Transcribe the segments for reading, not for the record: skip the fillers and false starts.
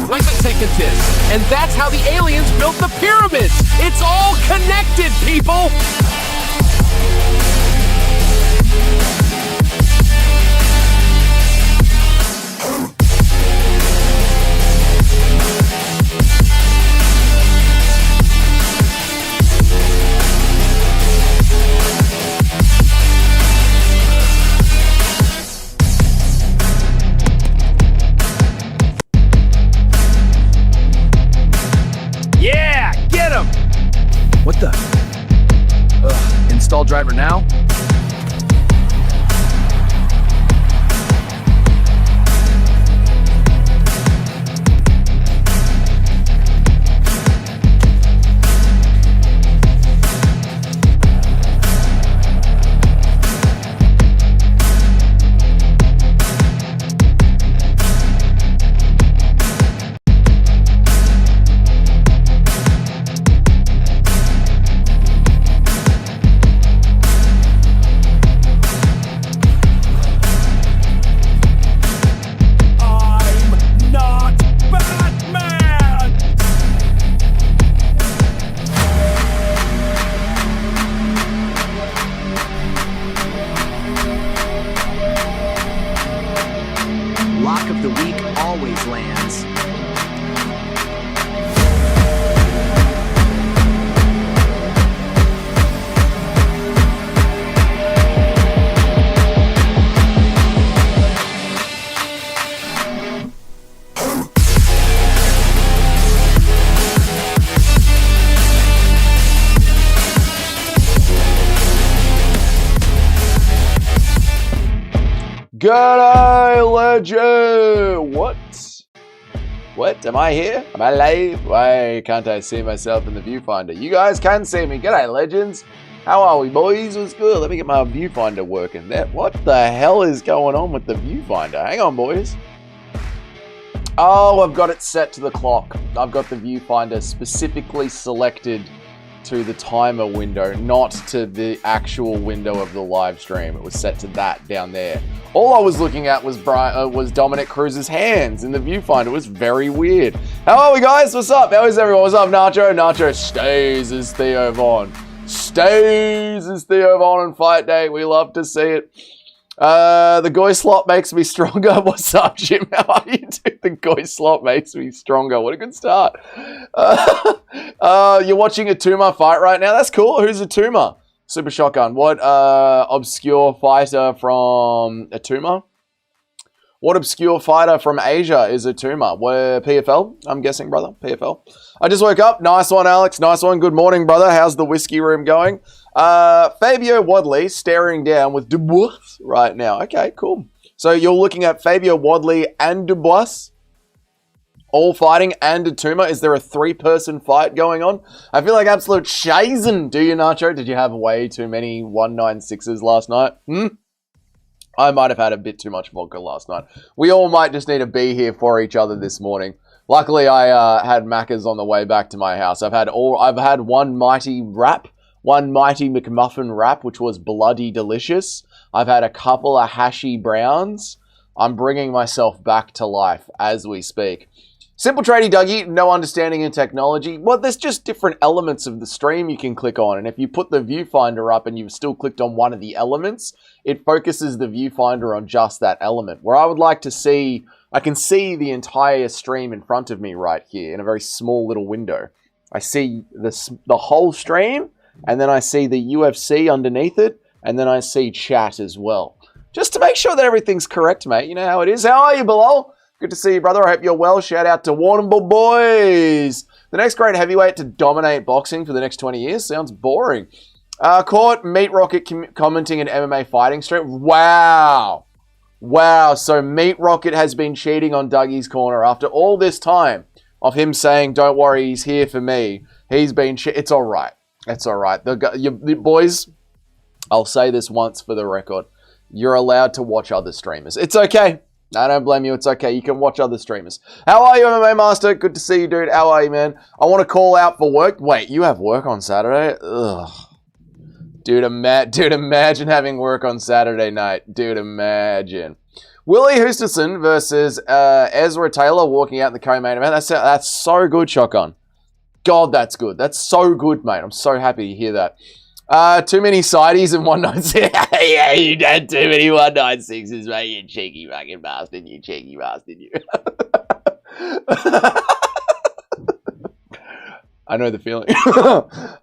like take a this. And that's how the aliens built the pyramids. It's all connected, people. What the? Install driver now? Lock of the week always lands. G'day, legend! What? Am I here? Am I live? Why can't I see myself in the viewfinder? You guys can see me. G'day, legends. How are we, boys? What's good? Let me get my viewfinder working. What the hell is going on with the viewfinder? Hang on, boys. Oh, I've got it set to the clock. I've got the viewfinder specifically selected to the timer window, not to the actual window of the live stream. It was set to that down there. All I was looking at was Dominic Cruz's hands in the viewfinder. It was very weird. How are we, guys? What's up? How is everyone? What's up, Nacho? Nacho stays as Theo Von. Stays as Theo Von on fight day. We love to see it. The Goy slot makes me stronger. What's up, Jim? How are you, dude? The Goy slot makes me stronger. What a good start. You're watching a Tuma fight right now. That's cool. Who's a Tuma? Super Shotgun. What obscure fighter from a Tuma? What obscure fighter from Asia is a Tuma? Where PFL? I'm guessing, brother. PFL. I just woke up. Nice one, Alex. Nice one. Good morning, brother. How's the whiskey room going? Fabio Wadley staring down with Dubois right now. Okay, cool. So you're looking at Fabio Wadley and Dubois all fighting and a Tuma. Is there a three-person fight going on? I feel like absolute shizen. Do you, Nacho? Did you have way too many 196s last night? I might have had a bit too much vodka last night. We all might just need to be here for each other this morning. Luckily, I had Macca's on the way back to my house. I've had one mighty wrap, one mighty McMuffin wrap, which was bloody delicious. I've had a couple of hashy browns. I'm bringing myself back to life as we speak. Simple Tradie Dougie, no understanding in technology. Well, there's just different elements of the stream you can click on. And if you put the viewfinder up and you've still clicked on one of the elements, it focuses the viewfinder on just that element. Where I would like to see, I can see the entire stream in front of me right here in a very small little window. I see the whole stream, and then I see the UFC underneath it, and then I see chat as well. Just to make sure that everything's correct, mate. You know how it is. How are you, Bilal? Good to see you, brother. I hope you're well. Shout out to Warrnambool boys. The next great heavyweight to dominate boxing for the next 20 years. Sounds boring. Caught Meat Rocket commenting an MMA fighting stream. Wow. Wow. So Meat Rocket has been cheating on Dougie's corner after all this time of him saying, don't worry, he's here for me. He's been It's all right. It's all right. The boys, I'll say this once for the record. You're allowed to watch other streamers. It's okay. I don't blame you. It's okay. You can watch other streamers. How are you, MMA Master? Good to see you, dude. How are you, man? I want to call out for work. Wait, you have work on Saturday? Ugh. Dude, imagine having work on Saturday night. Dude, imagine. Willie Hoosterson versus Ezra Taylor walking out in the co-main event. That's so good, Shotgun. God, that's good. That's so good, mate. I'm so happy to hear that. Too many sideys and 196. Yeah, you had too many 196s, mate. You cheeky fucking bastard. You cheeky bastard, you. I know the feeling.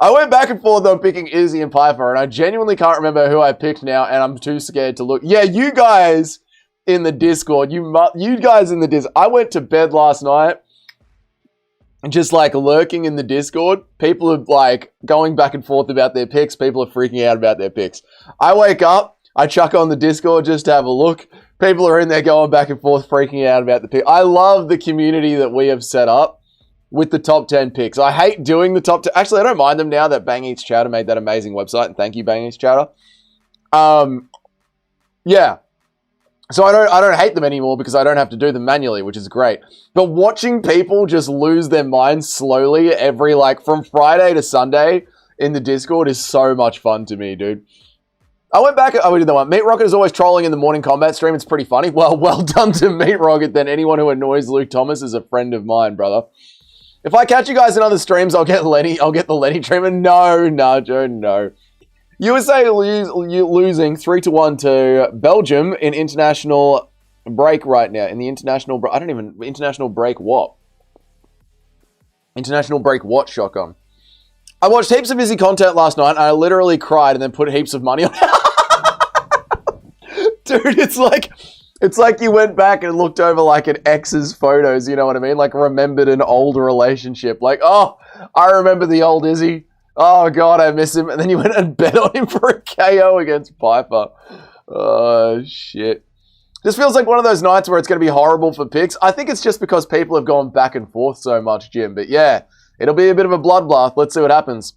I went back and forth on picking Izzy and Pyfer, and I genuinely can't remember who I picked now, and I'm too scared to look. Yeah, you guys in the Discord. You guys in the Discord. I went to bed last night just like lurking in the Discord. People are like going back and forth about their picks. People are freaking out about their picks. I wake up, I chuck on the Discord just to have a look. People are in there going back and forth, freaking out about the pick. I love the community that we have set up with the top 10 picks. I hate doing the top 10. Actually, I don't mind them now that Bang Eats Chatter made that amazing website. And thank you, Bang Eats Chatter. Yeah. So I don't hate them anymore because I don't have to do them manually, which is great. But watching people just lose their minds slowly every, like, from Friday to Sunday in the Discord is so much fun to me, dude. I went back, we did that one. Meat Rocket is always trolling in the morning combat stream. It's pretty funny. Well done to Meat Rocket. Then anyone who annoys Luke Thomas is a friend of mine, brother. If I catch you guys in other streams, I'll get the Lenny treatment. No, Joe, no. USA losing 3-1 to Belgium in international break right now. In the international break, international break what? International break what, Shotgun? I watched heaps of Izzy content last night and I literally cried and then put heaps of money on it. Dude, it's like you went back and looked over like an ex's photos, you know what I mean? Like remembered an old relationship. Like, oh, I remember the old Izzy. Oh, God, I miss him. And then you went and bet on him for a KO against Pyfer. Oh, shit. This feels like one of those nights where it's going to be horrible for picks. I think it's just because people have gone back and forth so much, Jim. But yeah, it'll be a bit of a bloodbath. Let's see what happens.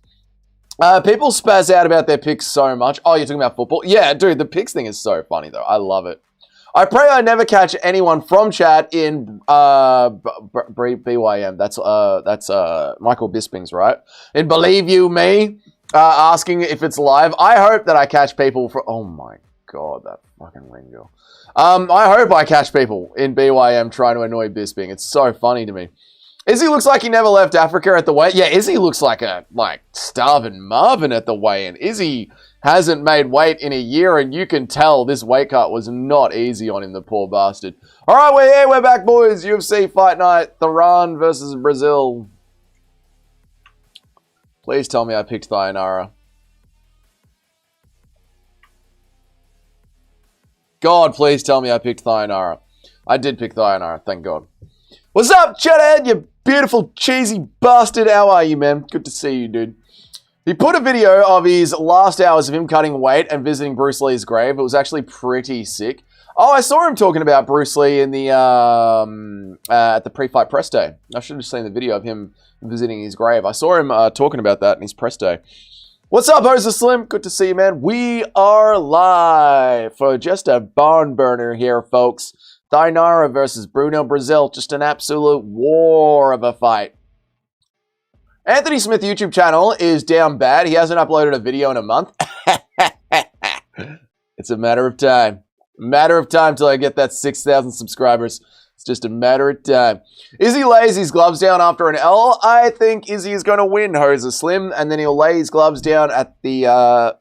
People spaz out about their picks so much. Oh, you're talking about football? Yeah, dude, the picks thing is so funny, though. I love it. I pray I never catch anyone from chat in BYM. That's Michael Bisping's, right? In Believe You Me, asking if it's live. I hope that I catch people from... Oh my God, that fucking Ringo. I hope I catch people in BYM trying to annoy Bisping. It's so funny to me. Izzy looks like he never left Africa at the weigh. Yeah, Izzy looks like a starving Marvin at the weigh-in. Izzy hasn't made weight in a year, and you can tell this weight cut was not easy on him, the poor bastard. All right, we're here. We're back, boys. UFC Fight Night. Theran versus Brazil. Please tell me I picked Thayonara. God, please tell me I picked Thayonara. I did pick Thayonara, thank God. What's up, Chadhead, you beautiful cheesy bastard? How are you, man? Good to see you, dude. He put a video of his last hours of him cutting weight and visiting Bruce Lee's grave. It was actually pretty sick. Oh, I saw him talking about Bruce Lee in the at the pre-fight press day. I should have seen the video of him visiting his grave. I saw him talking about that in his press day. What's up, Hoser Slim? Good to see you, man. We are live for just a barn burner here, folks. Thayonara versus Bruno Brazil. Just an absolute war of a fight. Anthony Smith YouTube channel is down bad. He hasn't uploaded a video in a month. It's a matter of time. Matter of time till I get that 6,000 subscribers. It's just a matter of time. Izzy lays his gloves down after an L. I think Izzy is going to win, Hoser Slim, and then he'll lay his gloves down at the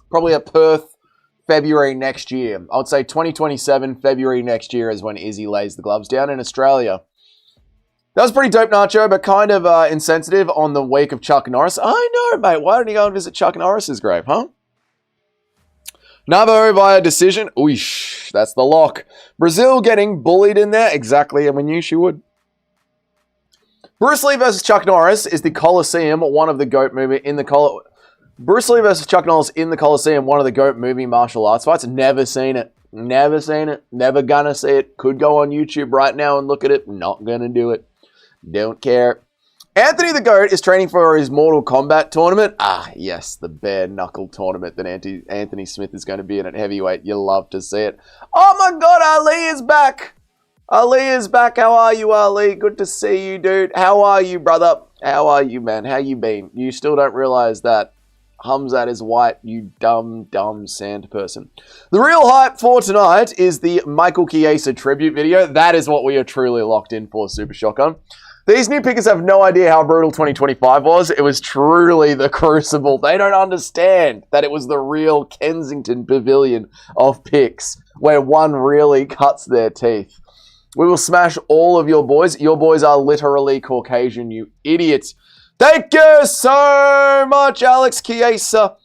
probably at Perth, February next year. I would say 2027, February next year is when Izzy lays the gloves down in Australia. That was pretty dope, Nacho, but kind of insensitive on the week of Chuck Norris. I know, mate. Why don't you go and visit Chuck Norris's grave, huh? Navo via decision. Oosh, that's the lock. Brazil getting bullied in there. Exactly, and we knew she would. Bruce Lee versus Chuck Norris is the Coliseum, one of the GOAT movie in the Bruce Lee versus Chuck Norris in the Coliseum, one of the GOAT movie martial arts fights. Never seen it. Never seen it. Never gonna see it. Could go on YouTube right now and look at it. Not gonna do it. Don't care. Anthony the GOAT is training for his Mortal Kombat tournament. Ah, yes, the bare knuckle tournament that Anthony Smith is going to be in at heavyweight. You love to see it. Oh my God, Ali is back. Ali is back. How are you, Ali? Good to see you, dude. How are you, brother? How are you, man? How you been? You still don't realize that Hamzat is white, you dumb, dumb sand person. The real hype for tonight is the Michael Chiesa tribute video. That is what we are truly locked in for, Super Shotgun. These new pickers have no idea how brutal 2025 was. It was truly the crucible. They don't understand that it was the real Kensington Pavilion of picks, where one really cuts their teeth. We will smash all of your boys. Your boys are literally Caucasian, you idiots. Thank you so much, Alex Chiesa.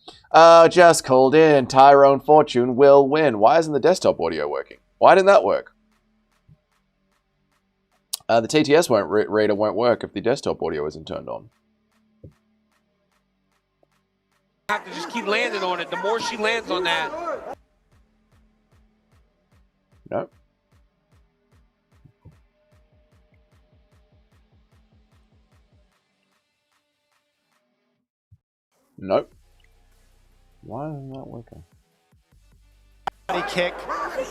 Just called in. Tyrone Fortune will win. Why isn't the desktop audio working? Why didn't that work? The TTS reader won't work if the desktop audio isn't turned on. Have to just keep landing on it. The more she lands on that. No. Nope. Why isn't that working? Kick.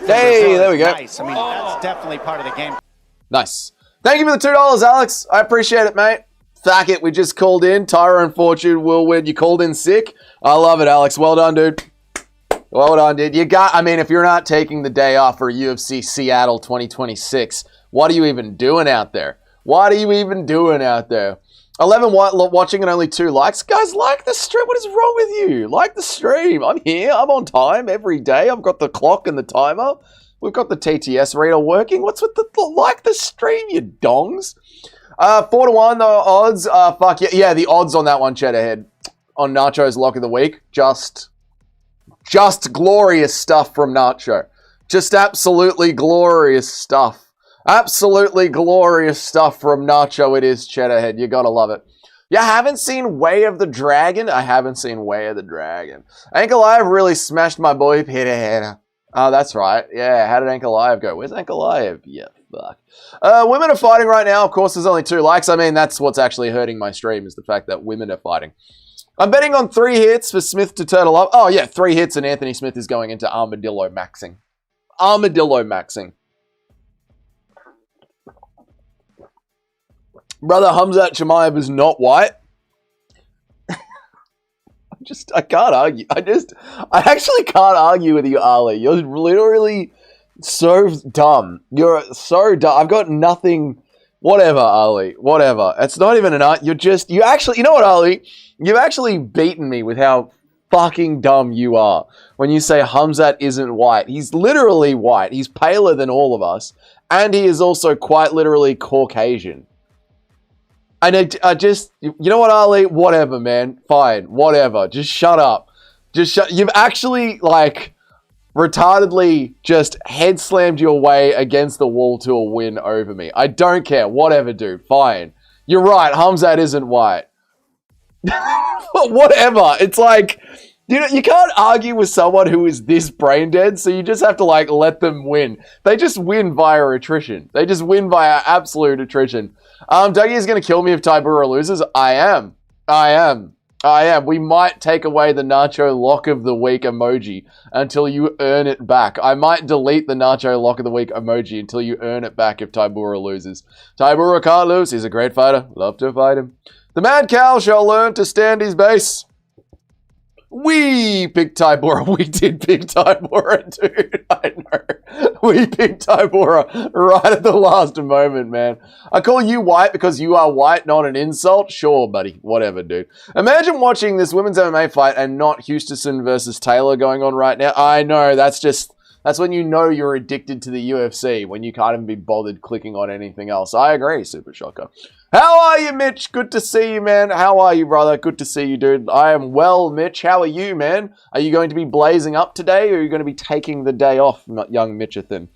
Hey, there we go. Nice. I mean, that's definitely part of the game. Nice. Thank you for the $2, Alex. I appreciate it, mate. Fuck it, we just called in. Tyrone Fortune will win. You called in sick. I love it, Alex. Well done, dude. Well done, dude. I mean, if you're not taking the day off for UFC Seattle 2026, what are you even doing out there? What are you even doing out there? 11 watching and only 2 likes. Guys, like the stream. What is wrong with you? Like the stream. I'm here. I'm on time every day. I've got the clock and the timer. We've got the TTS reader working. What's with the like the stream, you dongs? 4-1 the odds. Fuck yeah. Yeah, the odds on that one, Cheddarhead. On Nacho's lock of the week. Just glorious stuff from Nacho. Just absolutely glorious stuff. Absolutely glorious stuff from Nacho it is, Cheddarhead. You gotta love it. You haven't seen Way of the Dragon? I haven't seen Way of the Dragon. Ankalaev really smashed my boy Peter. Oh, that's right. Yeah, how did Ankalaev go? Where's Ankalaev? Yeah, fuck. Women are fighting right now. Of course, there's only 2 likes. I mean, that's what's actually hurting my stream is the fact that women are fighting. I'm betting on 3 hits for Smith to turtle up. Oh, yeah, 3 hits and Anthony Smith is going into Armadillo maxing. Armadillo maxing. Brother Hamzat Chimaev is not white. I can't argue. I actually can't argue with you, Ali. You're literally so dumb. You're so dumb. I've got nothing. Whatever, Ali. Whatever. It's not even an art. You know what, Ali? You've actually beaten me with how fucking dumb you are when you say Hamzat isn't white. He's literally white. He's paler than all of us. And he is also quite literally Caucasian. And you know what, Ali? Whatever, man. Fine. Whatever. Just shut up. You've actually, retardedly just head slammed your way against the wall to a win over me. I don't care. Whatever, dude. Fine. You're right. Hamzat isn't white. Whatever. It's like, you can't argue with someone who is this brain dead, so you just have to, let them win. They just win via attrition. They just win via absolute attrition. Dougie is going to kill me if Tybura loses. I am. We might take away the Nacho Lock of the Week emoji until you earn it back. I might delete the Nacho Lock of the Week emoji until you earn it back if Tybura loses. Tybura can't lose. He's a great fighter. Love to fight him. The Mad Cow shall learn to stand his base. We picked Tybura. We did pick Tybura, dude. I know. We picked Tybura right at the last moment, man. I call you white because you are white, not an insult. Sure, buddy. Whatever, dude. Imagine watching this women's MMA fight and not Houston versus Taylor going on right now. I know. That's when you know you're addicted to the UFC, when you can't even be bothered clicking on anything else. I agree, Super Shocker. How are you, Mitch? Good to see you, man. How are you, brother? Good to see you, dude. I am well, Mitch. How are you, man? Are you going to be blazing up today, or are you going to be taking the day off, young Mitchathan?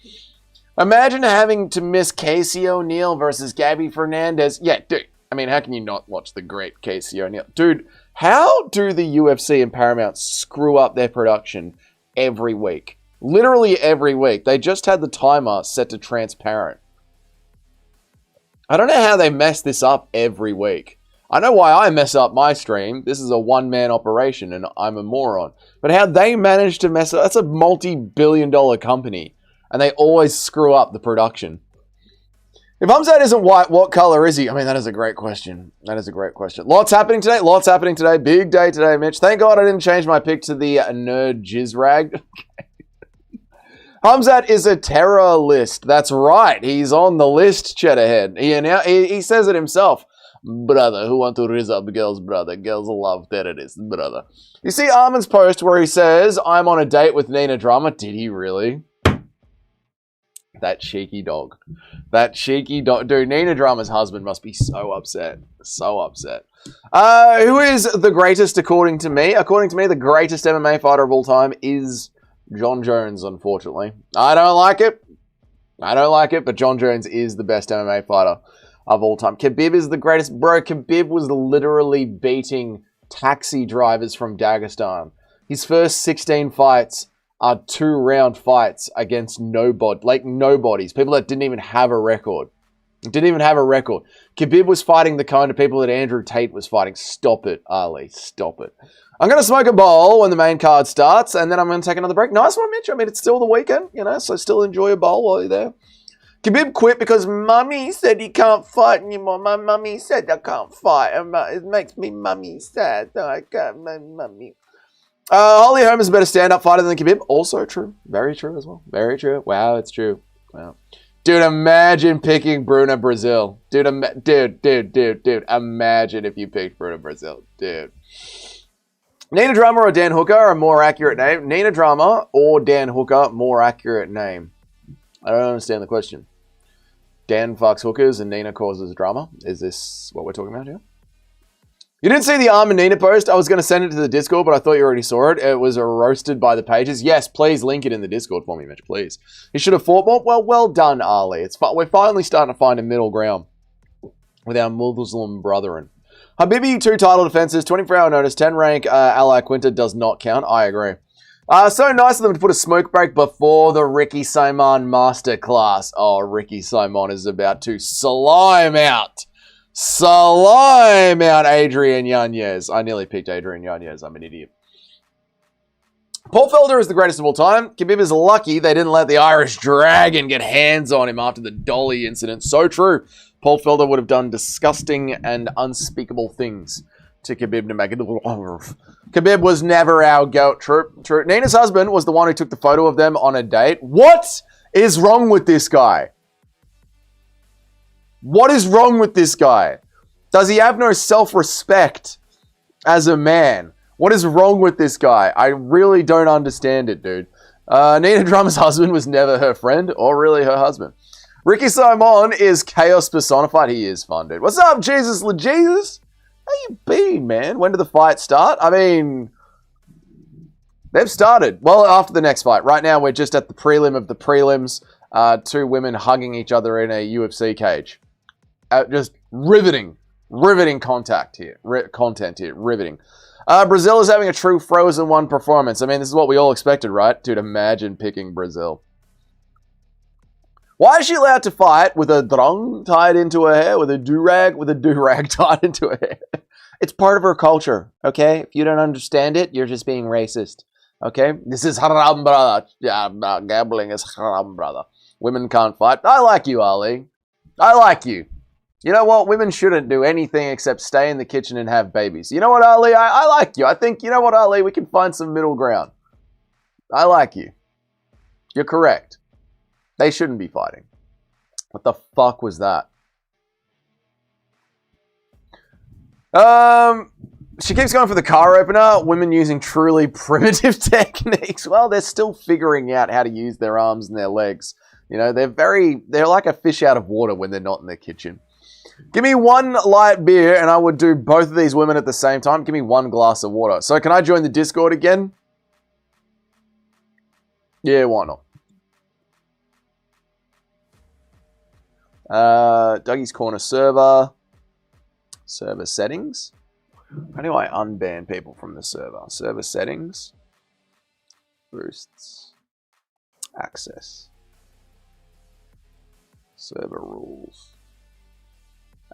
Imagine having to miss Casey O'Neill versus Gabby Fernandez. Yeah, dude. I mean, how can you not watch the great Casey O'Neill? Dude, how do the UFC and Paramount screw up their production every week? Literally every week. They just had the timer set to transparent. I don't know how they mess this up every week. I know why I mess up my stream. This is a one-man operation and I'm a moron. But how they manage to mess up, that's a multi-billion-dollar company. And they always screw up the production. If Hamzat isn't white, what color is he? I mean, that is a great question. That is a great question. Lots happening today. Lots happening today. Big day today, Mitch. Thank God I didn't change my pick to the nerd jizz rag. Hamzat is a terrorist. That's right. He's on the list, Cheddarhead. He says it himself. Brother, who want to raise up girls, brother? Girls love terrorists, brother. You see Armin's post where he says, I'm on a date with Nina Drama. Did he really? That cheeky dog. That cheeky dog. Dude, Nina Drama's husband must be so upset. So upset. Who is the greatest according to me? According to me, the greatest MMA fighter of all time is John Jones, unfortunately. I don't like it. But John Jones is the best MMA fighter of all time. Khabib is the greatest. Bro, Khabib was literally beating taxi drivers from Dagestan. His first 16 fights are 2-round fights against nobodies. People that didn't even have a record. Khabib was fighting the kind of people that Andrew Tate was fighting. Stop it, Ali. Stop it. I'm going to smoke a bowl when the main card starts, and then I'm going to take another break. Nice one, Mitch. I mean, it's still the weekend, so still enjoy a bowl while you're there. Khabib quit because Mummy said he can't fight anymore. My mummy said I can't fight. It makes me mummy sad. So I can't, my mummy. Holly Holm is a better stand-up fighter than Khabib. Also true. Very true as well. Very true. Wow, it's true. Wow. Dude, imagine picking Bruno Brazil. Dude, imagine if you picked Bruno Brazil. Dude. Nina Drama or Dan Hooker, a more accurate name? Nina Drama or Dan Hooker, more accurate name? I don't understand the question. Dan fucks hookers and Nina causes drama. Is this what we're talking about here? You didn't see the Arm and Nina post? I was going to send it to the Discord, but I thought you already saw it. It was roasted by the pages. Yes, please link it in the Discord for me, Mitch, please. He should have fought more. Well done, Ali. We're finally starting to find a middle ground with our Muslim brethren. Habibi, 2 title defenses, 24-hour notice, 10 rank, Ally Quinta does not count. I agree. So nice of them to put a smoke break before the Ricky Simon masterclass. Oh, Ricky Simon is about to slime out Adrian Yanez. I nearly picked Adrian Yanez. I'm an idiot. Paul Felder is the greatest of all time. Khabib is lucky they didn't let the Irish Dragon get hands on him after the Dolly incident. So true. Paul Felder would have done disgusting and unspeakable things to Khabib to make it a little... Khabib was never our goat. True. Nina's husband was the one who took the photo of them on a date. What is wrong with this guy? What is wrong with this guy? Does he have no self-respect as a man? What is wrong with this guy? I really don't understand it, dude. Nina Drama's husband was never her friend or really her husband. Ricky Simon is chaos personified. He is fun, dude. What's up, Jesus LeJesus? How you been, man? When did the fight start? I mean, they've started. Well, after the next fight. Right now, we're just at the prelim of the prelims. 2 women hugging each other in a UFC cage. Just riveting content here. Riveting. Brazil is having a true Frozen 1 performance. I mean, this is what we all expected, right? Dude, imagine picking Brazil. Why is she allowed to fight with a drong tied into her hair, with a do-rag tied into her hair? It's part of her culture, okay? If you don't understand it, you're just being racist, okay? This is haram, brother. Yeah, gambling is haram, brother. Women can't fight. I like you, Ali. I like you. You know what? Women shouldn't do anything except stay in the kitchen and have babies. You know what, Ali? I like you. I think, you know what, Ali? We can find some middle ground. I like you. You're correct. They shouldn't be fighting. What the fuck was that? She keeps going for the car opener. Women using truly primitive techniques. Well, they're still figuring out how to use their arms and their legs. You know, they're like a fish out of water when they're not in their kitchen. Give me 1 light beer and I would do both of these women at the same time. Give me 1 glass of water. So can I join the Discord again? Yeah, why not? Dougie's Corner server. Server settings. How do I unban people from the server? Server settings. Boosts. Access. Server rules.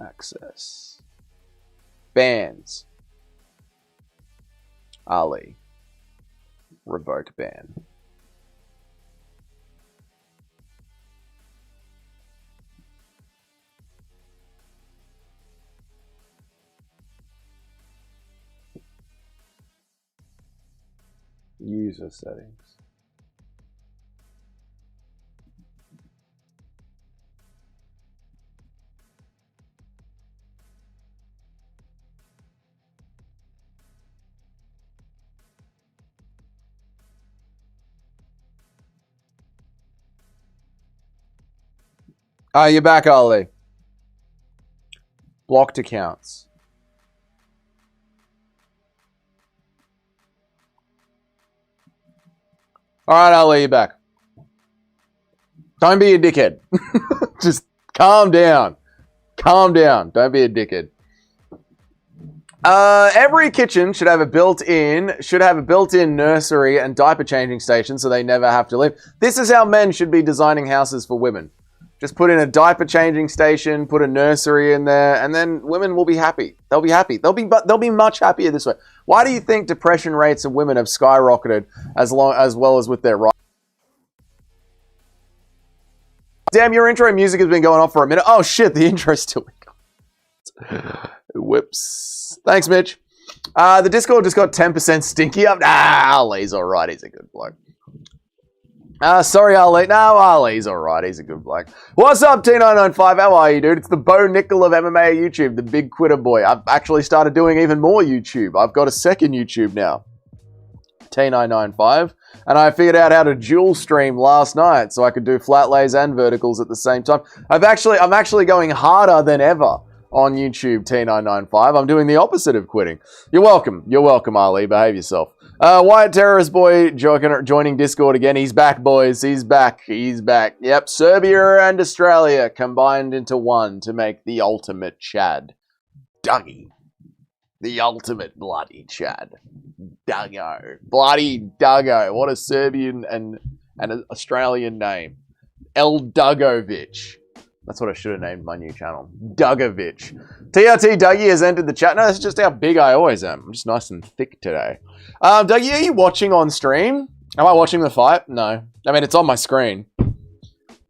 Access. Bans. Ali. Revoke ban. User settings. You're back, Ali. Blocked accounts. All right, Ali, you're back. Don't be a dickhead. Just calm down. Calm down. Don't be a dickhead. Every kitchen should have a built-in nursery and diaper changing station so they never have to leave. This is how men should be designing houses for women. Just put in a diaper changing station, put a nursery in there, and then women will be happy. They'll be happy. They'll be much happier this way. Why do you think depression rates of women have skyrocketed as well as with their right? Damn, your intro music has been going on for a minute. Oh shit, the intro's still Whoops. Thanks, Mitch. The Discord just got 10% stinky up. Ali's alright, he's a good bloke. Sorry, Ali. No, Ali's alright. He's a good bloke. What's up, T995? How are you, dude? It's the Bo Nickel of MMA YouTube, the big quitter boy. I've actually started doing even more YouTube. I've got a second YouTube now. T995. And I figured out how to dual stream last night so I could do flat lays and verticals at the same time. I'm actually going harder than ever on YouTube, T995. I'm doing the opposite of quitting. You're welcome. You're welcome, Ali. Behave yourself. White Terrorist Boy joining Discord again. He's back, boys. He's back. He's back. Yep, Serbia and Australia combined into one to make the ultimate Chad. Dougie. The ultimate bloody Chad. Duggo. Bloody Duggo. What a Serbian and an Australian name. El Dugovic. That's what I should have named my new channel. Dugovic. TRT Dougie has entered the chat. No, that's just how big I always am. I'm just nice and thick today. Dougie, are you watching on stream? Am I watching the fight? No. I mean, it's on my screen.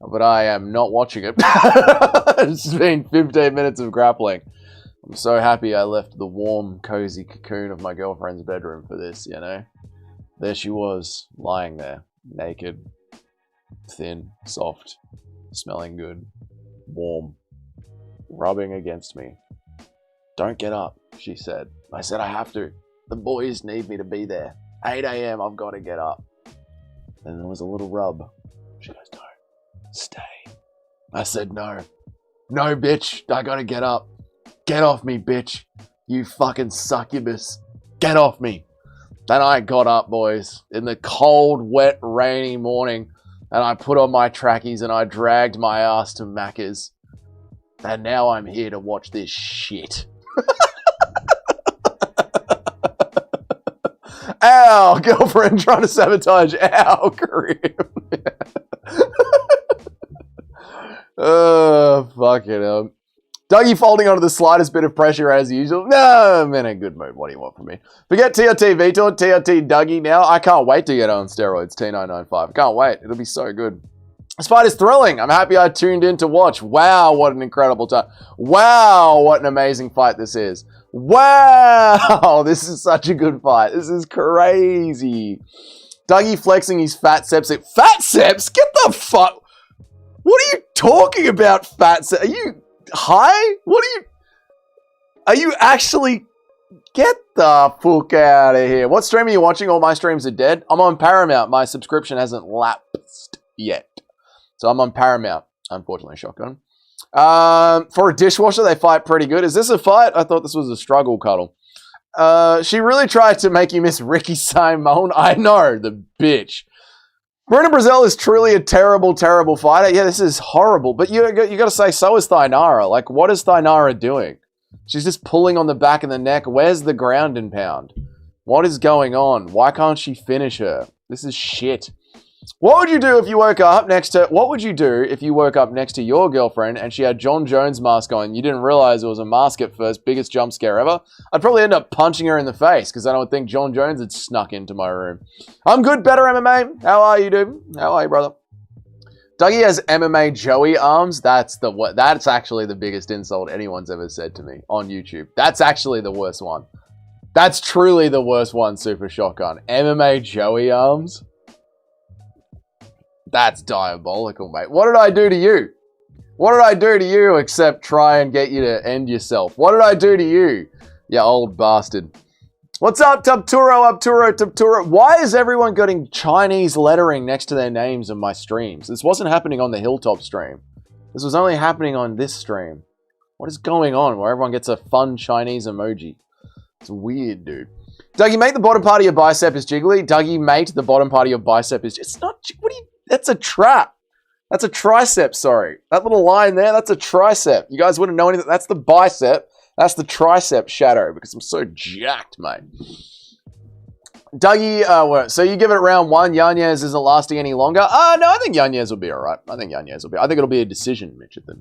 But I am not watching it. It's been 15 minutes of grappling. I'm so happy I left the warm, cozy cocoon of my girlfriend's bedroom for this, you know? There she was, lying there, naked, thin, soft, smelling good. Warm, rubbing against me. Don't get up, she said. I said I have to. The boys need me to be there. 8 a.m. I've got to get up. Then there was a little rub. She goes, no, stay. I said no. No, bitch, I got to get up. Get off me, bitch. You fucking succubus. Get off me. Then I got up, boys, in the cold, wet, rainy morning. And I put on my trackies and I dragged my ass to Macca's. And now I'm here to watch this shit. Ow, girlfriend trying to sabotage our career. Oh, fuck it. Dougie folding onto the slightest bit of pressure as usual. No, I'm in a good mood. What do you want from me? Forget TRT Vitor, TRT Dougie now. I can't wait to get on steroids, T995. I can't wait. It'll be so good. This fight is thrilling. I'm happy I tuned in to watch. Wow, what an incredible time. Wow, what an amazing fight this is. Wow, this is such a good fight. This is crazy. Dougie flexing his fat seps. Fat seps? Get the fuck. What are you talking about, fat seps? Are you high? Are you actually? Get the fuck out of here. What stream are you watching? All my streams are dead. I'm on Paramount. My subscription hasn't lapsed yet. So I'm on Paramount. Unfortunately, shotgun. For a dishwasher, they fight pretty good. Is this a fight? I thought this was a struggle cuddle. She really tried to make you miss Ricky Simone. I know, the bitch. Bruna Brazil is truly a terrible, terrible fighter. Yeah, this is horrible. But you got to say, so is Thainara. Like, what is Thainara doing? She's just pulling on the back of the neck. Where's the ground and pound? What is going on? Why can't she finish her? This is shit. What would you do if you woke up next to... What would you do if you woke up next to your girlfriend and she had John Jones mask on? You didn't realize it was a mask at first. Biggest jump scare ever. I'd probably end up punching her in the face because I don't think John Jones had snuck into my room. I'm good, better MMA. How are you, dude? How are you, brother? Dougie has MMA Joey arms. That's actually the biggest insult anyone's ever said to me on YouTube. That's actually the worst one. That's truly the worst one, Super Shotgun. MMA Joey arms? That's diabolical, mate. What did I do to you? What did I do to you except try and get you to end yourself? What did I do to you, you old bastard? What's up, Tubturo? Why is everyone getting Chinese lettering next to their names in my streams? This wasn't happening on the Hilltop stream. This was only happening on this stream. What is going on where everyone gets a fun Chinese emoji? It's weird, dude. Dougie, mate, the bottom part of your bicep is jiggly. Dougie, mate, the bottom part of your bicep is... It's not... What do you... That's a trap. That's a tricep, sorry. That little line there, that's a tricep. You guys wouldn't know anything. That's the bicep. That's the tricep shadow because I'm so jacked, mate. Dougie, so you give it round 1. Yanez isn't lasting any longer. No, I think Yanez will be all right. I think it'll be a decision, Mitchelton.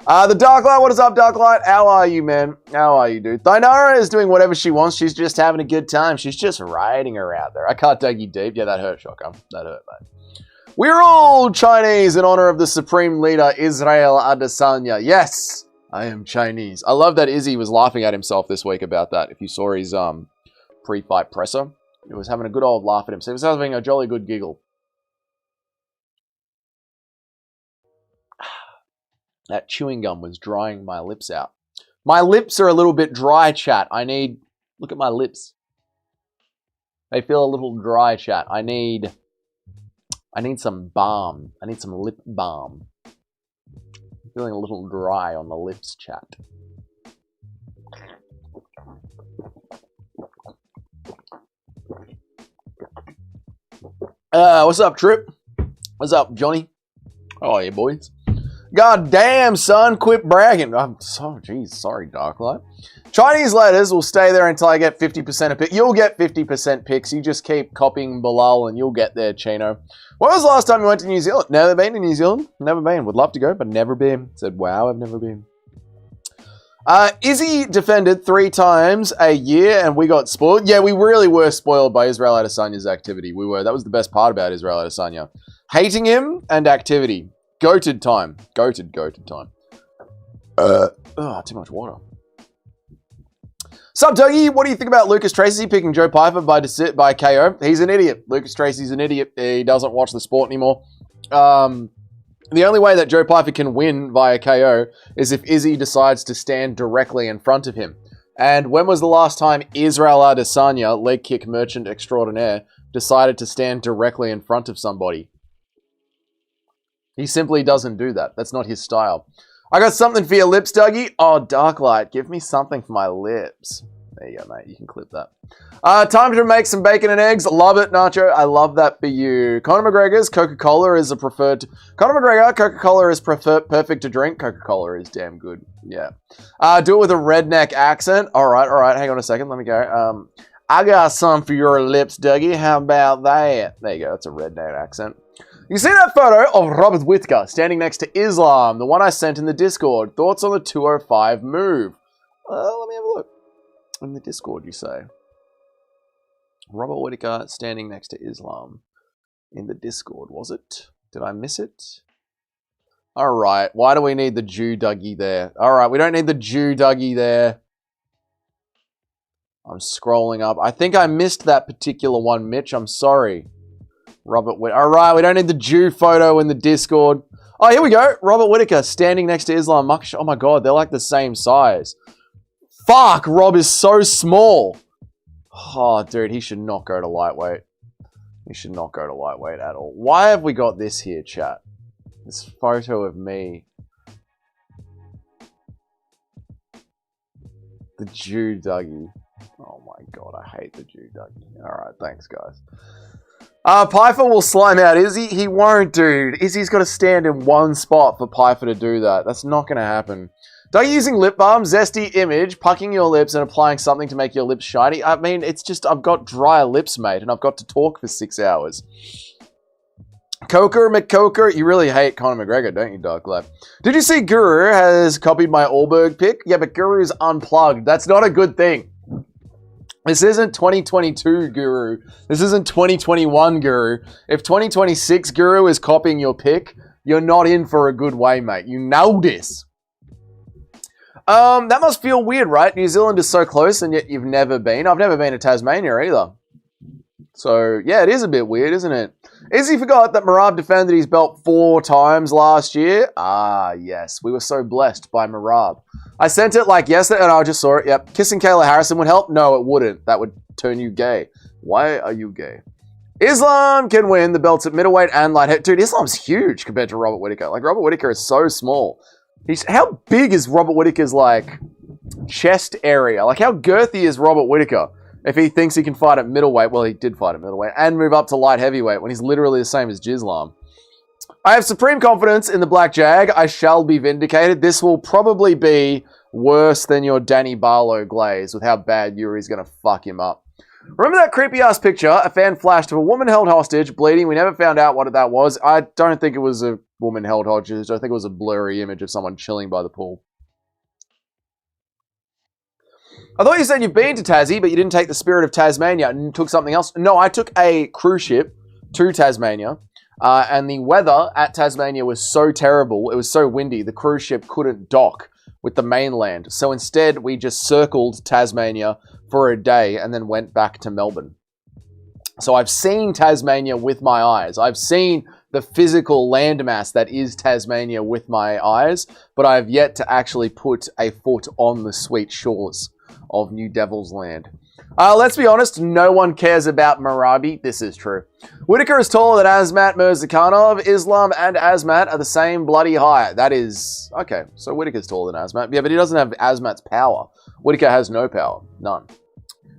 The Darklight, what is up, Darklight? How are you, man? How are you, dude? Thainara is doing whatever she wants. She's just having a good time. She's just riding her out there. I can't Dougie deep. Yeah, that hurt, Shotgun. That hurt, mate. We're all Chinese in honor of the supreme leader, Israel Adesanya. Yes, I am Chinese. I love that Izzy was laughing at himself this week about that. If you saw his pre-fight presser, he was having a good old laugh at himself. He was having a jolly good giggle. That chewing gum was drying my lips out. My lips are a little bit dry, chat. Look at my lips. They feel a little dry, chat. I need some balm. I need some lip balm. I'm feeling a little dry on the lips, chat. What's up, Trip? What's up, Johnny? How are you, boys? God damn, son, quit bragging. I'm so, geez, sorry, Darklight. Chinese letters will stay there until I get 50% of picks. You'll get 50% picks. You just keep copying Bilal and you'll get there, Chino. When was the last time you went to New Zealand? Never been to New Zealand. Never been. Would love to go, but never been. Said, wow, I've never been. Izzy defended 3 times a year and we got spoiled. Yeah, we really were spoiled by Israel Adesanya's activity. We were. That was the best part about Israel Adesanya. Hating him and activity. Goated time. Goated time. Too much water. Sup, Dougie? What do you think about Lucas Tracy picking Joe Pyfer by KO? He's an idiot. Lucas Tracy's an idiot. He doesn't watch the sport anymore. The only way that Joe Pyfer can win via KO is if Izzy decides to stand directly in front of him. And when was the last time Israel Adesanya, leg kick merchant extraordinaire, decided to stand directly in front of somebody? He simply doesn't do that. That's not his style. I got something for your lips, Dougie. Oh, Darklight, give me something for my lips. There you go, mate. You can clip that. Time to make some bacon and eggs. Love it, Nacho. I love that for you. Conor McGregor's Coca-Cola is Conor McGregor, Coca-Cola is perfect to drink. Coca-Cola is damn good. Yeah. Do it with a redneck accent. All right. Hang on a second. Let me go. I got some for your lips, Dougie. How about that? There you go. That's a redneck accent. You see that photo of Robert Whittaker standing next to Islam, the one I sent in the Discord. Thoughts on the 205 move? Let me have a look. In the Discord, you say. Robert Whittaker standing next to Islam. In the Discord, was it? Did I miss it? Alright, why do we need the Jew Dougie there? Alright, we don't need the Jew Dougie there. I'm scrolling up. I think I missed that particular one, Mitch. I'm sorry. Robert Whittaker. Alright, we don't need the Jew photo in the Discord. Oh, here we go. Robert Whittaker standing next to Islam. Oh my god, they're like the same size. Fuck, Rob is so small. Oh, dude, he should not go to lightweight. He should not go to lightweight at all. Why have we got this here, chat? This photo of me. The Jew Dougie. Oh my god, I hate the Jew Dougie. Alright, thanks, guys. Pyfer will slime out Izzy. He won't, dude. Izzy's got to stand in one spot for Pyfer to do that. That's not going to happen. Dougie using lip balm, zesty image, pucking your lips and applying something to make your lips shiny. I mean, it's just, I've got dry lips, mate, and I've got to talk for 6 hours. Coker McCoker, you really hate Conor McGregor, don't you, Darklight? Did you see Guru has copied my Allberg pick? Yeah, but Guru's unplugged. That's not a good thing. This isn't 2022 Guru. This isn't 2021 Guru. If 2026 Guru is copying your pick, you're not in for a good way, mate. You know this. That must feel weird, right? New Zealand is so close and yet you've never been. I've never been to Tasmania either. So, yeah, it is a bit weird, isn't it? Izzy forgot that Merab defended his belt 4 times last year. Ah, yes. We were so blessed by Merab. I sent it like yesterday and I just saw it. Yep. Kissing Kayla Harrison would help? No, it wouldn't. That would turn you gay. Why are you gay? Islam can win the belts at middleweight and light heavyweight. Dude, Islam's huge compared to Robert Whittaker. Like, Robert Whittaker is so small. How big is Robert Whittaker's, like, chest area? Like, how girthy is Robert Whittaker? If he thinks he can fight at middleweight, well, he did fight at middleweight, and move up to light heavyweight when he's literally the same as Jislam. I have supreme confidence in the Black Jag. I shall be vindicated. This will probably be worse than your Danny Barlow glaze with how bad Yuri's going to fuck him up. Remember that creepy-ass picture a fan flashed of a woman held hostage, bleeding? We never found out what that was. I don't think it was a woman held hostage. I think it was a blurry image of someone chilling by the pool. I thought you said you've been to Tassie, but you didn't take the spirit of Tasmania and took something else. No, I took a cruise ship to Tasmania, and the weather at Tasmania was so terrible. It was so windy, the cruise ship couldn't dock with the mainland. So instead, we just circled Tasmania for a day and then went back to Melbourne. So I've seen Tasmania with my eyes. I've seen the physical landmass that is Tasmania with my eyes, but I have yet to actually put a foot on the sweet shores of New Devil's Land. Let's be honest, no one cares about Marabi. This is true. Whittaker is taller than Azmat Mirzakhanov. Islam and Azmat are the same bloody height. That is... Okay, so Whittaker's taller than Azmat. Yeah, but he doesn't have Azmat's power. Whittaker has no power. None.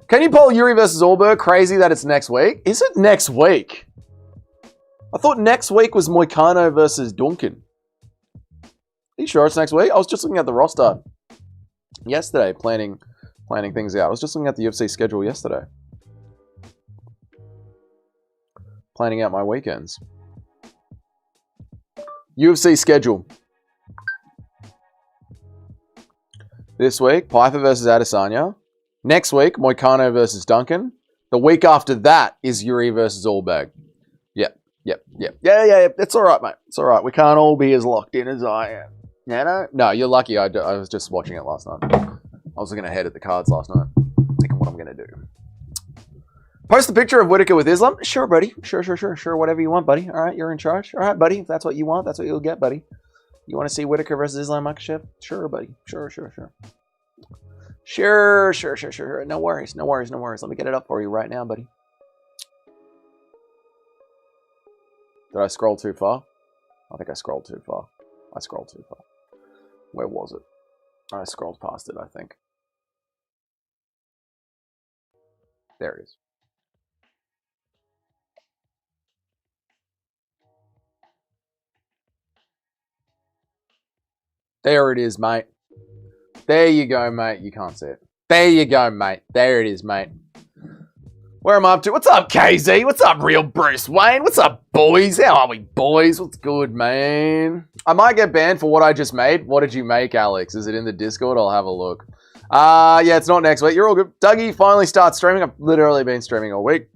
Can you poll Yuri versus Allberg? Crazy that it's next week. Is it next week? I thought next week was Moicano versus Duncan. Are you sure it's next week? I was just looking at the roster yesterday, planning things out. I was just looking at the UFC schedule yesterday. Planning out my weekends. UFC schedule. This week, Pyfer versus Adesanya. Next week, Moicano versus Duncan. The week after that is Yuri versus Allberg. Yep. Yeah. It's all right, mate. It's all right. We can't all be as locked in as I am. No, you're lucky. I was just watching it last night. I was looking ahead at the cards last night, thinking what I'm going to do. Post the picture of Whittaker with Islam? Sure, buddy. Sure, whatever you want, buddy. All right, you're in charge. All right, buddy. If that's what you want, that's what you'll get, buddy. You want to see Whittaker versus Islam Makhachev? Sure, buddy. Sure. Sure. No worries. Let me get it up for you right now, buddy. Did I scroll too far? I think I scrolled too far. Where was it? I scrolled past it, I think. There it is. There it is, mate. There you go, mate. You can't see it. There you go, mate. There it is, mate. Where am I up to? What's up, KZ? What's up, real Bruce Wayne? What's up, boys? How are we, boys? What's good, man? I might get banned for what I just made. What did you make, Alex? Is it in the Discord? I'll have a look. Yeah, it's not next week. You're all good. Dougie finally starts streaming. I've literally been streaming all week.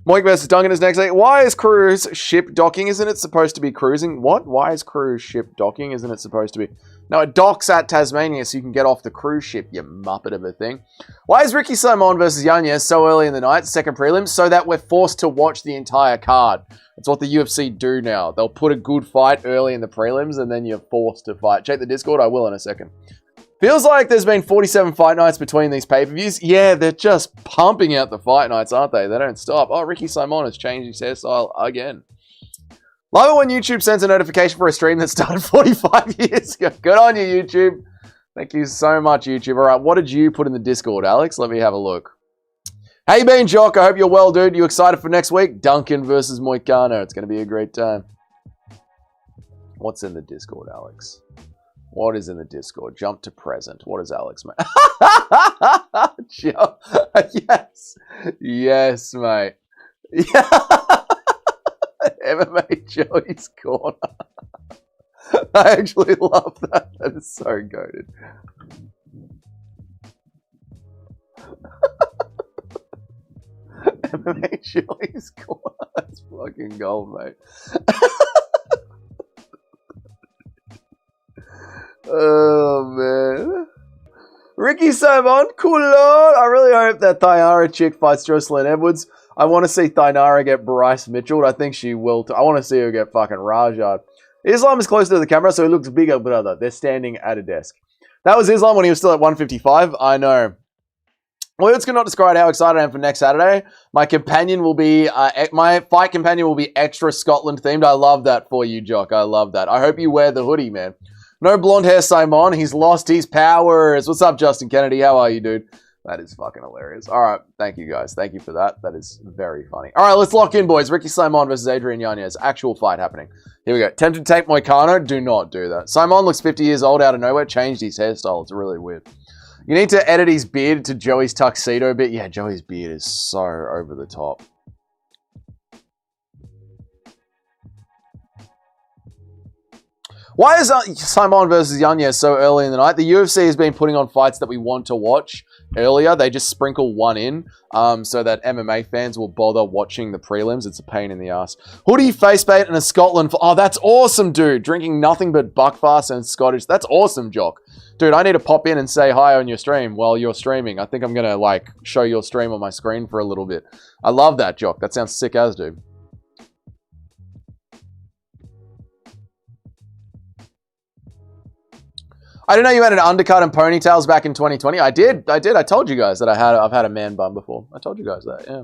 Moik versus Duncan is next week. Why is cruise ship docking? Isn't it supposed to be cruising? What? Why is cruise ship docking? Isn't it supposed to be? No, it docks at Tasmania so you can get off the cruise ship, you muppet of a thing. Why is Ricky Simon versus Yanez so early in the night, second prelims? So that we're forced to watch the entire card. It's what the UFC do now. They'll put a good fight early in the prelims and then you're forced to fight. Check the Discord. I will in a second. Feels like there's been 47 fight nights between these pay-per-views. Yeah, they're just pumping out the fight nights, aren't they? They don't stop. Oh, Ricky Simon has changed his hairstyle again. Love it when YouTube sends a notification for a stream that started 45 years ago. Good on you, YouTube. Thank you so much, YouTube. All right, what did you put in the Discord, Alex? Let me have a look. How you been, Jock? I hope you're well, dude. You excited for next week? Duncan versus Moicano. It's going to be a great time. What's in the Discord, Alex? What is in the Discord? Jump to present. What is Alex, mate? Yes. Yes, mate. Yeah. MMA Joey's Corner. I actually love that. That is so goated. MMA Joey's Corner. That's fucking gold, mate. Oh, man. Ricky Simon, cool lord. I really hope that Thainara chick fights Jocelyn Edwards. I want to see Thainara get Bryce Mitchell. I think she will. I want to see her get fucking Rajad. Islam is closer to the camera, so he looks bigger, brother. They're standing at a desk. That was Islam when he was still at 155. I know. Well, it's not describe how excited I am for next Saturday. My companion will be, my fight companion will be extra Scotland themed. I love that for you, Jock. I love that. I hope you wear the hoodie, man. No blonde hair, Simon. He's lost his powers. What's up, Justin Kennedy? How are you, dude? That is fucking hilarious. All right. Thank you, guys. Thank you for that. That is very funny. All right, let's lock in, boys. Ricky Simon versus Adrian Yanez. Actual fight happening. Here we go. Tempted to take Moicano? Do not do that. Simon looks 50 years old out of nowhere. Changed his hairstyle. It's really weird. You need to edit his beard to Joey's tuxedo bit. Yeah, Joey's beard is so over the top. Why is Simon versus Yanez so early in the night? The UFC has been putting on fights that we want to watch earlier. They just sprinkle one in so that MMA fans will bother watching the prelims. It's a pain in the ass. Hoodie, face bait, and a Scotland... Oh, that's awesome, dude. Drinking nothing but Buckfast and Scottish. That's awesome, Jock. Dude, I need to pop in and say hi on your stream while you're streaming. I think I'm going to, like, show your stream on my screen for a little bit. I love that, Jock. That sounds sick as, dude. I didn't know you had an undercut and ponytails back in 2020. I did. I told you guys that I've had a man bun before. I told you guys that, yeah.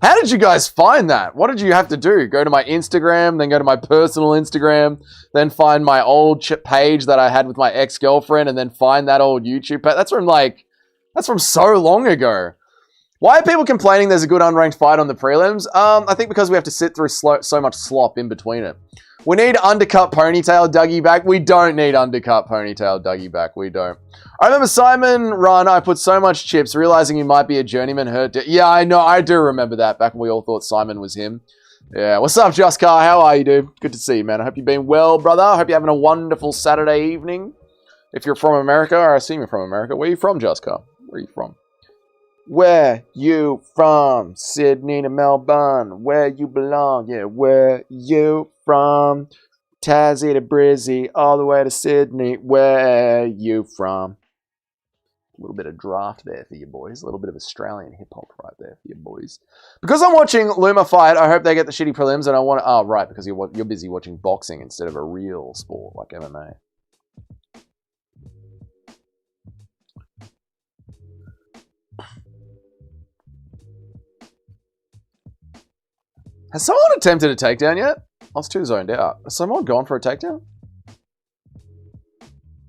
How did you guys find that? What did you have to do? Go to my Instagram, then go to my personal Instagram, then find my old page that I had with my ex-girlfriend, and then find that old YouTube page. That's from so long ago. Why are people complaining there's a good unranked fight on the prelims? I think because we have to sit through so much slop in between it. We need undercut ponytail Dougie back. We don't need undercut ponytail Dougie back. We don't. I remember Simon run. I put so much chips, realizing he might be a journeyman hurt. Yeah, I know. I do remember that. Back when we all thought Simon was him. Yeah. What's up, Just Car? How are you, dude? Good to see you, man. I hope you've been well, brother. I hope you're having a wonderful Saturday evening. If you're from America, or I assume you're from America. Where are you from, Just Car? Where are you from? Where you from? Sydney to Melbourne. Where you belong? Yeah, where you from? Tassie to Brizzy, all the way to Sydney. Where you from? A little bit of draft there for you boys. A little bit of Australian hip-hop right there for you boys. Because I'm watching Luma fight, I hope they get the shitty prelims, and I want to... Oh, right, because you're busy watching boxing instead of a real sport like MMA. Has someone attempted a takedown yet? I was too zoned out. Has someone gone for a takedown?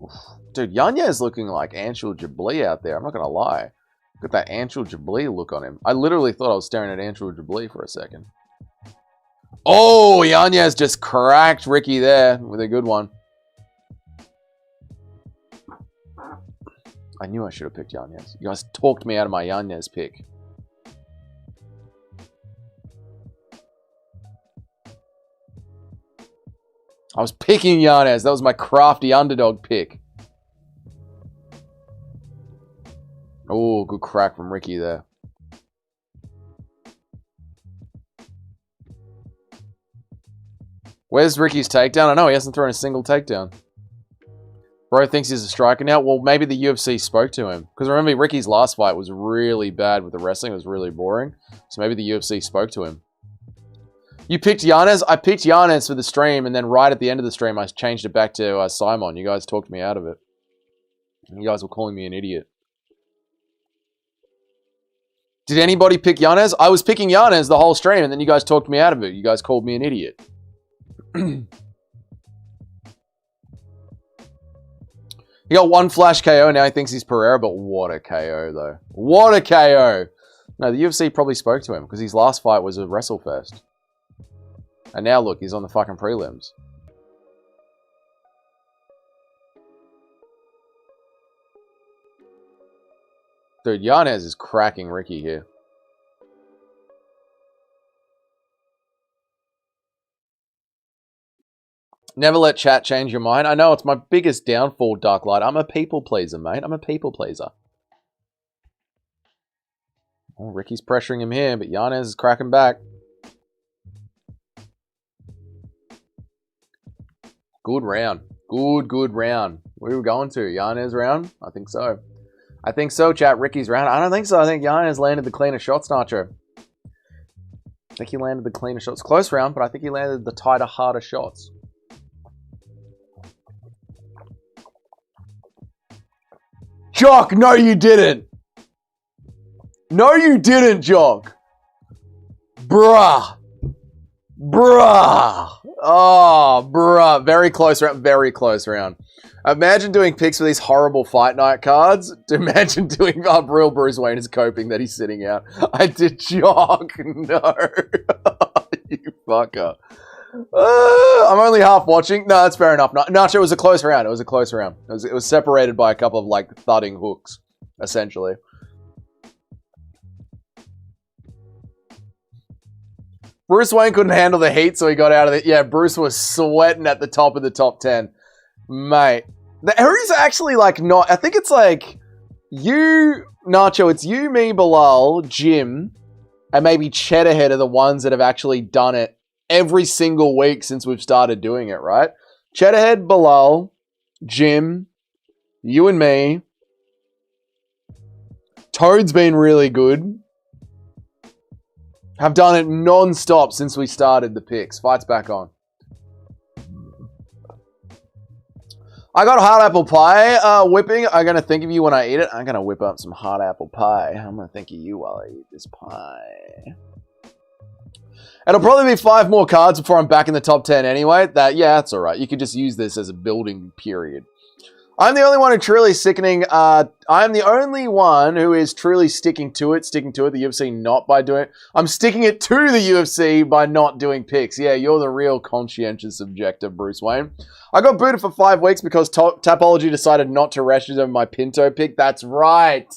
Oof. Dude, Yanez looking like Anshul Jabli out there. I'm not going to lie. Got that Anshul Jabli look on him. I literally thought I was staring at Anshul Jabli for a second. Oh, Yanez just cracked Ricky there with a good one. I knew I should have picked Yanez. You guys talked me out of my Yanez pick. I was picking Yanez. That was my crafty underdog pick. Oh, good crack from Ricky there. Where's Ricky's takedown? I know he hasn't thrown a single takedown. Bro thinks he's a striker now. Well, maybe the UFC spoke to him. Because remember, Ricky's last fight was really bad with the wrestling. It was really boring. So maybe the UFC spoke to him. You picked Yanez? I picked Yanez for the stream, and then right at the end of the stream, I changed it back to Simon. You guys talked me out of it. You guys were calling me an idiot. Did anybody pick Yanez? I was picking Yanez the whole stream, and then you guys talked me out of it. You guys called me an idiot. He got one flash KO, now he thinks he's Pereira, but what a KO, though. What a KO! No, the UFC probably spoke to him, because his last fight was a WrestleFest. And now, look, he's on the fucking prelims. Dude, Yanez is cracking Ricky here. Never let chat change your mind. I know, it's my biggest downfall, Darklight. I'm a people pleaser, mate. I'm a people pleaser. Oh, Ricky's pressuring him here, but Yanez is cracking back. Good round. Good round. Where are we going to? Yanez round? I think so. I think so, chat. Ricky's round. I don't think so. I think Yanez landed the cleaner shots, Nacho. I think he landed the cleaner shots. Close round, but I think he landed the tighter, harder shots. Jock, no you didn't. No you didn't, Jock. Bruh. Oh, bruh. Very close round. Very close round. Imagine doing picks for these horrible fight night cards. Imagine doing real Bruce Wayne is coping that he's sitting out. I did Jock. No. You fucker. I'm only half watching. No, that's fair enough. Nacho, it was a close round. It was a close round. It was separated by a couple of, like, thudding hooks, essentially. Bruce Wayne couldn't handle the heat, so he got out of it. Yeah, Bruce was sweating at the top of the top 10. Mate. Who's actually, like, not... I think it's, like, you, Nacho, it's you, me, Bilal, Jim, and maybe Cheddarhead are the ones that have actually done it every single week since we've started doing it, right? Cheddarhead, Bilal, Jim, you and me. Toad's been really good. Have done it non-stop since we started the picks. Fight's back on. I got hard apple pie whipping. I'm going to think of you when I eat it. I'm going to whip up some hard apple pie. I'm going to think of you while I eat this pie. It'll probably be 5 more cards before I'm back in the top 10 anyway. Yeah, that's all right. You could just use this as a building period. I'm the only one who truly sickening. I'm the only one who is truly sticking to it. The UFC not by doing it. I'm sticking it to the UFC by not doing picks. Yeah, you're the real conscientious objector, Bruce Wayne. I got booted for 5 weeks because Tapology decided not to register my Pinto pick. That's right.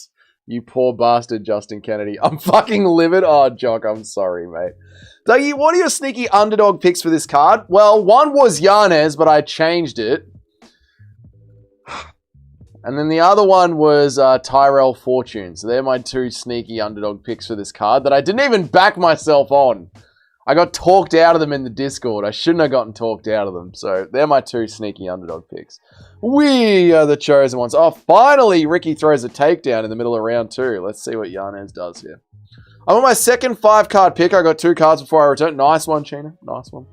You poor bastard, Justin Kennedy. I'm fucking livid. Oh, Jock, I'm sorry, mate. Dougie, what are your sneaky underdog picks for this card? Well, one was Yanez, but I changed it. And then the other one was Tyrell Fortune. So they're my 2 sneaky underdog picks for this card that I didn't even back myself on. I got talked out of them in the Discord. I shouldn't have gotten talked out of them. So they're my 2 sneaky underdog picks. We are the chosen ones. Oh, finally, Ricky throws a takedown in the middle of round 2. Let's see what Yanez does here. I'm on my second 5-card pick. I got 2 cards before I return. Nice one, Sheena. Nice one.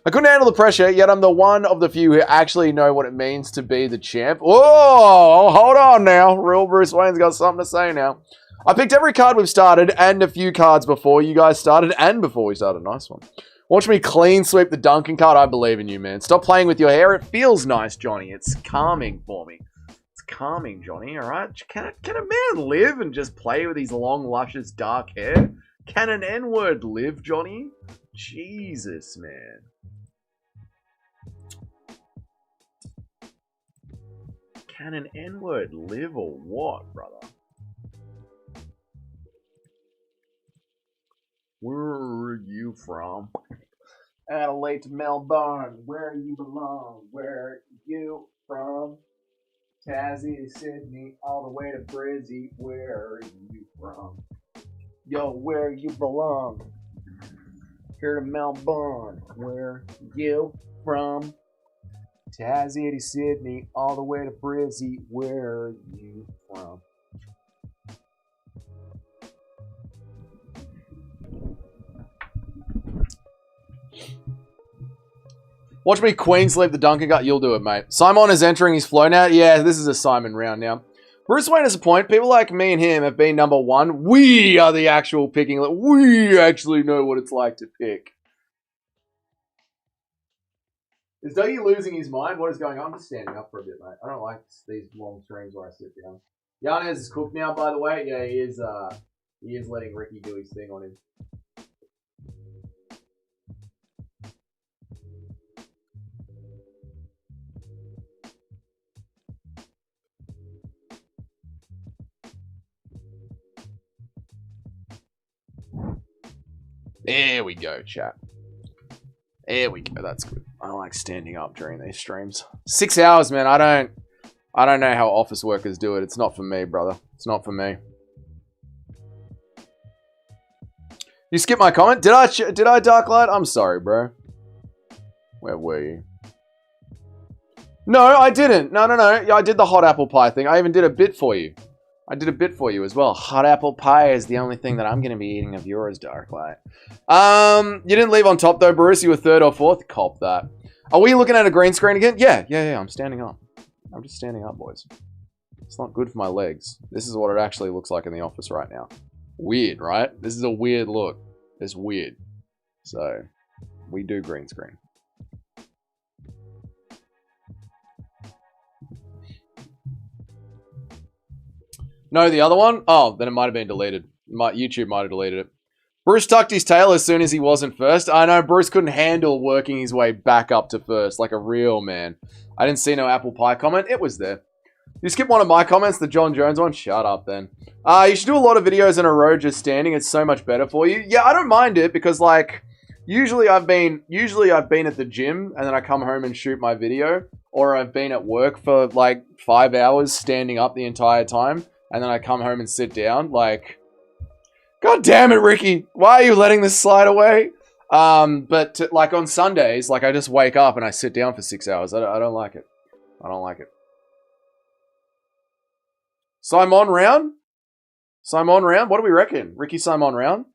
I couldn't handle the pressure, yet I'm the one of the few who actually know what it means to be the champ. Oh, hold on now. Real Bruce Wayne's got something to say now. I picked every card we've started and a few cards before you guys started and before we started. Nice one. Watch me clean sweep the Duncan card. I believe in you, man. Stop playing with your hair. It feels nice, Johnny. It's calming for me. It's calming, Johnny, all right? Can a man live and just play with his long, luscious, dark hair? Can an N-word live, Johnny? Jesus, man. Can an N-word live or what, brother? Where are you from? Adelaide to Melbourne, where you belong. Where are you from? Tassie to Sydney, all the way to Brizzy. Where are you from? Yo, where you belong. Here to Melbourne, where you from? Tassie to Sydney, all the way to Brizzy. Where are you from? Watch me queen sleep the Duncan gut. You'll do it, mate. Simon is entering his flow now. Yeah, this is a Simon round now. Bruce Wayne has a point. People like me and him have been number 1. We are the actual picking. We actually know what it's like to pick. Is Dougie losing his mind? What is going on? I'm just standing up for a bit, mate. I don't like these long streams where I sit down. Yanez is cooked now, by the way. Yeah, he is letting Ricky do his thing on him. There we go, chat. There we go. That's good. I like standing up during these streams. 6 hours, man. I don't know how office workers do it. It's not for me, brother. It's not for me. You skipped my comment? Did I Darklight? I'm sorry, bro. Where were you? No, I didn't. No. Yeah, I did the hot apple pie thing. I even did a bit for you. I did a bit for you as well. Hot apple pie is the only thing that I'm going to be eating of yours, Darklight. You didn't leave on top, though, Bruce. You were third or fourth. Cop that. Are we looking at a green screen again? Yeah. I'm standing up. I'm just standing up, boys. It's not good for my legs. This is what it actually looks like in the office right now. Weird, right? This is a weird look. It's weird. So, we do green screen. No, the other one? Oh, then it might have been deleted. YouTube might have deleted it. Bruce tucked his tail as soon as he wasn't first. I know, Bruce couldn't handle working his way back up to first, like a real man. I didn't see no apple pie comment. It was there. You skip one of my comments, the John Jones one? Shut up, then. You should do a lot of videos in a row just standing. It's so much better for you. Yeah, I don't mind it because, like, usually I've been at the gym and then I come home and shoot my video. Or I've been at work for, like, 5 hours standing up the entire time. And then I come home and sit down. Like, God damn it, Ricky. Why are you letting this slide away? Like, on Sundays, like, I just wake up and I sit down for 6 hours. I don't like it. I don't like it. Simon round? Simon round? What do we reckon? Ricky Simon round?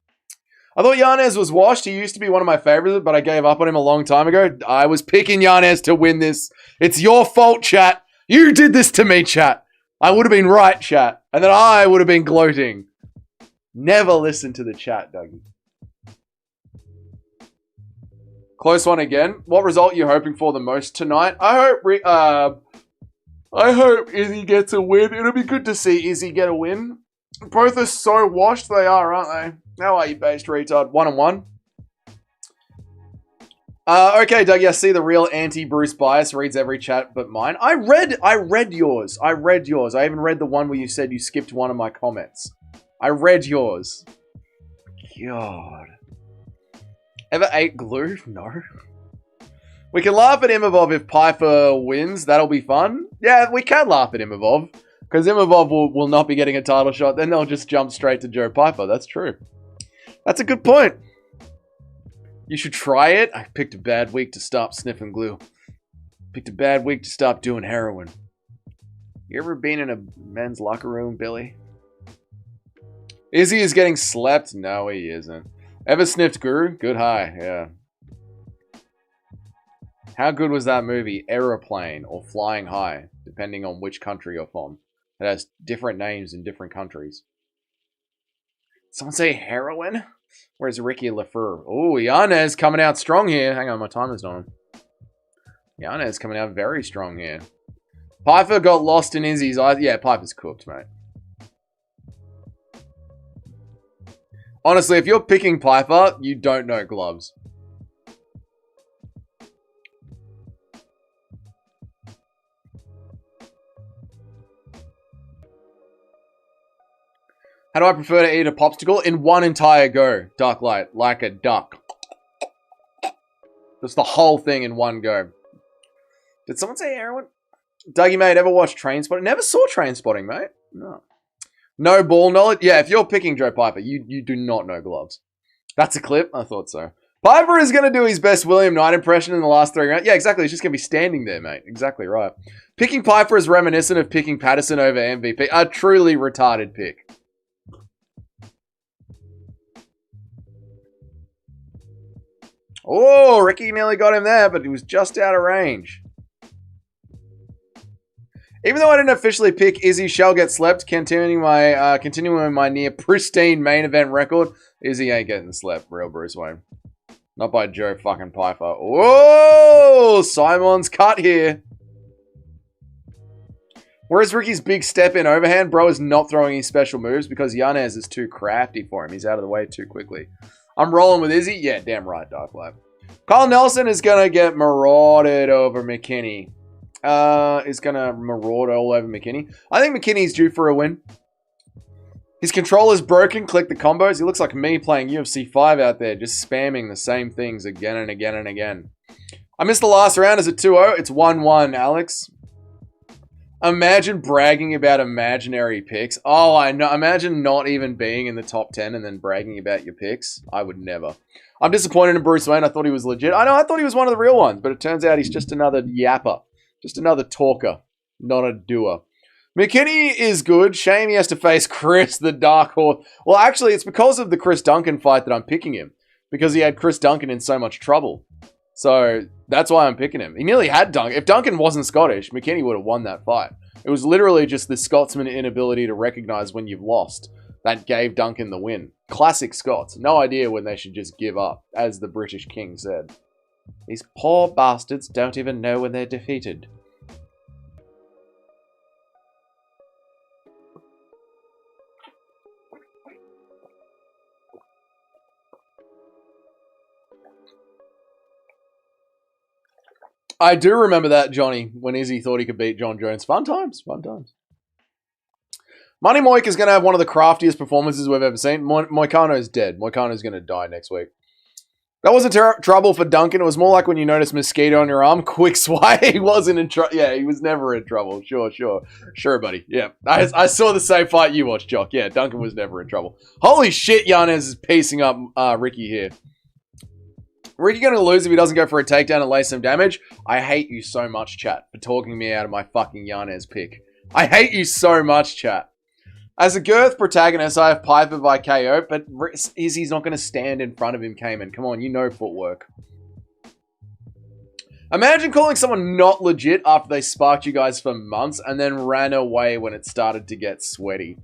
I thought Yanez was washed. He used to be one of my favorites, but I gave up on him a long time ago. I was picking Yanez to win this. It's your fault, chat. You did this to me, chat. I would have been right, chat. And then I would have been gloating. Never listen to the chat, Dougie. Close one again. What result are you hoping for the most tonight? I hope Izzy gets a win. It'll be good to see Izzy get a win. Both are so washed they are, aren't they? How are you, based retard? 1-1. Okay, Dougie, I see the real anti-Bruce bias reads every chat but mine. I read yours. I even read the one where you said you skipped one of my comments. I read yours. God. Ever ate glue? No. We can laugh at Imavov if Pyfer wins. That'll be fun. Yeah, we can laugh at Imavov. Because Imavov will not be getting a title shot. Then they'll just jump straight to Joe Pyfer. That's true. That's a good point. You should try it. I picked a bad week to stop sniffing glue. Picked a bad week to stop doing heroin. You ever been in a men's locker room, Billy? Izzy is getting slept? No, he isn't. Ever sniffed Guru? Good high, yeah. How good was that movie? Aeroplane or Flying High, depending on which country you're from. It has different names in different countries. Someone say heroin? Where's Ricky Lafleur? Oh, Yanez coming out strong here. Hang on, my timer's on. Yanez coming out very strong here. Pyfer got lost in Izzy's eyes. Yeah, Pyfer's cooked, mate. Honestly, if you're picking Pyfer, you don't know gloves. How do I prefer to eat a popsicle? In one entire go, Darklight, like a duck. Just the whole thing in one go. Did someone say heroin? Dougie, mate, ever watch Trainspotting? Never saw Trainspotting, mate. No. No ball knowledge? Yeah, if you're picking Joe Pyfer, you do not know gloves. That's a clip? I thought so. Pyfer is going to do his best William Knight impression in the last 3 rounds. Yeah, exactly. He's just going to be standing there, mate. Exactly right. Picking Pyfer is reminiscent of picking Patterson over MVP. A truly retarded pick. Oh, Ricky nearly got him there, but he was just out of range. Even though I didn't officially pick Izzy shall get slept, continuing my near pristine main event record, Izzy ain't getting slept, real Bruce Wayne. Not by Joe fucking Pyfer. Whoa! Simon's cut here. Where's Ricky's big step in overhand? Bro is not throwing his special moves because Yanez is too crafty for him. He's out of the way too quickly. I'm rolling with Izzy. Yeah, damn right, Darklight. Kyle Nelson is going to get marauded over McKinney. Is going to maraud all over McKinney. I think McKinney's due for a win. His controller's broken. Click the combos. He looks like me playing UFC 5 out there, just spamming the same things again and again and again. I missed the last round. Is it 2-0? It's 1-1, Alex. Imagine bragging about imaginary picks. Oh, I know. Imagine not even being in the top 10 and then bragging about your picks. I would never. I'm disappointed in Bruce Wayne. I thought he was legit. I know. I thought he was one of the real ones, but it turns out he's just another yapper. Just another talker, not a doer. McKinney is good. Shame he has to face Chris, the Dark Horse. Well, actually, it's because of the Chris Duncan fight that I'm picking him. Because he had Chris Duncan in so much trouble. So, that's why I'm picking him. He nearly had Duncan. If Duncan wasn't Scottish, McKinney would have won that fight. It was literally just the Scotsman inability to recognize when you've lost that gave Duncan the win. Classic Scots. No idea when they should just give up, as the British King said. These poor bastards don't even know when they're defeated. I do remember that, Johnny, when Izzy thought he could beat John Jones. Fun times, fun times. Money Moik is going to have one of the craftiest performances we've ever seen. Moicano's dead. Moicano's going to die next week. That wasn't trouble for Duncan. It was more like when you notice mosquito on your arm. Quick swipe. He wasn't in trouble. Yeah, he was never in trouble. Sure. Sure, buddy. Yeah. I saw the same fight you watched, Jock. Yeah, Duncan was never in trouble. Holy shit, Yanez is piecing up Ricky here. Ricky going to lose if he doesn't go for a takedown and lay some damage. I hate you so much, chat, for talking me out of my fucking Yanez pick. I hate you so much, chat. As a girth protagonist, I have Pyfer by KO, but Izzy's not going to stand in front of him, Cayman. Come on, you know footwork. Imagine calling someone not legit after they sparked you guys for months and then ran away when it started to get sweaty.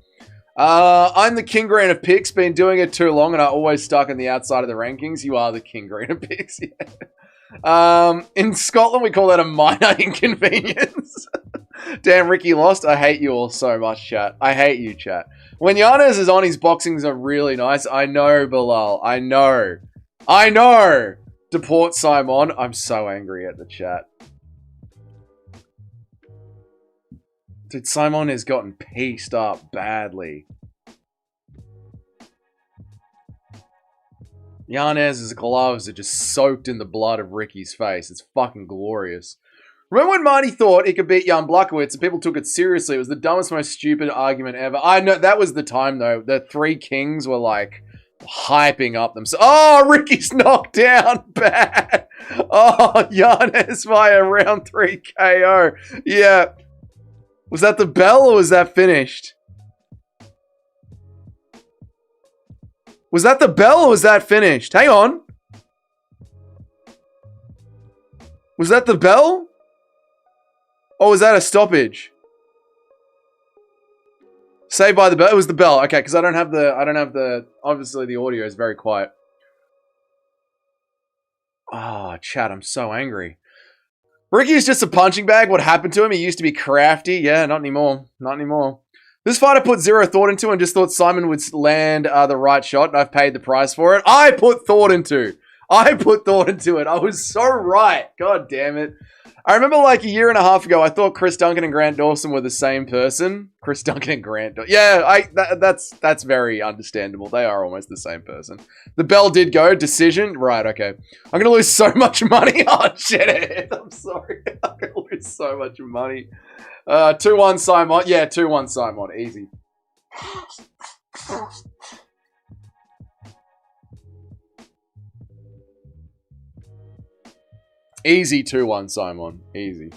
I'm the King Green of Picks. Been doing it too long and I always stuck on the outside of the rankings. You are the King Green of Picks, yeah. In Scotland, we call that a minor inconvenience. Damn, Ricky lost. I hate you all so much, chat. I hate you, chat. When Yanez is on, his boxings are really nice. I know, Bilal. I know. Deport Simon. I'm so angry at the chat. Dude, Simon has gotten pieced up badly. Yanez's gloves are just soaked in the blood of Ricky's face. It's fucking glorious. Remember when Marty thought he could beat Jan Blachowicz and people took it seriously? It was the dumbest, most stupid argument ever. I know, that was the time though. The Three Kings were like hyping up themselves. Oh, Ricky's knocked down bad. Oh, Yanez via round 3 KO. Yeah. Was that the bell or was that finished? Was that the bell or was that finished? Hang on. Was that the bell? Or was that a stoppage? Saved by the bell. It was the bell. Okay, because I don't have the obviously the audio is very quiet. Oh, chat, I'm so angry. Ricky's just a punching bag. What happened to him? He used to be crafty. Yeah, not anymore. Not anymore. This fight I put zero thought into and just thought Simon would land the right shot, and I've paid the price for it. I put thought into it. I was so right. God damn it. I remember like a year and a half ago, I thought Chris Duncan and Grant Dawson were the same person. Chris Duncan and Grant Dawson. Yeah, that's very understandable. They are almost the same person. The bell did go. Decision. Right, okay. I'm going to lose so much money. Oh, shit. I'm sorry. I'm going to lose so much money. 2-1 Simon. Yeah, 2-1 Simon. Easy. Easy 2-1 Simon. Easy.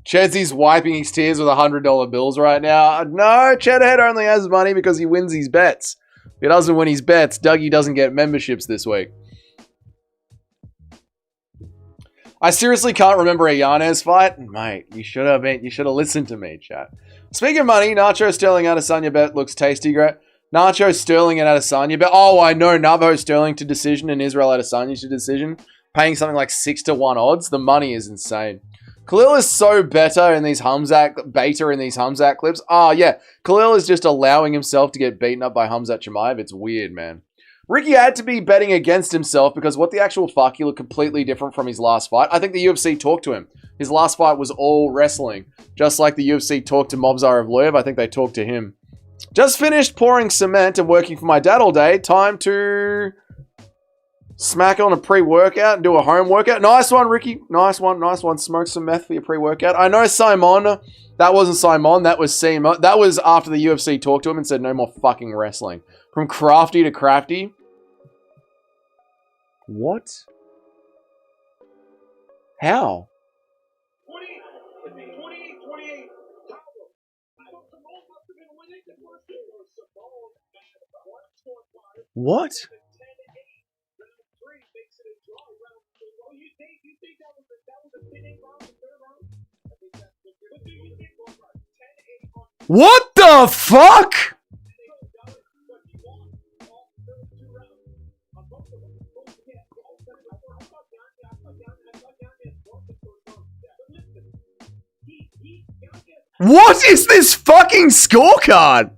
Chedsy's wiping his tears with $100 bills right now. No, Chedhead only has money because he wins his bets. If he doesn't win his bets, Dougie doesn't get memberships this week. I seriously can't remember a Yanez fight. Mate, you should have listened to me, chat. Speaking of money, Nacho Sterling Adesanya bet looks tasty, great. Nacho Sterling and Adesanya bet. Oh, I know. Navo Sterling to decision and Israel Adesanya to decision. Paying something like 6-1 odds. The money is insane. Khalil is so better in these beta in these Hamzat clips. Oh, yeah. Khalil is just allowing himself to get beaten up by Hamzat Chimaev. It's weird, man. Ricky had to be betting against himself because what the actual fuck, he looked completely different from his last fight. I think the UFC talked to him. His last fight was all wrestling. Just like the UFC talked to Mobzar Evloev, I think they talked to him. Just finished pouring cement and working for my dad all day. Time to Smack on a pre-workout and do a home workout. Nice one, Ricky. Nice one, nice one. Smoke some meth for your pre-workout. I know Simon. That wasn't Simon. That was Simon. That was after the UFC talked to him and said no more fucking wrestling. From crafty to crafty. What? How? What? What the fuck? What is this fucking scorecard?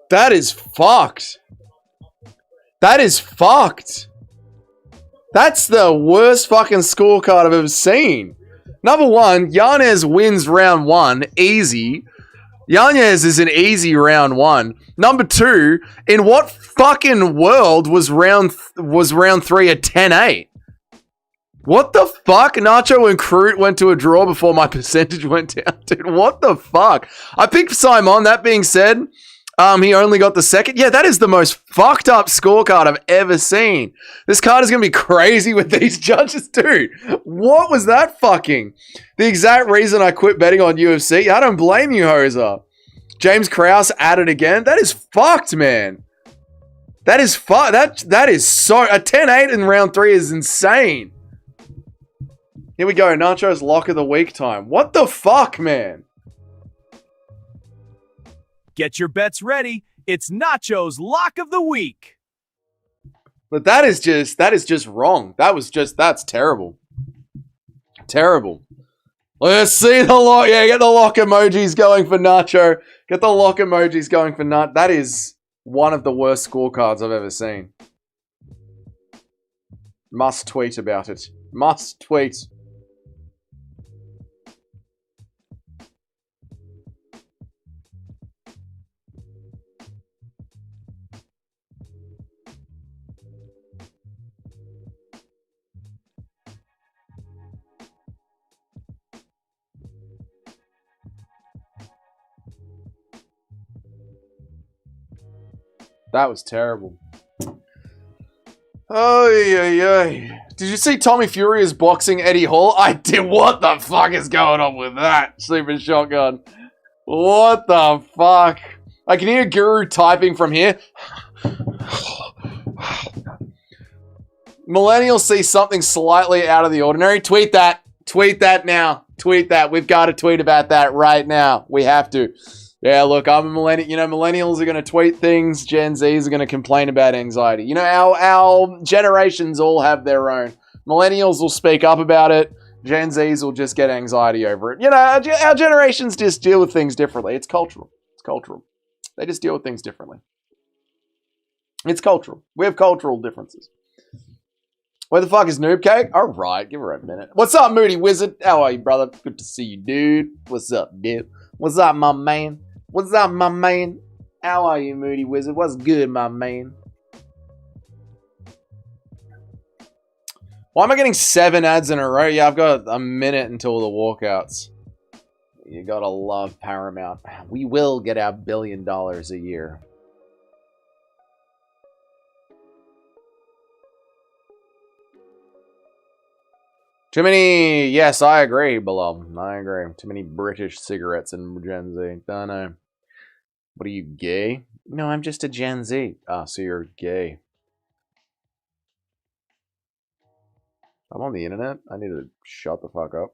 That is fucked. That is fucked. That's the worst fucking scorecard I've ever seen. Number one, Yanez wins round one. Easy. Yanez is an easy round one. Number two, in what fucking world was round 3 a 10-8? What the fuck? Nacho and Crute went to a draw before my percentage went down. Dude, what the fuck? I picked Simon. That being said, he only got the second. Yeah, that is the most fucked up scorecard I've ever seen. This card is going to be crazy with these judges, dude. What was that fucking? The exact reason I quit betting on UFC. I don't blame you, Hoser. James Krause at it again. That is fucked, man. That is fucked. That is so... A 10-8 in round 3 is insane. Here we go. Nacho's lock of the week time. What the fuck, man? Get your bets ready. It's Nacho's lock of the week. But that is just wrong. That's terrible. Terrible. Let's see the lock. Yeah, get the lock emojis going for Nacho. Get the lock emojis going for Nat. That is one of the worst scorecards I've ever seen. Must tweet about it. Must tweet. That was terrible. Oh, yeah. Did you see Tommy Fury is boxing Eddie Hall? I did. What the fuck is going on with that? Sleeping shotgun. What the fuck? I can hear Guru typing from here. Millennials see something slightly out of the ordinary. Tweet that. Tweet that now. Tweet that. We've got to tweet about that right now. We have to. Yeah, look, I'm a millennial. You know, millennials are going to tweet things. Gen Zs are going to complain about anxiety. You know, our generations all have their own. Millennials will speak up about it. Gen Zs will just get anxiety over it. You know, our generations just deal with things differently. It's cultural. It's cultural. They just deal with things differently. It's cultural. We have cultural differences. Where the fuck is Noob Cake? All right, give her a minute. What's up, Moody Wizard? How are you, brother? Good to see you, dude. What's up, dude? What's up, my man? What's up, my man? How are you, Moody Wizard? What's good, my man? Why am I getting 7 ads in a row? Yeah, I've got a minute until the walkouts. You gotta love Paramount. We will get our $1 billion a year. Too many... Yes, I agree, Belum. I agree. Too many British cigarettes in Gen Z. Don't know. What are you, gay? No, I'm just a Gen Z. Ah, so you're gay. I'm on the internet. I need to shut the fuck up.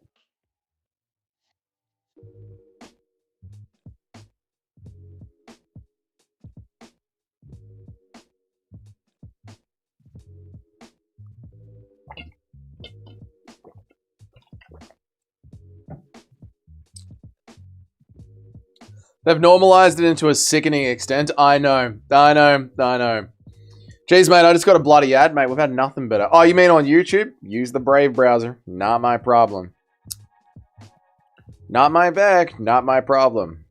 They've normalized it into a sickening extent. I know. Jeez, mate, I just got a bloody ad, mate. We've had nothing better. Oh, you mean on YouTube? Use the Brave browser. Not my problem. Not my bag. Not my problem.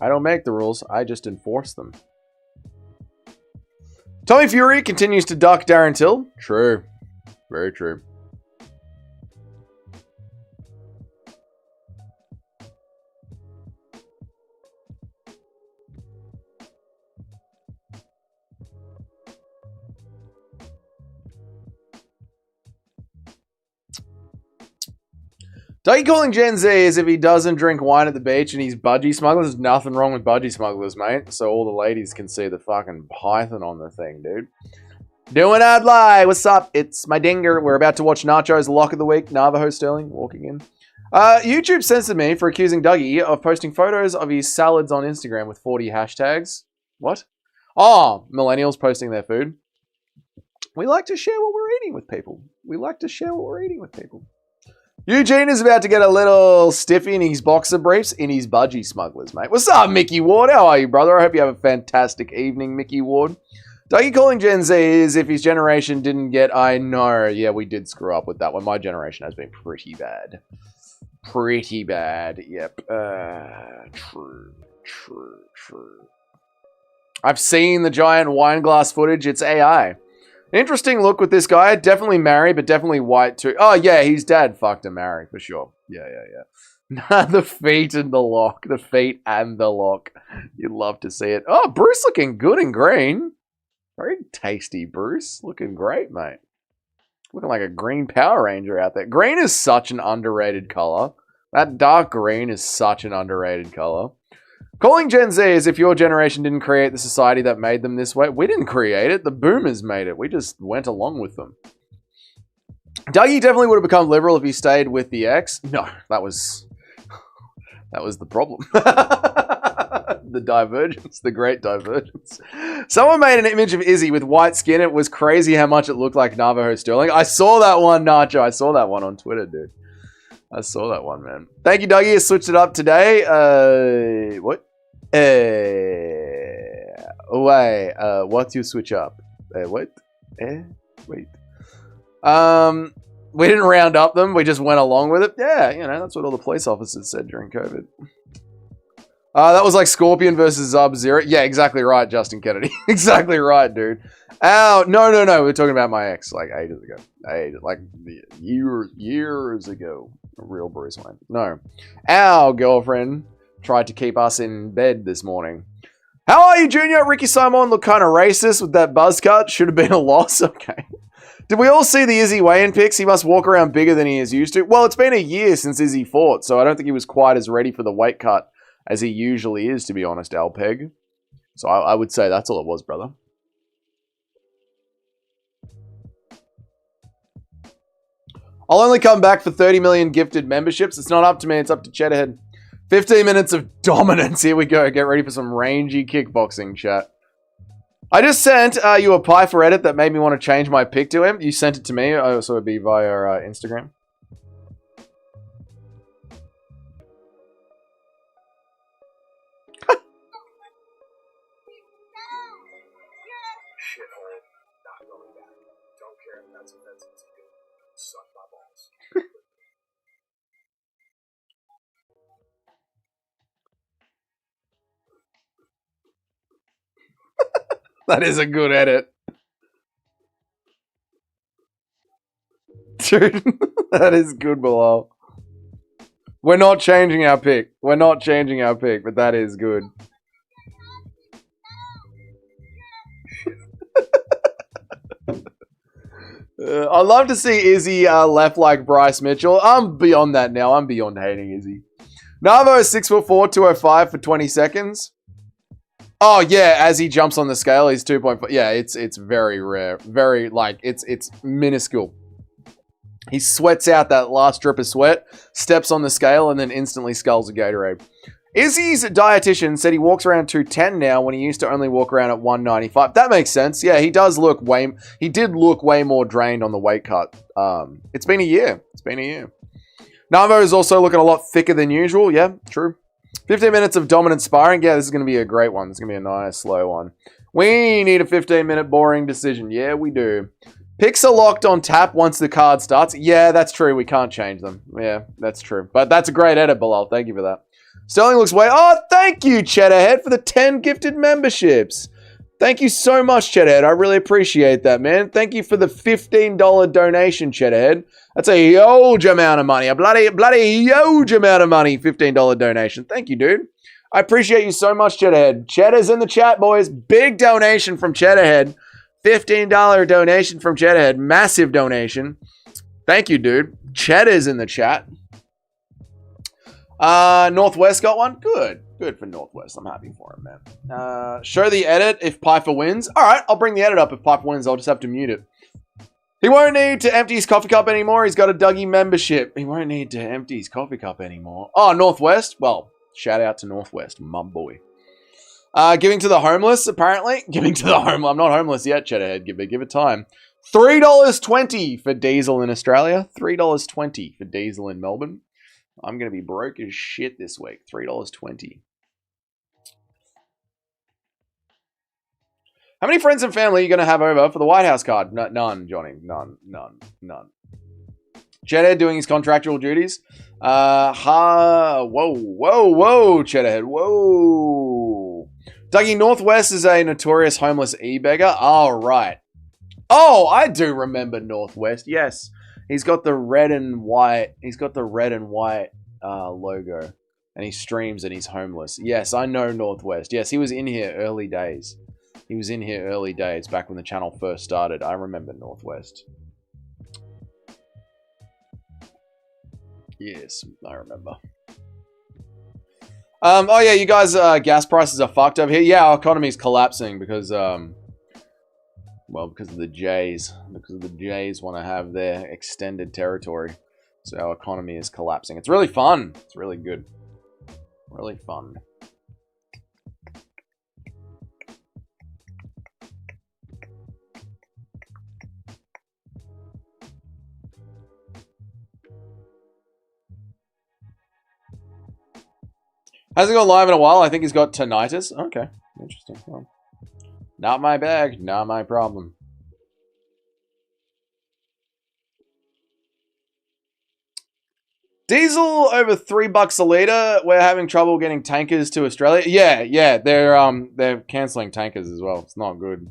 I don't make the rules. I just enforce them. Tommy Fury continues to duck Darren Till. True. Very true. Dougie calling Gen Z as if he doesn't drink wine at the beach and he's budgie smugglers. There's nothing wrong with budgie smugglers, mate. So all the ladies can see the fucking python on the thing, dude. Doing I'd lie. What's up? It's my dinger. We're about to watch Nacho's Lock of the Week. Navajo Sterling walking in. YouTube censored me for accusing Dougie of posting photos of his salads on Instagram with 40 hashtags. What? Oh, millennials posting their food. We like to share what we're eating with people. Eugene is about to get a little stiffy in his boxer briefs in his budgie smugglers, mate. What's up, Mickey Ward? How are you, brother? I hope you have a fantastic evening, Mickey Ward. Dougie calling Gen Z is if his generation didn't get... I know. Yeah, we did screw up with that one. My generation has been pretty bad. Pretty bad. Yep. True. I've seen the giant wine glass footage. It's AI. Interesting look with this guy. Definitely married, but definitely white too. Oh, yeah, his dad fucked a married for sure. Yeah. The feet and the lock. The feet and the lock. You'd love to see it. Oh, Bruce looking good in green. Very tasty, Bruce. Looking great, mate. Looking like a green Power Ranger out there. Green is such an underrated color. That dark green is such an underrated color. Calling Gen Z as if your generation didn't create the society that made them this way. We didn't create it. The boomers made it. We just went along with them. Dougie definitely would have become liberal if he stayed with the ex. No, that was the problem. The divergence. The great divergence. Someone made an image of Izzy with white skin. It was crazy how much it looked like Navajo Sterling. I saw that one, Nacho. I saw that one on Twitter, dude. I saw that one, man. Thank you, Dougie. I switched it up today. What? What you switch up? What? Wait. We didn't round up them. We just went along with it. Yeah, you know, that's what all the police officers said during COVID. That was like Scorpion versus Sub-Zero. Yeah, exactly right, Justin Kennedy. Exactly right, dude. Ow, no. We're talking about my ex, like ages ago. Like years ago. Real Bruce Wayne. No. Our girlfriend tried to keep us in bed this morning. How are you, Junior? Ricky Simon looked kind of racist with that buzz cut. Should have been a loss. Okay. Did we all see the Izzy weigh-in pics? He must walk around bigger than he is used to. Well, it's been a year since Izzy fought, so I don't think he was quite as ready for the weight cut as he usually is, to be honest, Alpeg. So I would say that's all it was, brother. I'll only come back for 30 million gifted memberships. It's not up to me. It's up to Cheddarhead. 15 minutes of dominance. Here we go. Get ready for some rangy kickboxing chat. I just sent you a Pyfer edit that made me want to change my pick to him. You sent it to me. So it'd be via Instagram. That is a good edit. Dude, that is good, Bilal. We're not changing our pick. But that is good. I'd love to see Izzy left like Bryce Mitchell. I'm beyond that now. I'm beyond hating Izzy. Navo is 6'4", 205 for 20 seconds. Oh yeah, as he jumps on the scale, he's 2.5. Yeah, it's very rare, very like it's minuscule. He sweats out that last drip of sweat, steps on the scale, and then instantly sculls a Gatorade. Izzy's dietitian said he walks around 210 now when he used to only walk around at 195. That makes sense. Yeah, he did look way more drained on the weight cut. It's been a year. Navo is also looking a lot thicker than usual. Yeah, true. 15 minutes of dominant sparring. Yeah, this is going to be a great one. This is going to be a nice, slow one. We need a 15-minute boring decision. Yeah, we do. Picks are locked on tap once the card starts. Yeah, that's true. We can't change them. Yeah, that's true. But that's a great edit, Bilal. Thank you for that. Sterling looks way... Oh, thank you, Cheddarhead, for the 10 gifted memberships. Thank you so much, Cheddarhead. I really appreciate that, man. Thank you for the $15 donation, Cheddarhead. That's a huge amount of money. A bloody huge amount of money. $15 donation. Thank you, dude. I appreciate you so much, Cheddarhead. Cheddar's in the chat, boys. Big donation from Cheddarhead. $15 donation from Cheddarhead. Massive donation. Thank you, dude. Cheddar's in the chat. Northwest got one. Good. Good for Northwest. I'm happy for him, man. Show the edit if Pyfer wins. All right, I'll bring the edit up if Pyfer wins. I'll just have to mute it. He won't need to empty his coffee cup anymore. He's got a Dougie membership. He won't need to empty his coffee cup anymore. Oh, Northwest. Well, shout out to Northwest, my boy. Giving to the homeless, apparently. Giving to the homeless. I'm not homeless yet, Cheddarhead. Give it time. $3.20 for diesel in Australia. $3.20 for diesel in Melbourne. I'm going to be broke as shit this week. $3.20. How many friends and family are you going to have over for the White House card? None, Johnny. None. Cheddarhead doing his contractual duties. Whoa, Cheddarhead. Whoa. Dougie, Northwest is a notorious homeless e-beggar. Oh, right. Oh, I do remember Northwest. Yes. He's got the red and white. He's got the red and white logo. And he streams and he's homeless. Yes, I know Northwest. Yes, he was in here early days. He was in here early days, back when the channel first started. I remember Northwest. Yes, I remember. Oh yeah, you guys, gas prices are fucked over here. Yeah, our economy's collapsing because, well, because of the Jays. Because the Jays want to have their extended territory. So our economy is collapsing. It's really fun. It's really good. Really fun. Hasn't gone live in a while. I think he's got tinnitus. Okay. Interesting. Well, not my bag. Not my problem. Diesel over $3 a litre. We're having trouble getting tankers to Australia. Yeah. They're cancelling tankers as well. It's not good.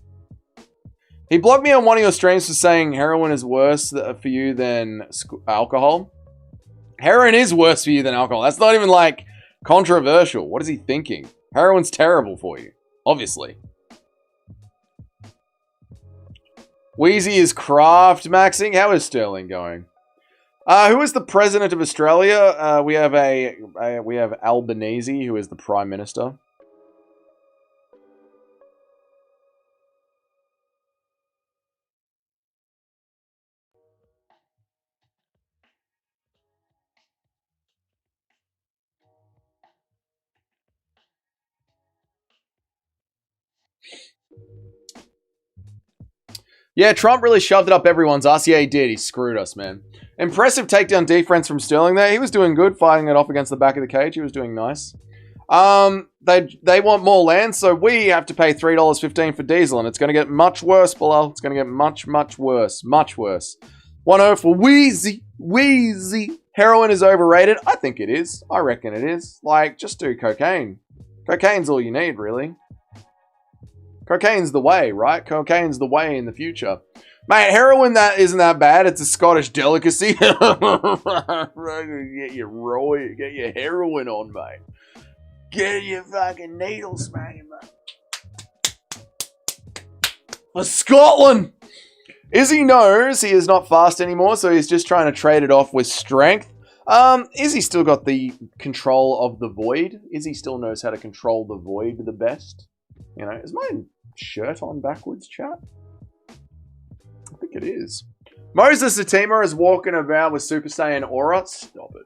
He blocked me on one of your streams for saying heroin is worse for you than alcohol. Heroin is worse for you than alcohol. That's not even like controversial. What is he thinking? Heroin's terrible for you, obviously. Wheezy is craft maxing. How is Sterling going? Who is the president of Australia? We have Albanese, who is the prime minister. Yeah, Trump really shoved it up everyone's ass. Yeah, he did. He screwed us, man. Impressive takedown defense from Sterling there. He was doing good, fighting it off against the back of the cage. He was doing nice. They want more land, so we have to pay $3.15 for diesel, and it's going to get much worse below. It's going to get much, much worse. Much worse. 1-0 for Wheezy. Wheezy. Heroin is overrated. I think it is. I reckon it is. Like, just do cocaine. Cocaine's all you need, really. Cocaine's the way, right? Cocaine's the way in the future. Mate, heroin that isn't that bad. It's a Scottish delicacy. Get your heroin on, mate. Get your fucking needle smacking, mate. For Scotland! Izzy knows he is not fast anymore, so he's just trying to trade it off with strength. Izzy still got the control of the void. Izzy still knows how to control the void the best. You know, is my shirt on backwards, chat? I think it is. Moses Satima is walking about with Super Saiyan aura. Stop it.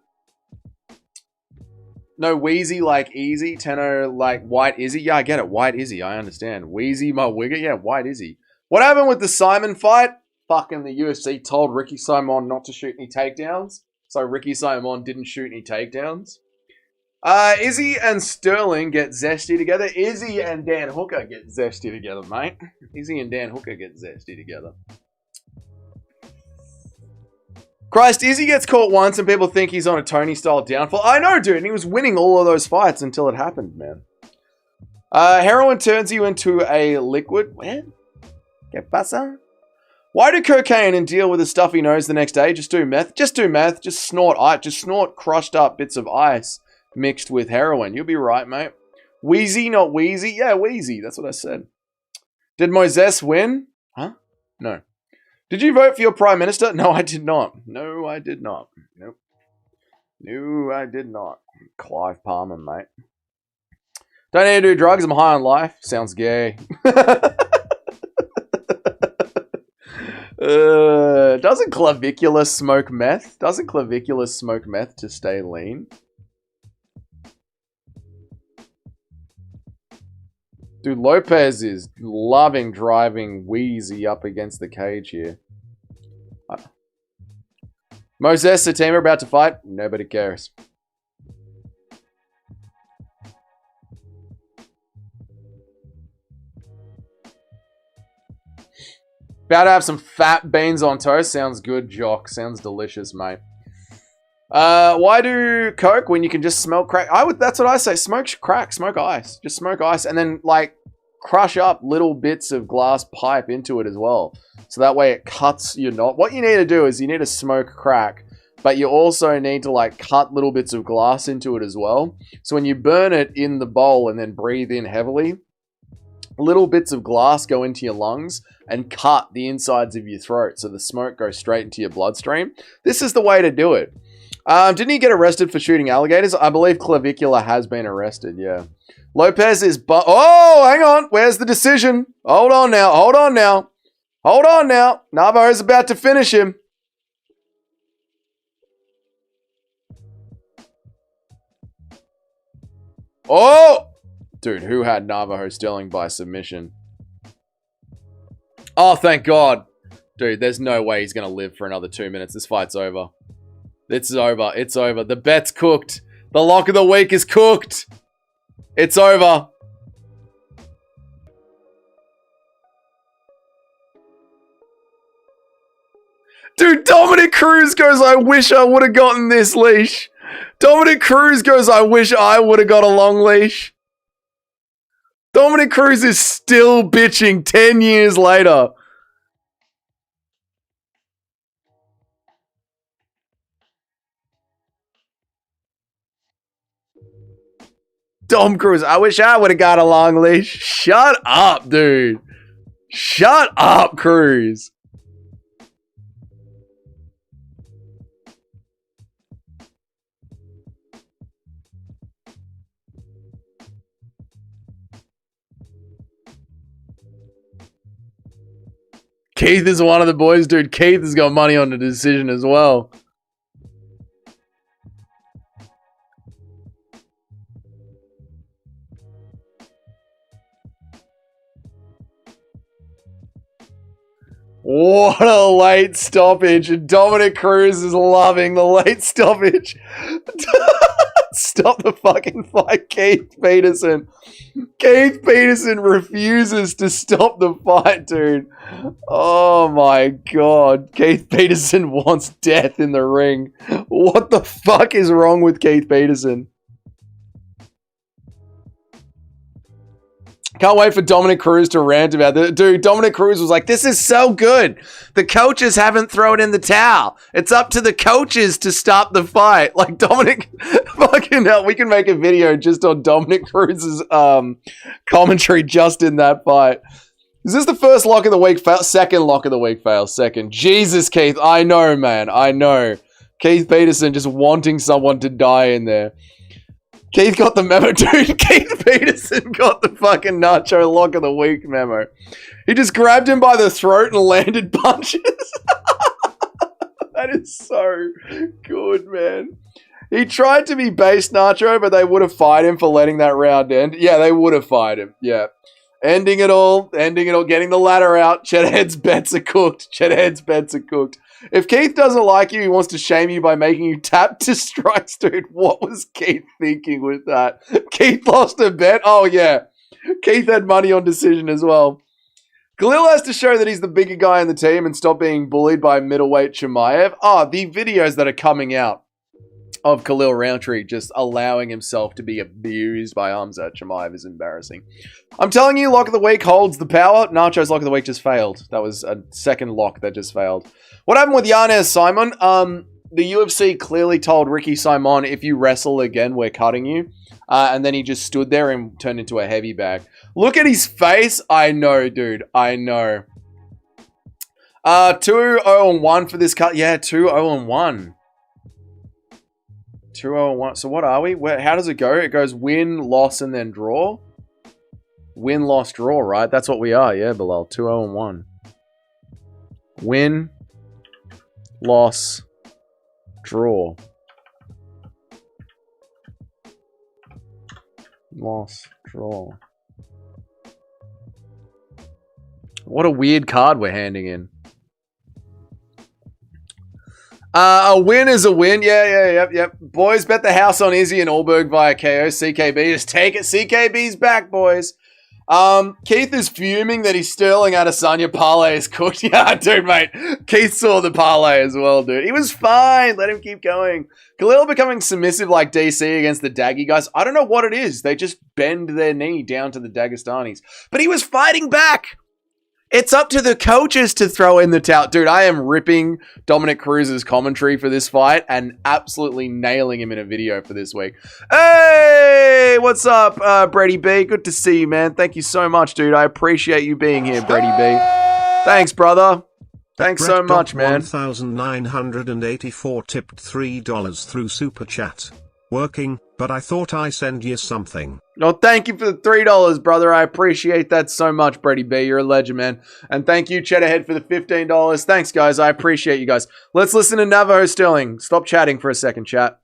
No Wheezy like Easy. Tenno like White Izzy. Yeah, I get it. White Izzy. I understand. Wheezy my wigger. Yeah, White Izzy. What happened with the Simon fight? Fucking the UFC told Ricky Simon not to shoot any takedowns. So Ricky Simon didn't shoot any takedowns. Izzy and Sterling get zesty together. Izzy and Dan Hooker get zesty together, mate. Izzy and Dan Hooker get zesty together. Christ, Izzy gets caught once and people think he's on a Tony-style downfall. I know, dude. And he was winning all of those fights until it happened, man. Heroin turns you into a liquid. What? ¿Qué pasa? Why do cocaine and deal with the stuffy nose the next day? Just do meth. Just do meth. Just snort ice. Just snort crushed up bits of ice mixed with heroin. You'll be right, mate. Wheezy, not wheezy. Yeah, wheezy. That's what I said. Did Moses win? Huh? No. Did you vote for your prime minister? No, I did not. No, I did not. Nope. No, I did not. Clive Palmer, mate. Don't need to do drugs. I'm high on life. Sounds gay. Doesn't Claviculus smoke meth? Doesn't Claviculus smoke meth to stay lean? Dude, Lopez is loving driving Wheezy up against the cage here. Moses, the team are about to fight. Nobody cares. About to have some fat beans on toast. Sounds good, Jock. Sounds delicious, mate. Why do coke when you can just smell crack? That's what I say. Smoke crack. Smoke ice. Just smoke ice, and then like crush up little bits of glass pipe into it as well. So that way it cuts your knot. What you need to do is you need to smoke crack, but you also need to like cut little bits of glass into it as well. So when you burn it in the bowl and then breathe in heavily, little bits of glass go into your lungs and cut the insides of your throat so the smoke goes straight into your bloodstream. This is the way to do it. Didn't he get arrested for shooting alligators? I believe Clavicular has been arrested, yeah. Lopez is... Oh, hang on. Where's the decision? Hold on now. Hold on now. Hold on now. Navarro's about to finish him. Oh! Dude, who had Navajo Sterling by submission? Oh, thank God. Dude, there's no way he's going to live for another 2 minutes. This fight's over. It's over. It's over. The bet's cooked. The lock of the week is cooked. It's over. Dude, Dominic Cruz goes, I wish I would have gotten this leash. Dominic Cruz goes, I wish I would have got a long leash. Dominic Cruz is still bitching 10 years later. Dom Cruz, I wish I would have got a long leash. Shut up, dude. Shut up, Cruz. Keith is one of the boys, dude. Keith has got money on the decision as well. What a late stoppage. And Dominic Cruz is loving the late stoppage. Stop the fucking fight, Keith Peterson. Keith Peterson refuses to stop the fight, dude. Oh my God. Keith Peterson wants death in the ring. What the fuck is wrong with Keith Peterson? Can't wait for Dominic Cruz to rant about it. Dude, Dominic Cruz was like, this is so good. The coaches haven't thrown in the towel. It's up to the coaches to stop the fight. Like, Dominic, fucking hell, we can make a video just on Dominic Cruz's commentary just in that fight. Is this the first lock of the week fail? Second lock of the week fail. Second. Jesus, Keith. I know, man. I know. Keith Peterson just wanting someone to die in there. Keith got the memo, dude. Keith Peterson got the fucking Nacho lock of the week memo. He just grabbed him by the throat and landed punches. That is so good, man. He tried to be base Nacho, but they would have fired him for letting that round end. Yeah, they would have fired him. Yeah. Ending it all, getting the ladder out. Cheddhead's bets are cooked. Cheddhead's bets are cooked. If Keith doesn't like you, he wants to shame you by making you tap to strikes, dude. What was Keith thinking with that? Keith lost a bet? Oh, yeah. Keith had money on decision as well. Khalil has to show that he's the bigger guy in the team and stop being bullied by middleweight Chimaev. Oh, the videos that are coming out of Khalil Roundtree just allowing himself to be abused by Hamza Chimaev is embarrassing. I'm telling you, lock of the week holds the power. Nacho's lock of the week just failed. That was a second lock that just failed. What happened with Yanez Simon? The UFC clearly told Ricky Simon, if you wrestle again, we're cutting you. And then he just stood there and turned into a heavy bag. Look at his face. I know, dude. I know. 2-0-1 for this cut. Yeah, 2-0-1. 2-0-1. So what are we? How does it go? It goes win, loss, and then draw. Win, loss, draw, right? That's what we are. Yeah, Bilal. 2-0-1. Win, loss, draw. Loss, draw. What a weird card we're handing in. A win is a win. Yep. Boys, bet the house on Izzy and Allberg via KO. CKB, just take it. CKB's back, boys. Keith is fuming that he's Sterling Adesanya parlay is cooked. Yeah, dude, mate. Keith saw the parlay as well, dude. He was fine. Let him keep going. Khalil becoming submissive like DC against the Daggy guys. I don't know what it is. They just bend their knee down to the Dagestanis. But he was fighting back. It's up to the coaches to throw in the towel. Dude, I am ripping Dominic Cruz's commentary for this fight and absolutely nailing him in a video for this week. Hey, what's up, Brady B? Good to see you, man. Thank you so much, dude. I appreciate you being here, Brady B. Thanks, brother. Thanks so much, man. 1,984 tipped $3 through Super Chat. Working, but I thought I send you something. No, thank you for the $3, brother. I appreciate that so much, Brady B. You're a legend, man. And thank you, Cheddarhead, for the $15. Thanks, guys. I appreciate you guys. Let's listen to Navajo Sterling. Stop chatting for a second, chat.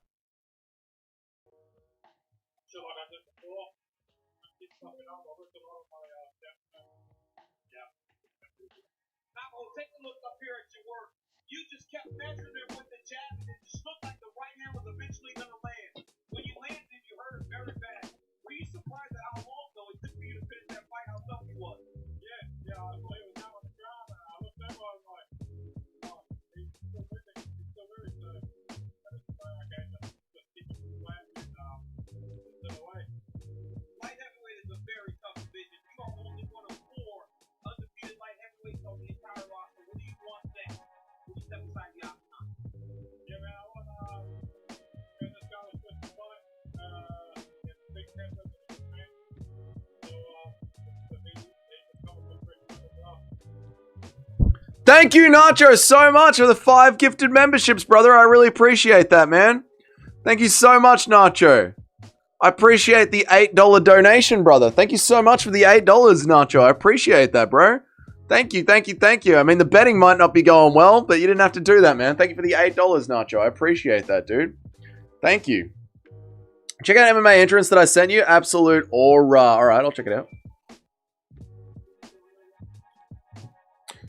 You just kept measuring it with the jab, and it just looked like the right hand was eventually going to land. When you landed, you hurt it very bad. Were you surprised at how long, though, it took for you to finish that fight? How tough he was? Yeah, I was down on the ground, and I looked up, I was like, oh, he's still very good. That's why I can't just keep him flat and sit away. Light heavyweight is a very tough division. You are only one of 4 undefeated light heavyweights on the entire roster. What do you want next? When you step aside the octagon? Yeah, man, I want to this guy was with the butt. It's a big temper to the man. So, they just come with a great as well. Thank you, Nacho, so much for the 5 gifted memberships, brother. I really appreciate that, man. Thank you so much, Nacho. I appreciate the $8 donation, brother. Thank you so much for the $8, Nacho. I appreciate that, bro. Thank you. I mean, the betting might not be going well, but you didn't have to do that, man. Thank you for the $8, Nacho. I appreciate that, dude. Thank you. Check out MMA entrance that I sent you. Absolute aura. All right, I'll check it out.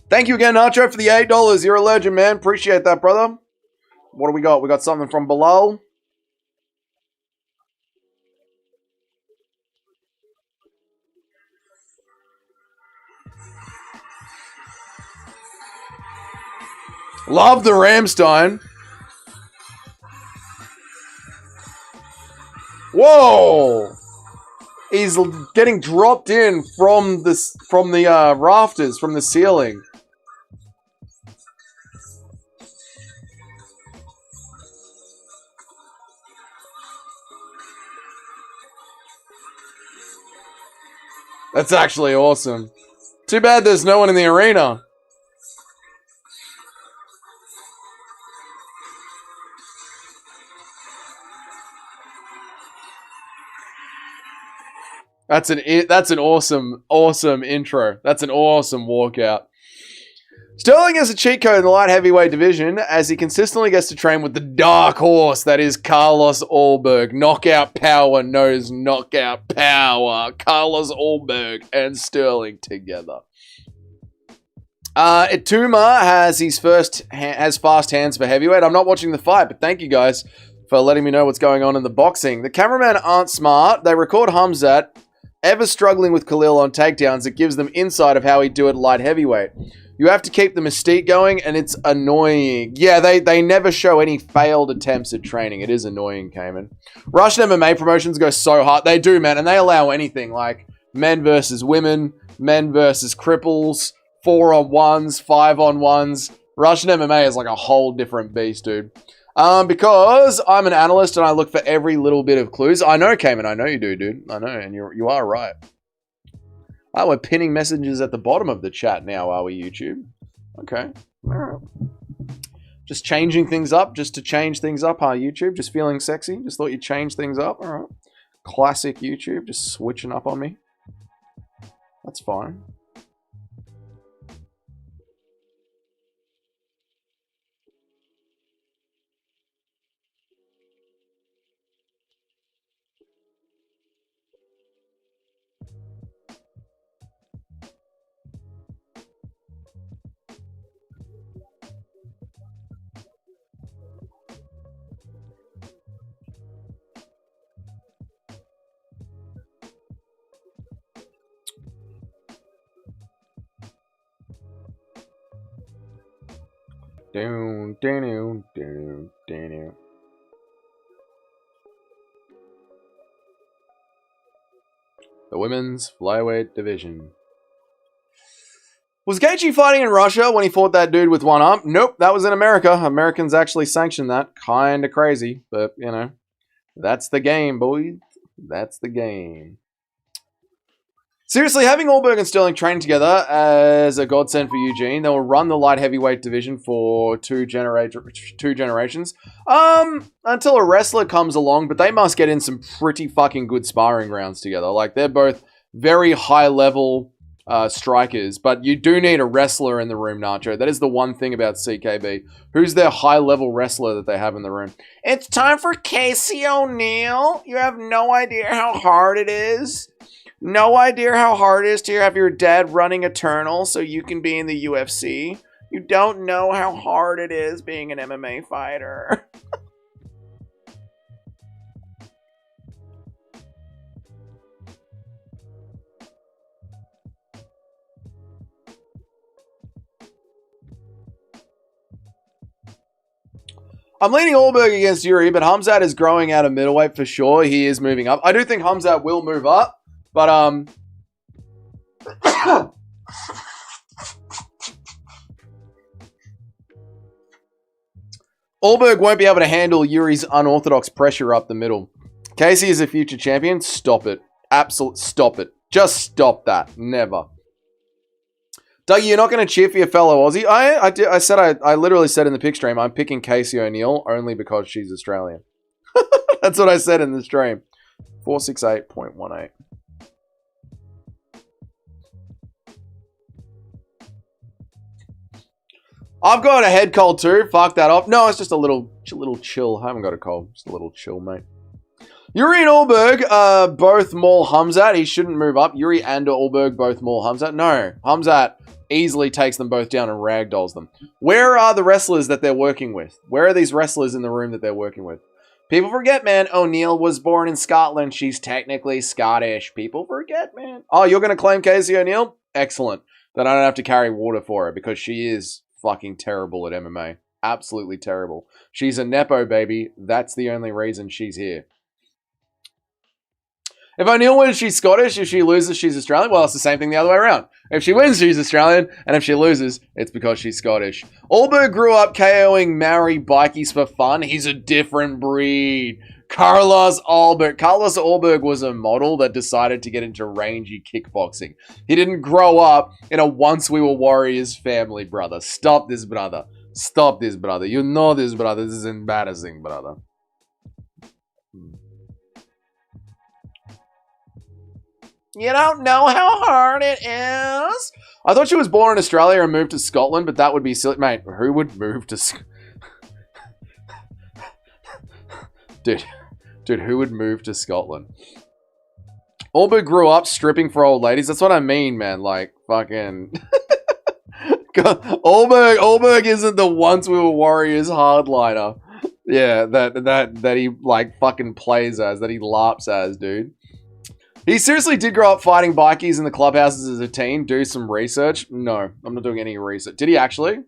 Thank you again, Nacho, for the $8. You're a legend, man. Appreciate that, brother. What do we got? We got something from Bilal. Love the Ramstein. Whoa! He's getting dropped in from the rafters, from the ceiling. That's actually awesome. Too bad there's no one in the arena. That's an awesome intro. That's an awesome walkout. Sterling has a cheat code in the light heavyweight division as he consistently gets to train with the dark horse that is Carlos Ulberg. Knockout power knows knockout power. Carlos Ulberg and Sterling together. Ituma has fast hands for heavyweight. I'm not watching the fight, but thank you guys for letting me know what's going on in the boxing. The cameramen aren't smart. They record Hamzat ever struggling with Khalil on takedowns. It gives them insight of how he'd do it light heavyweight. You have to keep the mystique going, and it's annoying. Yeah, they never show any failed attempts at training. It is annoying, Cayman. Russian MMA promotions go so hard. They do, man, and they allow anything, like men versus women, men versus cripples, 4-on-1s, 5-on-1s. Russian MMA is like a whole different beast, dude. Because I'm an analyst and I look for every little bit of clues. I know, Cayman, I know you do, dude. I know, and you are right. Oh, we're pinning messages at the bottom of the chat now, are we, YouTube? Okay. All right. Just changing things up, just to change things up, huh, YouTube? Just feeling sexy? Just thought you'd change things up? All right. Classic YouTube, just switching up on me. That's fine. Down, down, down, down. The women's flyweight division. Was Gaethje fighting in Russia when he fought that dude with one arm? Nope, that was in America. Americans actually sanctioned that. Kinda crazy, but, you know, that's the game, boys. That's the game. Seriously, having Allberg and Sterling train together as a godsend for Eugene. They will run the light heavyweight division for two generations. Until a wrestler comes along, but they must get in some pretty fucking good sparring rounds together. Like, they're both very high-level strikers, but you do need a wrestler in the room, Nacho. That is the one thing about CKB. Who's their high-level wrestler that they have in the room? It's time for Casey O'Neill. You have no idea how hard it is. No idea how hard it is to have your dad running Eternal so you can be in the UFC. You don't know how hard it is being an MMA fighter. I'm leaning Allberg against Yuri, but Hamzat is growing out of middleweight for sure. He is moving up. I do think Hamzat will move up. But, Allberg won't be able to handle Yuri's unorthodox pressure up the middle. Casey is a future champion. Stop it. Absolute stop it. Just stop that. Never. Dougie, you're not going to cheer for your fellow Aussie? I literally said in the pick stream, I'm picking Casey O'Neill only because she's Australian. That's what I said in the stream. 468.18. I've got a head cold too. Fuck that off. No, it's just a little chill. I haven't got a cold. Just a little chill, mate. Yuri and Allberg, both maul Hamzat. He shouldn't move up. Yuri and Allberg both maul Hamzat. No, Hamzat easily takes them both down and ragdolls them. Where are the wrestlers that they're working with? Where are these wrestlers in the room that they're working with? People forget, man. O'Neill was born in Scotland. She's technically Scottish. People forget, man. Oh, you're going to claim Casey O'Neill? Excellent. Then I don't have to carry water for her because she is fucking terrible at MMA. Absolutely terrible. She's a Nepo, baby. That's the only reason she's here. If O'Neill wins, she's Scottish. If she loses, she's Australian. Well, it's the same thing the other way around. If she wins, she's Australian. And if she loses, it's because she's Scottish. Allberg grew up KOing Maori bikies for fun. He's a different breed. Carlos Allberg was a model that decided to get into rangy kickboxing. He didn't grow up in a once we were warriors family, brother. Stop this, brother. Stop this, brother. You know this, brother. This is embarrassing, brother. You don't know how hard it is? I thought she was born in Australia and moved to Scotland, but that would be silly. Mate, who would move to Dude, who would move to Scotland? Allberg grew up stripping for old ladies. That's what I mean, man. Like, fucking... Allberg isn't the once we were warriors hardliner. Yeah, that he like fucking plays as, that he larps as, dude. He seriously did grow up fighting bikies in the clubhouses as a teen. Do some research. No, I'm not doing any research. Did he actually?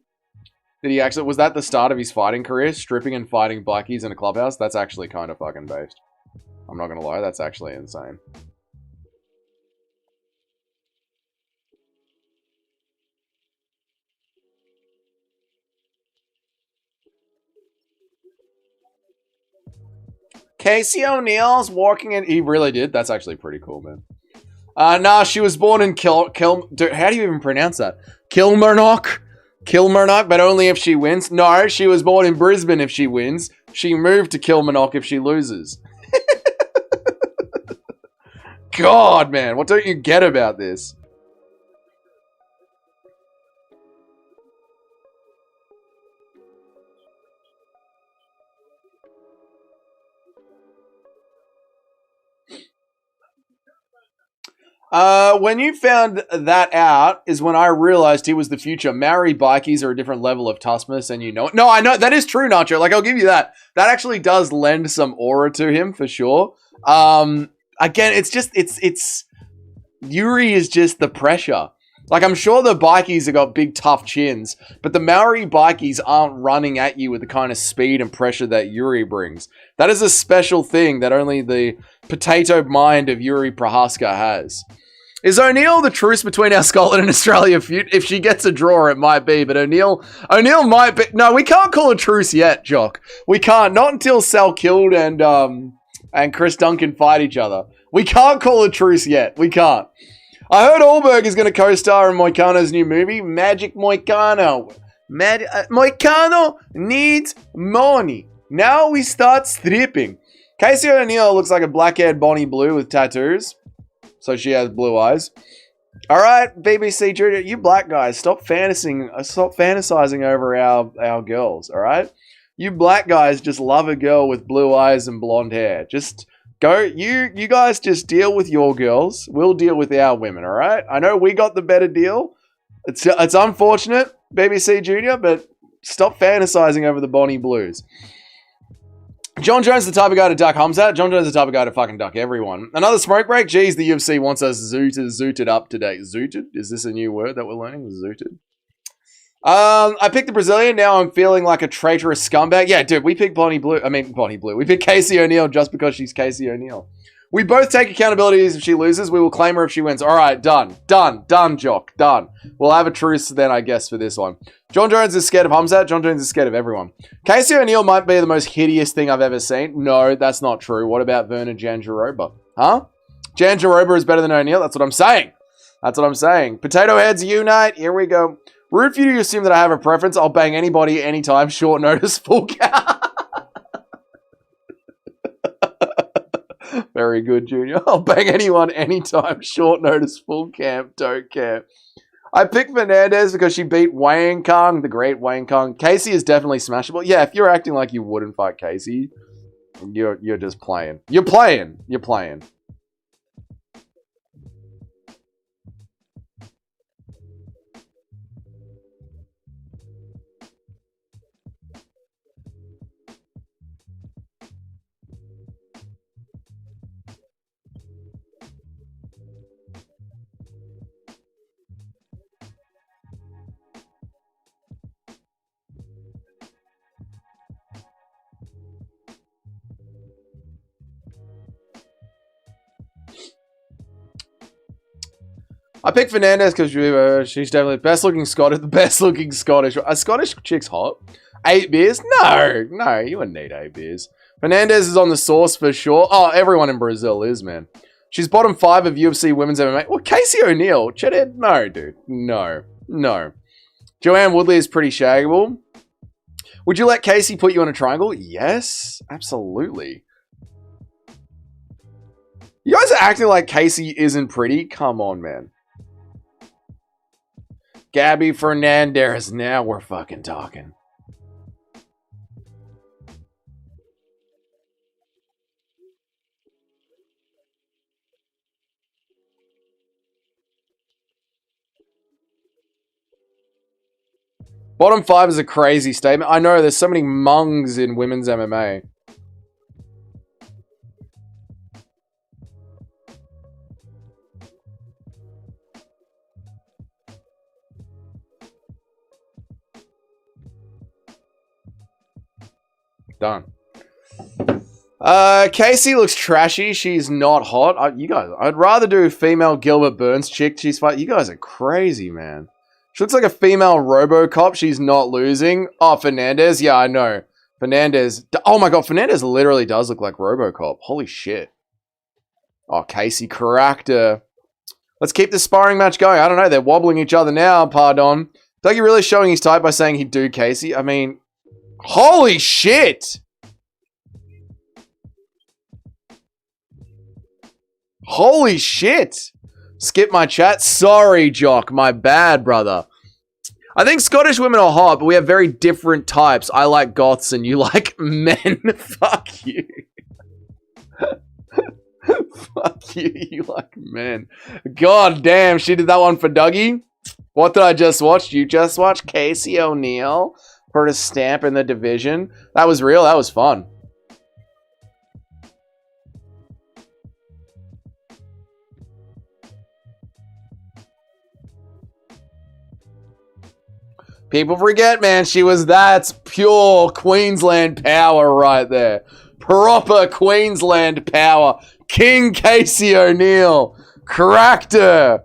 Was that the start of his fighting career? Stripping and fighting bikies in a clubhouse? That's actually kind of fucking based. I'm not gonna lie, that's actually insane. Casey O'Neill's walking in. He really did. That's actually pretty cool, man. Nah, she was born in dude, how do you even pronounce that? Kilmarnock, but only if she wins. No, she was born in Brisbane if she wins. She moved to Kilmarnock if she loses. God, man, what don't you get about this? When you found that out is when I realized he was the future. Maori bikies are a different level of toughness, and you know it. No, I know that is true, Nacho. Like, I'll give you that. That actually does lend some aura to him for sure. Again, it's Yuri is just the pressure. Like, I'm sure the bikies have got big, tough chins, but the Maori bikies aren't running at you with the kind of speed and pressure that Yuri brings. That is a special thing that only the potato mind of Yuri Prohaska has. Is O'Neill the truce between our Scotland and Australia feud? If she gets a draw, it might be, but O'Neill might be. No, we can't call a truce yet, Jock. We can't. Not until Sal Killed and Chris Duncan fight each other. We can't call a truce yet. We can't. I heard Allberg is going to co-star in Moicano's new movie, Magic Moicano. Moicano needs money. Now we start stripping. Casey O'Neill looks like a black-haired Bonnie Blue with tattoos. So she has blue eyes. All right, BBC Junior, you black guys, stop fantasizing over our girls, all right? You black guys just love a girl with blue eyes and blonde hair. Just go, you guys just deal with your girls. We'll deal with our women, all right? I know we got the better deal. It's unfortunate, BBC Junior, but stop fantasizing over the Bonnie Blues. John Jones the type of guy to duck Humzat. John Jones the type of guy to fucking duck everyone. Another smoke break? Geez, the UFC wants us zooted up today. Zooted? Is this a new word that we're learning? Zooted? I picked the Brazilian. Now I'm feeling like a traitorous scumbag. Yeah, dude, we picked Bonnie Blue. We picked Casey O'Neill just because she's Casey O'Neill. We both take accountability if she loses. We will claim her if she wins. All right, done, Jock, done. We'll have a truce then, I guess, for this one. John Jones is scared of Humzat. John Jones is scared of everyone. Casey O'Neill might be the most hideous thing I've ever seen. No, that's not true. What about Vernon Janjaroba? Huh? Janjaroba is better than O'Neill? That's what I'm saying. Potato heads unite. Here we go. Rude for you to assume that I have a preference. I'll bang anybody, anytime, short notice, full count. Very good, Junior. I'll bang anyone, anytime, short notice, full camp, don't care. I picked Fernandez because she beat Wayne Kong, the great Wayne Kong. Casey is definitely smashable. Yeah, if you're acting like you wouldn't fight Casey, you're just playing. You're playing. I picked Fernandez because she's definitely the best-looking Scottish. Are Scottish chicks hot? 8 beers? No, you wouldn't need 8 beers. Fernandez is on the sauce for sure. Oh, everyone in Brazil is, man. She's bottom 5 of UFC Women's MMA. Well, Casey O'Neill. Cheddar? No, dude. No. Joanne Woodley is pretty shaggable. Would you let Casey put you in a triangle? Yes, absolutely. You guys are acting like Casey isn't pretty? Come on, man. Gabby Fernandez. Now we're fucking talking. Bottom 5 is a crazy statement. I know there's so many mungs in women's MMA. Done. Casey looks trashy. She's not hot. You guys, I'd rather do female Gilbert Burns chick. She's fine. You guys are crazy, man. She looks like a female RoboCop. She's not losing. Oh, Fernandez. Yeah, I know. Fernandez. Oh my god, Fernandez literally does look like RoboCop. Holy shit. Oh, Casey cracked her. Let's keep the sparring match going. I don't know. They're wobbling each other now. Pardon. Dougie really showing his type by saying he'd do Casey. I mean, holy shit. Holy shit. Skip my chat. Sorry, Jock. My bad, brother. I think Scottish women are hot, but we have very different types. I like goths and you like men. Fuck you. Fuck you. You like men. God damn. She did that one for Dougie. What did I just watch? You just watched Casey O'Neill for a stamp in the division. That was real. That was fun. People forget, man, that's pure Queensland power right there. Proper Queensland power. King Casey O'Neill. Cracked her.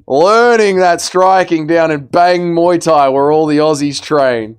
Learning that striking down in Bang Muay Thai where all the Aussies train.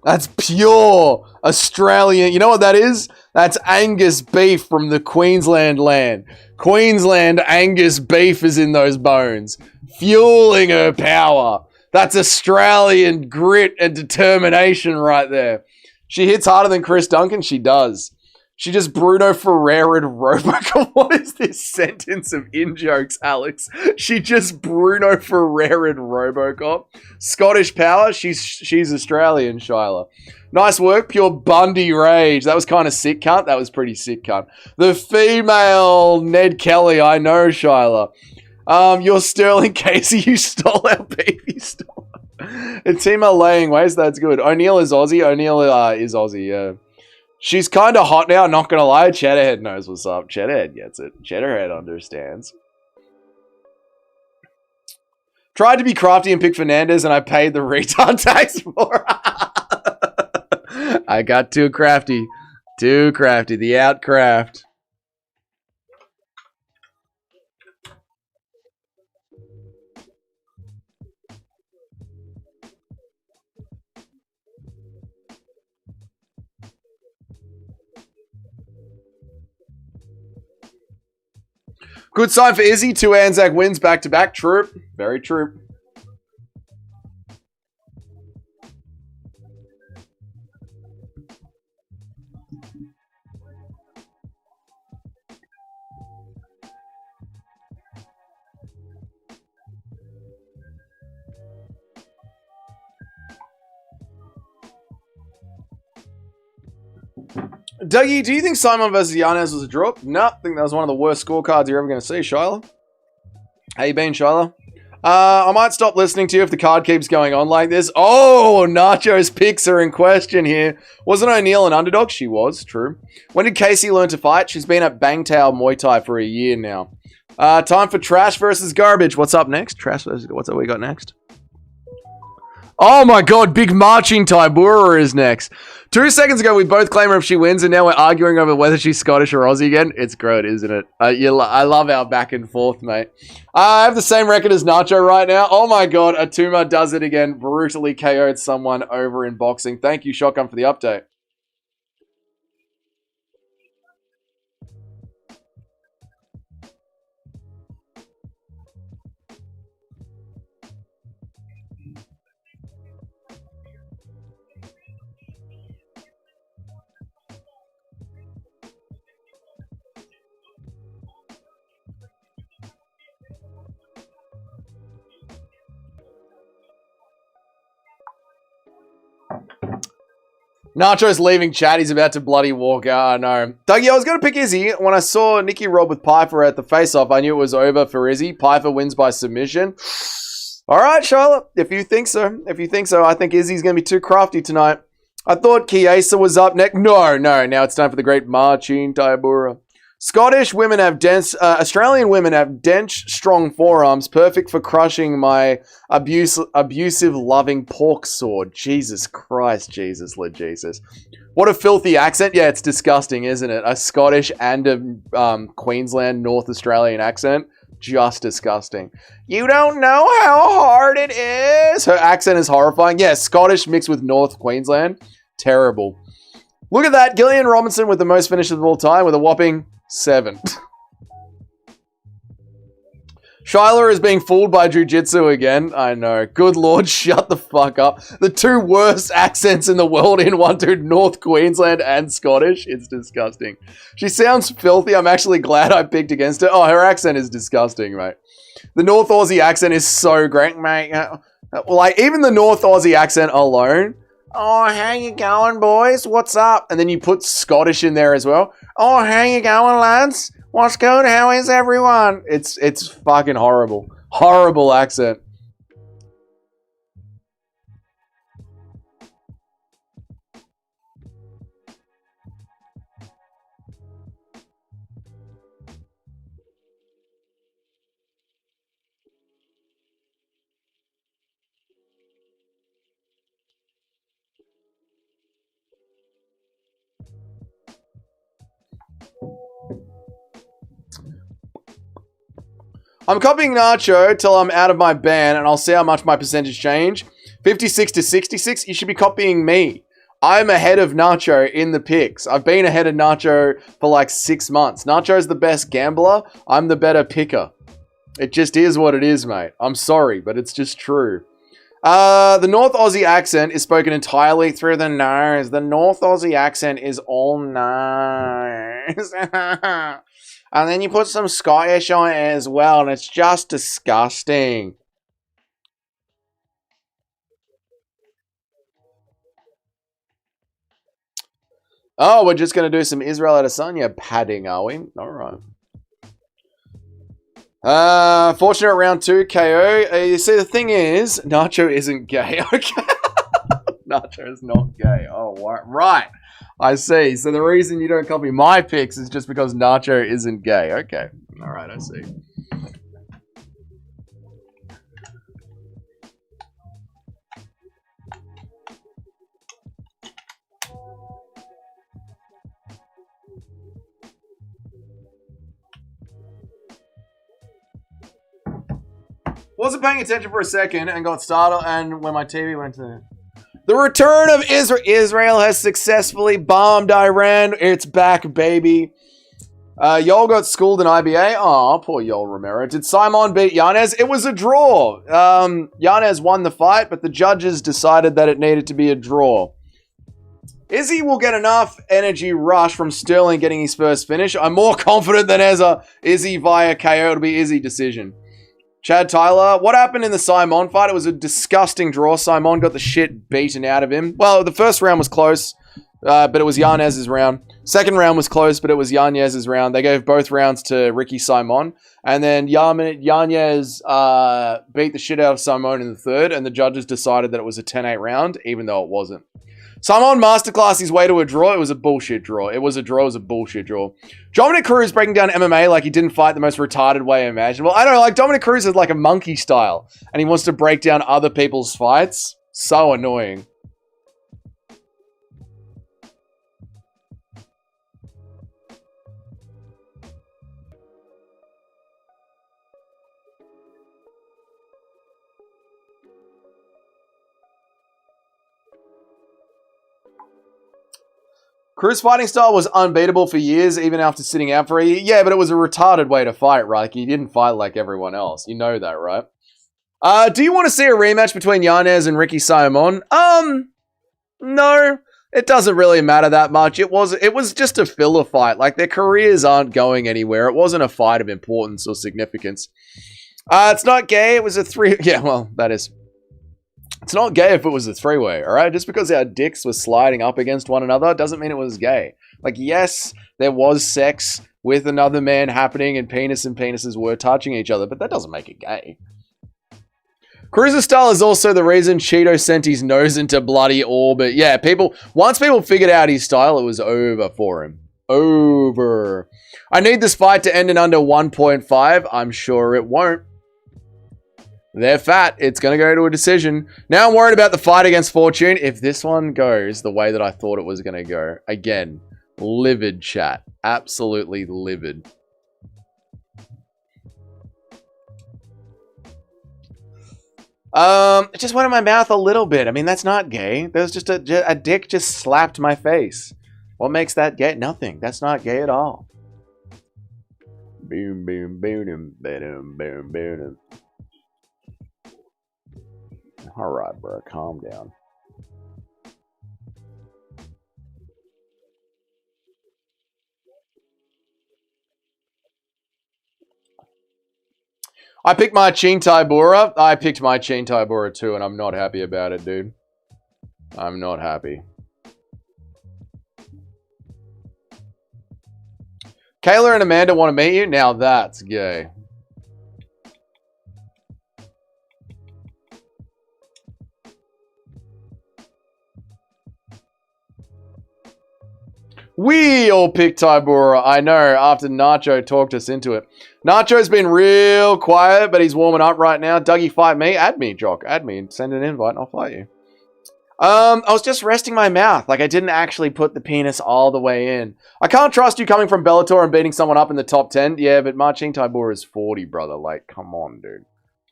That's pure Australian. You know what that is? That's Angus beef from the Queensland land. Queensland Angus beef is in those bones. Fueling her power. That's Australian grit and determination right there. She hits harder than Chris Duncan. She does. She just Bruno Ferreira'd Robocop. What is this sentence of in-jokes, Alex? She just Bruno Ferreira'd Robocop. Scottish power. She's Australian, Shyla. Nice work. Pure Bundy rage. That was kind of sick, cunt. That was pretty sick, cunt. The female Ned Kelly. I know, Shyla. You're Sterling Casey. You stole our baby. Stole. And Tima laying waste. That's good. O'Neill is Aussie. O'Neill is Aussie, yeah. She's kind of hot now, not gonna lie. Cheddarhead knows what's up. Cheddarhead gets it. Cheddarhead understands. Tried to be crafty and pick Fernandez, and I paid the retard tax for it. I got too crafty. Too crafty. The outcraft. Good sign for Izzy. 2 Anzac wins back-to-back. True. Very true. Dougie, do you think Simon versus Yanez was a drop? No, I think that was one of the worst scorecards you're ever going to see, Shyla. How you been, Shyla? I might stop listening to you if the card keeps going on like this. Oh, Nacho's picks are in question here. Wasn't O'Neill an underdog? She was, true. When did Casey learn to fight? She's been at Bangtao Muay Thai for a year now. Time for Trash versus Garbage. What's up next? Trash versus... What's up we got next? Oh my god, big marching Tybura is next. 2 seconds ago, we both claim her if she wins, and now we're arguing over whether she's Scottish or Aussie again. It's great, isn't it? I love our back and forth, mate. I have the same record as Nacho right now. Oh my god, Atuma does it again. Brutally KO'd someone over in boxing. Thank you, Shotgun, for the update. Nacho's leaving chat. He's about to bloody walk out. I know. Dougie, I was going to pick Izzy. When I saw Nikki Rob with Pyfer at the face-off, I knew it was over for Izzy. Pyfer wins by submission. All right, Charlotte. If you think so. I think Izzy's going to be too crafty tonight. I thought Chiesa was up next. No. Now it's time for the great Marcin Tybura. Scottish women have dense, Australian women have dense, strong forearms, perfect for crushing my abusive, loving pork sword. Jesus Christ, Jesus, Lord Jesus. What a filthy accent. Yeah, it's disgusting, isn't it? A Scottish and a Queensland, North Australian accent. Just disgusting. You don't know how hard it is. Her accent is horrifying. Yeah, Scottish mixed with North Queensland. Terrible. Look at that. Gillian Robinson with the most finishes of all time with a whopping 7. Shyla is being fooled by jiu-jitsu again. I know. Good lord, shut the fuck up. The two worst accents in the world in one, dude. North Queensland and Scottish. It's disgusting. She sounds filthy. I'm actually glad I picked against her. Oh, her accent is disgusting, mate. The North Aussie accent is so great, mate. Like, even the North Aussie accent alone. Oh, how you going, boys? What's up? And then you put Scottish in there as well. Oh, how you going, lads? What's good? How is everyone? It's fucking horrible. Horrible accent. I'm copying Nacho till I'm out of my ban, and I'll see how much my percentage change. 56 to 66, you should be copying me. I'm ahead of Nacho in the picks. I've been ahead of Nacho for like 6 months. Nacho's the best gambler. I'm the better picker. It just is what it is, mate. I'm sorry, but it's just true. The North Aussie accent is spoken entirely through the nose. The North Aussie accent is all nose. And then you put some Scottish on it as well, and it's just disgusting. Oh, we're just going to do some Israel Adesanya padding, are we? All right. Fortunate round 2, KO. You see, the thing is, Nacho isn't gay. Okay. Nacho is not gay. Oh, right. I see. So the reason you don't copy my picks is just because Nacho isn't gay. Okay. All right, I see. Wasn't paying attention for a second and got startled, and when my TV went to... The return of Israel. Israel has successfully bombed Iran. It's back, baby. Yol got schooled in IBA. Oh, poor Yol Romero. Did Simon beat Yanez? It was a draw. Yanez won the fight, but the judges decided that it needed to be a draw. Izzy will get enough energy rush from Sterling getting his first finish. I'm more confident than ever. Izzy via KO. It'll be Izzy decision. Chad Tyler, what happened in the Simon fight? It was a disgusting draw. Simon got the shit beaten out of him. Well, the first round was close, but it was Yanez's round. Second round was close, but it was Yanez's round. They gave both rounds to Ricky Simon. And then Yanez beat the shit out of Simon in the third, and the judges decided that it was a 10-8 round, even though it wasn't. Simon masterclass his way to a draw. It was a bullshit draw. It was a bullshit draw. Dominic Cruz breaking down MMA like he didn't fight the most retarded way imaginable. I don't know, like Dominic Cruz is like a monkey style, and he wants to break down other people's fights. So annoying. Cruz fighting style was unbeatable for years, even after sitting out for a year. Yeah, but it was a retarded way to fight, right? Like, he didn't fight like everyone else. You know that, right? Do you want to see a rematch between Yanez and Ricky Simon? No. It doesn't really matter that much. It was just a filler fight. Like, their careers aren't going anywhere. It wasn't a fight of importance or significance. It's not gay. It was a 3... Yeah, well, that is... It's not gay if it was a three-way, all right? Just because our dicks were sliding up against one another doesn't mean it was gay. Like, yes, there was sex with another man happening and penises were touching each other, but that doesn't make it gay. Cruiser style is also the reason Cheeto sent his nose into bloody orbit. Yeah, once people figured out his style, it was over for him. Over. I need this fight to end in under 1.5. I'm sure it won't. They're fat. It's going to go to a decision. Now I'm worried about the fight against Fortune. If this one goes the way that I thought it was going to go, again, livid chat. Absolutely livid. It just went in my mouth a little bit. I mean, that's not gay. There was just a dick just slapped my face. What makes that gay? Nothing. That's not gay at all. Boom, boom, boom, boom, boom, boom. All right, bro. Calm down. I picked my Chintai Bora. I picked my Chintai Bora too, and I'm not happy about it, dude. I'm not happy. Kayla and Amanda want to meet you? Now that's gay. We all picked Tybura. I know, after Nacho talked us into it. Nacho's been real quiet, but he's warming up right now. Dougie, fight me. Add me, Jock. Add me and send an invite and I'll fight you. I was just resting my mouth. Like, I didn't actually put the penis all the way in. I can't trust you coming from Bellator and beating someone up in the top 10. Yeah, but Marcin Tybura is 40, brother. Like, come on, dude.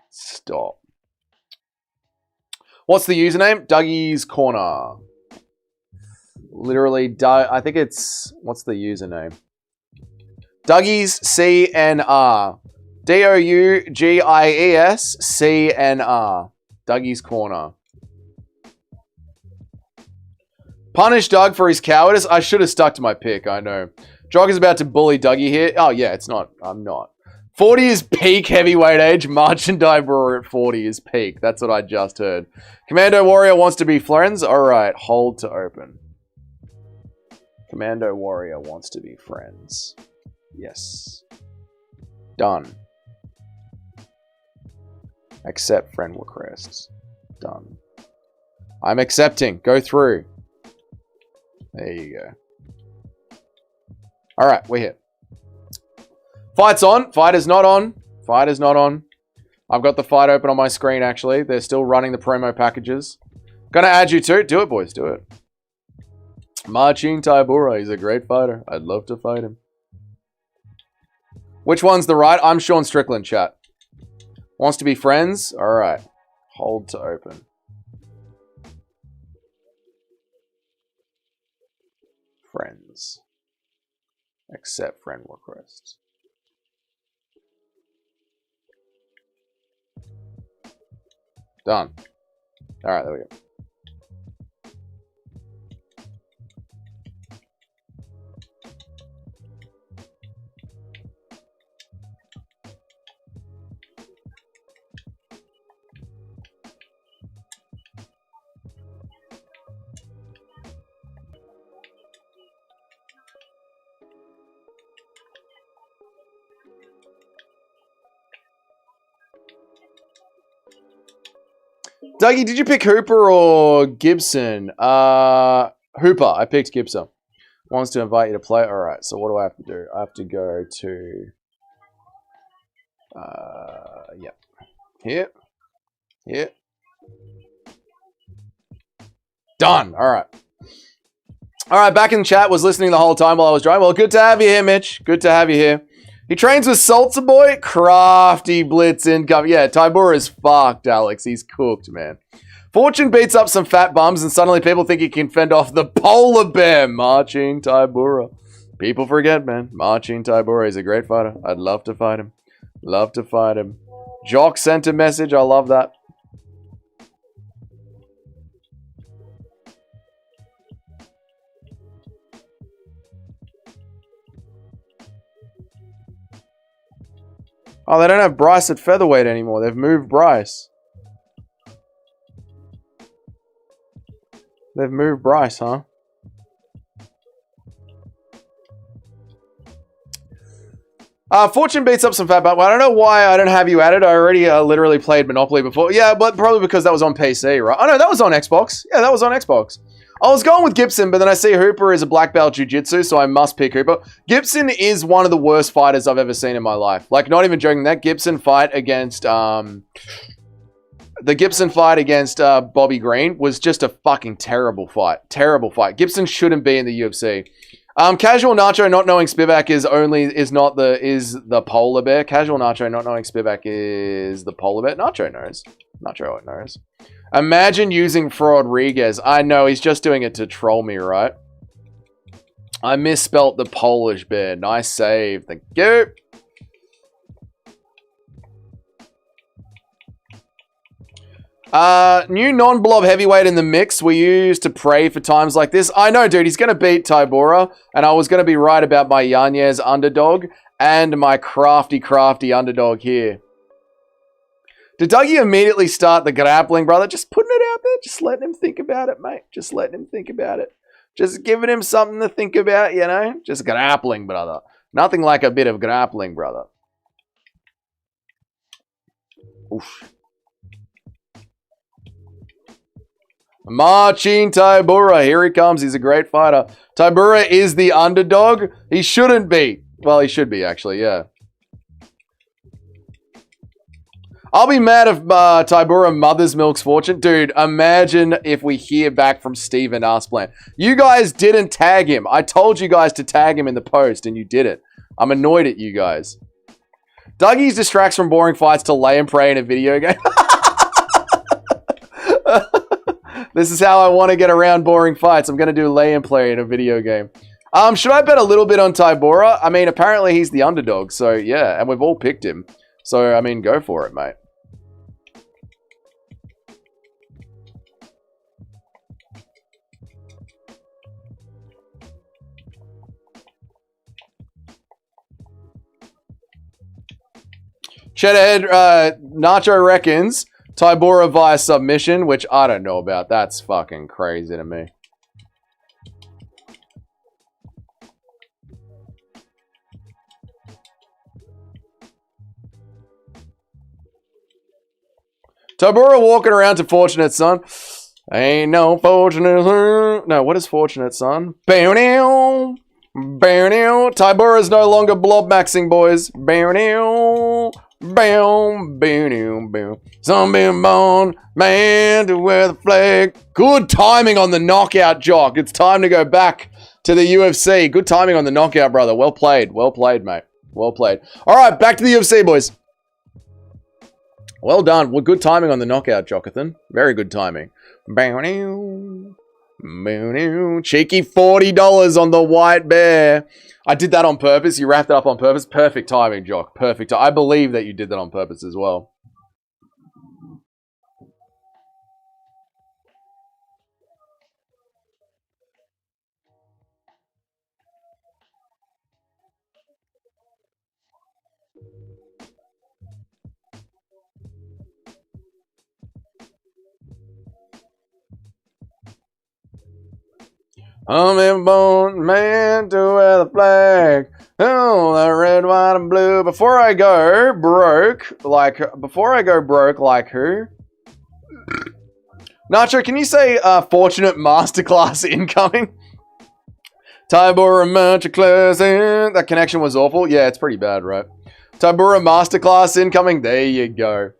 Stop. What's the username? Dougie's Corner. Literally, I think it's... What's the username? Dougie's CNR. DOUGIES CNR. Dougie's Corner. Punish Doug for his cowardice. I should have stuck to my pick, I know. Jog is about to bully Dougie here. Oh, yeah, it's not. I'm not. 40 is peak heavyweight age. Marcin Tybura at 40 is peak. That's what I just heard. Commando Warrior wants to be friends. All right, hold to open. Commando Warrior wants to be friends. Yes. Done. Accept friend requests. Done. I'm accepting. Go through. There you go. Alright, we're here. Fight's on. Fight is not on. Fight is not on. I've got the fight open on my screen, actually. They're still running the promo packages. Gonna add you too. Do it, boys. Do it. Marcin Tybura. He's a great fighter. I'd love to fight him. Which one's the right? I'm Sean Strickland, chat. Wants to be friends? Alright. Hold to open. Friends. Accept friend requests. Done. Alright, there we go. Dougie, did you pick Hooper or Gibson? Hooper. I picked Gibson. Wants to invite you to play. All right. So what do I have to do? I have to go to... yeah. Here. Here. Done. All right. All right. Back in chat. Was listening the whole time while I was driving. Well, good to have you here, Mitch. Good to have you here. He trains with Salsa Boy. Crafty blitz income. Yeah, Tybura is fucked, Alex. He's cooked, man. Fortune beats up some fat bums and suddenly people think he can fend off the polar bear. Marcin Tybura. People forget, man. Marcin Tybura is a great fighter. I'd love to fight him. Love to fight him. Jock sent a message. I love that. Oh, they don't have Bryce at featherweight anymore. They've moved Bryce. They've moved Bryce, huh? Fortune beats up some fat butt. Well, I don't know why I don't have you added. I already literally played Monopoly before. Yeah, but probably because that was on PC, right? Oh, no, that was on Xbox. Yeah, that was on Xbox. I was going with Gibson, but then I see Hooper is a black belt jiu-jitsu, so I must pick Hooper. Gibson is one of the worst fighters I've ever seen in my life. Like, not even joking. That Gibson fight against... the Gibson fight against Bobby Green was just a fucking terrible fight. Terrible fight. Gibson shouldn't be in the UFC. Casual Nacho not knowing Spivak is the polar bear. Casual Nacho not knowing Spivak is the polar bear. Nacho knows. Nacho knows. Imagine using Rodriguez. I know, he's just doing it to troll me, right? I misspelt the Polish bear. Nice save. Thank you. New non-blob heavyweight in the mix. We used to pray for times like this. I know, dude. He's going to beat Tybura. And I was going to be right about my Yanez underdog and my crafty underdog here. Did Dougie immediately start the grappling, brother? Just putting it out there. Just letting him think about it, mate. Just letting him think about it. Just giving him something to think about, you know? Just grappling, brother. Nothing like a bit of grappling, brother. Oof. Marcin Tybura, here he comes. He's a great fighter. Tybura is the underdog. He shouldn't be. Well, he should be, actually, yeah. I'll be mad if Tybura mother's milk's fortune. Dude, imagine if we hear back from Steven Asplan. You guys didn't tag him. I told you guys to tag him in the post, and you did it. I'm annoyed at you guys. Dougie's distracts from boring fights to lay and pray in a video game. This is how I want to get around boring fights. I'm going to do lay and play in a video game. Should I bet a little bit on Tybura? I mean, apparently he's the underdog. So, yeah. And we've all picked him. So, I mean, go for it, mate. Cheddarhead, Nacho reckons Tybura via submission, which I don't know about. That's fucking crazy to me. Tybura walking around to Fortunate Son. Ain't no fortunate son. No, what is Fortunate Son? Bow-now. Bow-now. Tybura's no longer blob maxing, boys. Bow-now. Boom, boom, boom. Some being born, man to wear the flag. Good timing on the knockout, Jock. It's time to go back to the UFC. Good timing on the knockout, brother. Well played. Well played, mate. Well played. All right, back to the UFC, boys. Well done. Well, good timing on the knockout, Jockathan. Very good timing. Cheeky $40 on the white bear. I did that on purpose. You wrapped it up on purpose. Perfect timing, Jock. Perfect. I believe that you did that on purpose as well. I'm a born man to wear the flag. Oh, the red, white, and blue. Before I go broke, like who? Nacho, can you say Fortunate Masterclass incoming? Tybura Masterclass. That connection was awful. Yeah, it's pretty bad, right? Tybura Masterclass incoming. There you go.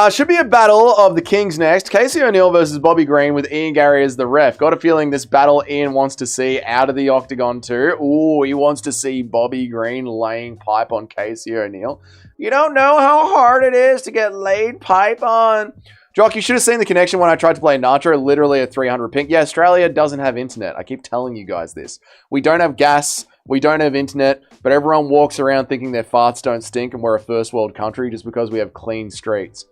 Should be a battle of the Kings next. Casey O'Neill versus Bobby Green with Ian Gary as the ref. Got a feeling this battle Ian wants to see out of the octagon too. Ooh, he wants to see Bobby Green laying pipe on Casey O'Neill. You don't know how hard it is to get laid pipe on. Jock, you should have seen the connection when I tried to play Nitro. Literally a 300 ping. Yeah, Australia doesn't have internet. I keep telling you guys this. We don't have gas. We don't have internet, but everyone walks around thinking their farts don't stink and we're a first world country just because we have clean streets.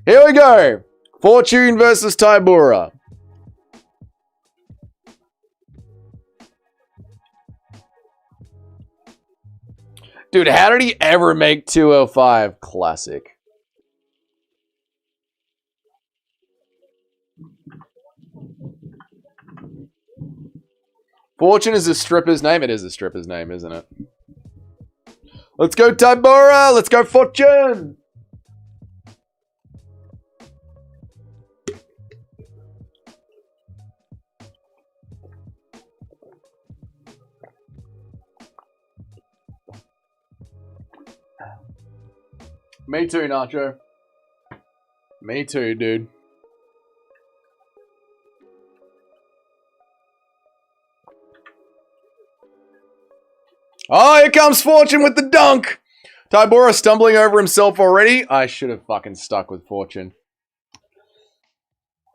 Here we go. Fortune versus Tybura. Dude, how did he ever make 205? Classic. Fortune is a stripper's name. It is a stripper's name, isn't it? Let's go, Tybura. Let's go, Fortune. Me too, Nacho. Me too, dude. Oh, here comes Fortune with the dunk. Tybura stumbling over himself already. I should have fucking stuck with Fortune.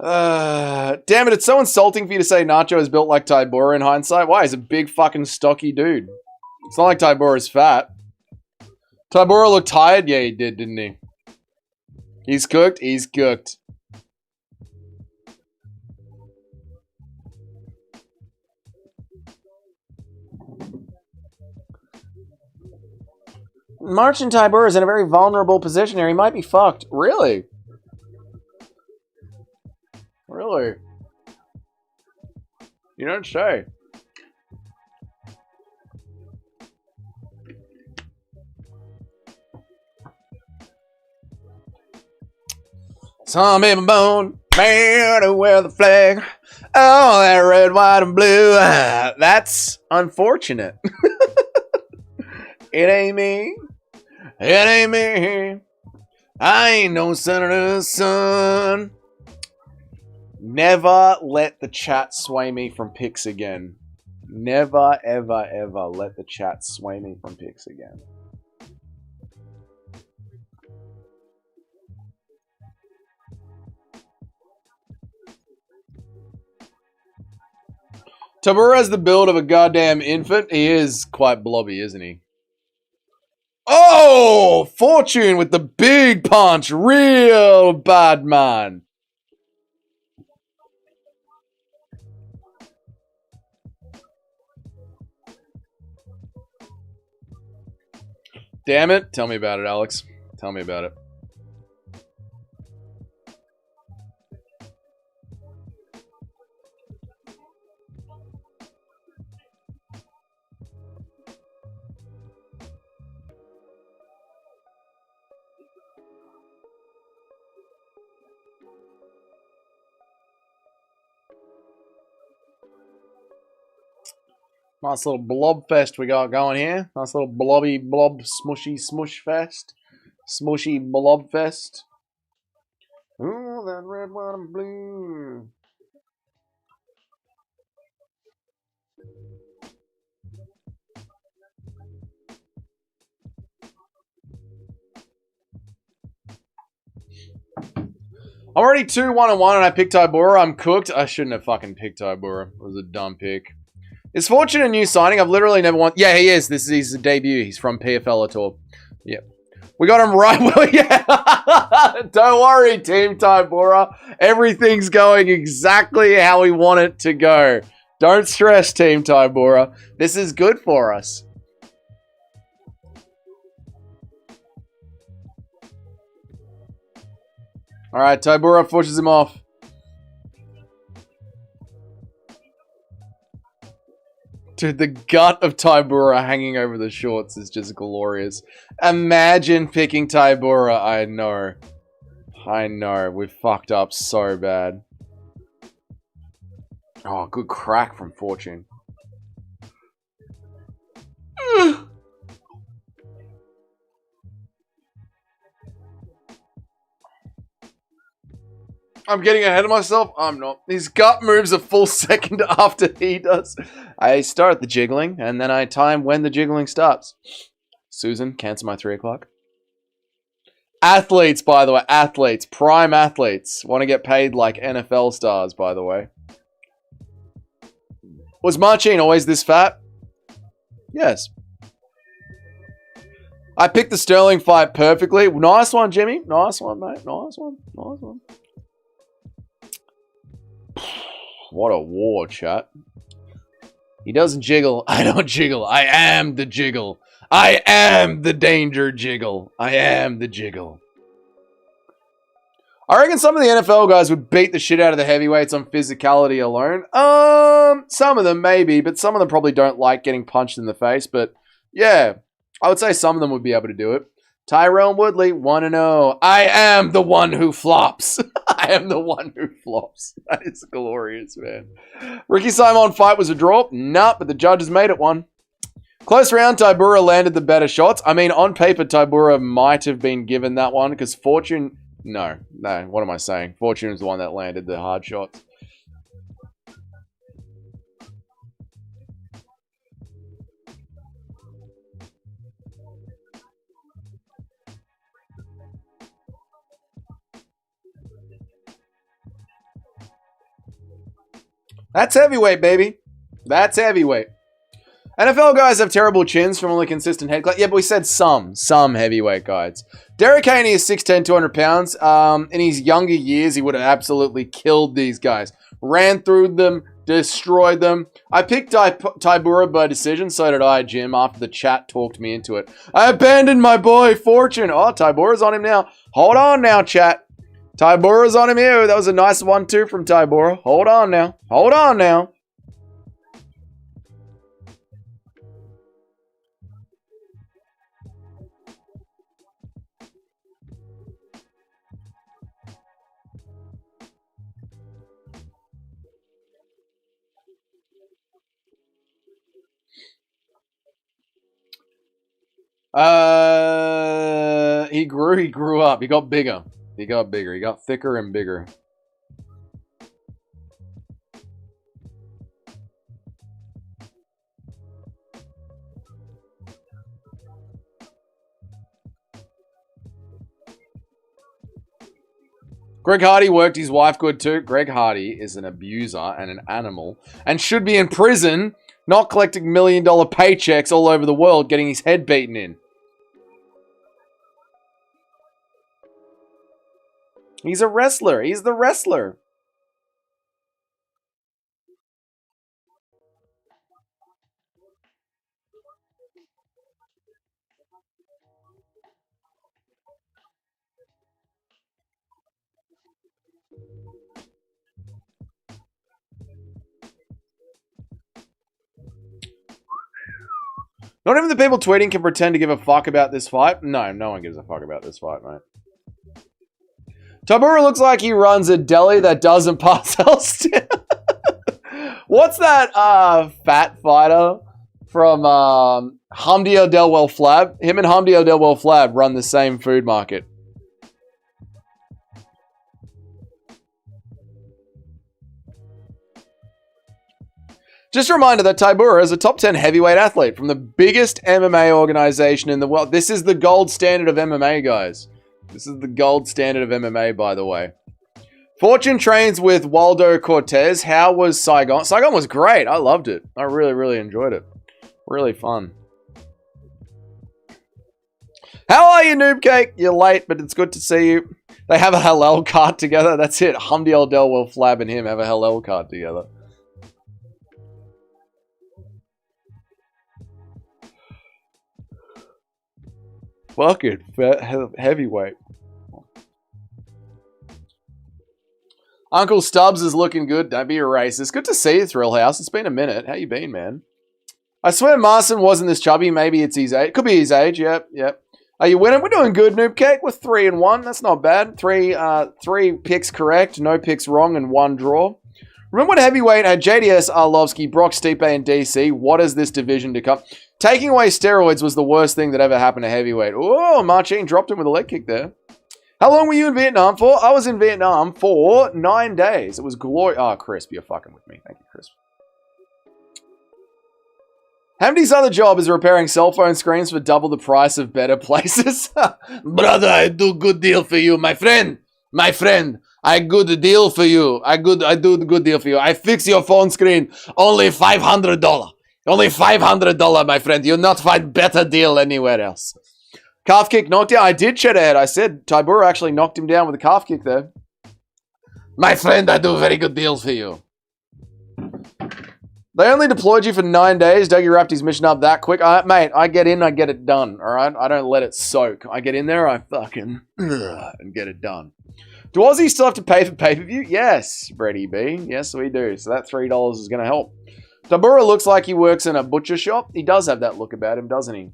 Damn it, it's so insulting for you to say Nacho is built like Tybura in hindsight. Why? He's a big fucking stocky dude. It's not like Tybura's fat. Tybura looked tired? Yeah, he did, didn't he? He's cooked? He's cooked. Marcin Tybura is in a very vulnerable position here. He might be fucked. Really? Really? You don't say. Some in my bone, man, to wear the flag. Oh, that red, white, and blue. That's unfortunate. It ain't me. It ain't me. I ain't no senator's son. Never let the chat sway me from picks again. Never, ever, ever let the chat sway me from picks again. Tybura has the build of a goddamn infant. He is quite blobby, isn't he? Oh! Fortune with the big punch. Real bad man. Damn it. Tell me about it, Alex. Tell me about it. Nice little blob fest we got going here. Nice little blobby blob smushy smush fest. Smushy blob fest. Ooh, that red, white, and blue. I'm already 2-1-1 and I picked Tybura. I'm cooked. I shouldn't have fucking picked Tybura. It was a dumb pick. Is Fortune a new signing? I've literally never won. Yeah, he is. This is his debut. He's from PFL Tour. Yep. We got him right. Well, yeah. Don't worry, Team Tybura. Everything's going exactly how we want it to go. Don't stress, Team Tybura. This is good for us. All right, Tybura pushes him off. Dude, the gut of Tybura hanging over the shorts is just glorious. Imagine picking Tybura. I know. I know. We fucked up so bad. Oh, good crack from Fortune. I'm getting ahead of myself. I'm not. His gut moves a full second after he does. I start the jiggling, and then I time when the jiggling starts. Susan, cancel my 3 o'clock. Athletes, by the way. Athletes. Prime athletes. Want to get paid like NFL stars, by the way. Was Marcin always this fat? Yes. I picked the Sterling fight perfectly. Nice one, Jimmy. Nice one, mate. Nice one. Nice one. What a war, chat. He doesn't jiggle. I don't jiggle. I am the jiggle. I am the danger jiggle. I am the jiggle. I reckon some of the NFL guys would beat the shit out of the heavyweights on physicality alone. Some of them maybe, but some of them probably don't like getting punched in the face. But yeah, I would say some of them would be able to do it. Tyrone Woodley, 1-0. I am the one who flops. I am the one who flops. That is glorious, man. Ricky Simon fight was a draw. Nah, but the judges made it one. Close round, Tybura landed the better shots. I mean, on paper, Tybura might have been given that one because Fortune... No, what am I saying? Fortune is the one that landed the hard shots. That's heavyweight, baby. That's heavyweight. NFL guys have terrible chins from only consistent head clap. Yeah, but we said some heavyweight guys. Derek Haney is 6'10", 200 pounds. In his younger years, he would have absolutely killed these guys. Ran through them, destroyed them. I picked Tybura by decision, so did I, Jim, after the chat talked me into it. I abandoned my boy, Fortune. Oh, Tybura's on him now. Hold on now, chat. Tybura's on him here. That was a nice 1-2 from Tybura. Hold on now. Hold on now. He grew up. He got bigger. He got bigger. He got thicker and bigger. Greg Hardy worked his wife good too. Greg Hardy is an abuser and an animal and should be in prison, not collecting $1 million paychecks all over the world, getting his head beaten in. He's a wrestler. He's the wrestler. Not even the people tweeting can pretend to give a fuck about this fight. No, no one gives a fuck about this fight, mate. Tybura looks like he runs a deli that doesn't pass health. What's that fat fighter from Hamdi Delwell Flab? Him and Hamdi Delwell Flab run the same food market. Just a reminder that Tybura is a top 10 heavyweight athlete from the biggest MMA organization in the world. This is the gold standard of MMA, guys. This is the gold standard of MMA, by the way. Fortune trains with Waldo Cortez. How was Saigon? Saigon was great. I loved it. I really, really enjoyed it. Really fun. How are you, Noob Cake? You're late, but it's good to see you. They have a halal cart together. That's it. Hamdi Delwell Flab and him have a halal cart together. Fuck it, heavyweight. Uncle Stubbs is looking good. Don't be a racist. Good to see you, Thrill House. It's been a minute. How you been, man? I swear Marson wasn't this chubby. Maybe it's his age. Could be his age. Yep, yep. Are you winning? We're doing good, Noob Cake. We're 3-1. That's not bad. Three picks correct, no picks wrong, and 1 draw. Remember when heavyweight had JDS, Arlovsky, Brock, Stipe, and DC? What is this division to come? Taking away steroids was the worst thing that ever happened to heavyweight. Oh, Marcin dropped him with a leg kick there. How long were you in Vietnam for? I was in Vietnam for 9 days. It was glorious. Oh, Crisp, you're fucking with me. Thank you, Crisp. Hamdi's other job is repairing cell phone screens for double the price of better places. Brother, I do good deal for you, my friend. My friend, I good deal for you. I do the good deal for you. I fix your phone screen. Only $500. Only $500, my friend. You'll not find better deal anywhere else. Calf kick knocked down. I did shed a head. I said Tybura actually knocked him down with a calf kick there. My friend, I do a very good deal for you. They only deployed you for 9 days. Dougie wrapped his mission up that quick. Mate, I get in, I get it done. All right? I don't let it soak. I get in there, I fucking and get it done. Do Aussies still have to pay for pay-per-view? Yes, Brady B. Yes, we do. So that $3 is going to help. Tabura looks like he works in a butcher shop. He does have that look about him, doesn't he?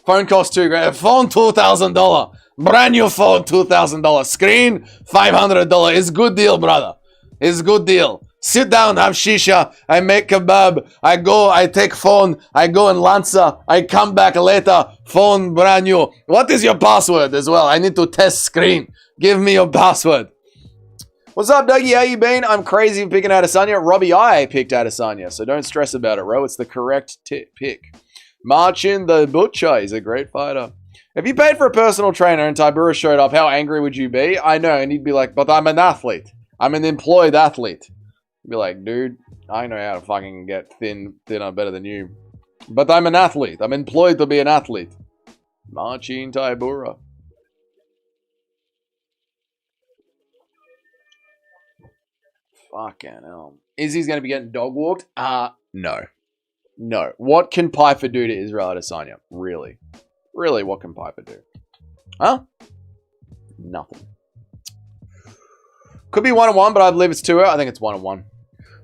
Phone costs $2,000. Phone $2,000. Brand new phone $2,000. Screen $500. It's good deal, brother. It's good deal. Sit down, have shisha. I make kebab. I go, I take phone. I go and Lanza. I come back later. Phone brand new. What is your password as well? I need to test screen. Give me your password. What's up, Dougie? How you been? I'm crazy for picking Adesanya. Robbie I picked Adesanya, so don't stress about it, bro. It's the correct pick. Marcin the Butcher is a great fighter. If you paid for a personal trainer and Tybura showed up, how angry would you be? I know, and he'd be like, but I'm an athlete. I'm an employed athlete. Be like, dude, I know how to fucking get thinner better than you. But I'm an athlete. I'm employed to be an athlete. Marcin Tybura. Fucking hell. Izzy's going to be getting dog walked? No. No. What can Pyfer do to Israel Adesanya? Really? Really, what can Pyfer do? Huh? Nothing. Could be 1-on-1, but I believe it's 2-0. I think it's 1-on-1.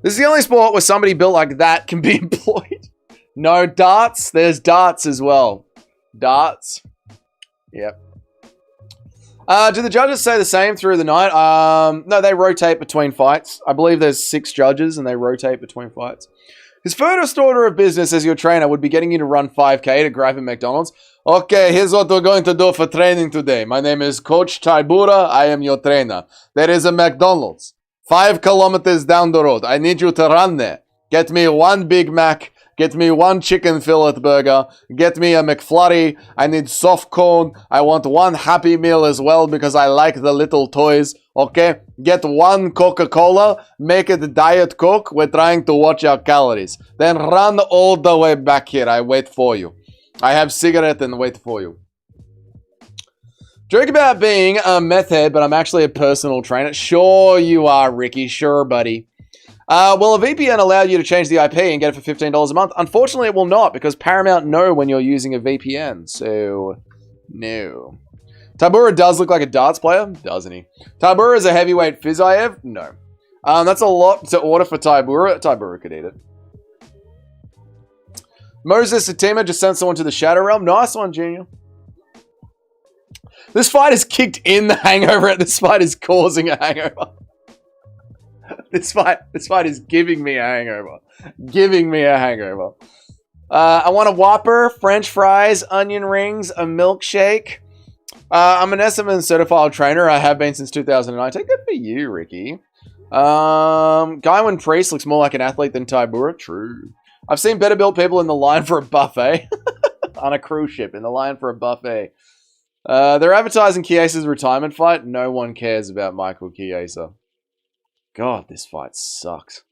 This is the only sport where somebody built like that can be employed. No, darts. There's darts as well. Darts. Yep. Do the judges say the same through the night? No, they rotate between fights. I believe there's 6 judges and they rotate between fights. His first order of business as your trainer would be getting you to run 5K to grab a McDonald's. Okay, here's what we're going to do for training today. My name is Coach Tybura. I am your trainer. There is a McDonald's 5 kilometers down the road. I need you to run there. Get me 1 Big Mac. Get me 1 chicken fillet burger. Get me a McFlurry. I need soft cone. I want 1 Happy Meal as well because I like the little toys. Okay? Get 1 Coca-Cola. Make it Diet Coke. We're trying to watch our calories. Then run all the way back here. I wait for you. I have cigarette and wait for you. Joke about being a meth head, but I'm actually a personal trainer. Sure you are, Ricky. Sure, buddy. Will a VPN allow you to change the IP and get it for $15 a month? Unfortunately, it will not, because Paramount know when you're using a VPN. So, no. Tybura does look like a darts player, doesn't he? Tybura is a heavyweight Fiziev? No. That's a lot to order for Tybura. Tybura could eat it. Moses Satima just sent someone to the Shadow Realm. Nice one, Junior. This fight is kicked in the hangover. This fight is causing a hangover. This fight is giving me a hangover. Giving me a hangover. I want a Whopper, French fries, onion rings, a milkshake. I'm an SMN certified trainer. I have been since 2019. Good for you, Ricky. Guywan Priest looks more like an athlete than Tybura. True. I've seen better built people in the line for a buffet. On a cruise ship, in the line for a buffet. They're advertising Chiesa's retirement fight. No one cares about Michael Chiesa. God, this fight sucks.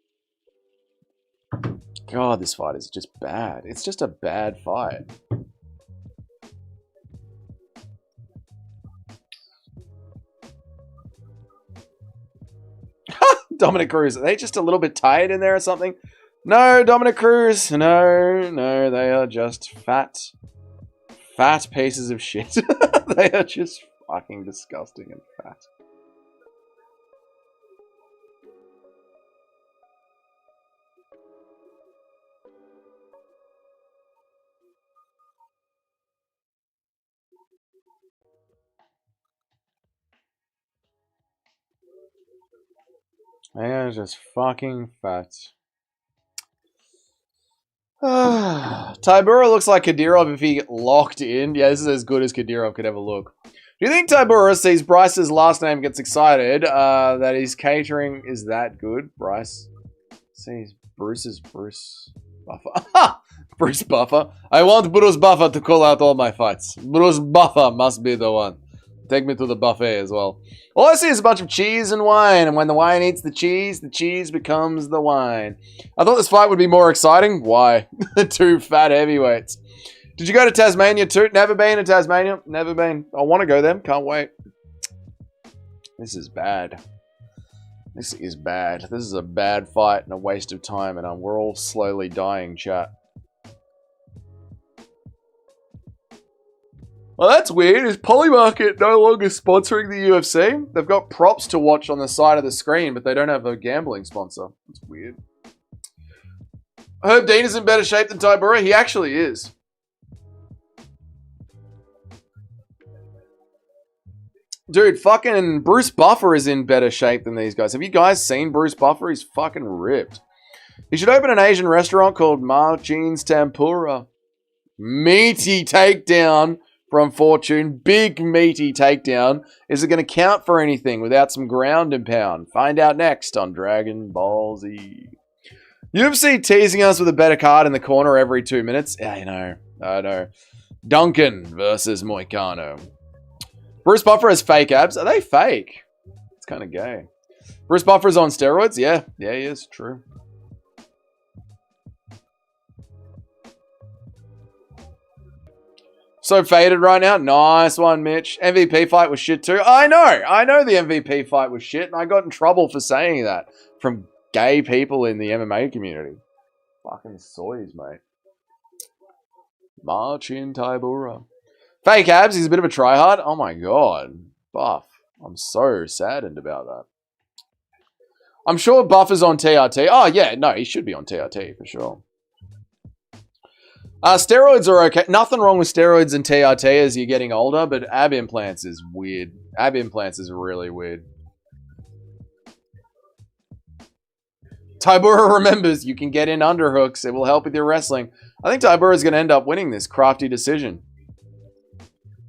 God, this fight is just bad. It's just a bad fight. Dominic Cruz. Are they just a little bit tired in there or something? No, Dominic Cruz. No, they are just fat pieces of shit. They are just fucking disgusting and fat. They are just fucking fat. Tybura looks like Kadyrov if he locked in. Yeah, this is as good as Kadyrov could ever look. Do you think Tybura sees Bryce's last name gets excited that his catering is that good? Bryce sees Bruce Buffer. Bruce Buffer. I want Bruce Buffer to call out all my fights. Bruce Buffer must be the one. Take me to the buffet as well. All I see is a bunch of cheese and wine, and when the wine eats the cheese becomes the wine. I thought this fight would be more exciting. Why? 2 fat heavyweights. Did you go to Tasmania too? Never been to Tasmania. Never been. I want to go there. Can't wait. This is bad. This is bad. This is a bad fight and a waste of time, and we're all slowly dying, chat. Well, that's weird. Is Polymarket no longer sponsoring the UFC? They've got props to watch on the side of the screen, but they don't have a gambling sponsor. That's weird. Herb Dean is in better shape than Tybura. He actually is. Dude, fucking Bruce Buffer is in better shape than these guys. Have you guys seen Bruce Buffer? He's fucking ripped. He should open an Asian restaurant called Marchine's Tempura. Meaty takedown from Fortune. Big meaty takedown. Is it going to count for anything without some ground and pound? Find out next on Dragon Ball Z. UFC teasing us with a better card in the corner every 2 minutes. Yeah, I know. Duncan versus Moicano. Bruce Buffer has fake abs. Are they fake? It's kind of gay. Bruce Buffer's on steroids? Yeah, he is. True. So faded right now. Nice one, Mitch. MVP fight was shit too. I know the MVP fight was shit, and I got in trouble for saying that from gay people in the MMA community. Fucking soys, mate. Marcin Tybura. Fake abs, he's a bit of a tryhard. Oh my god. Buff. I'm so saddened about that. I'm sure Buff is on TRT. Oh yeah, no, he should be on TRT for sure. Steroids are okay. Nothing wrong with steroids and TRT as you're getting older, but ab implants is weird. Ab implants is really weird. Tybura remembers you can get in underhooks. It will help with your wrestling. I think Tybura is going to end up winning this crafty decision.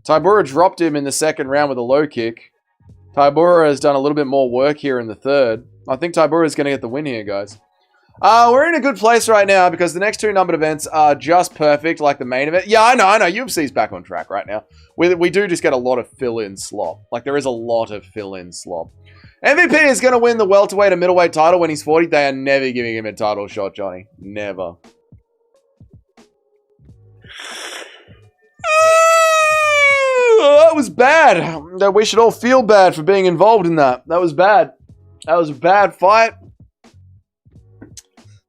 Tybura dropped him in the second round with a low kick. Tybura has done a little bit more work here in the third. I think Tybura is going to get the win here, guys. We're in a good place right now because the next two numbered events are just perfect, like the main event. Yeah, I know. UFC's back on track right now. We do just get a lot of fill-in slop. Like, there is a lot of fill-in slop. MVP is going to win the welterweight and middleweight title when he's 40. They are never giving him a title shot, Johnny. Never. That was bad. We should all feel bad for being involved in that. That was bad. That was a bad fight.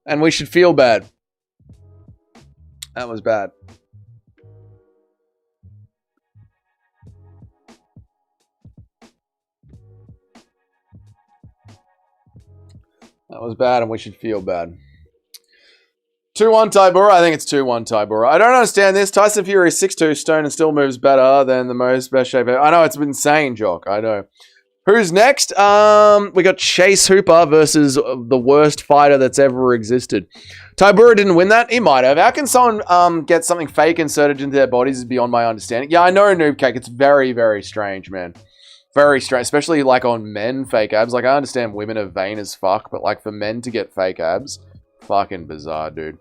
And we should feel bad. That was bad. That was bad and we should feel bad. 2-1 Tybura. I think it's 2-1 Tybura. I don't understand this. Tyson Fury is 6'2", stone, and still moves better than the most best shape ever. I know, it's insane, Jock. I know. Who's next? We got Chase Hooper versus the worst fighter that's ever existed. Tybura didn't win that. He might have. How can someone get something fake inserted into their bodies is beyond my understanding. Yeah, I know, Noob Cake. It's very, very strange, man. Very strange. Especially, like, on men, fake abs. Like, I understand women are vain as fuck, but, like, for men to get fake abs, fucking bizarre, dude.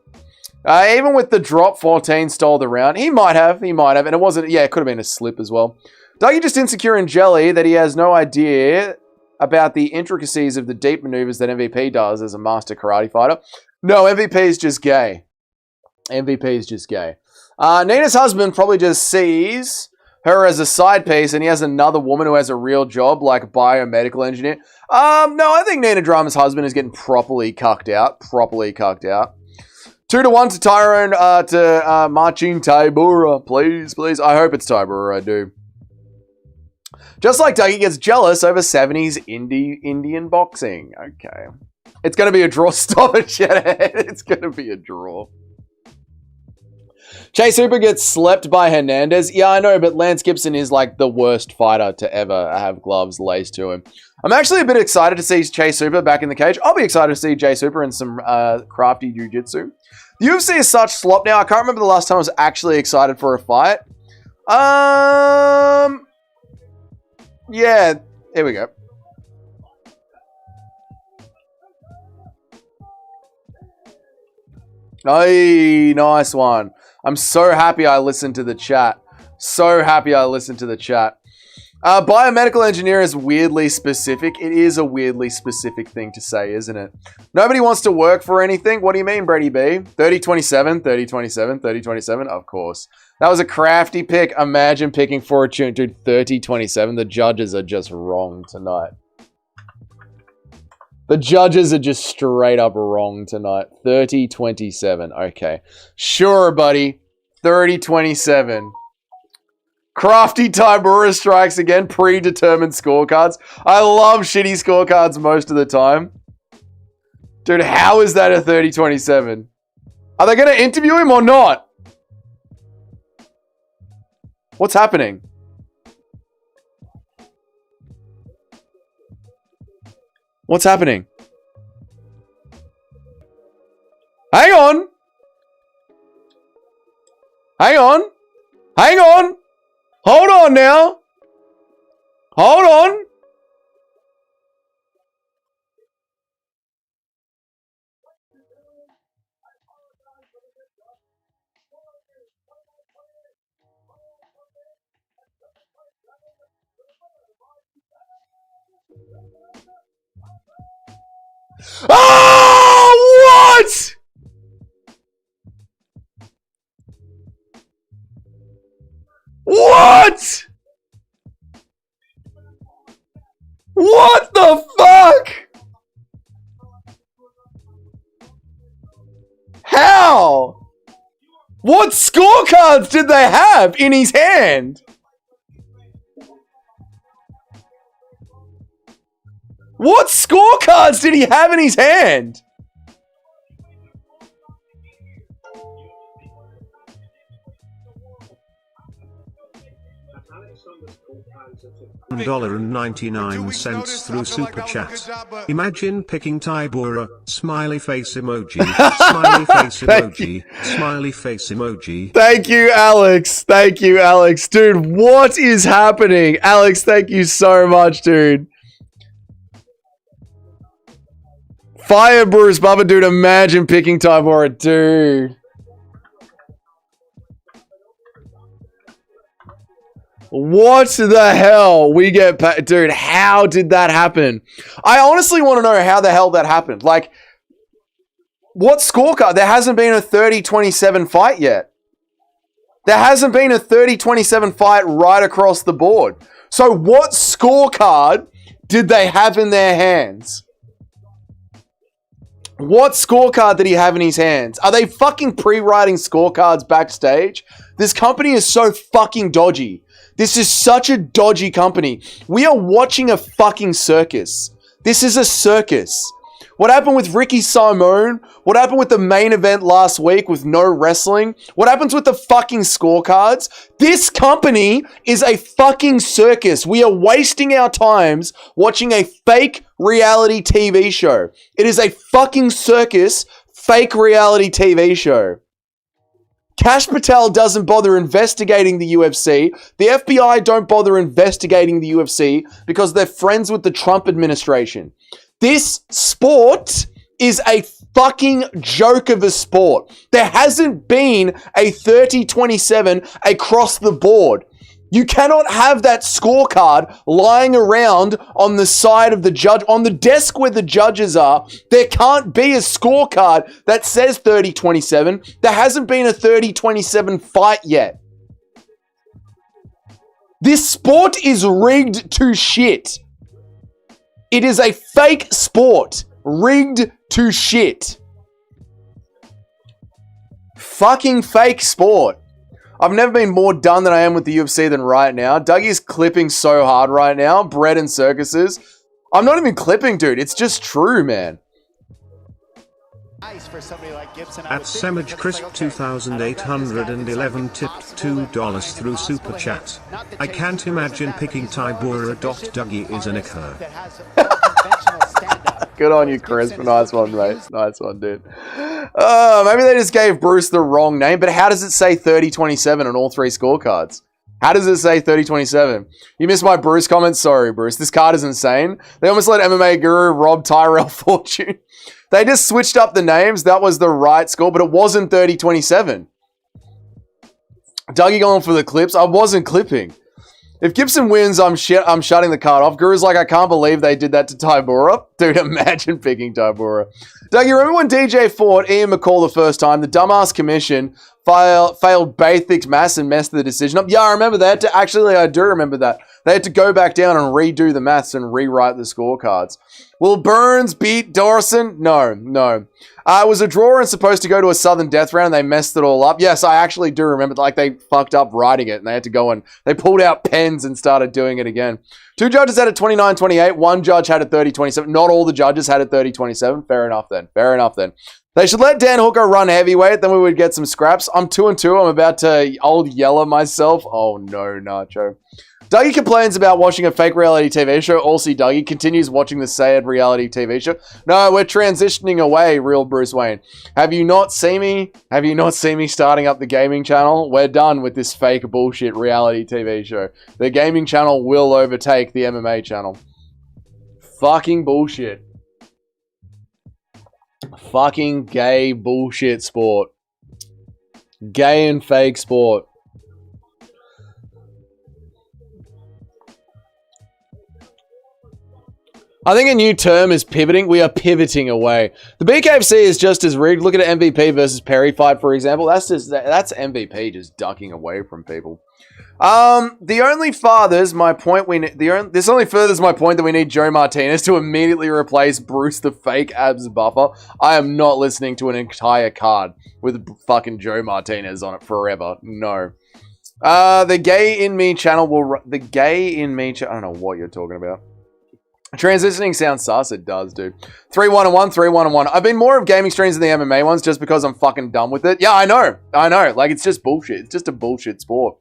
Even with the drop, 14 stole the round. He might have. And it wasn't... Yeah, it could have been a slip as well. Dougie just insecure in jelly that he has no idea about the intricacies of the deep maneuvers that MVP does as a master karate fighter. No, MVP is just gay. MVP is just gay. Nina's husband probably just sees her as a side piece and he has another woman who has a real job, like a biomedical engineer. No, I think Nina Drama's husband is getting properly cucked out. 2-1 to Tyrone, to Marcin Tybura. Please. I hope it's Tybura, I do. Just like Dougie gets jealous over 70s Indian boxing. Okay. It's going to be a draw. Stop it, Shedhead. It's going to be a draw. Chase Hooper gets slept by Hernandez. Yeah, I know, but Lance Gibson is like the worst fighter to ever have gloves laced to him. I'm actually a bit excited to see Chase Hooper back in the cage. I'll be excited to see Chase Hooper in some crafty jiu-jitsu. The UFC is such slop now. I can't remember the last time I was actually excited for a fight. Yeah, here we go. Hey, nice one. I'm so happy I listened to the chat. Biomedical engineer is weirdly specific. It is a weirdly specific thing to say, isn't it? Nobody wants to work for anything. What do you mean, Brady B? 30-27, 30-27, 30-27. Of course. That was a crafty pick. Imagine picking Fortune, dude. 30-27. The judges are just wrong tonight. The judges are just straight up wrong tonight. 30-27. Okay. Sure, buddy. 30-27. Crafty Tybura strikes again. Predetermined scorecards. I love shitty scorecards most of the time. Dude, how is that a 30-27? Are they going to interview him or not? What's happening? What's happening? Hang on. Hang on. Hang on. Hold on now. Hold on. Oh, what? What? What the fuck? How? What scorecards did they have in his hand? What scorecards did he have in his hand? $1.99 through Super Chat. Imagine picking Tybura, smiley face emoji, smiley face emoji, smiley face emoji. Thank you, Alex. Thank you, Alex. Dude, what is happening? Alex, thank you so much, dude. Fire Bruce Bubba, dude, imagine picking Tybura, dude. What the hell? We get dude, how did that happen? I honestly want to know how the hell that happened. Like, what scorecard? There hasn't been a 30-27 fight yet. There hasn't been a 30-27 fight right across the board. So what scorecard did they have in their hands? What scorecard did he have in his hands? Are they fucking pre-writing scorecards backstage? This company is so fucking dodgy. This is such a dodgy company. We are watching a fucking circus. This is a circus. What happened with Ricky Simone? What happened with the main event last week with no wrestling? What happens with the fucking scorecards? This company is a fucking circus. We are wasting our times watching a fake reality TV show. It is a fucking circus, fake reality TV show. Cash Patel doesn't bother investigating the UFC. The FBI don't bother investigating the UFC because they're friends with the Trump administration. This sport is a fucking joke of a sport. There hasn't been a 30-27 across the board. You cannot have that scorecard lying around on the side of the judge, on the desk where the judges are. There can't be a scorecard that says 30-27. There hasn't been a 30-27 fight yet. This sport is rigged to shit. It is a fake sport. Rigged to shit. Fucking fake sport. I've never been more done than I am with the UFC than right now. Dougie's clipping so hard right now. Bread and circuses. I'm not even clipping, dude. It's just true, man. At Semage Crisp 2811 tipped $2 through Super Chat. I can't imagine picking Tybura. Dougie is an icker. Good on you, Chris. Nice one, mate. Nice one, dude. Maybe they just gave Bruce the wrong name, but how does it say 30-27 on all three scorecards? How does it say 30-27? You missed my Bruce comment? Sorry, Bruce. This card is insane. They almost let MMA guru rob Tyrell Fortune. They just switched up the names. That was the right score, but it wasn't 30-27. Dougie going for the clips. I wasn't clipping. If Gibson wins, I'm shutting the card off. Guru's like, I can't believe they did that to Tybura. Dude, imagine picking Tybura. Doug, you remember when DJ fought Ian McCall the first time? The dumbass commission failed Bathik's mass and messed the decision up. Yeah, I remember that. Actually, I do remember that. They had to go back down and redo the maths and rewrite the scorecards. Will Burns beat Dorson? No. It was a draw and supposed to go to a sudden death round. And they messed it all up. Yes, I actually do remember. Like, they fucked up writing it. And they had to go and... They pulled out pens and started doing it again. 2 judges had it 29-28. 1 judge had it 30-27. Not all the judges had it 30-27. Fair enough then. Fair enough then. They should let Dan Hooker run heavyweight. Then we would get some scraps. I'm 2-2. I'm about to old yeller myself. Oh, no, Nacho. Dougie complains about watching a fake reality TV show. Also, Dougie continues watching the sad reality TV show. No, we're transitioning away, real Bruce Wayne. Have you not seen me? Have you not seen me starting up the gaming channel? We're done with this fake bullshit reality TV show. The gaming channel will overtake the MMA channel. Fucking bullshit. Fucking gay bullshit sport. Gay and fake sport. I think a new term is pivoting. We are pivoting away. The BKFC is just as rigged. Look at an MVP versus Perry fight, for example. That's MVP just ducking away from people. The only furthers my point this only furthers my point that we need Joe Martinez to immediately replace Bruce the fake abs buffer. I am not listening to an entire card with fucking Joe Martinez on it forever. No. The gay in me channel will I don't know what you're talking about. Transitioning sounds sus. It does, dude. 3-1-1, 3-1-1. I've been more of gaming streams than the MMA ones just because I'm fucking done with it. Yeah, I know. Like, it's just bullshit. It's just a bullshit sport.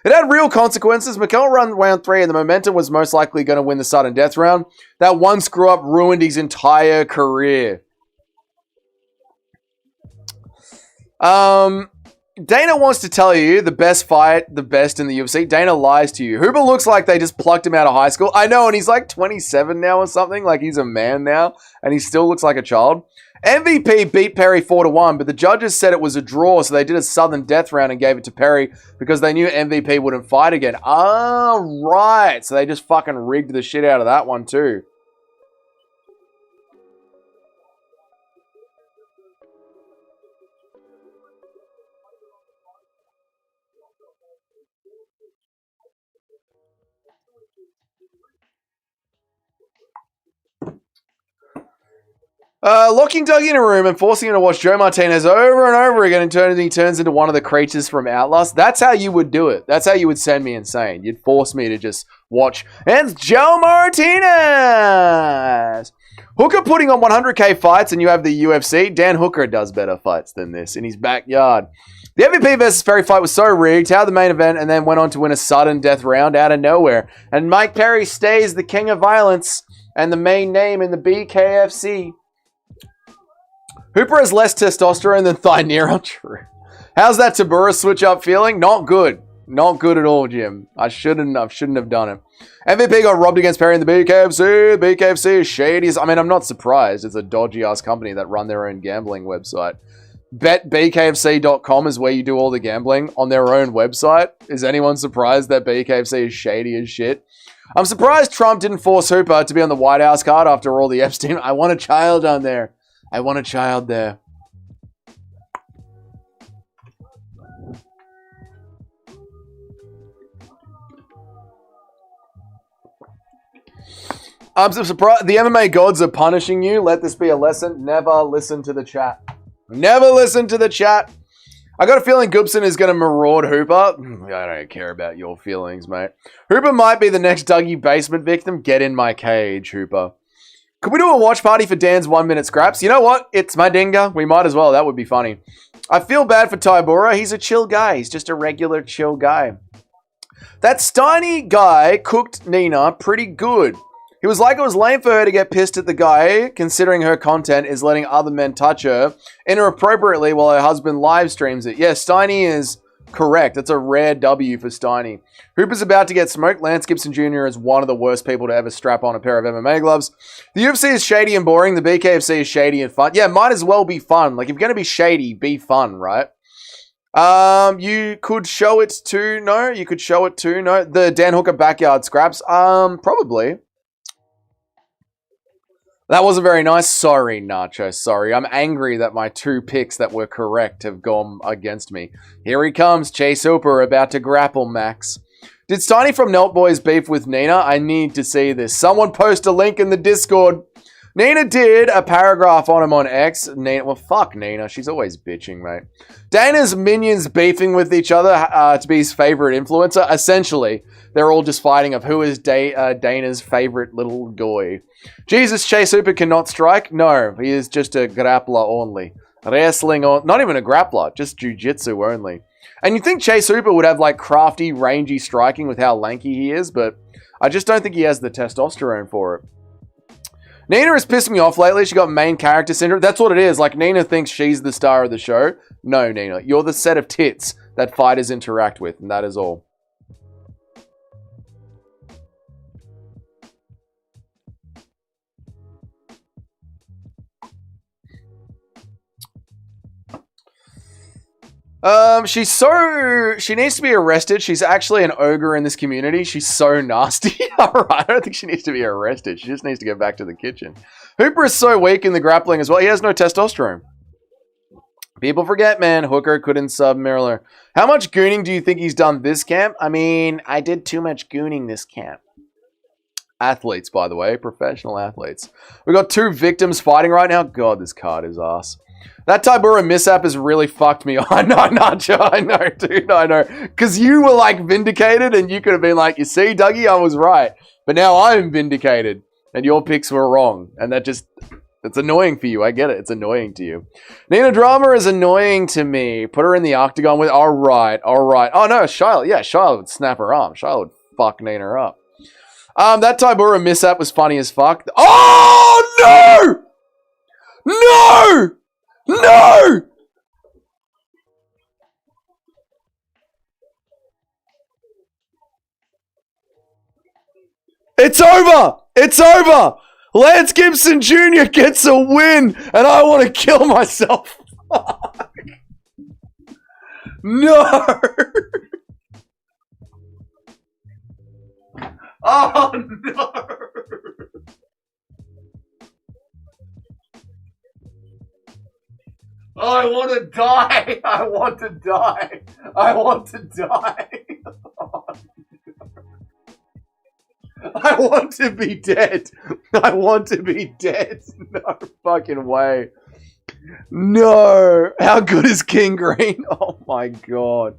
It had real consequences. McKell run round 3 and the momentum was most likely going to win the sudden death round. That one screw up ruined his entire career. Dana wants to tell you the best fight, the best in the UFC. Dana lies to you. Hooper looks like they just plucked him out of high school. I know, and he's like 27 now or something. Like, he's a man now, and he still looks like a child. MVP beat Perry 4-1, but the judges said it was a draw, so they did a sudden death round and gave it to Perry because they knew MVP wouldn't fight again. Ah, right. So they just fucking rigged the shit out of that one too. Locking Dougie in a room and forcing him to watch Joe Martinez over and over again until he turns into one of the creatures from Outlast. That's how you would do it. That's how you would send me insane. You'd force me to just watch. And it's Joe Martinez! Hooker putting on 100k fights and you have the UFC. Dan Hooker does better fights than this in his backyard. The MVP versus Perry fight was so rigged. How the main event and then went on to win a sudden death round out of nowhere. And Mike Perry stays the king of violence and the main name in the BKFC. Hooper has less testosterone than Thynera. True. How's that Tabura switch up feeling? Not good. Not good at all, Jim. I shouldn't have done it. MVP got robbed against Perry in the BKFC. BKFC is shady. I mean, I'm not surprised. It's a dodgy-ass company that run their own gambling website. BetBKFC.com is where you do all the gambling on their own website. Is anyone surprised that BKFC is shady as shit? I'm surprised Trump didn't force Hooper to be on the White House card after all the Epstein. I want a child on there. I want a child there. I'm so surprised. The MMA gods are punishing you. Let this be a lesson. Never listen to the chat. Never listen to the chat. I got a feeling Goobson is going to maraud Hooper. I don't care about your feelings, mate. Hooper might be the next Dougie basement victim. Get in my cage, Hooper. Could we do a watch party for Dan's 1 minute scraps? You know what? It's my dinga. We might as well. That would be funny. I feel bad for Tybura. He's a chill guy. He's just a regular chill guy. That Steiny guy cooked Nina pretty good. He was like it was lame for her to get pissed at the guy, considering her content is letting other men touch her inappropriately while her husband live streams it. Yeah, Steiny is correct. That's a rare W for Steiny. Hooper's about to get smoked. Lance Gibson Jr. is one of the worst people to ever strap on a pair of MMA gloves. The UFC is shady and boring. The BKFC is shady and fun. Yeah, might as well be fun. Like, if you're going to be shady, be fun, right? You could show it to... No, you could show it to... No, the Dan Hooker backyard scraps. Probably. That wasn't very nice. Sorry, Nacho. Sorry. I'm angry that my 2 picks that were correct have gone against me. Here he comes. Chase Hooper about to grapple Max. Did Steiny from Nelt Boys beef with Nina? I need to see this. Someone post a link in the Discord. Nina did a paragraph on him on X. Nina, well, fuck Nina. She's always bitching, mate. Dana's minions beefing with each other to be his favorite influencer. Essentially, they're all just fighting of who is Dana's favorite little guy. Jesus, Chase Hooper cannot strike? No, he is just a grappler only. Wrestling on, not even a grappler, just jiu-jitsu only. And you think Chase Hooper would have like crafty, rangy striking with how lanky he is, but I just don't think he has the testosterone for it. Nina is pissing me off lately. She got main character syndrome. That's what it is. Like, Nina thinks she's the star of the show. No, Nina. You're the set of tits that fighters interact with, and that is all. She needs to be arrested. She's actually an ogre in this community. She's so nasty. Alright, I don't think she needs to be arrested. She just needs to get back to the kitchen. Hooper is so weak in the grappling as well. He has no testosterone. People forget, man. Hooker couldn't sub Miller. How much gooning do you think he's done this camp? I mean, I did too much gooning this camp. Athletes, by the way. Professional athletes. We've got 2 victims fighting right now. God, this card is ass. That Tybura mishap has really fucked me. I know, Joe. I know, dude. I know. Because you were, like, vindicated, and you could have been like, you see, Dougie, I was right. But now I'm vindicated, and your picks were wrong. And that just... It's annoying for you. I get it. It's annoying to you. Nina Drama is annoying to me. Put her in the octagon with... All right. Oh, no. Charlotte. Yeah, Charlotte would snap her arm. Charlotte would fuck Nina up. That Tybura mishap was funny as fuck. Oh, no! No! No! It's over! It's over! Lance Gibson Jr. gets a win, and I want to kill myself. No! Oh, no! I want to die. I want to die. I want to die. I want to be dead. I want to be dead. No fucking way. No. How good is King Green? Oh my god.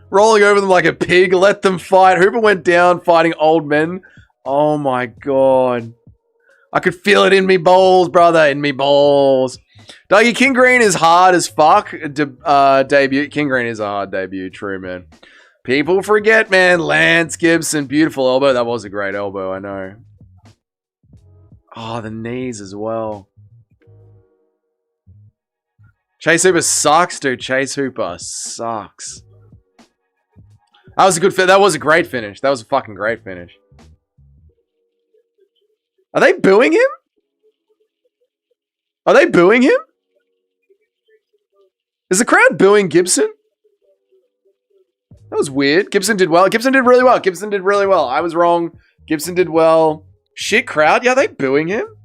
Rolling over them like a pig. Let them fight. Hooper went down fighting old men. Oh my god. I could feel it in me balls, brother. In me balls. Dougie, King Green is hard as fuck. Debut. King Green is a hard debut. True, man. People forget, man. Lance Gibson. Beautiful elbow. That was a great elbow, I know. Oh, the knees as well. Chase Hooper sucks, dude. Chase Hooper sucks. That was a good finish. That was a great finish. That was a fucking great finish. Are they booing him? Are they booing him? Is the crowd booing Gibson? That was weird. Gibson did well. Gibson did really well. Gibson did really well. I was wrong. Gibson did well. Shit crowd. Yeah, are they booing him?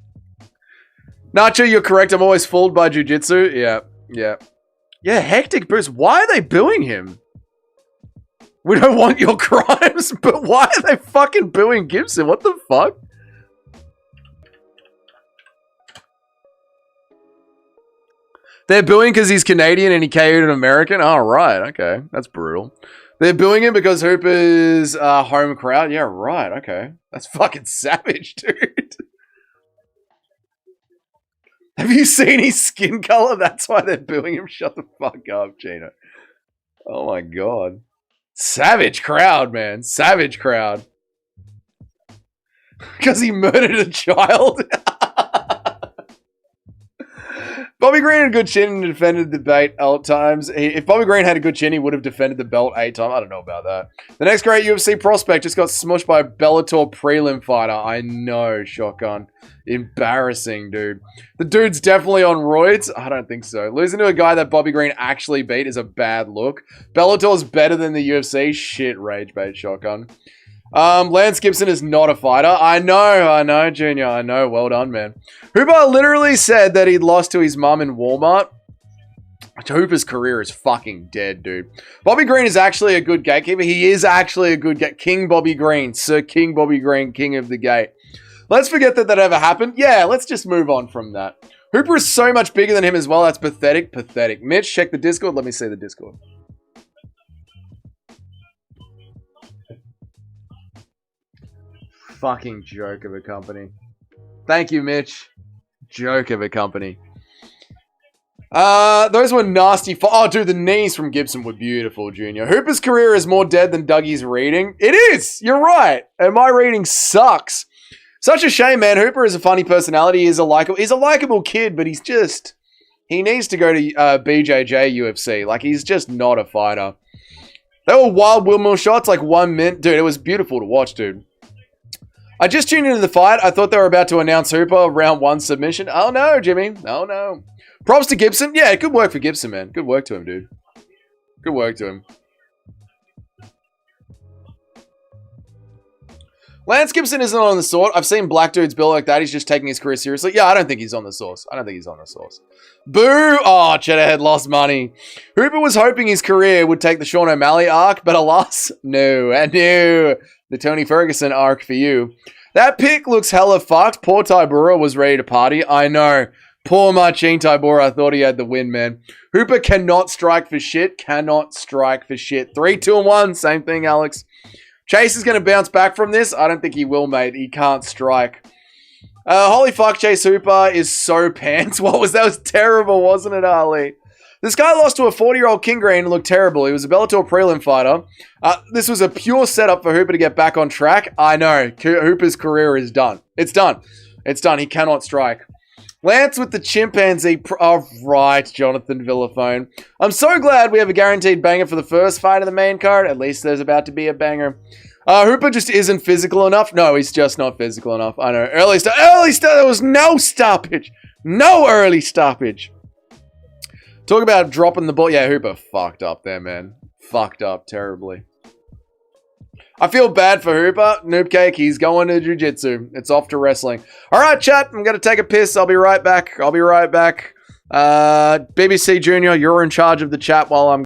Nacho, you're correct. I'm always fooled by jiu-jitsu. Yeah, yeah. Yeah, hectic boost. Why are they booing him? We don't want your crimes, but why are they fucking booing Gibson? What the fuck? They're booing because he's Canadian and he KO'd an American? Oh, right. Okay. That's brutal. They're booing him because Hooper's home crowd? Yeah, right. Okay. That's fucking savage, dude. Have you seen his skin color? That's why they're booing him. Shut the fuck up, Gina. Oh, my God. Savage crowd, man. Savage crowd. Because he murdered a child? Bobby Green had a good chin and defended the belt 8 times. If Bobby Green had a good chin, he would have defended the belt 8 times. I don't know about that. The next great UFC prospect just got smushed by a Bellator prelim fighter. I know, Shotgun. Embarrassing, dude. The dude's definitely on roids. I don't think so. Losing to a guy that Bobby Green actually beat is a bad look. Bellator's better than the UFC. Shit, rage bait, Shotgun. Lance Gibson is not a fighter. I know, Junior. I know. Well done, man. Hooper literally said that he'd lost to his mum in Walmart. Hooper's career is fucking dead, dude. Bobby Green is actually a good gatekeeper. He is actually a good King Bobby Green. Sir King Bobby Green, king of the gate. Let's forget that ever happened. Yeah, let's just move on from that. Hooper is so much bigger than him as well. That's pathetic. Pathetic. Mitch, check the Discord. Let me see the Discord. Fucking joke of a company. Thank you, Mitch. Joke of a company. Those were nasty. Oh, dude, the knees from Gibson were beautiful, Junior. Hooper's career is more dead than Dougie's reading. It is. You're right. And my reading sucks. Such a shame, man. Hooper is a funny personality. He's a likable kid, but he's just... He needs to go to BJJ UFC. Like, he's just not a fighter. They were wild windmill shots, like 1 minute. Dude, it was beautiful to watch, dude. I just tuned into the fight. I thought they were about to announce Hooper round 1 submission. Oh, no, Jimmy. Oh, no. Props to Gibson. Yeah, good work for Gibson, man. Good work to him, dude. Good work to him. Lance Gibson isn't on the sword. I've seen black dudes built like that. He's just taking his career seriously. Yeah, I don't think he's on the source. I don't think he's on the source. Boo! Oh, Cheddarhead lost money. Hooper was hoping his career would take the Sean O'Malley arc, but alas, no. And no. The Tony Ferguson arc for you. That pick looks hella fucked. Poor Tybura was ready to party. I know. Poor Marcin Tybura. I thought he had the win, man. Hooper cannot strike for shit. Cannot strike for shit. 3, 2, and 1. Same thing, Alex. Chase is going to bounce back from this. I don't think he will, mate. He can't strike. Holy fuck, Chase Hooper is so pants. What was that? Was terrible, wasn't it, Ali? This guy lost to a 40-year-old King Green and looked terrible. He was a Bellator prelim fighter. This was a pure setup for Hooper to get back on track. I know. Hooper's career is done. It's done. It's done. He cannot strike. Lance with the chimpanzee. Oh, right, Jonathan Villaphone. I'm so glad we have a guaranteed banger for the first fight of the main card. At least there's about to be a banger. Hooper just isn't physical enough. No, he's just not physical enough. I know. Early stop. There was no stoppage. No early stoppage. Talk about dropping the ball. Yeah, Hooper fucked up there, man. Fucked up terribly. I feel bad for Hooper. Noob Cake, he's going to jiu-jitsu. It's off to wrestling. All right, chat. I'm going to take a piss. I'll be right back. BBC Junior, you're in charge of the chat while I'm...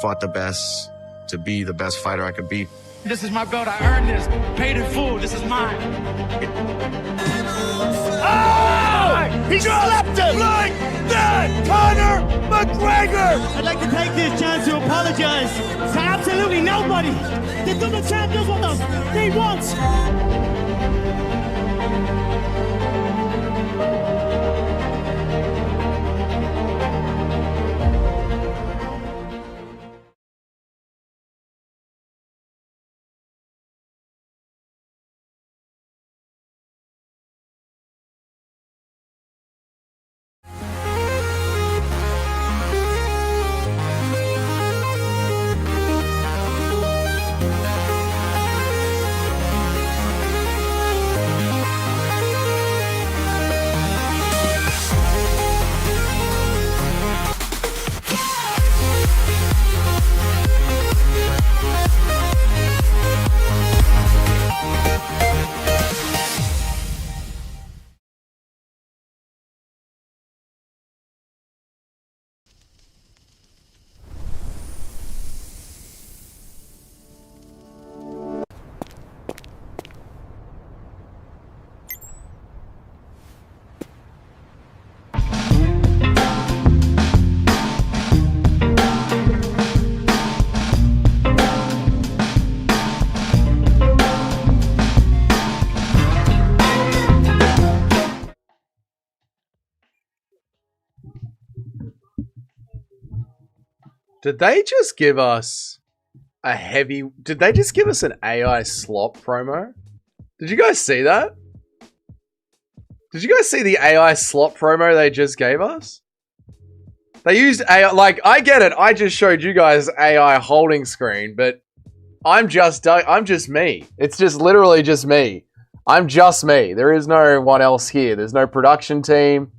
Fought the best to be the best fighter I could be. This is my belt. I earned this. Paid in full. This is mine. Oh! He slapped him like that! Conor McGregor! I'd like to take this chance to apologize to absolutely nobody. The double champ does what they want. Did they just give us a heavy... Did they just give us an AI slop promo? Did you guys see that? Did you guys see the AI slop promo they just gave us? They used AI... Like, I get it. I just showed you guys AI holding screen, but I'm just me. It's just literally just me. I'm just me. There is no one else here. There's no production team.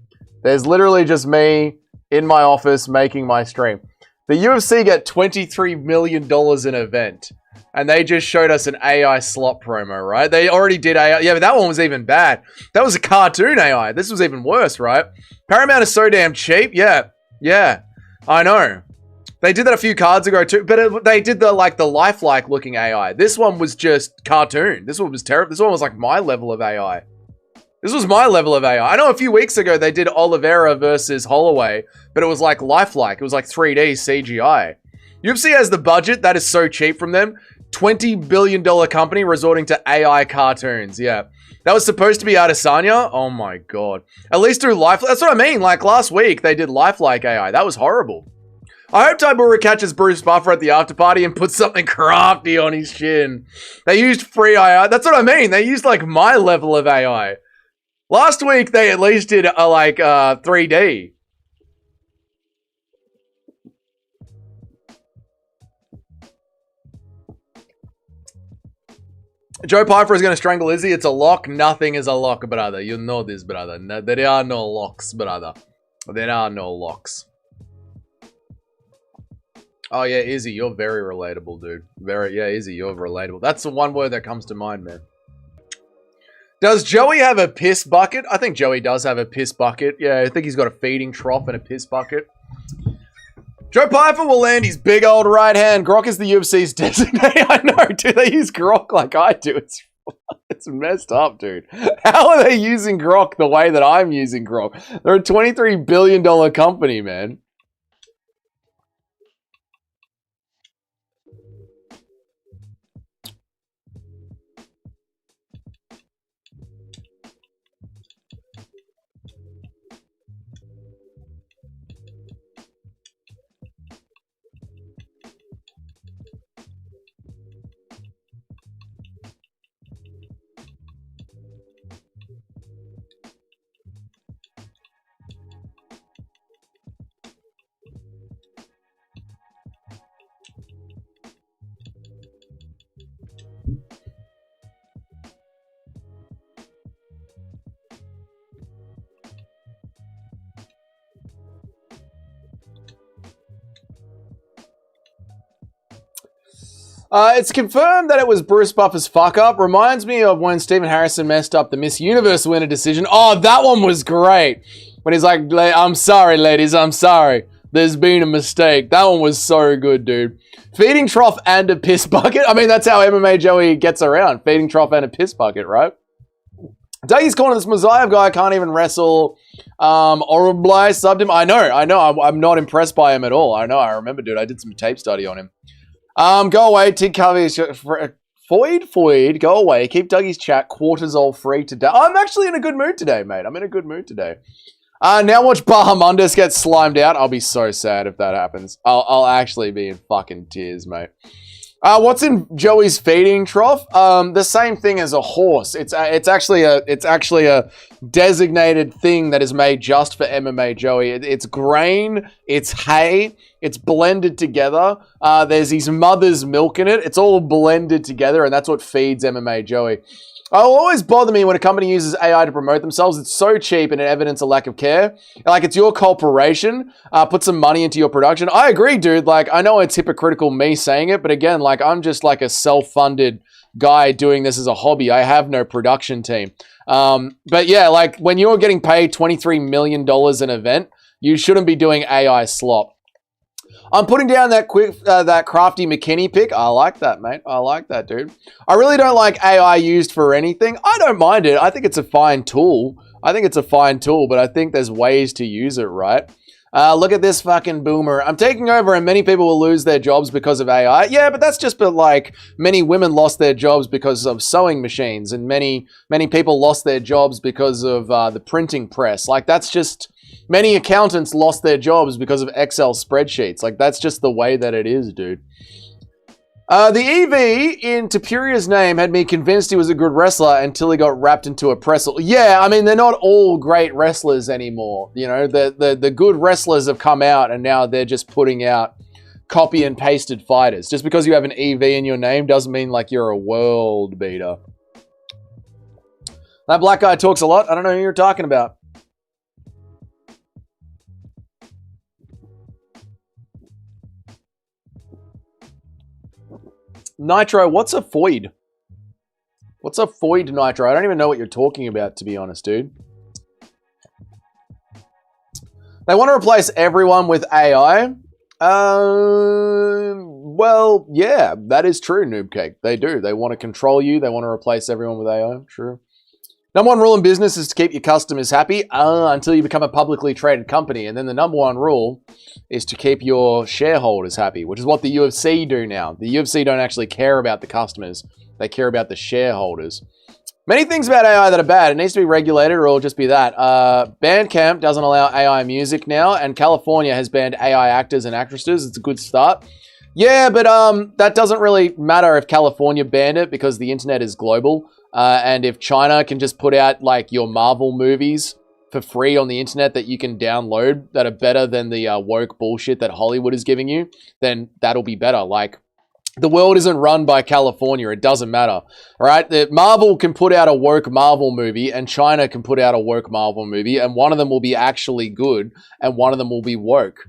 There's literally just me in my office making my stream. The UFC get $23 million an event, and they just showed us an AI slot promo, right? They already did AI. Yeah, but that one was even bad. That was a cartoon AI. This was even worse, right? Paramount is so damn cheap. Yeah, I know. They did that a few cards ago too, but they did the lifelike looking AI. This one was just cartoon. This one was terrible. This one was like my level of AI. This was my level of AI. I know a few weeks ago they did Oliveira versus Holloway, but it was like lifelike. It was like 3D CGI. UFC has the budget. That is so cheap from them. $20 billion company resorting to AI cartoons. Yeah. That was supposed to be Adesanya. Oh my God. At least through lifelike. That's what I mean. Like last week they did lifelike AI. That was horrible. I hope Tybura catches Bruce Buffer at the after party and puts something crafty on his chin. They used free AI. That's what I mean. They used like my level of AI. Last week, they at least did 3D. Joe Pyfer is going to strangle Izzy. It's a lock. Nothing is a lock, brother. You know this, brother. No, there are no locks, brother. There are no locks. Oh, yeah, Izzy, you're very relatable, dude. Yeah, Izzy, you're relatable. That's the one word that comes to mind, man. Does Joey have a piss bucket? I think Joey does have a piss bucket. Yeah, I think he's got a feeding trough and a piss bucket. Joe Pyfer will land his big old right hand. Grok is the UFC's designate. I know, dude. They use Grok like I do. It's messed up, dude. How are they using Grok the way that I'm using Grok? They're a $23 billion company, man. It's confirmed that it was Bruce Buffer's fuck up. Reminds me of when Stephen Harrison messed up the Miss Universe winner decision. Oh, that one was great. When he's like, I'm sorry, ladies, I'm sorry. There's been a mistake. That one was so good, dude. Feeding trough and a piss bucket. I mean, that's how MMA Joey gets around. Feeding trough and a piss bucket, right? Dougie's calling this Mazayev guy can't even wrestle. Oroblai subbed him. I know. I'm not impressed by him at all. I remember, dude. I did some tape study on him. Go away, Tig Covey. Foyd, go away. Keep Dougie's chat. Cortisol free today. I'm actually in a good mood today, mate. I'm in a good mood today. Now watch Bahamundas get slimed out. I'll be so sad if that happens. I'll actually be in fucking tears, mate. What's in Joey's feeding trough? The same thing as a horse. It's actually a designated thing that is made just for MMA Joey. It's grain, it's hay, it's blended together. There's his mother's milk in it. It's all blended together, and that's what feeds MMA Joey. It'll always bother me when a company uses AI to promote themselves. It's so cheap and it evidences a lack of care. Like, it's your corporation. Put some money into your production. I agree, dude. Like, I know it's hypocritical me saying it, but again, like, I'm just like a self-funded guy doing this as a hobby. I have no production team. But yeah, like, when you're getting paid $23 million an event, you shouldn't be doing AI slop. I'm putting down that crafty McKinney pick. I like that, mate. I like that, dude. I really don't like AI used for anything. I don't mind it. I think it's a fine tool. But I think there's ways to use it, right? Look at this fucking boomer. I'm taking over and many people will lose their jobs because of AI. Yeah, but that's just like many women lost their jobs because of sewing machines, and many people lost their jobs because of the printing press. Like, that's just Many accountants lost their jobs because of Excel spreadsheets. Like, that's just the way that it is, dude. The EV in Tapiria's name had me convinced he was a good wrestler until he got wrapped into a pretzel. Yeah, I mean, they're not all great wrestlers anymore. You know, the good wrestlers have come out and now they're just putting out copy and pasted fighters. Just because you have an EV in your name doesn't mean like you're a world beater. That black guy talks a lot. I don't know who you're talking about. Nitro, what's a foid? What's a foid, Nitro? I don't even know what you're talking about, to be honest, dude. They want to replace everyone with AI. Well, yeah, that is true, Noob Cake. They do. They want to control you. They want to replace everyone with AI. True. Number one rule in business is to keep your customers happy until you become a publicly traded company. And then the number one rule is to keep your shareholders happy, which is what the UFC do now. The UFC don't actually care about the customers. They care about the shareholders. Many things about AI that are bad. It needs to be regulated or it'll just be that. Bandcamp doesn't allow AI music now, and California has banned AI actors and actresses. It's a good start. Yeah, but that doesn't really matter if California banned it because the internet is global. And if China can just put out like your Marvel movies for free on the internet that you can download that are better than the woke bullshit that Hollywood is giving you, then that'll be better. Like, the world isn't run by California. It doesn't matter. All right? Marvel can put out a woke Marvel movie and China can put out a woke Marvel movie, and one of them will be actually good and one of them will be woke.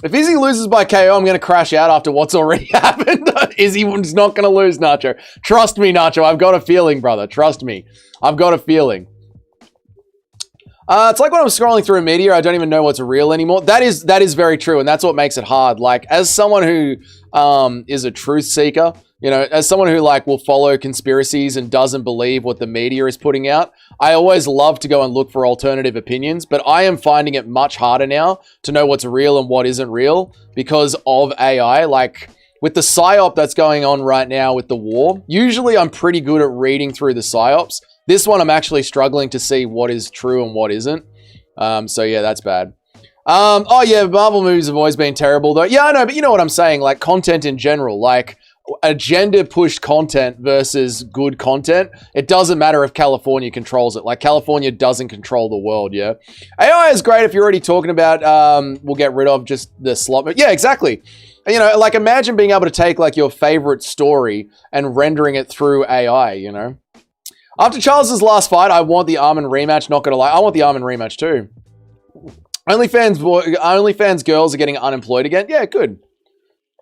If Izzy loses by KO, I'm going to crash out after what's already happened. Izzy's not going to lose, Nacho. Trust me, Nacho. I've got a feeling, brother. Trust me. I've got a feeling. It's like when I'm scrolling through media, I don't even know what's real anymore. That is very true, and that's what makes it hard. Like, as someone who is a truth seeker, you know, as someone who like will follow conspiracies and doesn't believe what the media is putting out, I always love to go and look for alternative opinions, but I am finding it much harder now to know what's real and what isn't real because of AI. Like, with the psyop that's going on right now with the war, usually I'm pretty good at reading through the psyops. This one, I'm actually struggling to see what is true and what isn't. So yeah, that's bad. Oh yeah, Marvel movies have always been terrible though. Yeah, I know, but you know what I'm saying? Like, content in general, like agenda-pushed content versus good content. It doesn't matter if California controls it. Like, California doesn't control the world, yeah? AI is great if you're already talking about, we'll get rid of just the slot. Yeah, exactly. You know, like, imagine being able to take, like, your favorite story and rendering it through AI, you know? After Charles's last fight, I want the Armin rematch, not gonna lie. I want the Armin rematch too. OnlyFans girls are getting unemployed again. Yeah, good.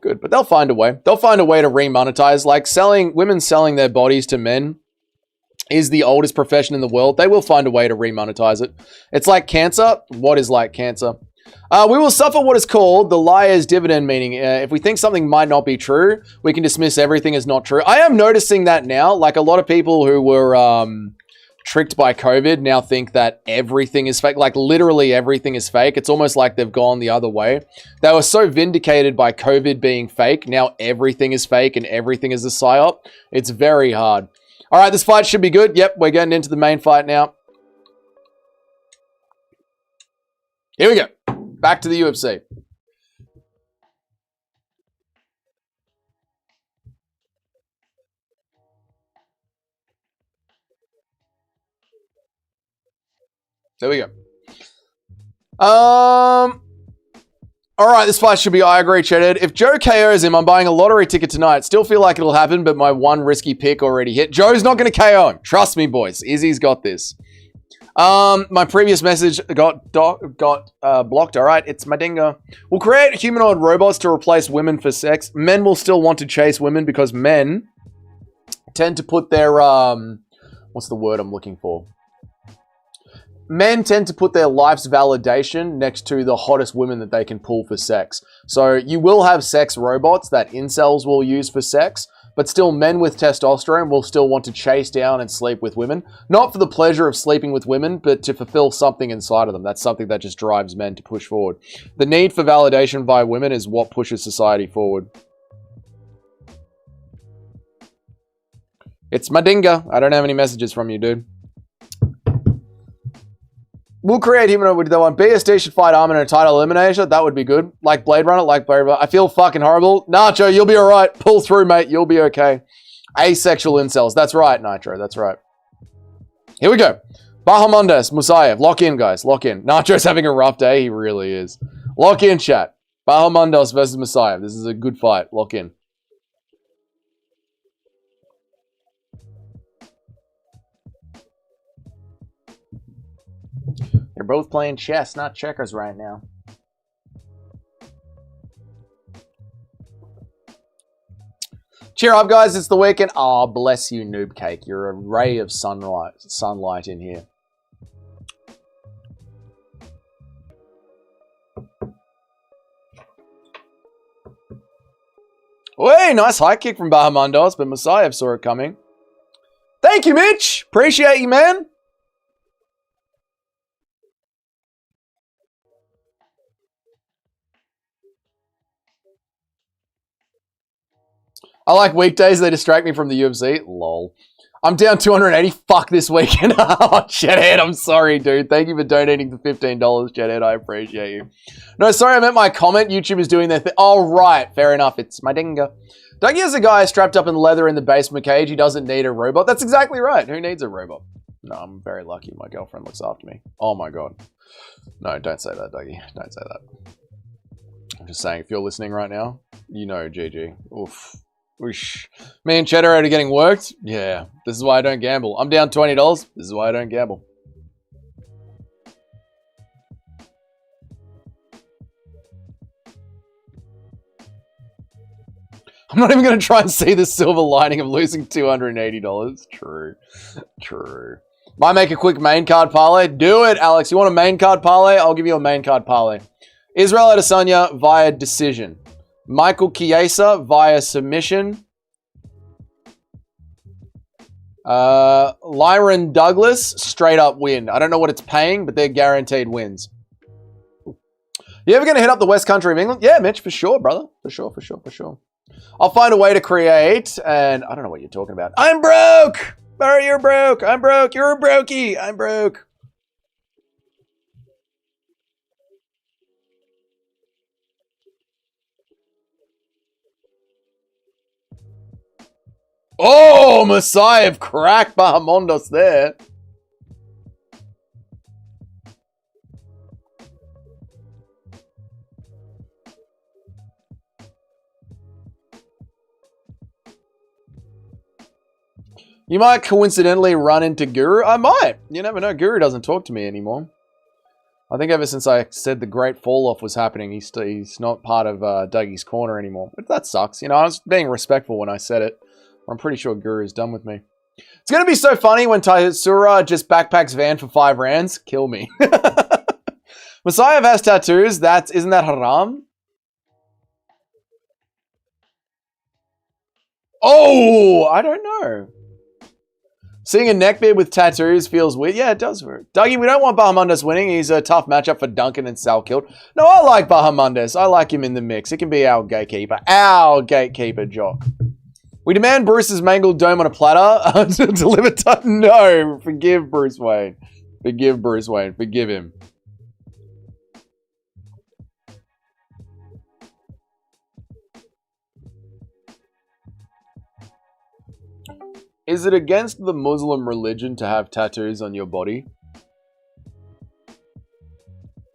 Good, but they'll find a way. They'll find a way to remonetize. Like, women selling their bodies to men is the oldest profession in the world. They will find a way to remonetize it. It's like cancer. What is like cancer? We will suffer what is called the liar's dividend, meaning if we think something might not be true, we can dismiss everything as not true. I am noticing that now. Like, a lot of people who were tricked by COVID now think that everything is fake. Like, literally everything is fake. It's almost like they've gone the other way. They were so vindicated by COVID being fake. Now everything is fake and everything is a psyop. It's very hard. All right, this fight should be good. Yep, we're getting into the main fight now. Here we go. Back to the UFC. There we go. All right, this fight should be, I agree, Cheddar. If Joe KOs him, I'm buying a lottery ticket tonight. Still feel like it'll happen, but my one risky pick already hit. Joe's not going to KO him. Trust me, boys. Izzy's got this. My previous message got blocked. All right, it's my dingo. We'll create humanoid robots to replace women for sex. Men will still want to chase women because men tend to put their, what's the word I'm looking for? Men tend to put their life's validation next to the hottest women that they can pull for sex. So you will have sex robots that incels will use for sex, but still men with testosterone will still want to chase down and sleep with women. Not for the pleasure of sleeping with women, but to fulfill something inside of them. That's something that just drives men to push forward. The need for validation by women is what pushes society forward. It's my dingo. I don't have any messages from you, dude. We'll create him with the one. BSD should fight Armin in a title eliminator. That would be good. Like Blade Runner, like Blade Runner. I feel fucking horrible. Nacho, you'll be alright. Pull through, mate. You'll be okay. Asexual incels. That's right, Nitro. That's right. Here we go. Bahamondes, Musayev. Lock in, guys. Lock in. Nacho's having a rough day. He really is. Lock in, chat. Bahamondes versus Musayev. This is a good fight. Lock in. They're both playing chess, not checkers right now. Cheer up, guys. It's the weekend. Oh, bless you, Noob Cake. You're a ray of sunlight in here. Hey, nice high kick from Bahamondes, but Musayev saw it coming. Thank you, Mitch. Appreciate you, man. I like weekdays. They distract me from the UFC. Lol. I'm down 280. Fuck this weekend. Oh, Jedhead, I'm sorry, dude. Thank you for donating the $15, Jedhead. I appreciate you. No, sorry, I meant my comment. YouTube is doing their thing. Oh, right. Fair enough. It's my dingo. Dougie has a guy strapped up in leather in the basement cage. He doesn't need a robot. That's exactly right. Who needs a robot? No, I'm very lucky. My girlfriend looks after me. Oh, my God. No, don't say that, Dougie. Don't say that. I'm just saying, if you're listening right now, you know GG. Oof. Whoosh. Me and Cheddar are getting worked? Yeah. This is why I don't gamble. I'm down $20. This is why I don't gamble. I'm not even going to try and see the silver lining of losing $280. True. True. Might make a quick main card parlay. Do it, Alex. You want a main card parlay? I'll give you a main card parlay. Israel Adesanya via decision. Michael Chiesa via submission. Lyron Douglas, straight up win. I don't know what it's paying, but they're guaranteed wins. You ever going to hit up the West Country of England? Yeah, Mitch, for sure, brother. For sure, for sure, for sure. I'll find a way to create, and I don't know what you're talking about. I'm broke! Barry, you're broke. I'm broke. You're a brokey. I'm broke. Oh, Messiah of crack Bahamondes there. You might coincidentally run into Guru. I might. You never know. Guru doesn't talk to me anymore. I think ever since I said the great fall-off was happening, he's not part of Dougie's corner anymore. But that sucks. You know, I was being respectful when I said it. I'm pretty sure Guru's done with me. It's going to be so funny when Taisura just backpacks Van for 5 rands. Kill me. Messiah has tattoos. Isn't that haram? Oh, I don't know. Seeing a neckbeard with tattoos feels weird. Yeah, it does. Dougie, we don't want Bahamondes winning. He's a tough matchup for Duncan and Sal killed. No, I like Bahamondes. I like him in the mix. It can be our gatekeeper. Our gatekeeper, Jock. We demand Bruce's mangled dome on a platter to deliver time. No, forgive Bruce Wayne. Forgive Bruce Wayne. Forgive him. Is it against the Muslim religion to have tattoos on your body?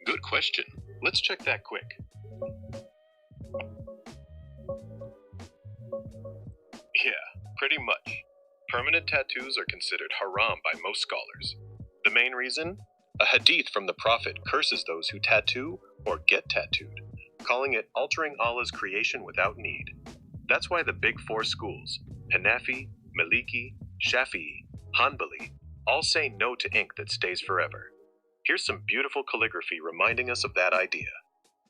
Good question. Let's check that quick. Yeah, pretty much. Permanent tattoos are considered haram by most scholars. The main reason? A hadith from the Prophet curses those who tattoo or get tattooed, calling it altering Allah's creation without need. That's why the big 4 schools, Hanafi, Maliki, Shafi'i, Hanbali, all say no to ink that stays forever. Here's some beautiful calligraphy reminding us of that idea.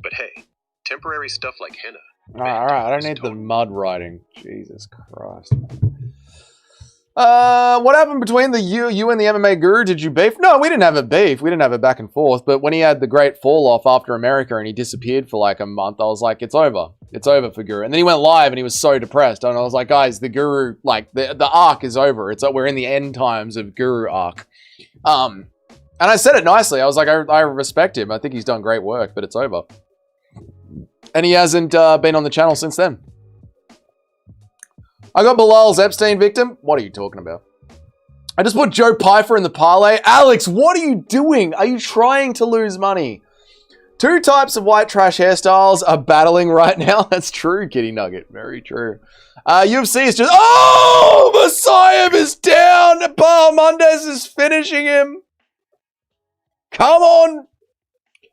But hey, temporary stuff like henna. Alright, I don't need the mud writing. Jesus Christ. What happened between you and the MMA Guru? Did you beef? No, we didn't have a beef. We didn't have a back and forth. But when he had the great fall off after America and he disappeared for like a month, I was like, it's over. It's over for Guru. And then he went live and he was so depressed. And I was like, guys, the Guru, like the arc is over. We're in the end times of Guru arc. And I said it nicely. I was like, I respect him. I think he's done great work, but it's over. And he hasn't been on the channel since then. I got Bilal's Epstein victim. What are you talking about? I just put Joe Pyfer in the parlay. Alex, what are you doing? Are you trying to lose money? 2 types of white trash hairstyles are battling right now. That's true, Kitty Nugget. Very true. UFC is just... Oh! Messiah is down! Bahamondes is finishing him. Come on!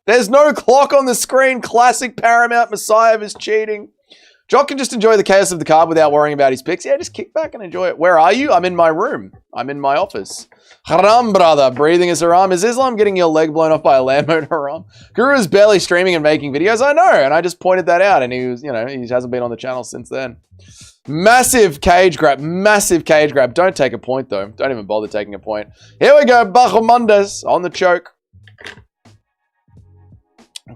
There's no clock on the screen. Classic Paramount. Messiah is cheating. Jock can just enjoy the chaos of the card without worrying about his picks. Yeah, just kick back and enjoy it. Where are you? I'm in my room. I'm in my office. Haram, brother. Breathing is haram. Is Islam getting your leg blown off by a Lambo haram? Guru is barely streaming and making videos. I know, and I just pointed that out, and he was, you know, he hasn't been on the channel since then. Massive cage grab. Massive cage grab. Don't take a point, though. Don't even bother taking a point. Here we go. Bahamondes on the choke.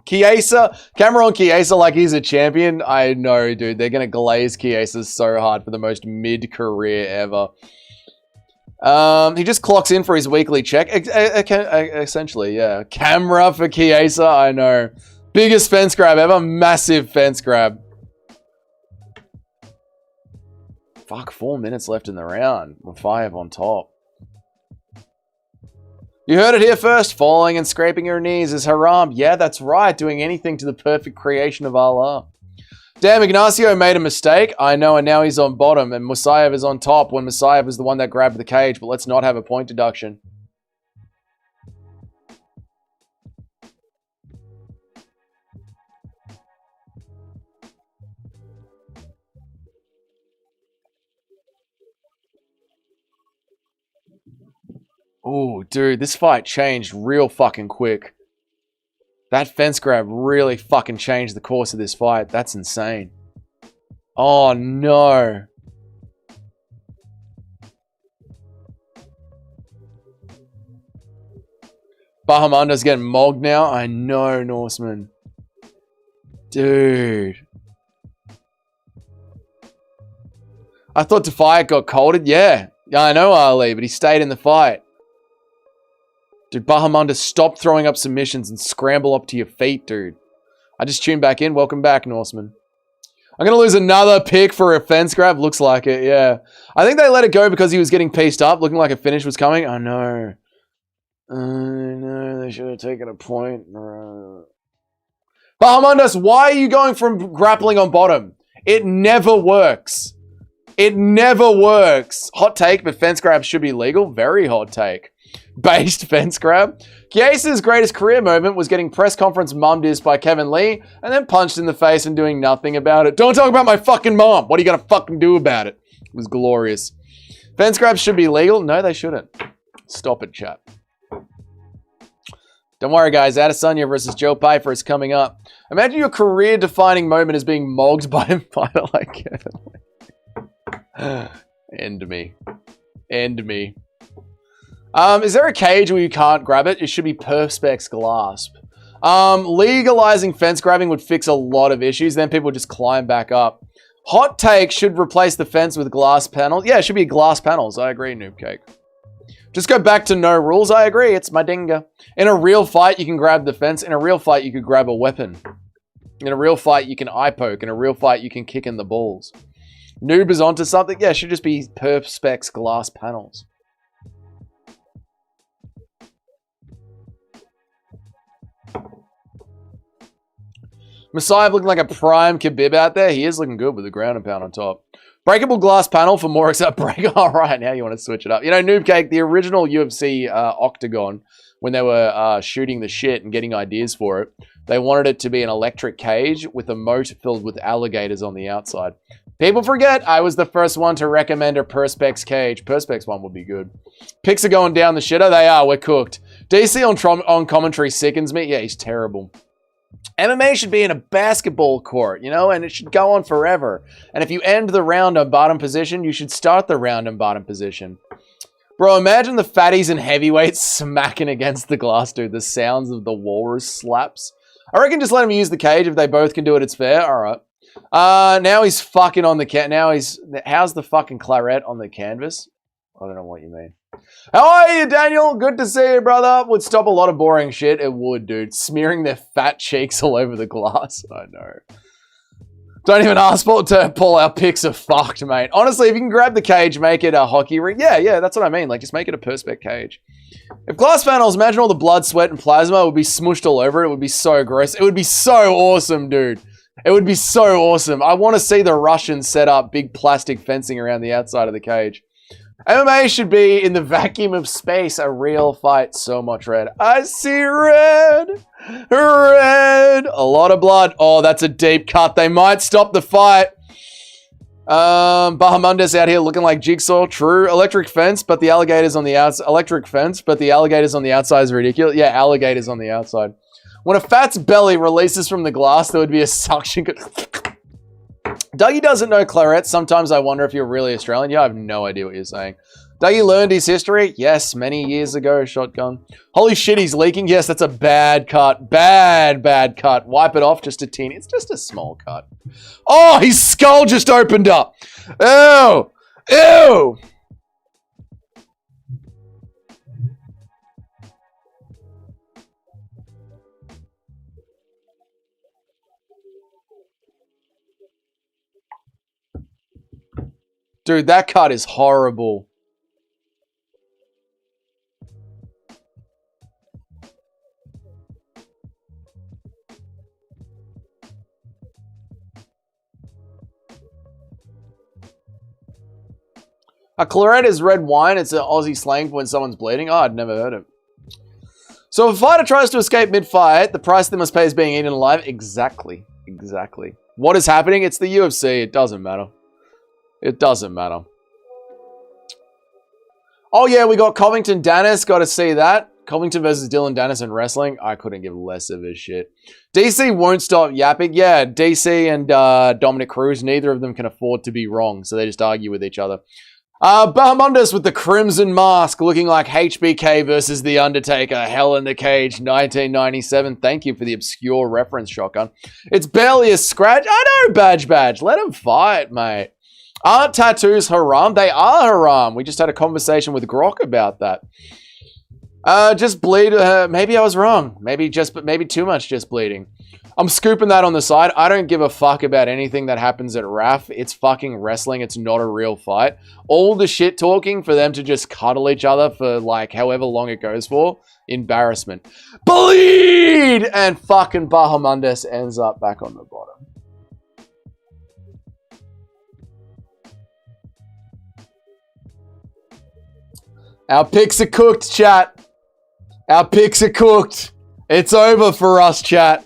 Chiesa, Cameron Chiesa like he's a champion. I know, dude. They're going to glaze Chiesa so hard for the most mid-career ever. He just clocks in for his weekly check. Essentially, yeah. Camera for Chiesa, I know. Biggest fence grab ever. Massive fence grab. Fuck, 4 minutes left in the round. With 5 on top. You heard it here first. Falling and scraping your knees is haram. Yeah, that's right. Doing anything to the perfect creation of Allah. Damn, Ignacio made a mistake. I know, and now he's on bottom, and Musayev is on top when Musayev was the one that grabbed the cage, but let's not have a point deduction. Oh, dude, this fight changed real fucking quick. That fence grab really fucking changed the course of this fight. That's insane. Oh, no. Bahamondes getting mogged now. I know, Norseman. Dude. I thought Defiant got colded. Yeah, I know Ali, but he stayed in the fight. Dude, Bahamondes, stop throwing up submissions and scramble up to your feet, dude. I just tuned back in. Welcome back, Norseman. I'm going to lose another pick for a fence grab. Looks like it, yeah. I think they let it go because he was getting pieced up, looking like a finish was coming. Oh, no. No, they should have taken a point. Bahamondes, why are you going from grappling on bottom? It never works. It never works. Hot take, but fence grabs should be legal. Very hot take. Based fence grab. Chiesa's greatest career moment was getting press conference mummed by Kevin Lee and then punched in the face and doing nothing about it. Don't talk about my fucking mom. What are you going to fucking do about it? It was glorious. Fence grabs should be legal. No, they shouldn't. Stop it, chat. Don't worry, guys. Adesanya versus Joe Pyfer is coming up. Imagine your career-defining moment is being mogged by a fighter like Kevin Lee. End me. End me. Is there a cage where you can't grab it? It should be Perspex Grasp. Legalizing fence grabbing would fix a lot of issues. Then people would just climb back up. Hot take, should replace the fence with glass panels. Yeah, it should be glass panels. I agree, Noob Cake. Just go back to no rules. I agree. It's my dinga. In a real fight, you can grab the fence. In a real fight, you could grab a weapon. In a real fight, you can eye poke. In a real fight, you can kick in the balls. Noob is onto something. Yeah, it should just be Perspex glass panels. Messiah looking like a prime Khabib out there. He is looking good with the ground and pound on top. Breakable glass panel for more except breaker. All right, now you want to switch it up. You know, Noob Cake, the original UFC Octagon, when they were shooting the shit and getting ideas for it, they wanted it to be an electric cage with a moat filled with alligators on the outside. People forget I was the first one to recommend a Perspex cage. Perspex one would be good. Picks are going down the shitter. They are. We're cooked. DC on commentary sickens me. Yeah, he's terrible. MMA should be in a basketball court, you know, and it should go on forever. And if you end the round on bottom position, you should start the round on bottom position. Bro, imagine the fatties and heavyweights smacking against the glass, dude. The sounds of the walrus slaps. I reckon just let them use the cage. If they both can do it, it's fair. All right. Now he's fucking on the now he's... How's the fucking claret on the canvas? I don't know what you mean. How are you, Daniel? Good to see you, brother. Would stop a lot of boring shit. It would, dude. Smearing their fat cheeks all over the glass. I know. Don't even ask for to pull. Our picks are fucked, mate. Honestly, if you can grab the cage, make it a hockey ring. Yeah, that's what I mean. Like, just make it a perspex cage. If glass panels, imagine all the blood, sweat, and plasma would be smushed all over it. It would be so gross. It would be so awesome, dude. It would be so awesome. I want to see the Russians set up big plastic fencing around the outside of the cage. MMA should be in the vacuum of space, a real fight. So much red. I see red. Red. A lot of blood. Oh, that's a deep cut. They might stop the fight. Bahamundes out here looking like Jigsaw. True. Electric fence, but the alligators on the outside. Electric fence, but the alligators on the outside is ridiculous. Yeah, alligators on the outside. When a fat's belly releases from the glass, there would be a suction. Dougie doesn't know claret. Sometimes I wonder if you're really Australian. Yeah, I have no idea what you're saying. Dougie learned his history. Yes, many years ago, shotgun. Holy shit, he's leaking. Yes, that's a bad cut. Bad cut. Wipe it off, just a teeny. It's just a small cut. Oh, his skull just opened up. Ew. Ew. Dude, that cut is horrible. A claret is red wine. It's an Aussie slang for when someone's bleeding. Oh, I'd never heard it. So if a fighter tries to escape mid-fight, the price they must pay is being eaten alive. Exactly. What is happening? It's the UFC. It doesn't matter. It doesn't matter. Oh, yeah, we got Covington Dennis. Got to see that. Covington versus Dylan Dennis in wrestling. I couldn't give less of a shit. DC won't stop yapping. Yeah, DC and Dominic Cruz, neither of them can afford to be wrong, so they just argue with each other. Bahamundes with the crimson mask looking like HBK versus The Undertaker. Hell in the Cage, 1997. Thank you for the obscure reference, Shotgun. It's barely a scratch. I know, Badge. Let him fight, mate. Aren't tattoos haram? They are haram. We just had a conversation with Grok about that. Just bleed. Maybe I was wrong. Maybe too much just bleeding. I'm scooping that on the side. I don't give a fuck about anything that happens at RAF. It's fucking wrestling. It's not a real fight. All the shit talking for them to just cuddle each other for like however long it goes for. Embarrassment. Bleed! And fucking Bahamundes ends up back on the bottom. Our picks are cooked, chat. Our picks are cooked. It's over for us, chat.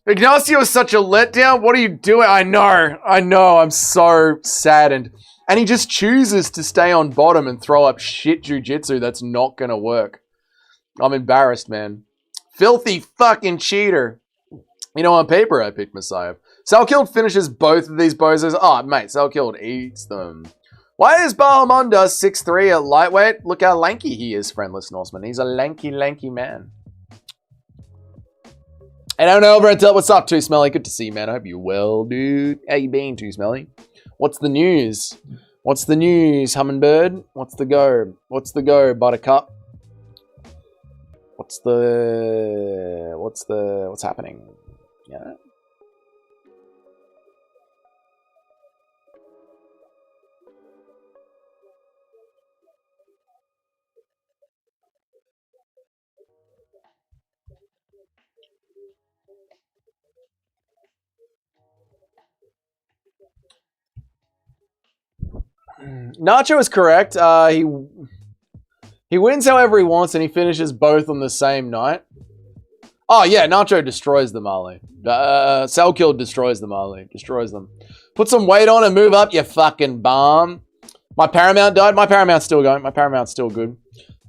Ignacio is such a letdown. What are you doing? I know. I'm so saddened. And he just chooses to stay on bottom and throw up shit jiu-jitsu that's not going to work. I'm embarrassed, man. Filthy fucking cheater. You know, on paper, I picked Messiah. Salkilled finishes both of these bozos. Oh, mate, Salkilled eats them. Why is Bahamundes 6'3" at lightweight? Look how lanky he is, friendless Norseman. He's a lanky man. And I don't know, Brent, what's up, Too Smelly? Good to see you, man. I hope you're well, dude. How you been, Too Smelly? What's the news? What's the news, Hummingbird? What's the go? What's the go, Buttercup? What's happening? Yeah. Nacho is correct. He wins however he wants, and he finishes both on the same night. Oh yeah, Nacho destroys them, Ali. Salkill destroys them, Ali. Destroys them. Put some weight on and move up, you fucking bomb. My Paramount died. My Paramount's still going. My Paramount's still good.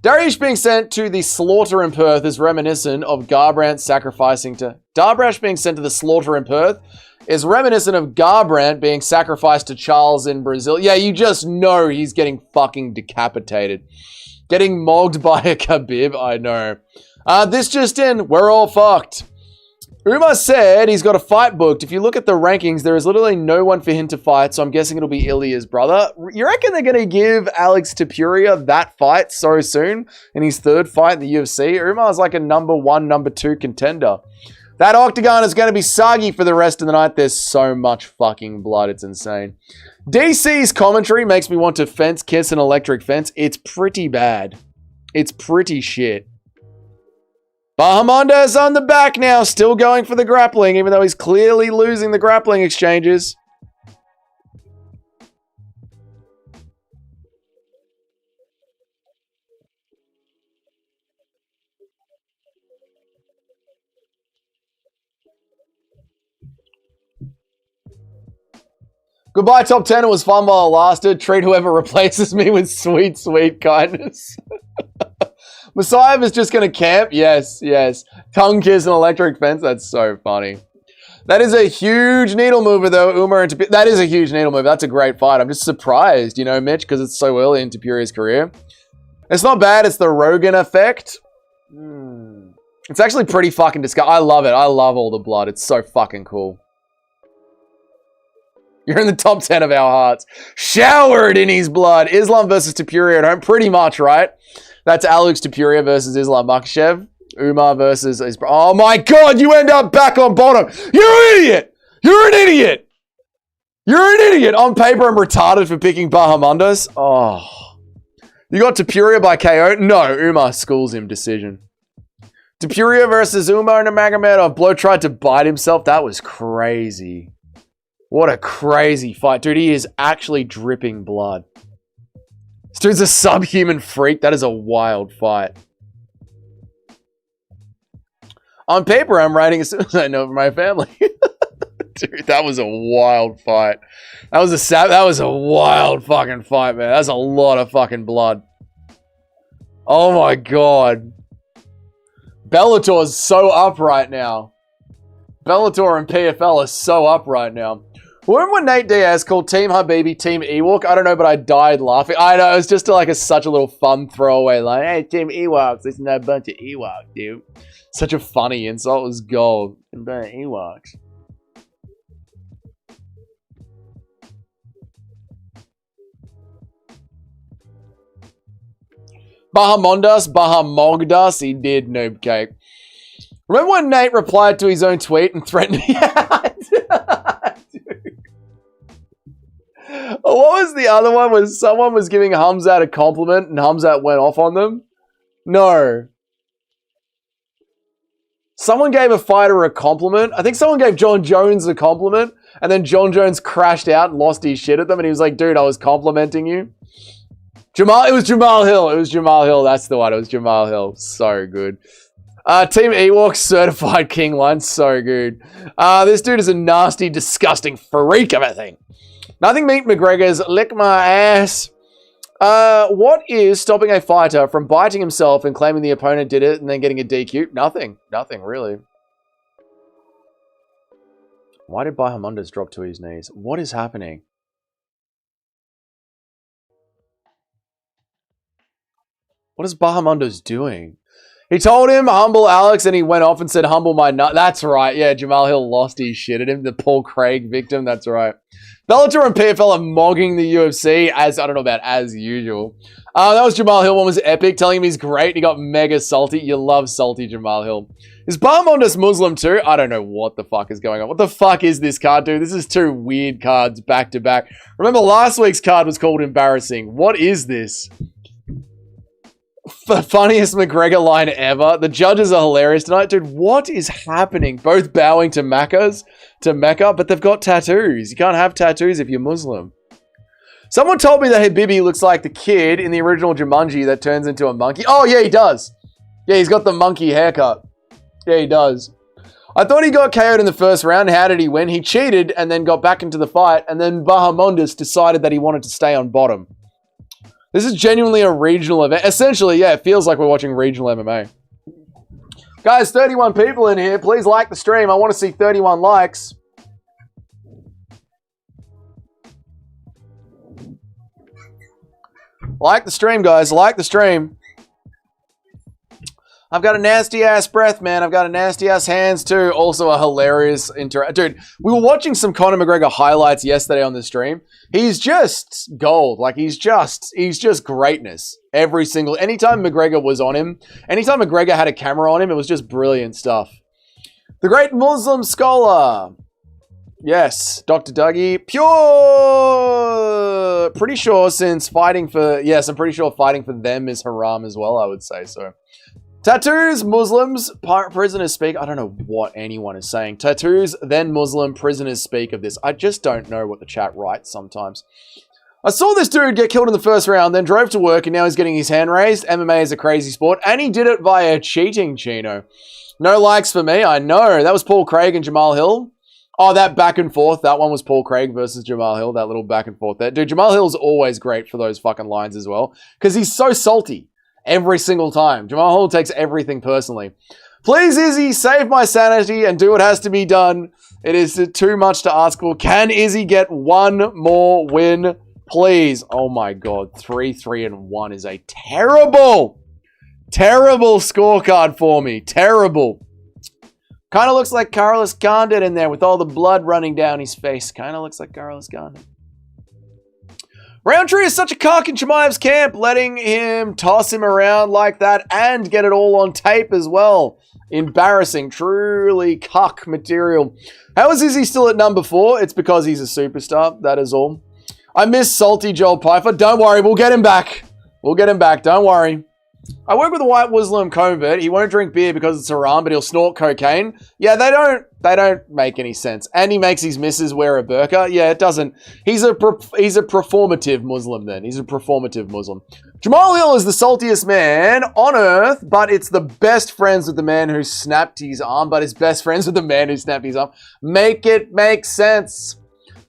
Dariush being sent to the slaughter in Perth is reminiscent of Garbrandt sacrificing to... Darbrash being sent to the slaughter in Perth is reminiscent of Garbrandt being sacrificed to Charles in Brazil. Yeah, you just know he's getting fucking decapitated. Getting mogged by a Khabib, I know. This just in, we're all fucked. Umar said he's got a fight booked. If you look at the rankings, there is literally no one for him to fight, so I'm guessing it'll be Ilya's brother. You reckon they're going to give Alex Topuria that fight so soon in his third fight in the UFC? Umar's like a number 1, number 2 contender. That octagon is going to be soggy for the rest of the night. There's so much fucking blood. It's insane. DC's commentary makes me want to fence kiss an electric fence. It's pretty bad. It's pretty shit. Bahamondes on the back now, still going for the grappling, even though he's clearly losing the grappling exchanges. Goodbye, top 10. It was fun while it lasted. Treat whoever replaces me with sweet, sweet kindness. Messiah is just going to camp. Yes, yes. Tongue kiss and electric fence. That's so funny. That is a huge needle mover, though. Umar and that is a huge needle mover. That's a great fight. I'm just surprised, you know, Mitch, because it's so early in Topuria's career. It's not bad. It's the Rogan effect. It's actually pretty fucking disgusting. I love it. I love all the blood. It's so fucking cool. You're in the top 10 of our hearts. Showered in his blood. Islam versus Topuria at home. Pretty much, right? That's Alex Topuria versus Islam Makhachev. Umar versus his... Oh my god, you end up back on bottom. You're an idiot. You're an idiot. You're an idiot. On paper, I'm retarded for picking Bahamondes. Oh. You got Topuria by KO? No, Umar schools him. Decision. Topuria versus Umar Nurmagomedov. Blow tried to bite himself. That was crazy. What a crazy fight. Dude, he is actually dripping blood. This dude's a subhuman freak. That is a wild fight. On paper, I'm writing as soon as I know for my family. Dude, that was a wild fight. That was a wild fucking fight, man. That's a lot of fucking blood. Oh my god. Bellator is so up right now. Bellator and PFL are so up right now. Remember when Nate Diaz called Team Habibi Team Ewok? I don't know, but I died laughing. I know, it was just like such a little fun throwaway line. Hey, Team Ewoks, there's no bunch of Ewoks, dude. Such a funny insult. It was gold. Ewoks. Bahamogdas, he did, noob cake. Remember when Nate replied to his own tweet and threatened... What was the other one? Was someone was giving Hamzat a compliment and Hamzat went off on them? No. Someone gave a fighter a compliment. I think someone gave John Jones a compliment and then John Jones crashed out and lost his shit at them and he was like, dude, I was complimenting you. It was Jamal Hill. It was Jamal Hill. That's the one. It was Jamal Hill. So good. Team Ewok certified king line. So good. This dude is a nasty, disgusting freak of a thing. Nothing meet McGregor's lick my ass. What is stopping a fighter from biting himself and claiming the opponent did it and then getting a DQ? Nothing. Nothing, really. Why did Bahamondes drop to his knees? What is happening? What is Bahamondes doing? He told him, humble Alex, and he went off and said, humble my nut. That's right. Yeah, Jamal Hill lost his shit at him. The Paul Craig victim. That's right. Bellator and PFL are mogging the UFC as, I don't know about as usual. That was Jamal Hill. One was epic, telling him he's great. He got mega salty. You love salty Jamal Hill. Is Bahamondes Muslim too? I don't know what the fuck is going on. What the fuck is this card, dude? This is two weird cards back to back. Remember last week's card was called embarrassing. What is this? The funniest McGregor line ever. The judges are hilarious tonight. Dude, what is happening? Both bowing to Mecca, but they've got tattoos. You can't have tattoos if you're Muslim. Someone told me that Habibi looks like the kid in the original Jumanji that turns into a monkey. Oh, yeah, he does. Yeah, he's got the monkey haircut. Yeah, he does. I thought he got KO'd in the first round. How did he win? He cheated and then got back into the fight, and then Bahamondes decided that he wanted to stay on bottom. This is genuinely a regional event. Essentially, yeah, it feels like we're watching regional MMA. Guys, 31 people in here. Please like the stream. I want to see 31 likes. Like the stream, guys. Like the stream. I've got a nasty ass breath, man. I've got a nasty ass hands too. Also a hilarious dude, we were watching some Conor McGregor highlights yesterday on the stream. He's just gold. Like he's just greatness. Anytime McGregor was on him, anytime McGregor had a camera on him, it was just brilliant stuff. The great Muslim scholar. Yes, Dr. Dougie. Pure. Pretty sure since fighting for, yes, I'm pretty sure fighting for them is haram as well, I would say so. Tattoos, Muslims, prisoners speak. I don't know what anyone is saying. Tattoos, then Muslim, prisoners speak of this. I just don't know what the chat writes sometimes. I saw this dude get killed in the first round, then drove to work, and now he's getting his hand raised. MMA is a crazy sport, and he did it via cheating, Chino. No likes for me, I know. That was Paul Craig and Jamal Hill. Oh, that back and forth. That one was Paul Craig versus Jamal Hill. That little back and forth there. Dude, Jamal Hill's always great for those fucking lines as well, because he's so salty. Every single time. Jamal Hill takes everything personally. Please, Izzy, save my sanity and do what has to be done. It is too much to ask for. Can Izzy get one more win, please? Oh my god. 3-3-1 is a terrible scorecard for me. Terrible. Kind of looks like Carlos Condit in there with all the blood running down his face. Kind of looks like Carlos Condit. Roundtree is such a cock in Chimaev's camp, letting him toss him around like that and get it all on tape as well. Embarrassing. Truly cuck material. How is Izzy still at number 4? It's because he's a superstar. That is all. I miss salty Joel Pyfer. Don't worry. We'll get him back. We'll get him back. Don't worry. I work with a white Muslim convert. He won't drink beer because it's haram, but he'll snort cocaine. Yeah, they don't make any sense. And he makes his missus wear a burqa. Yeah, it doesn't. He's a performative Muslim then. He's a performative Muslim. Jamal Hill is the saltiest man on earth, but it's the best friends with the man who snapped his arm, but his best friends with the man who snapped his arm. Make it make sense.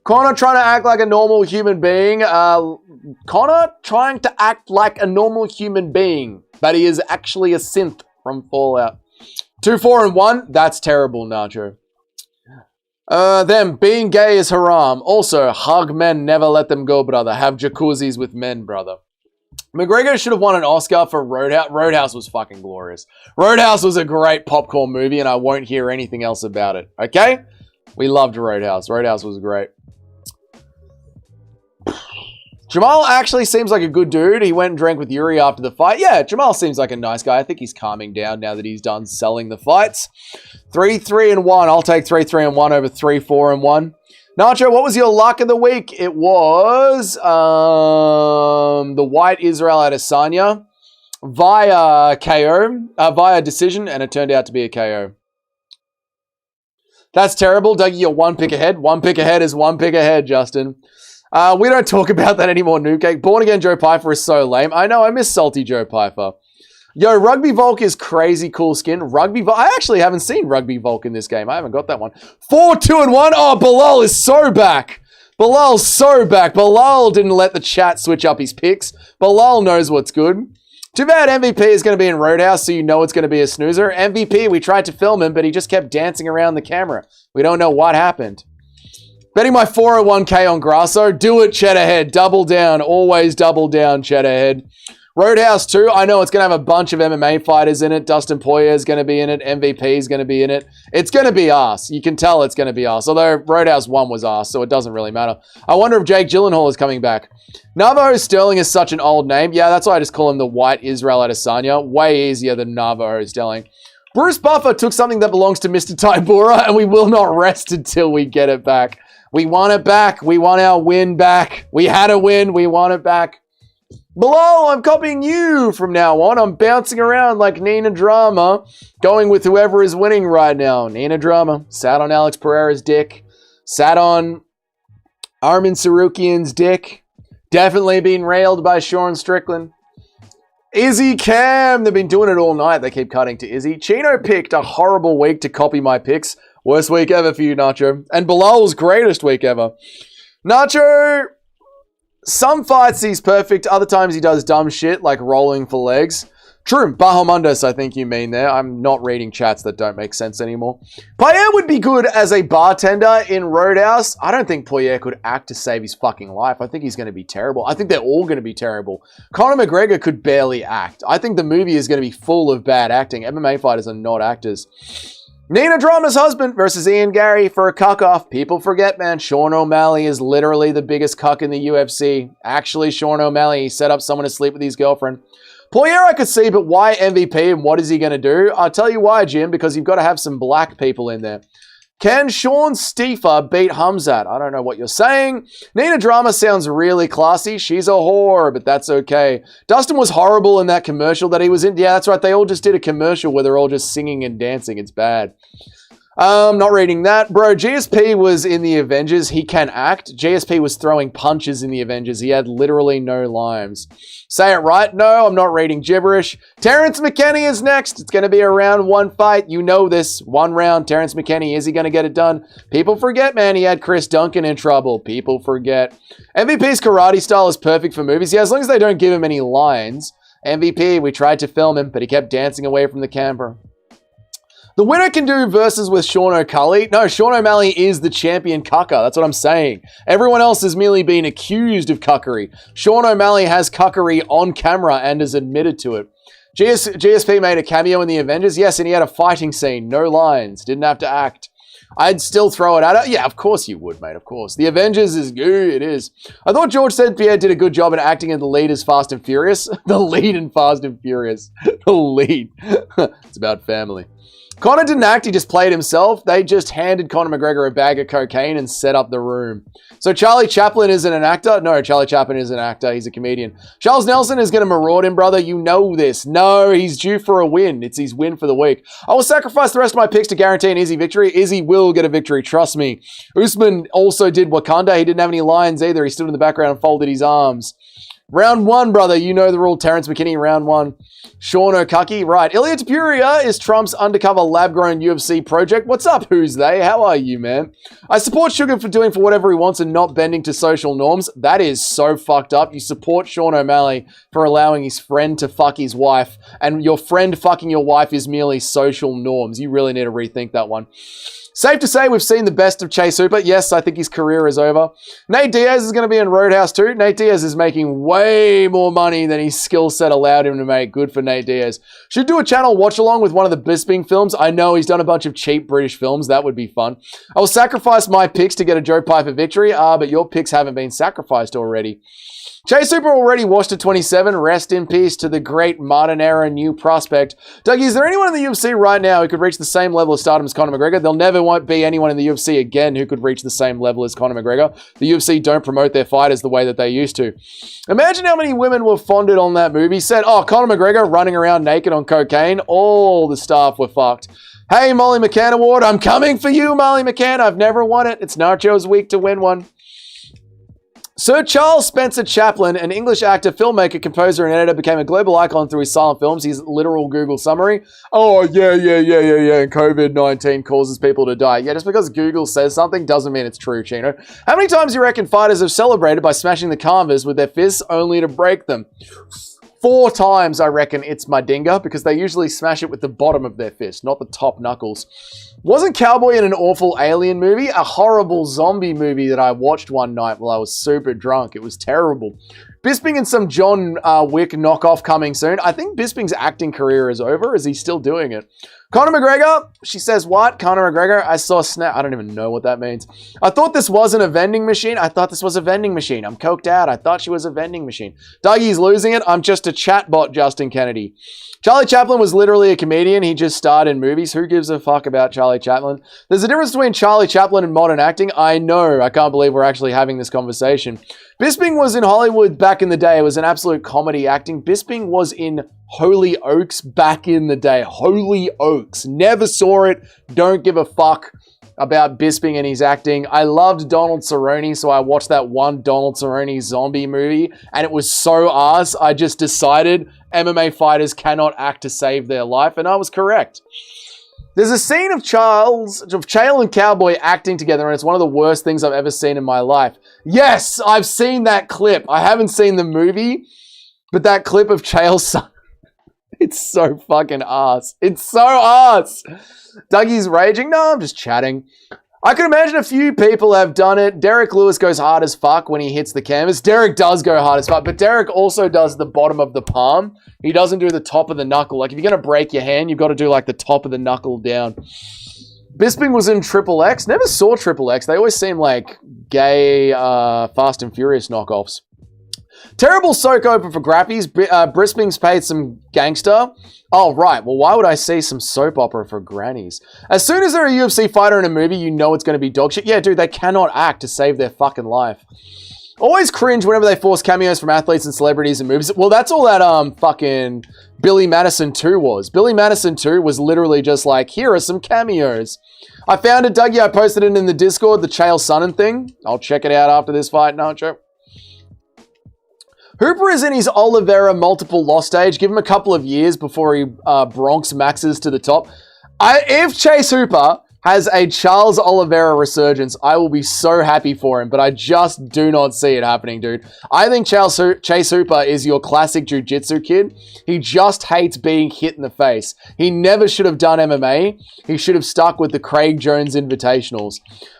Connor trying to act like a normal human being. Connor trying to act like a normal human being, but he is actually a synth from Fallout. 2-4-1. That's terrible, Nacho. Them being gay is haram. Also, hug men, never let them go, brother. Have jacuzzis with men, brother. McGregor should have won an Oscar for Roadhouse. Roadhouse was fucking glorious. Roadhouse was a great popcorn movie, and I won't hear anything else about it. Okay? We loved Roadhouse. Roadhouse was great. Jamal actually seems like a good dude. He went and drank with Yuri after the fight. Yeah, Jamal seems like a nice guy. I think he's calming down now that he's done selling the fights. 3-3-1. I'll take 3-3-1 over 3-4-1. Nacho, what was your luck of the week? It was the White Israel Adesanya via KO, via decision, and it turned out to be a KO. That's terrible. Dougie, you're one pick ahead. One pick ahead is one pick ahead, Justin. We don't talk about that anymore, Newcake. Born Again Joe Pyfer is so lame. I know, I miss salty Joe Pyfer. Yo, Rugby Volk is crazy cool skin. Rugby Volk. I actually haven't seen Rugby Volk in this game. I haven't got that one. 4-2-1. Oh, Bilal is so back. Bilal's so back. Bilal didn't let the chat switch up his picks. Bilal knows what's good. Too bad MVP is going to be in Roadhouse, so you know it's going to be a snoozer. MVP, we tried to film him, but he just kept dancing around the camera. We don't know what happened. Betting my 401k on Grasso. Do it, Cheddarhead. Double down. Always double down, Cheddarhead. Roadhouse 2. I know it's going to have a bunch of MMA fighters in it. Dustin Poirier is going to be in it. MVP is going to be in it. It's going to be us. You can tell it's going to be us. Although Roadhouse 1 was us, so it doesn't really matter. I wonder if Jake Gyllenhaal is coming back. Navajo Sterling is such an old name. Yeah, that's why I just call him the White Israel Adesanya. Way easier than Navajo Sterling. Bruce Buffer took something that belongs to Mr. Tybura, and we will not rest until we get it back. We want it back. We want our win back. We had a win. We want it back. Below, I'm copying you from now on. I'm bouncing around like Nina Drama, going with whoever is winning right now. Nina Drama. Sat on Alex Pereira's dick. Sat on Armin Sarukian's dick. Definitely been railed by Sean Strickland. Izzy Cam. They've been doing it all night. They keep cutting to Izzy. Chino picked a horrible week to copy my picks. Worst week ever for you, Nacho. And Bilal's greatest week ever. Nacho, some fights he's perfect. Other times he does dumb shit like rolling for legs. True, Bahamundos, I think you mean there. I'm not reading chats that don't make sense anymore. Pyfer would be good as a bartender in Roadhouse. I don't think Pyfer could act to save his fucking life. I think he's going to be terrible. I think they're all going to be terrible. Conor McGregor could barely act. I think the movie is going to be full of bad acting. MMA fighters are not actors. Nina Drama's husband versus Ian Gary for a cuck-off. People forget, man. Sean O'Malley is literally the biggest cuck in the UFC. Actually, Sean O'Malley, he set up someone to sleep with his girlfriend. Poirier I could see, but why MVP and what is he going to do? I'll tell you why, Jim, because you've got to have some black people in there. Can Sean Stiefer beat Hamzat? I don't know what you're saying. Nina Drama sounds really classy. She's a whore, but that's okay. Dustin was horrible in that commercial that he was in. Yeah, that's right. They all just did a commercial where they're all just singing and dancing. It's bad. Not reading that. Bro, GSP was in the Avengers. He can act. GSP was throwing punches in the Avengers. He had literally no lines. Say it right. No, I'm not reading gibberish. Terrence McKinney is next. It's going to be a round one fight. You know this. One round. Terrence McKinney. Is he going to get it done? People forget, man. He had Chris Duncan in trouble. People forget. MVP's karate style is perfect for movies. Yeah, as long as they don't give him any lines. MVP, we tried to film him, but he kept dancing away from the camera. The winner can do versus with Sean O'Malley. No, Sean O'Malley is the champion cucker. That's what I'm saying. Everyone else has merely been accused of cuckery. Sean O'Malley has cuckery on camera and has admitted to it. GSP made a cameo in the Avengers. Yes, and he had a fighting scene. No lines. Didn't have to act. I'd still throw it at her. Yeah, of course you would, mate. Of course. The Avengers is good. It is. I thought George St. Pierre did a good job in acting in the lead as Fast and Furious. The lead in Fast and Furious. The lead. It's about family. Conor didn't act, he just played himself. They just handed Conor McGregor a bag of cocaine and set up the room. So Charlie Chaplin isn't an actor? No, Charlie Chaplin is an actor. He's a comedian. Charles Nelson is going to maraud him, brother. You know this. No, he's due for a win. It's his win for the week. I will sacrifice the rest of my picks to guarantee an Izzy victory. Izzy will get a victory, trust me. Usman also did Wakanda. He didn't have any lines either. He stood in the background and folded his arms. Round one, brother. You know the rule. Terrence McKinney, round one. Sean O'Kucky, right. Ilya Tapuria is Trump's undercover lab-grown UFC project. What's up, who's they? How are you, man? I support Sugar for doing for whatever he wants and not bending to social norms. That is so fucked up. You support Sean O'Malley for allowing his friend to fuck his wife, and your friend fucking your wife is merely social norms. You really need to rethink that one. Safe to say we've seen the best of Chase Hooper. Yes, I think his career is over. Nate Diaz is going to be in Roadhouse too. Nate Diaz is making way more money than his skill set allowed him to make. Good for Nate Diaz. Should do a channel watch along with one of the Bisping films. I know he's done a bunch of cheap British films. That would be fun. I will sacrifice my picks to get a Joe Pyfer victory. But your picks haven't been sacrificed already. Chase Hooper already washed at 27. Rest in peace to the great modern era new prospect. Dougie, is there anyone in the UFC right now who could reach the same level of stardom as Conor McGregor? There'll never won't be anyone in the UFC again who could reach the same level as Conor McGregor. The UFC don't promote their fighters the way that they used to. Imagine how many women were fonded on that movie. Said, oh, Conor McGregor running around naked on cocaine. All the staff were fucked. Hey, Molly McCann Award. I'm coming for you, Molly McCann. I've never won it. It's Nacho's week to win one. Sir Charles Spencer Chaplin, an English actor, filmmaker, composer, and editor, became a global icon through his silent films. His literal Google summary. Oh, yeah. And COVID-19 causes people to die. Yeah, just because Google says something doesn't mean it's true, Chino. How many times do you reckon fighters have celebrated by smashing the canvas with their fists only to break them? 4 times, I reckon, it's my dinger, because they usually smash it with the bottom of their fist, not the top knuckles. Wasn't Cowboy in an awful alien movie? A horrible zombie movie that I watched one night while I was super drunk. It was terrible. Bisping and some John Wick knockoff coming soon. I think Bisping's acting career is over. Is he still doing it? Conor McGregor, she says, what? Conor McGregor, I saw snap. I don't even know what that means. I thought this wasn't a vending machine. I thought this was a vending machine. I'm coked out. I thought she was a vending machine. Dougie's losing it. I'm just a chatbot, Justin Kennedy. Charlie Chaplin was literally a comedian. He just starred in movies. Who gives a fuck about Charlie Chaplin? There's a difference between Charlie Chaplin and modern acting. I know. I can't believe we're actually having this conversation. Bisping was in Hollywood back in the day. It was an absolute comedy acting. Bisping was in Holy Oaks back in the day. Holy Oaks. Never saw it. Don't give a fuck about Bisping and his acting. I loved Donald Cerrone, so I watched that one Donald Cerrone zombie movie, and it was so arse. I just decided MMA fighters cannot act to save their life, and I was correct. There's a scene of Chael and Cowboy acting together, and it's one of the worst things I've ever seen in my life. Yes, I've seen that clip. I haven't seen the movie, but that clip of Chael's son. It's so fucking ass. It's so ass. Dougie's raging. No, I'm just chatting. I can imagine a few people have done it. Derek Lewis goes hard as fuck when he hits the canvas. Derek does go hard as fuck, but Derek also does the bottom of the palm. He doesn't do the top of the knuckle. Like, if you're going to break your hand, you've got to do, like, the top of the knuckle down. Bisping was in Triple X. Never saw Triple X. They always seem like gay Fast and Furious knockoffs. Terrible soak open for Grappies. Bisping's paid some gangster. Oh, right. Well, why would I see some soap opera for grannies? As soon as they're a UFC fighter in a movie, you know it's going to be dog shit. Yeah, dude, they cannot act to save their fucking life. Always cringe whenever they force cameos from athletes and celebrities in movies. Well, that's all that fucking Billy Madison 2 was. Billy Madison 2 was literally just like, here are some cameos. I found it, Dougie. I posted it in the Discord, the Chael Sonnen thing. I'll check it out after this fight, Nacho. Hooper is in his Oliveira multiple loss stage. Give him a couple of years before he Bronx maxes to the top. If Chase Hooper has a Charles Oliveira resurgence, I will be so happy for him, but I just do not see it happening, dude. I think Chase Hooper is your classic jiu-jitsu kid. He just hates being hit in the face. He never should have done MMA. He should have stuck with the Craig Jones Invitationals.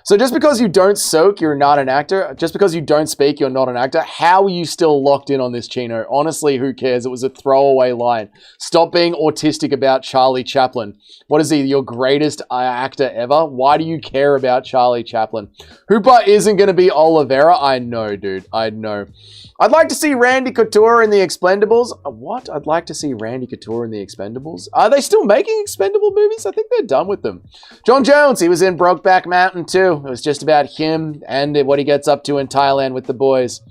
So just because you don't soak, you're not an actor. Just because you don't speak, you're not an actor. How are you still locked in on this, Chino? Honestly, who cares? It was a throwaway line. Stop being autistic about Charlie Chaplin. What is he, your greatest actor ever? Why do you care about Charlie Chaplin? Hooper isn't going to be Oliveira. I know, dude. I know. I'd like to see Randy Couture in the Expendables. What? I'd like to see Randy Couture in the Expendables. Are they still making Expendable movies? I think they're done with them. John Jones, he was in Brokeback Mountain too. It was just about him and what he gets up to in Thailand with the boys.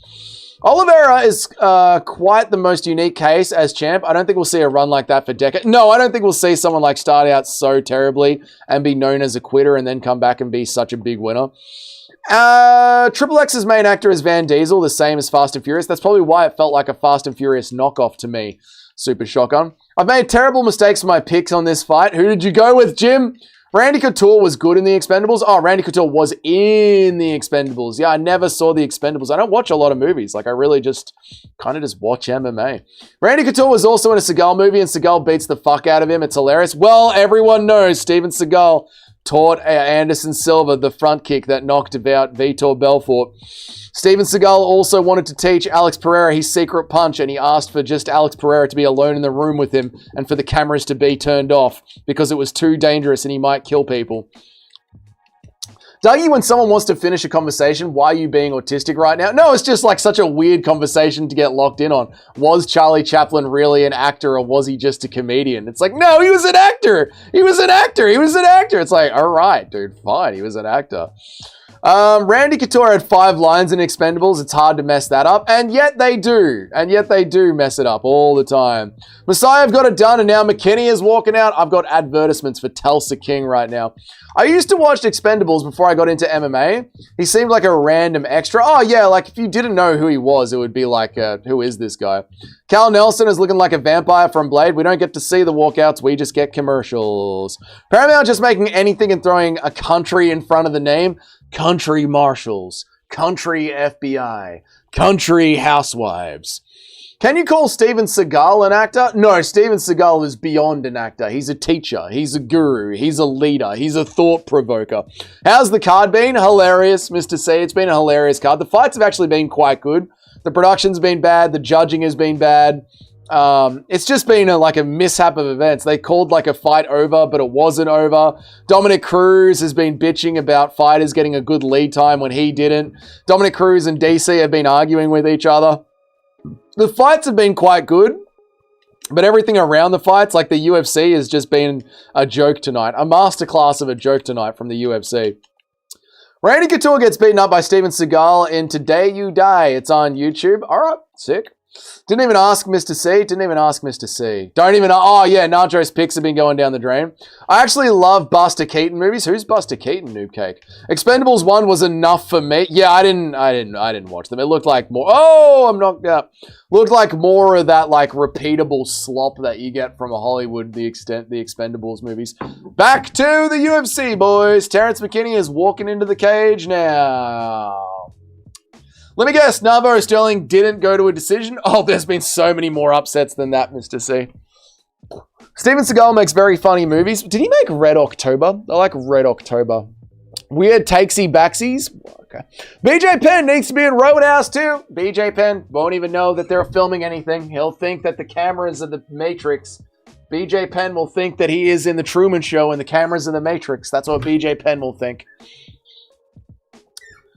Oliveira is quite the most unique case as champ. I don't think we'll see a run like that for decades. No, I don't think we'll see someone like start out so terribly and be known as a quitter and then come back and be such a big winner. Triple X's main actor is Van Diesel, the same as Fast and Furious. That's probably why it felt like a Fast and Furious knockoff to me. Super Shotgun. I've made terrible mistakes for my picks on this fight. Who did you go with, Jim? Randy Couture was good in the Expendables. Oh, Randy Couture was in the Expendables. Yeah, I never saw the Expendables. I don't watch a lot of movies. Like, I really just kind of just watch MMA. Randy Couture was also in a Seagal movie, and Seagal beats the fuck out of him. It's hilarious. Well, everyone knows Steven Seagal taught Anderson Silva the front kick that knocked out Vitor Belfort. Steven Seagal also wanted to teach Alex Pereira his secret punch, and he asked for just Alex Pereira to be alone in the room with him and for the cameras to be turned off because it was too dangerous and he might kill people. Dougie, when someone wants to finish a conversation, why are you being autistic right now? No, it's just like such a weird conversation to get locked in on. Was Charlie Chaplin really an actor or was he just a comedian? It's like, no, he was an actor. He was an actor. He was an actor. It's like, all right, dude, fine. He was an actor. Randy Couture had 5 lines in Expendables. It's hard to mess that up. And yet they do. And yet they do mess it up all the time. Messiah, I've got it done. And now McKinney is walking out. I've got advertisements for Tulsa King right now. I used to watch Expendables before I got into MMA. He seemed like a random extra. Oh, yeah, like if you didn't know who he was, it would be like, who is this guy? Cal Nelson is looking like a vampire from Blade. We don't get to see the walkouts. We just get commercials. Paramount just making anything and throwing a country in front of the name. Country Marshals, Country FBI, Country Housewives. Can you call Steven Seagal an actor? No, Steven Seagal is beyond an actor. He's a teacher. He's a guru. He's a leader. He's a thought provoker. How's the card been? Hilarious, Mr. C. It's been a hilarious card. The fights have actually been quite good. The production's been bad. The judging has been bad. It's just been like a mishap of events. They called like a fight over, but it wasn't over. Dominic Cruz has been bitching about fighters getting a good lead time when he didn't. Dominic Cruz and DC have been arguing with each other. The fights have been quite good, but everything around the fights, like the UFC, has just been a joke tonight. A masterclass of a joke tonight from the UFC. Randy Couture gets beaten up by Steven Seagal in Today You Die. It's on YouTube. All right, sick. Didn't even ask Mr. C. Didn't even ask Mr. C. Don't even... Oh, yeah, Nacho's picks have been going down the drain. I actually love Buster Keaton movies. Who's Buster Keaton, Noob Cake? Expendables 1 was enough for me. Yeah, I didn't watch them. It looked like more... Oh, I'm not... looked like more of that, like, repeatable slop that you get from a Hollywood, the Expendables movies. Back to the UFC, boys. Terrence McKinney is walking into the cage now. Let me guess, Navo Sterling didn't go to a decision? Oh, there's been so many more upsets than that, Mr. C. Steven Seagal makes very funny movies. Did he make Red October? I like Red October. Weird takesy backsies. Okay. BJ Penn needs to be in Roadhouse too. BJ Penn won't even know that they're filming anything. He'll think that the cameras are the Matrix. BJ Penn will think that he is in the Truman Show and the cameras are the Matrix. That's what BJ Penn will think.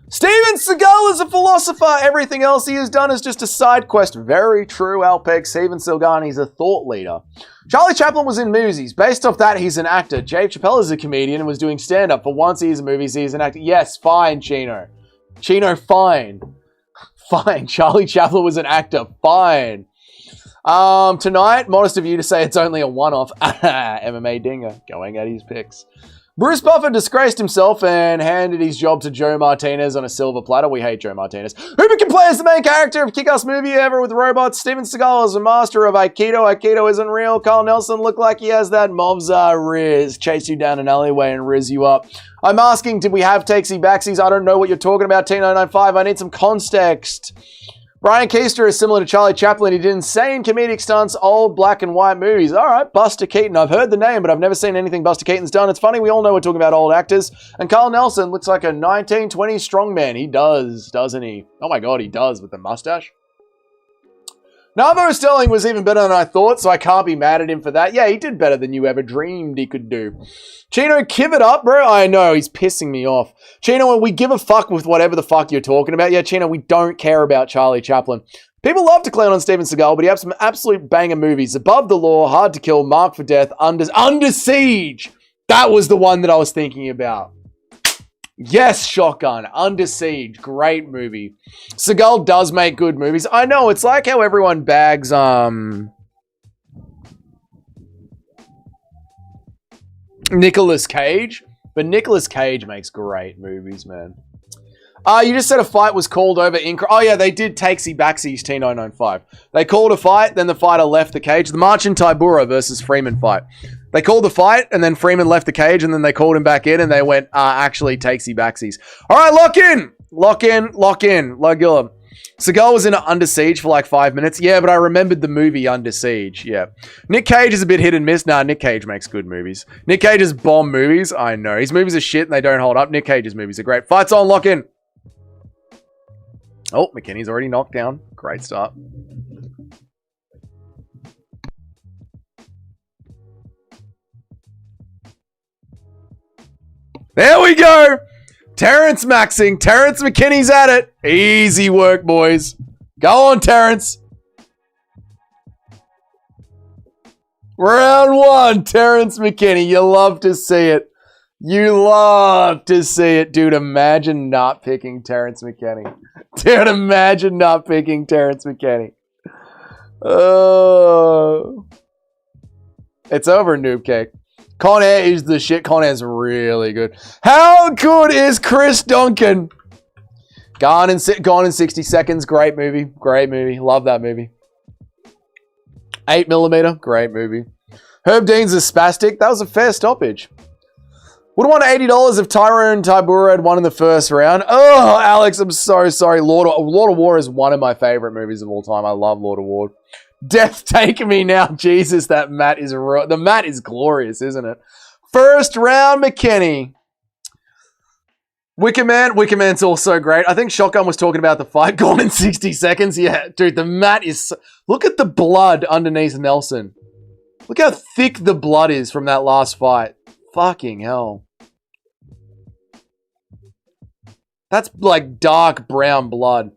Steven Seagal is a philosopher. Everything else he has done is just a side quest. Very true, Alpeg. Steven Seagal is a thought leader. Charlie Chaplin was in movies. Based off that, he's an actor. Dave Chappelle is a comedian and was doing stand-up. For once he's in movies, he's an actor. Yes, fine, Chino. Chino, fine. Fine. Charlie Chaplin was an actor. Fine. Tonight, modest of you to say it's only a one-off. MMA Dinger going at his picks. Bruce Buffer disgraced himself and handed his job to Joe Martinez on a silver platter. We hate Joe Martinez. Who can play as the main character of Kick-Ass movie ever with robots? Steven Seagal is a master of Aikido. Aikido isn't real. Carl Nelson looked like he has that Mobza Riz. Chase you down an alleyway and riz you up. I'm asking, did we have takesy backsies? I don't know what you're talking about, T995. I need some context. Brian Keister is similar to Charlie Chaplin. He did insane comedic stunts, old black and white movies. All right, Buster Keaton. I've heard the name, but I've never seen anything Buster Keaton's done. It's funny, we all know we're talking about old actors. And Carl Nelson looks like a 1920s strongman. He does, doesn't he? Oh my God, he does with the mustache. Navo Sterling was even better than I thought, so I can't be mad at him for that. Yeah, he did better than you ever dreamed he could do. Chino, give it up, bro. I know, he's pissing me off. Chino, we give a fuck with whatever the fuck you're talking about. Yeah, Chino, we don't care about Charlie Chaplin. People love to clown on Steven Seagal, but he has some absolute banger movies. Above the Law, Hard to Kill, Marked for Death, Under Siege. That was the one that I was thinking about. Yes, Shotgun, Under Siege, great movie. Seagal does make good movies. I know, it's like how everyone bags, Nicolas Cage, but Nicolas Cage makes great movies, man. You just said a fight was called over in... Oh, yeah, they did takesy backsies, T995. They called a fight, then the fighter left the cage. The Marcin Tybura versus Freeman fight. They called the fight, and then Freeman left the cage, and then they called him back in, and they went, actually, takesy backsies. All right, lock in! Lock in, lock in. Lagilla. Seagal was in Under Siege for like 5 minutes. Yeah, but I remembered the movie Under Siege. Yeah. Nick Cage is a bit hit and miss. Nah, Nick Cage makes good movies. Nick Cage's bomb movies. I know. His movies are shit, and they don't hold up. Nick Cage's movies are great. Fights on, lock in. Oh, McKinney's already knocked down. Great start. There we go. Terrence maxing. Terrence McKinney's at it. Easy work, boys. Go on, Terrence. Round one, Terrence McKinney. You love to see it. You love to see it. Dude, imagine not picking Terrence McKinney. Dude, imagine not picking Terrence McKinney. Oh. It's over, Noob Cake. Con Air is the shit. Con Air's really good. How good is Chris Duncan? Gone in 60 Seconds. Great movie. Great movie. Love that movie. 8mm. Great movie. Herb Dean's a spastic. That was a fair stoppage. Would have won $80 if Tyrone Tybura had won in the first round. Oh, Alex, I'm so sorry. Lord of War is one of my favorite movies of all time. I love Lord of War. Death take me now. Jesus, that mat is... The mat is glorious, isn't it? First round, McKinney. Wicker Man's also great. I think Shotgun was talking about the fight. Gone in 60 seconds. Yeah, dude, the mat is... Look at the blood underneath Nelson. Look how thick the blood is from that last fight. Fucking hell. That's like dark brown blood.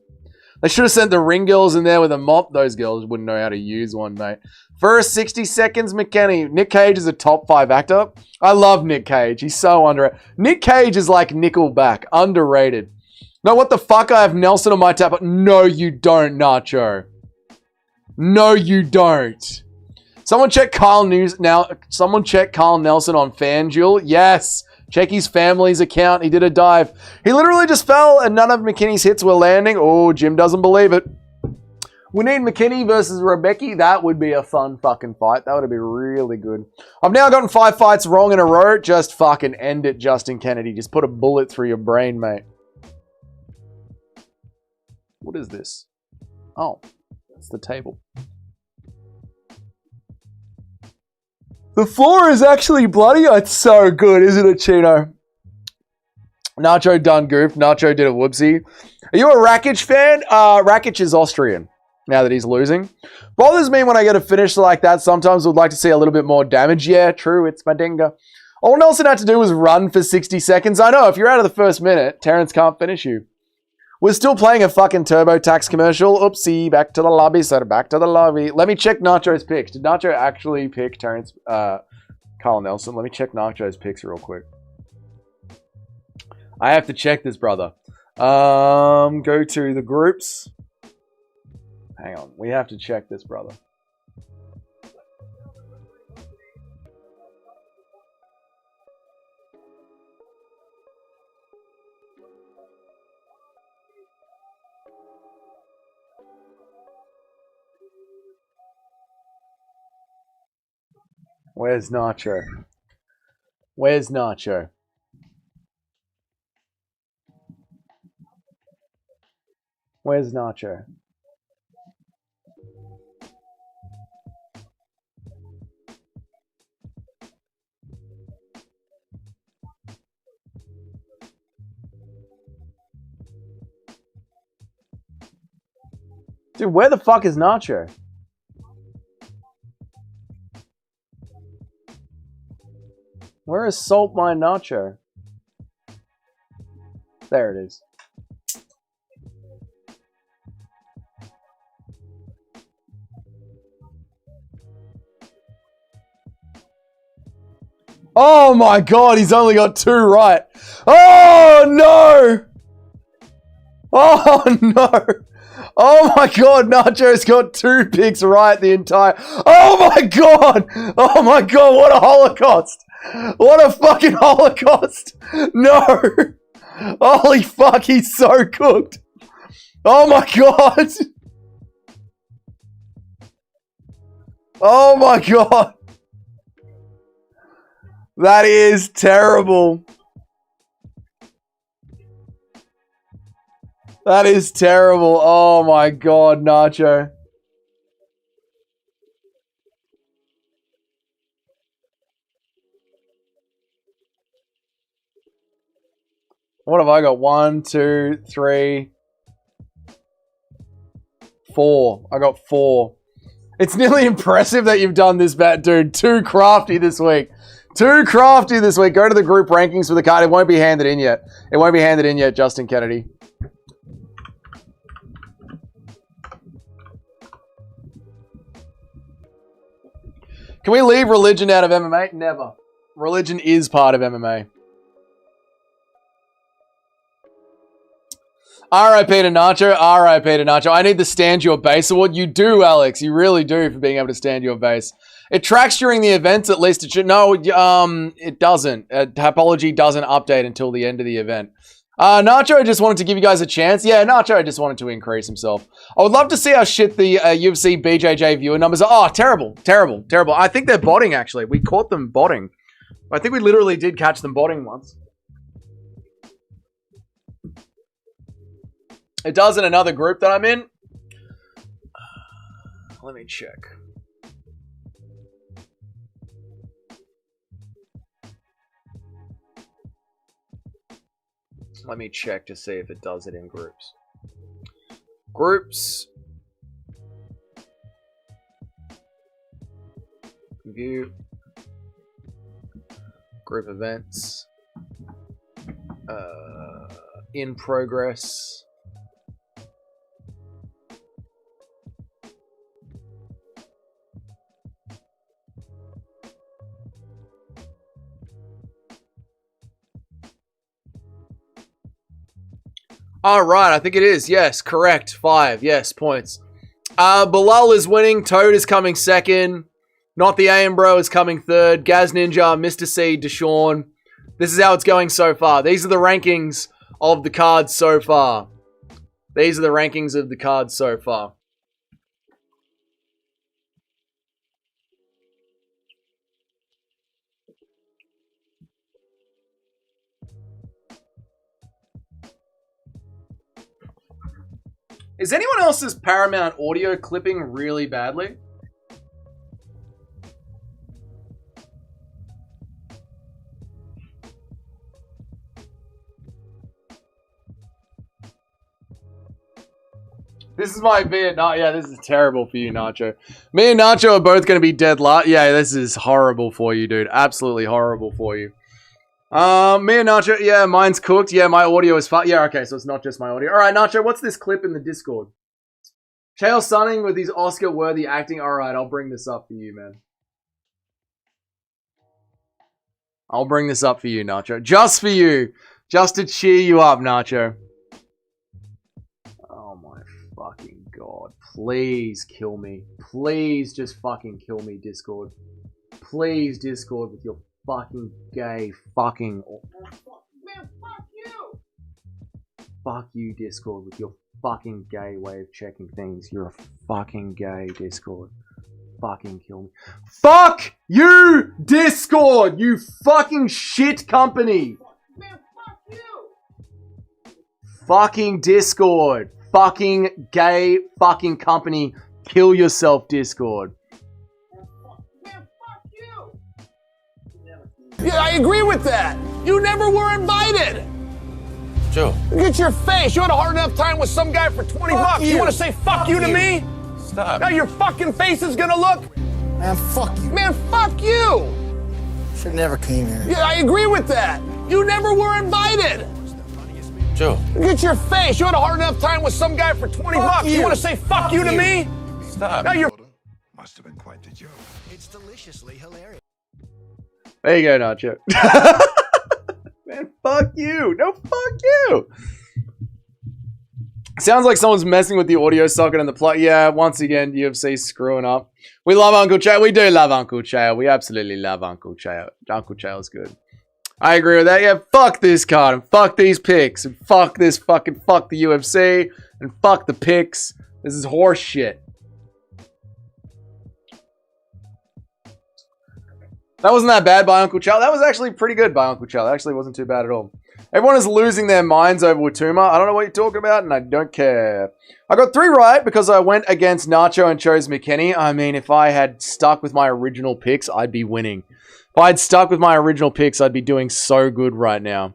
They should have sent the ring girls in there with a mop. Those girls wouldn't know how to use one, mate. First 60 seconds, McKinney. Nick Cage is a top 5 actor. I love Nick Cage. He's so underrated. Nick Cage is like Nickelback. Underrated. No, what the fuck? I have Nelson on my tap. No, you don't, Nacho. No, you don't. Someone check Carl Nelson on FanDuel. Yes. Check his family's account. He did a dive. He literally just fell and none of McKinney's hits were landing. Oh, Jim doesn't believe it. We need McKinney versus Rebecca. That would be a fun fucking fight. That would be really good. I've now gotten 5 fights wrong in a row. Just fucking end it, Justin Kennedy. Just put a bullet through your brain, mate. What is this? Oh, that's the table. The floor is actually bloody. It's so good, isn't it, Chino? Nacho done goof. Nacho did a whoopsie. Are you a Rakic fan? Rakic is Austrian, now that he's losing. Bothers me when I get a finish like that. Sometimes would like to see a little bit more damage. Yeah, true. It's Madinga. All Nelson had to do was run for 60 seconds. I know, if you're out of the first minute, Terrence can't finish you. We're still playing a fucking TurboTax commercial. Oopsie, back to the lobby, sir. Back to the lobby. Let me check Nacho's picks. Did Nacho actually pick Terrence, Carl Nelson? Let me check Nacho's picks real quick. I have to check this, brother. Go to the groups. Hang on. We have to check this, brother. Where's Nacho? Where's Nacho? Where's Nacho? Dude, where the fuck is Nacho? Where is Salt Mine Nacho? There it is. Oh my god, he's only got 2 right. Oh no! Oh no! Oh my god, Nacho's got 2 picks right the entire... Oh my god! Oh my god, what a holocaust! What a fucking holocaust! No! Holy fuck, he's so cooked! Oh my god! Oh my god! That is terrible. That is terrible. Oh my god, Nacho. What have I got? 1, 2, 3, 4. I got 4. It's nearly impressive that you've done this, Bat Dude. 2 crafty this week. 2 crafty this week. Go to the group rankings for the card. It won't be handed in yet. It won't be handed in yet, Justin Kennedy. Can we leave religion out of MMA? Never. Religion is part of MMA. R.I.P. to Nacho. R.I.P. to Nacho. I need the stand your base award. You do, Alex. You really do for being able to stand your base. It tracks during the events, at least it should. No, it doesn't. Topology doesn't update until the end of the event. Nacho just wanted to give you guys a chance. Yeah, Nacho just wanted to increase himself. I would love to see how shit the UFC BJJ viewer numbers are. Oh, terrible, terrible, terrible. I think they're botting, actually. We caught them botting. I think we literally did catch them botting once. It does in another group that I'm in. Let me check. Let me check to see if it does it in groups. Groups. View. Group events. In progress. All right, I think it is. Yes, correct. 5. Yes, points. Bilal is winning. Toad is coming second. Not the AM Bro is coming third. Gaz Ninja, Mr. C, Deshaun. This is how it's going so far. These are the rankings of the cards so far. These are the rankings of the cards so far. Is anyone else's Paramount audio clipping really badly? This is my Vietnam. Yeah, this is terrible for you, Nacho. Me and Nacho are both going to be dead last. Yeah, this is horrible for you, dude. Absolutely horrible for you. Me and Nacho. Yeah, mine's cooked. Yeah, my audio is fine. Yeah, okay, so it's not just my audio. All right, Nacho, what's this clip in the Discord? Chael Sonnen with his Oscar-worthy acting. All right, I'll bring this up for you, man. I'll bring this up for you, Nacho. Just for you. Just to cheer you up, Nacho. Oh my fucking god. Please kill me. Please just fucking kill me, Discord. Please, Discord, with your fucking gay fucking... Man, fuck you! Fuck you, Discord, with your fucking gay way of checking things. You're a fucking gay, Discord. Fucking kill me. Fuck you, Discord! You fucking shit company! Man, fuck you! Fucking Discord. Fucking gay fucking company. Kill yourself, Discord. Man, fuck you! Yeah, I agree with that. You never were invited. Joe. Look at your face. You had a hard enough time with some guy for 20 bucks. You want to say fuck you to me? Stop. Now your fucking face is gonna look. Man, fuck you. Man, fuck you. Should never came here. Yeah, I agree with that. You never were invited. Joe. Look at your face. You had a hard enough time with some guy for 20 bucks. You want to say fuck you to me? Stop. Now you're... Must have been quite the joke. It's deliciously hilarious. There you go, Nacho. Man, fuck you. No, fuck you. Sounds like someone's messing with the audio socket and the plug. Yeah, once again, UFC screwing up. We love Uncle Chael. We do love Uncle Chael. We absolutely love Uncle Chael. Uncle Chael's good. I agree with that. Yeah, fuck this card and fuck these picks and fuck this fucking fuck the UFC and fuck the picks. This is horse shit. That wasn't that bad by Uncle Chael. That was actually pretty good by Uncle Chael. That actually wasn't too bad at all. Everyone is losing their minds over Watuma. I don't know what you're talking about, and I don't care. I got 3 right because I went against Nacho and chose McKenny. I mean, if I had stuck with my original picks, I'd be winning. If I had stuck with my original picks, I'd be doing so good right now.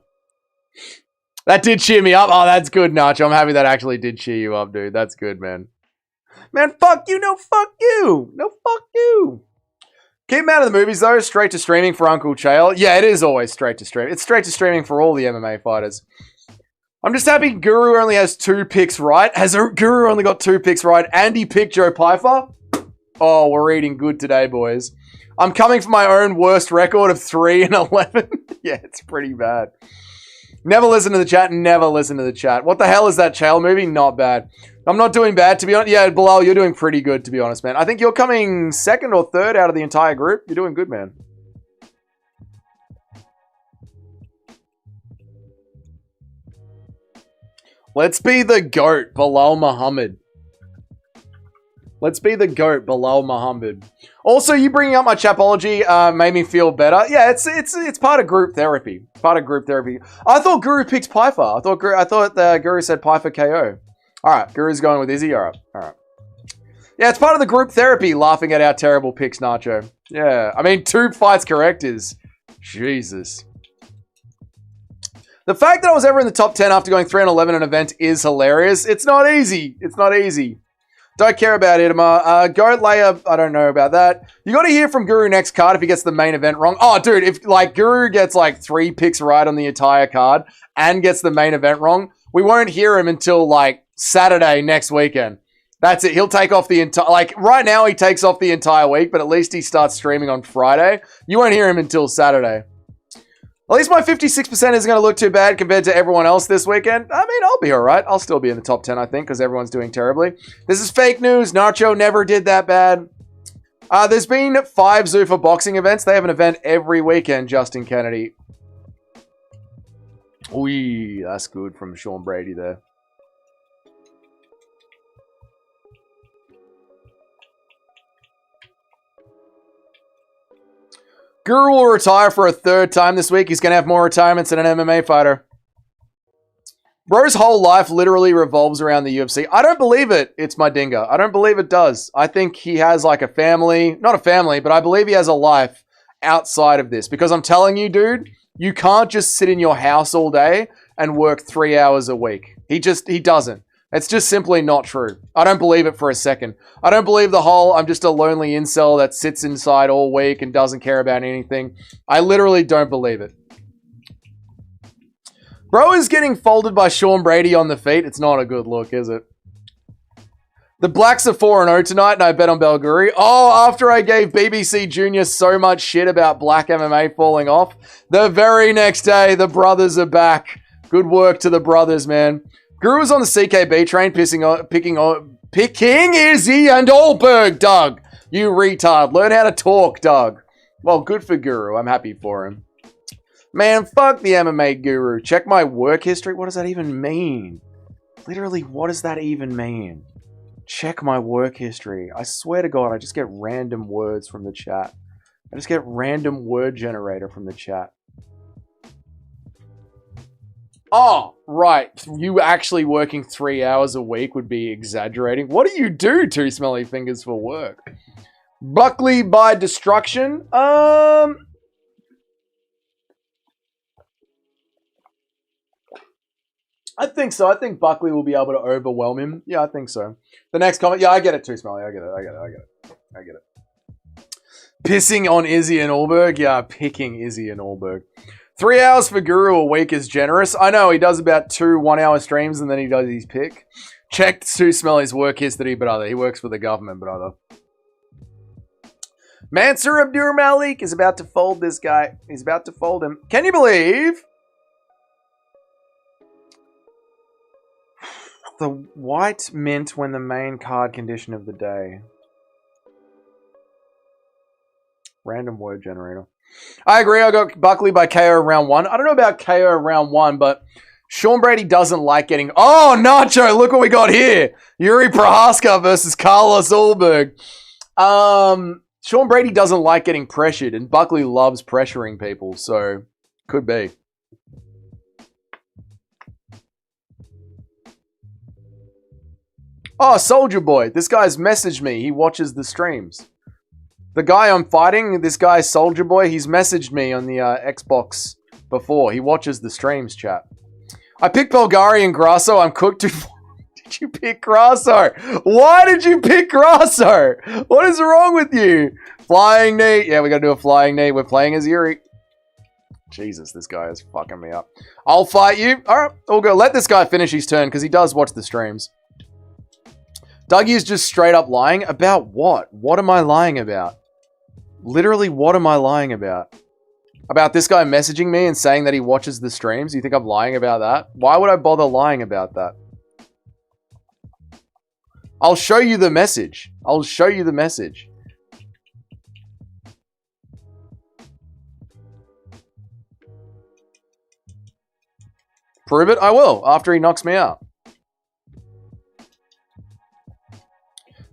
That did cheer me up. Oh, that's good, Nacho. I'm happy that actually did cheer you up, dude. That's good, man. Man, fuck you. No, fuck you. No, fuck you. Keep him out of the movies, though. Straight to streaming for Uncle Chael. Yeah, it is always straight to stream. It's straight to streaming for all the MMA fighters. I'm just happy Guru only has 2 picks right. Has Guru only got 2 picks right? And he picked Joe Pyfer? Oh, we're eating good today, boys. I'm coming for my own worst record of 3-11. Yeah, it's pretty bad. Never listen to the chat. Never listen to the chat. What the hell is that Chael movie? Not bad. I'm not doing bad, to be honest. Yeah, Bilal, you're doing pretty good, to be honest, man. I think you're coming 2nd or 3rd out of the entire group. You're doing good, man. Let's be the GOAT, Bilal Muhammad. Let's be the GOAT, Bilal Muhammad. Also, you bringing up my Chapology made me feel better. Yeah, it's part of group therapy. Part of group therapy. I thought Guru picked Pyfer. I thought Guru said Pyfer KO. All right, Guru's going with Izzy. All right. Yeah, it's part of the group therapy, laughing at our terrible picks, Nacho. Yeah, I mean, 2 fights correct is... Jesus. The fact that I was ever in the top 10 after going 3-11 in an event is hilarious. It's not easy. It's not easy. Don't care about Idama. Goat Layer, I don't know about that. You got to hear from Guru next card if he gets the main event wrong. Oh, dude, if like Guru gets like 3 picks right on the entire card and gets the main event wrong, we won't hear him until like Saturday next weekend. That's it. He'll take off the entire... Like, right now he takes off the entire week, but at least he starts streaming on Friday. You won't hear him until Saturday. At least my 56% isn't going to look too bad compared to everyone else this weekend. I mean, I'll be all right. I'll still be in the top 10, I think, because everyone's doing terribly. This is fake news. Nacho never did that bad. There's been 5 Zuffa boxing events. They have an event every weekend, Justin Kennedy. Ooh, that's good from Sean Brady there. Guru will retire for a 3rd time this week. He's going to have more retirements than an MMA fighter. Bro's whole life literally revolves around the UFC. I don't believe it. It's my dingo. I don't believe it does. I think he has like a family. Not a family, but I believe he has a life outside of this. Because I'm telling you, dude, you can't just sit in your house all day and work 3 hours a week. He doesn't. It's just simply not true. I don't believe it for a second. I don't believe the whole I'm just a lonely incel that sits inside all week and doesn't care about anything. I literally don't believe it. Bro is getting folded by Sean Brady on the feet. It's not a good look, is it? The Blacks are 4-0 tonight, and I bet on Belguri. Oh, after I gave BBC Junior so much shit about Black MMA falling off, the very next day, the brothers are back. Good work to the brothers, man. Guru was on the CKB train, picking Izzy and Allberg, Doug. You retard. Learn how to talk, Doug. Well, good for Guru. I'm happy for him. Man, fuck the MMA guru. Check my work history. What does that even mean? Literally, what does that even mean? Check my work history. I swear to God, I just get random words from the chat. I just get random word generator from the chat. Oh, right. You actually working 3 hours a week would be exaggerating. What do you do, Two Smelly Fingers, for work? Buckley by destruction? I think so. I think Buckley will be able to overwhelm him. Yeah, I think so. The next comment. Yeah, I get it too, Smelly. I get it. Pissing on Izzy and Allberg. Yeah, picking Izzy and Allberg. 3 hours for Guru a week is generous. I know, he does about 2 1-hour streams and then he does his pick. Checked Too Smelly's work history, brother. He works for the government, brother. Mansur Abdur Malik is about to fold this guy. He's about to fold him. Can you believe? The white mint when the main card condition of the day. Random word generator. I agree. I got Buckley by KO round 1. I don't know about KO round 1, but Sean Brady doesn't like getting... Oh, Nacho, look what we got here. Yuri Prohaska versus Carlos Allberg. Sean Brady doesn't like getting pressured, and Buckley loves pressuring people, so could be. Oh, Soldier Boy. This guy's messaged me. He watches the streams. The guy I'm fighting, this guy Soldier Boy, he's messaged me on the Xbox before. He watches the streams, chat. I picked Bulgarian Grasso. I'm cooked to... Did you pick Grasso? Why did you pick Grasso? What is wrong with you? Flying knee. Yeah, we got to do a flying knee. We're playing as Yuri. Jesus, this guy is fucking me up. I'll fight you. All right, we'll go. Let this guy finish his turn because he does watch the streams. Dougie is just straight up lying. About what? What am I lying about? Literally, what am I lying about? About this guy messaging me and saying that he watches the streams? You think I'm lying about that? Why would I bother lying about that? I'll show you the message. I'll show you the message. Prove it? I will, after he knocks me out.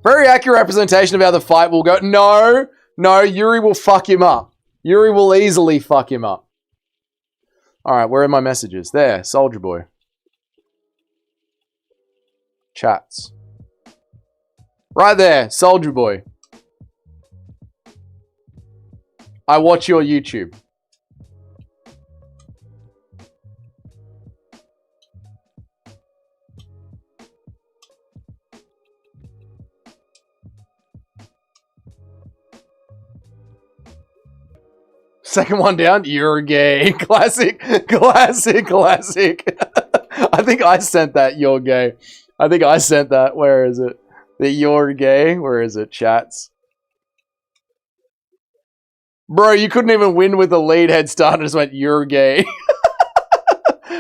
Very accurate representation of how the fight will go. No, no, Yuri will fuck him up. Yuri will easily fuck him up. All right, where are my messages? There, Soldier Boy. Chats. Right there, Soldier Boy. I watch your YouTube. Second one down, you're gay. Classic, classic, classic. I think I sent that, you're gay. I think I sent that. Where is it? The you're gay. Where is it? Chats. Bro, you couldn't even win with a lead head start and just went, you're gay.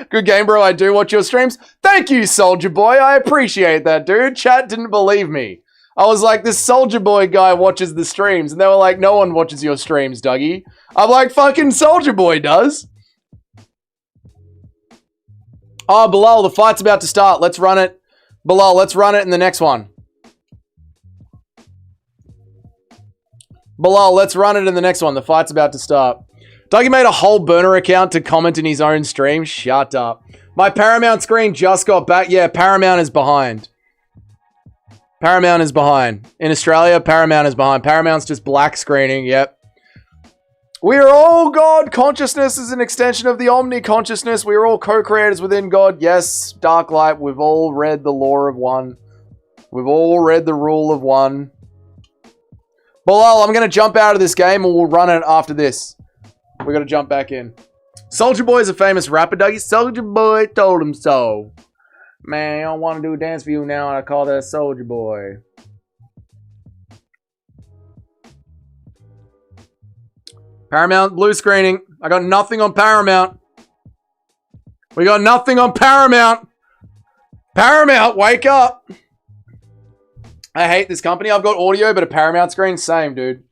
Good game, bro. I do watch your streams. Thank you, Soldier Boy. I appreciate that, dude. Chat didn't believe me. I was like, this Soldier Boy guy watches the streams. And they were like, no one watches your streams, Dougie. I'm like, fucking Soldier Boy does. Oh, Bilal, the fight's about to start. Let's run it. Bilal, let's run it in the next one. Bilal, let's run it in the next one. The fight's about to start. Dougie made a whole burner account to comment in his own stream. Shut up. My Paramount screen just got back. Yeah, Paramount is behind. Paramount is behind. In Australia, Paramount is behind. Paramount's just black screening. Yep. We are all God. Consciousness is an extension of the Omni consciousness. We are all co-creators within God. Yes, Dark Light. We've all read the law of one. We've all read the rule of one. Bilal, I'm going to jump out of this game and we'll run it after this. We're going to jump back in. Soulja Boy is a famous rapper, Dougie. Soulja Boy told him so. Man, I don't want to do a dance for you now. I call that Soulja Boy. Paramount blue screening. I got nothing on Paramount. We got nothing on Paramount. Paramount, wake up. I hate this company. I've got audio, but a Paramount screen, same, dude.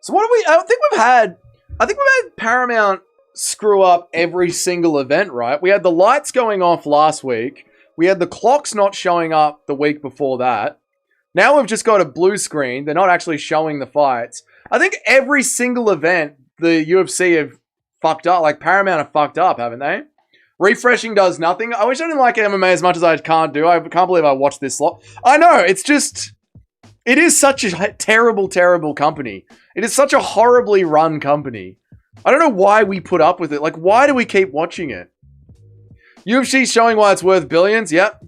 So what have we... I think we've had Paramount screw up every single event, right? We had the lights going off last week. We had the clocks not showing up the week before that. Now we've just got a blue screen. They're not actually showing the fights. I think every single event the UFC have fucked up. Like Paramount have fucked up, haven't they? Refreshing does nothing. I wish I didn't like MMA as much as I can't do. I can't believe I watched this slot. I know, it's just... It is such a terrible, terrible company. It is such a horribly run company. I don't know why we put up with it. Like, why do we keep watching it? UFC showing why it's worth billions. Yep.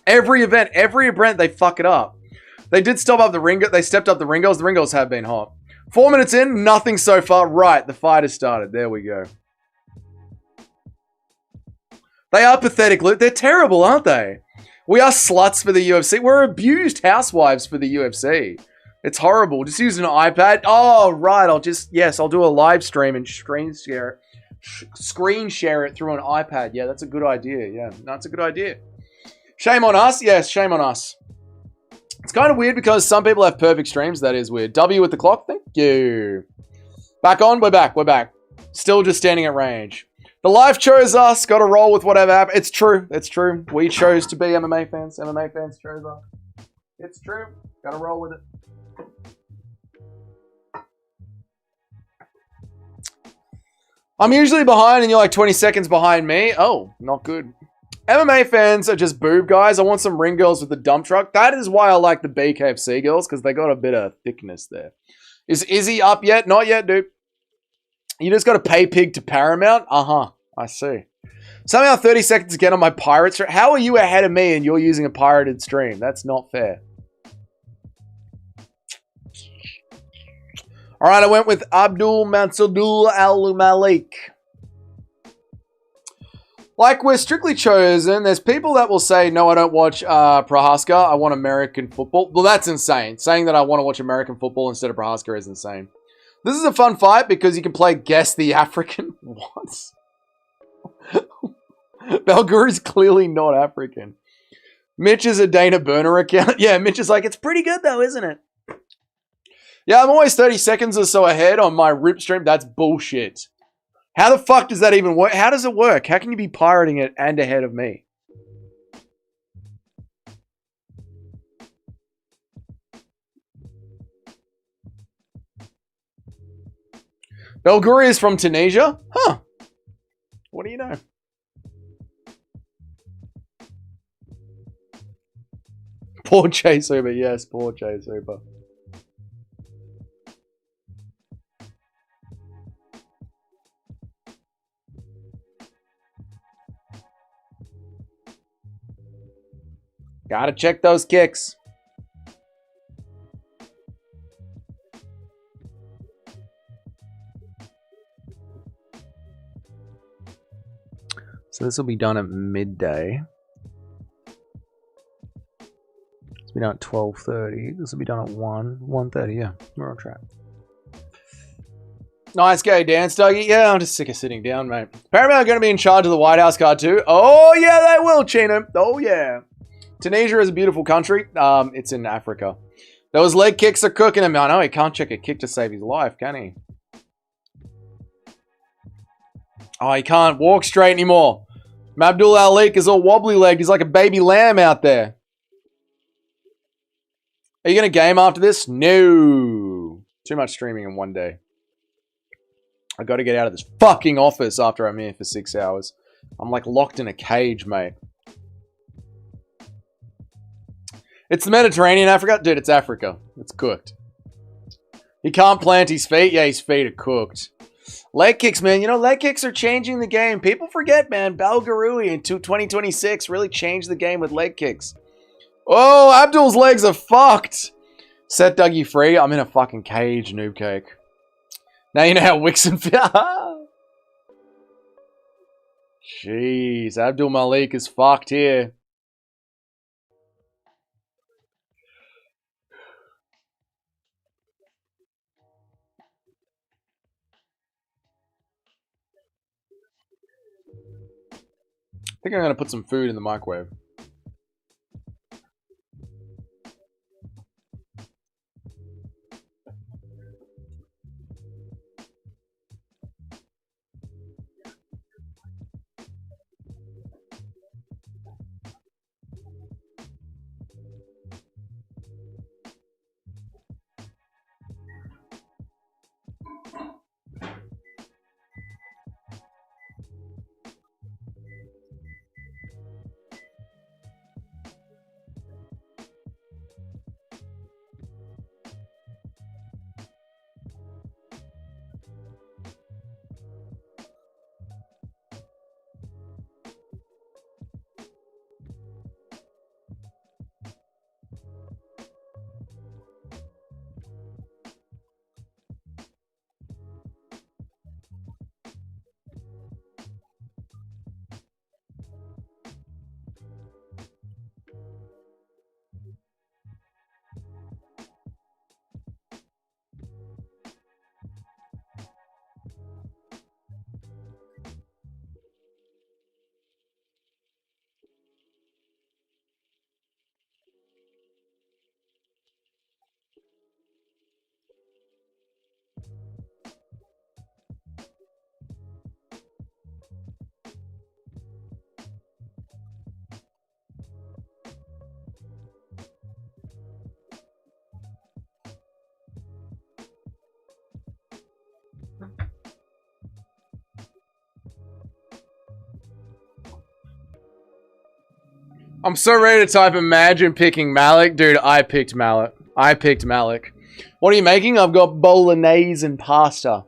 Every event, they fuck it up. They did step up the ring. They stepped up the ringos. The ringos have been hot. 4 minutes in, nothing so far. Right, the fight has started. There we go. They are pathetic. They're terrible, aren't they? We are sluts for the UFC. We're abused housewives for the UFC. It's horrible. Just use an iPad. Oh, right. I'll do a live stream and screen share it through an iPad. Yeah, that's a good idea. Yeah, that's a good idea. Shame on us. Yes, shame on us. It's kind of weird because some people have perfect streams. That is weird. W with the clock. Thank you. Back on. We're back. We're back. Still just standing at range. The life chose us. Got to roll with whatever happened. It's true. It's true. We chose to be MMA fans. MMA fans chose us. It's true. Got to roll with it. I'm usually behind and you're like 20 seconds behind me. Oh, not good. MMA fans are just boob guys. I want some ring girls with the dump truck. That is why I like the BKFC girls, because they got a bit of thickness there. Is Izzy up yet? Not yet, dude. You just got to pay pig to Paramount? Uh-huh. I see. Somehow 30 seconds to get on my pirate stream. How are you ahead of me and you're using a pirated stream? That's not fair. All right, I went with Abdul Mansour Al Malik. Like we're strictly chosen, there's people that will say, no, I don't watch Prohaska. I want American football. Well, that's insane. Saying that I want to watch American football instead of Prohaska is insane. This is a fun fight because you can play Guess the African. What? Belguri's clearly not African. Mitch is a Dana Burner account. Yeah, Mitch is like, it's pretty good though, isn't it? Yeah, I'm always 30 seconds or so ahead on my rip stream. That's bullshit. How the fuck does that even work? How does it work? How can you be pirating it and ahead of me? Belguri is from Tunisia? Huh. What do you know? Poor Chase Uber. Yes, poor Chase Uber. Gotta check those kicks. So this will be done at midday. This will be done at 12:30. This will be done at 1:30. Yeah, we're on track. Nice gay dance, Dougie. Yeah, I'm just sick of sitting down, mate. Paramount are going to be in charge of the White House card too. Oh yeah, they will, Chino. Oh yeah. Tunisia is a beautiful country. It's in Africa. Those leg kicks are cooking him. I know he can't check a kick to save his life, can he? Oh, he can't walk straight anymore. Mabdul Alik is all wobbly legged. He's like a baby lamb out there. Are you going to game after this? No. Too much streaming in one day. I got to get out of this fucking office after I'm here for 6 hours. I'm like locked in a cage, mate. It's the Mediterranean, Africa? Dude, it's Africa. It's cooked. He can't plant his feet? Yeah, his feet are cooked. Leg kicks, man. You know, leg kicks are changing the game. People forget, man. Balgarui in 2026 really changed the game with leg kicks. Oh, Abdul's legs are fucked. Set Dougie free. I'm in a fucking cage, noob cake. Now you know how Wixen feel. Jeez, Abdul Malik is fucked here. I think I'm going to put some food in the microwave. I'm so ready to type imagine picking Malik. Dude, I picked Malik. I picked Malik. What are you making? I've got bolognese and pasta.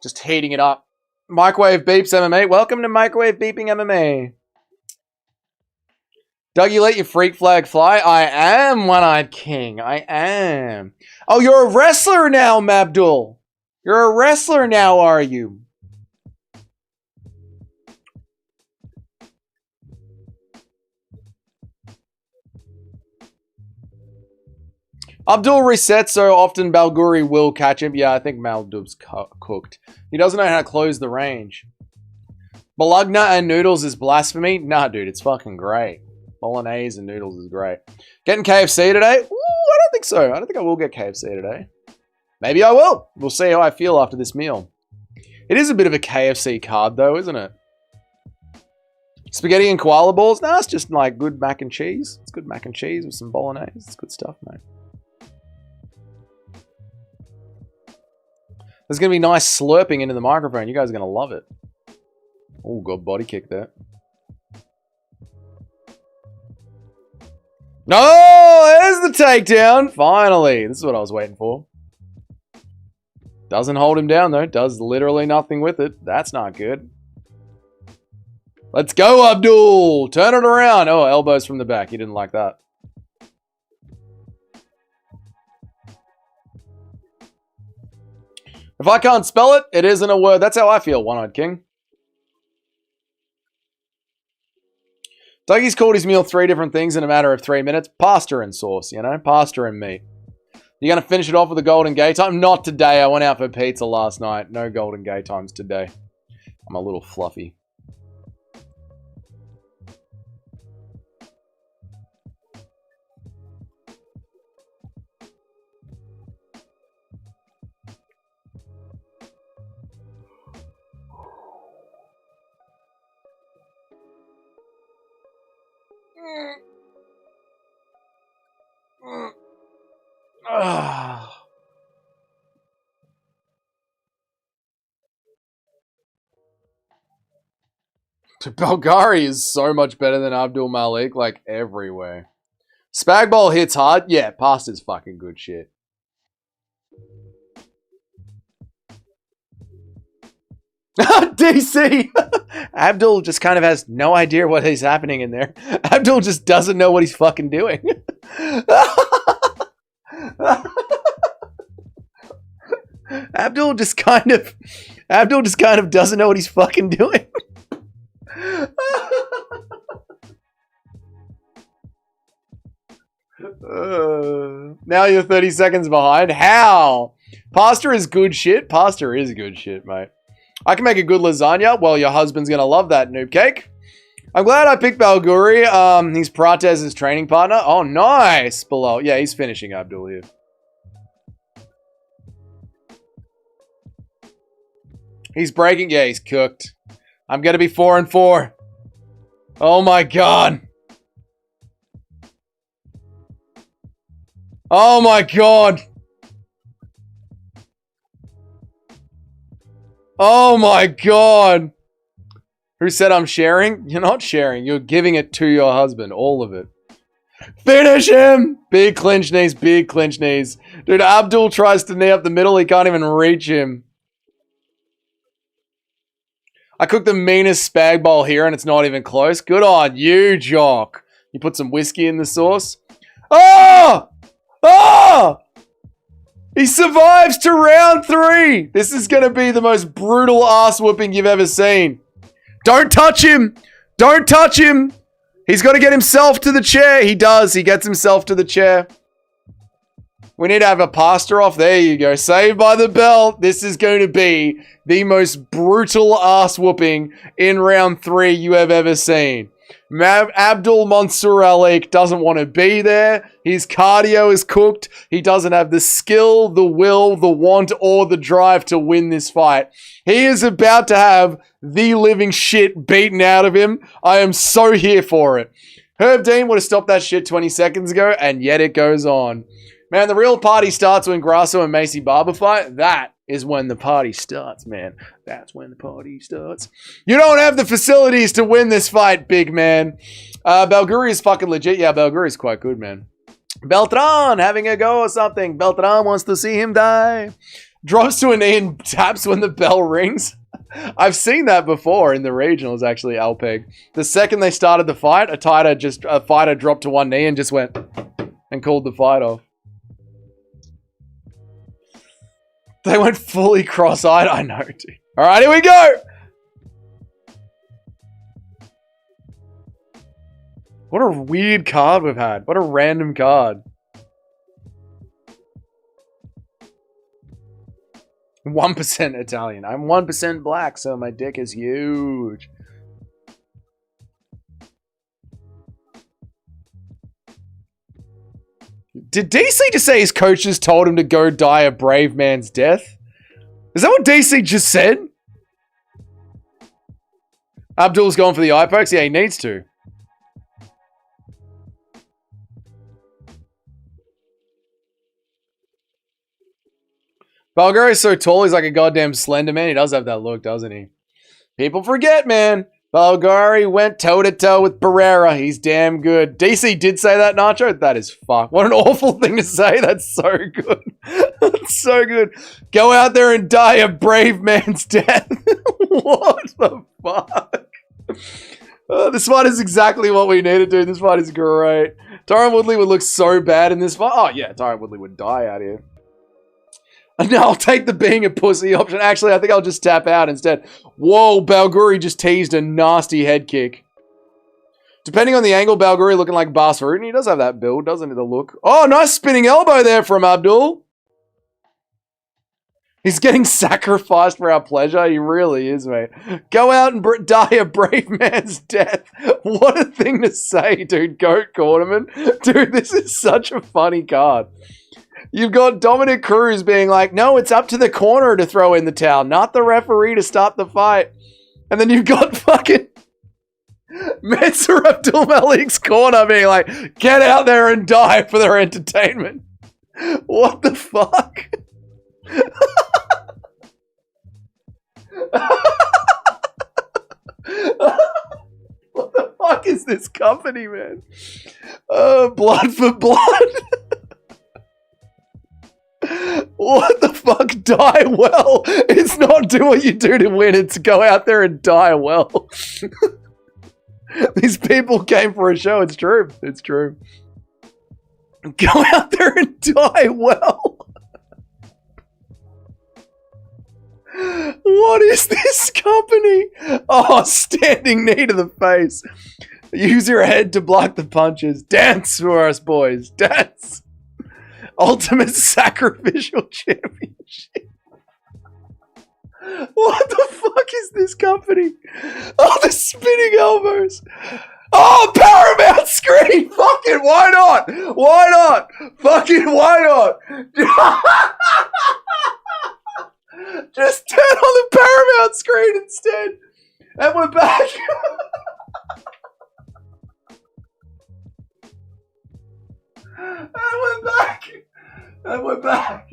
Just heating it up. Microwave Beeps MMA. Welcome to Microwave Beeping MMA. Dougie, let your freak flag fly. I am One-Eyed King. I am. Oh, you're a wrestler now, Mabdul. You're a wrestler now, are you? Abdul resets so often Balguri will catch him. Yeah, I think Maldub's cooked. He doesn't know how to close the range. Bologna and noodles is blasphemy? Nah, dude, it's fucking great. Bolognese and noodles is great. Getting KFC today? Ooh, I don't think so. I don't think I will get KFC today. Maybe I will. We'll see how I feel after this meal. It is a bit of a KFC card though, isn't it? Spaghetti and koala balls? Nah, it's just like good mac and cheese. It's good mac and cheese with some bolognese. It's good stuff, mate. There's going to be nice slurping into the microphone. You guys are going to love it. Oh, God, body kick there. No, there's the takedown. Finally. This is what I was waiting for. Doesn't hold him down, though. Does literally nothing with it. That's not good. Let's go, Abdul. Turn it around. Oh, elbows from the back. He didn't like that. If I can't spell it, it isn't a word. That's how I feel, One-Eyed King. Dougie's called his meal 3 different things in a matter of 3 minutes. Pasta and sauce, you know? Pasta and meat. You're going to finish it off with a Golden Gay time? Not today. I went out for pizza last night. No Golden Gay times today. I'm a little fluffy. Bulgari is so much better than Abdul Malik, like everywhere. Spagball hits hard. Yeah, Pasta's fucking good shit. DC! Abdul just kind of has no idea what is happening in there. Abdul just doesn't know what he's fucking doing. Abdul just kind of doesn't know what he's fucking doing. Now you're 30 seconds behind. How? Pasta is good shit. Pasta is good shit, mate. I can make a good lasagna. Well, your husband's gonna love that, noob cake. I'm glad I picked Balguri. He's Pratez's training partner. Oh, nice. Below. Yeah, he's finishing Abdul here. He's breaking. Yeah, he's cooked. I'm gonna be 4-4. Oh my god. Oh my god. Oh my god. Who said I'm sharing? You're not sharing. You're giving it to your husband. All of it. Finish him! Big clinch knees. Big clinch knees. Dude, Abdul tries to knee up the middle. He can't even reach him. I cooked the meanest spag bowl here and it's not even close. Good on you, Jock. You put some whiskey in the sauce. Oh! Oh! He survives to round 3. This is going to be the most brutal ass whooping you've ever seen. Don't touch him. Don't touch him. He's got to get himself to the chair. He does. He gets himself to the chair. We need to have a pasta off. There you go. Saved by the bell. This is going to be the most brutal ass whooping in round 3 you have ever seen. Abdul Mansur Alik doesn't want to be there. His cardio is cooked. He doesn't have the skill, the will, the want, or the drive to win this fight. He is about to have the living shit beaten out of him. I am so here for it. Herb Dean would have stopped that shit 20 seconds ago, and yet it goes on. Man, the real party starts when Grasso and Macy Barber fight. That is when the party starts, man. That's when the party starts. You don't have the facilities to win this fight, big man. Balguri is fucking legit. Yeah, Balguri is quite good, man. Beltran having a go or something. Beltran wants to see him die. Drops to a knee and taps when the bell rings. I've seen that before in the regionals, actually, Alpeg. The second they started the fight, a fighter dropped to one knee and just went and called the fight off. They went fully cross-eyed. I know, dude. All right, here we go. What a weird card we've had. What a random card. 1% Italian. I'm 1% black, so my dick is huge. Did DC just say his coaches told him to go die a brave man's death? Is that what DC just said? Abdul's going for the eye pokes? Yeah, he needs to. Bulgari is so tall, he's like a goddamn Slender Man. He does have that look, doesn't he? People forget, man. Bulgari went toe-to-toe with Barrera. He's damn good. DC did say that, Nacho? That is fuck. What an awful thing to say. That's so good. That's so good. Go out there and die a brave man's death. What the fuck? This fight is exactly what we need to do. This fight is great. Tyron Woodley would look so bad in this fight. Oh, yeah. Tyron Woodley would die out here. No, I'll take the being a pussy option. Actually, I think I'll just tap out instead. Whoa, Balguri just teased a nasty head kick. Depending on the angle, Balguri looking like Bas Rutten. He does have that build, doesn't he? The look. Oh, nice spinning elbow there from Abdul. He's getting sacrificed for our pleasure. He really is, mate. Go out and die a brave man's death. What a thing to say, dude. Goat Cornerman. Dude, this is such a funny card. You've got Dominic Cruz being like, no, it's up to the corner to throw in the towel, not the referee to start the fight. And then you've got fucking Mensur Abdul Malik's corner being like, get out there and die for their entertainment. What the fuck? What the fuck is this company, man? Blood for blood. What the fuck? Die well. It's not do what you do to win. It's go out there and die well. These people came for a show. It's true. It's true. Go out there and die well. What is this company? Oh, standing knee to the face. Use your head to block the punches. Dance for us, boys. Dance. Ultimate Sacrificial Championship. What the fuck is this company? Oh, the spinning elbows. Oh, Paramount screen. Fucking why not? Why not? Fucking why not? Just turn on the Paramount screen instead. And we're back. And we're back. And we're back.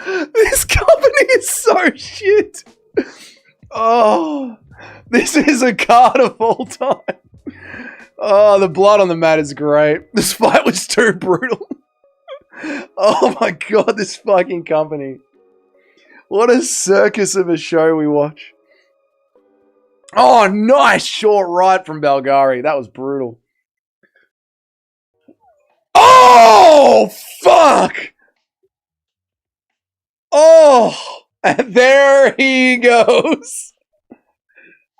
This company is so shit. Oh, this is a card of all time. Oh, the blood on the mat is great. This fight was too brutal. Oh my god, this fucking company. What a circus of a show we watch. Oh, nice short right from Belgari. That was brutal. Oh, fuck! Oh, and there he goes.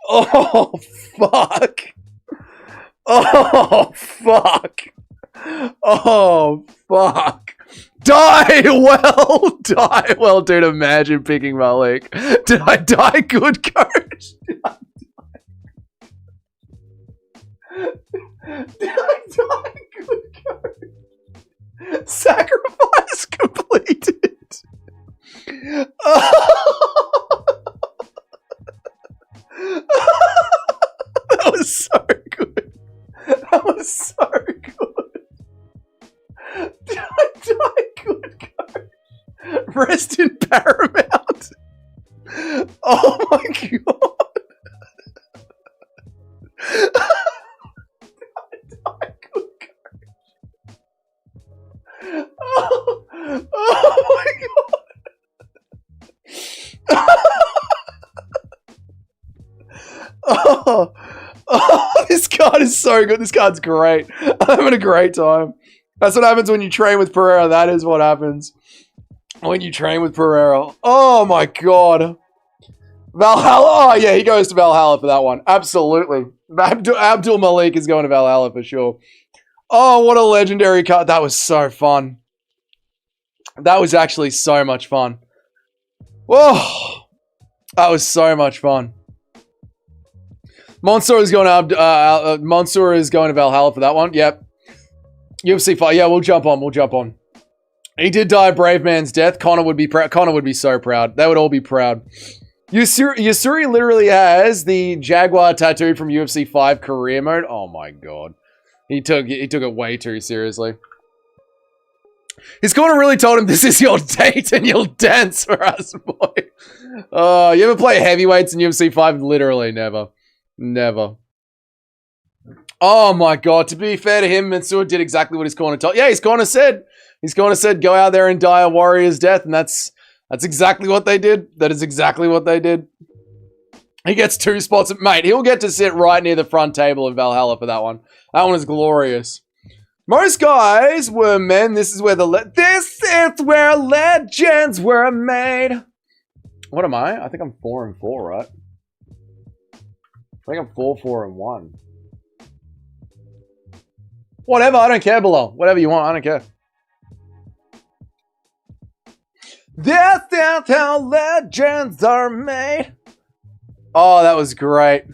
Oh, fuck. Oh, fuck. Oh, fuck. Die well. Die well, dude. Imagine picking Malik. Did I die good, coach? Did I die good, coach? Sacrifice completed. That was so good. That was so good. Did I die good, coach? Rest in Paramount. Oh my god. Did I die good, coach? Oh my god. Oh, this card is so good. This card's great. I'm having a great time. That's what happens when you train with Pereira. That is what happens when you train with Pereira. Oh my god. Valhalla. Oh yeah, he goes to Valhalla for that one. Absolutely. Abdul Malik is going to Valhalla for sure. Oh, what a legendary card. That was so fun. That was actually so much fun. Whoa. That was so much fun. Mansoor is going to Valhalla for that one. Yep. UFC fight. Yeah, we'll jump on. We'll jump on. He did die a brave man's death. Connor would be proud. Connor would be so proud. They would all be proud. Yusuri literally has the Jaguar tattoo from UFC 5 career mode. Oh my god. He took it way too seriously. His corner really told him, this is your date and you'll dance for us, boy. Oh, you ever play heavyweights in UFC 5? Literally never. Never. Oh my god. To be fair to him, Mansoor did exactly what his corner told. Yeah, his corner said, go out there and die a warrior's death. And that's exactly what they did. That is exactly what they did. He gets 2 spots. Mate, he'll get to sit right near the front table of Valhalla for that one. That one is glorious. Most guys were men. This is where legends were made. What am I? I think I'm 4-4, right? I think I'm 4-4-1. Whatever, I don't care, below. Whatever you want, I don't care. That's how legends are made. Oh, that was great.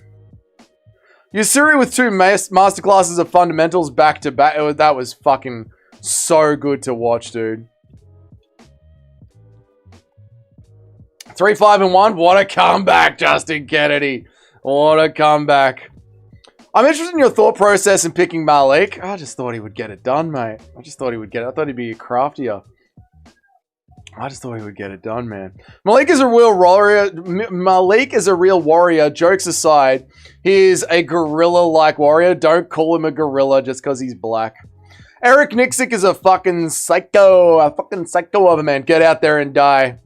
Yusuri with 2 masterclasses of fundamentals back to back. That was fucking so good to watch, dude. 3-5-1. What a comeback, Justin Kennedy. What a comeback. I'm interested in your thought process in picking Malik. I just thought he would get it done, mate. I thought he'd be craftier. I just thought he would get it done, man. Malik is a real warrior. Malik is a real warrior. Jokes aside, he is a gorilla-like warrior. Don't call him a gorilla just because he's black. Eric Nixick is a fucking psycho. A fucking psycho of a man. Get out there and die.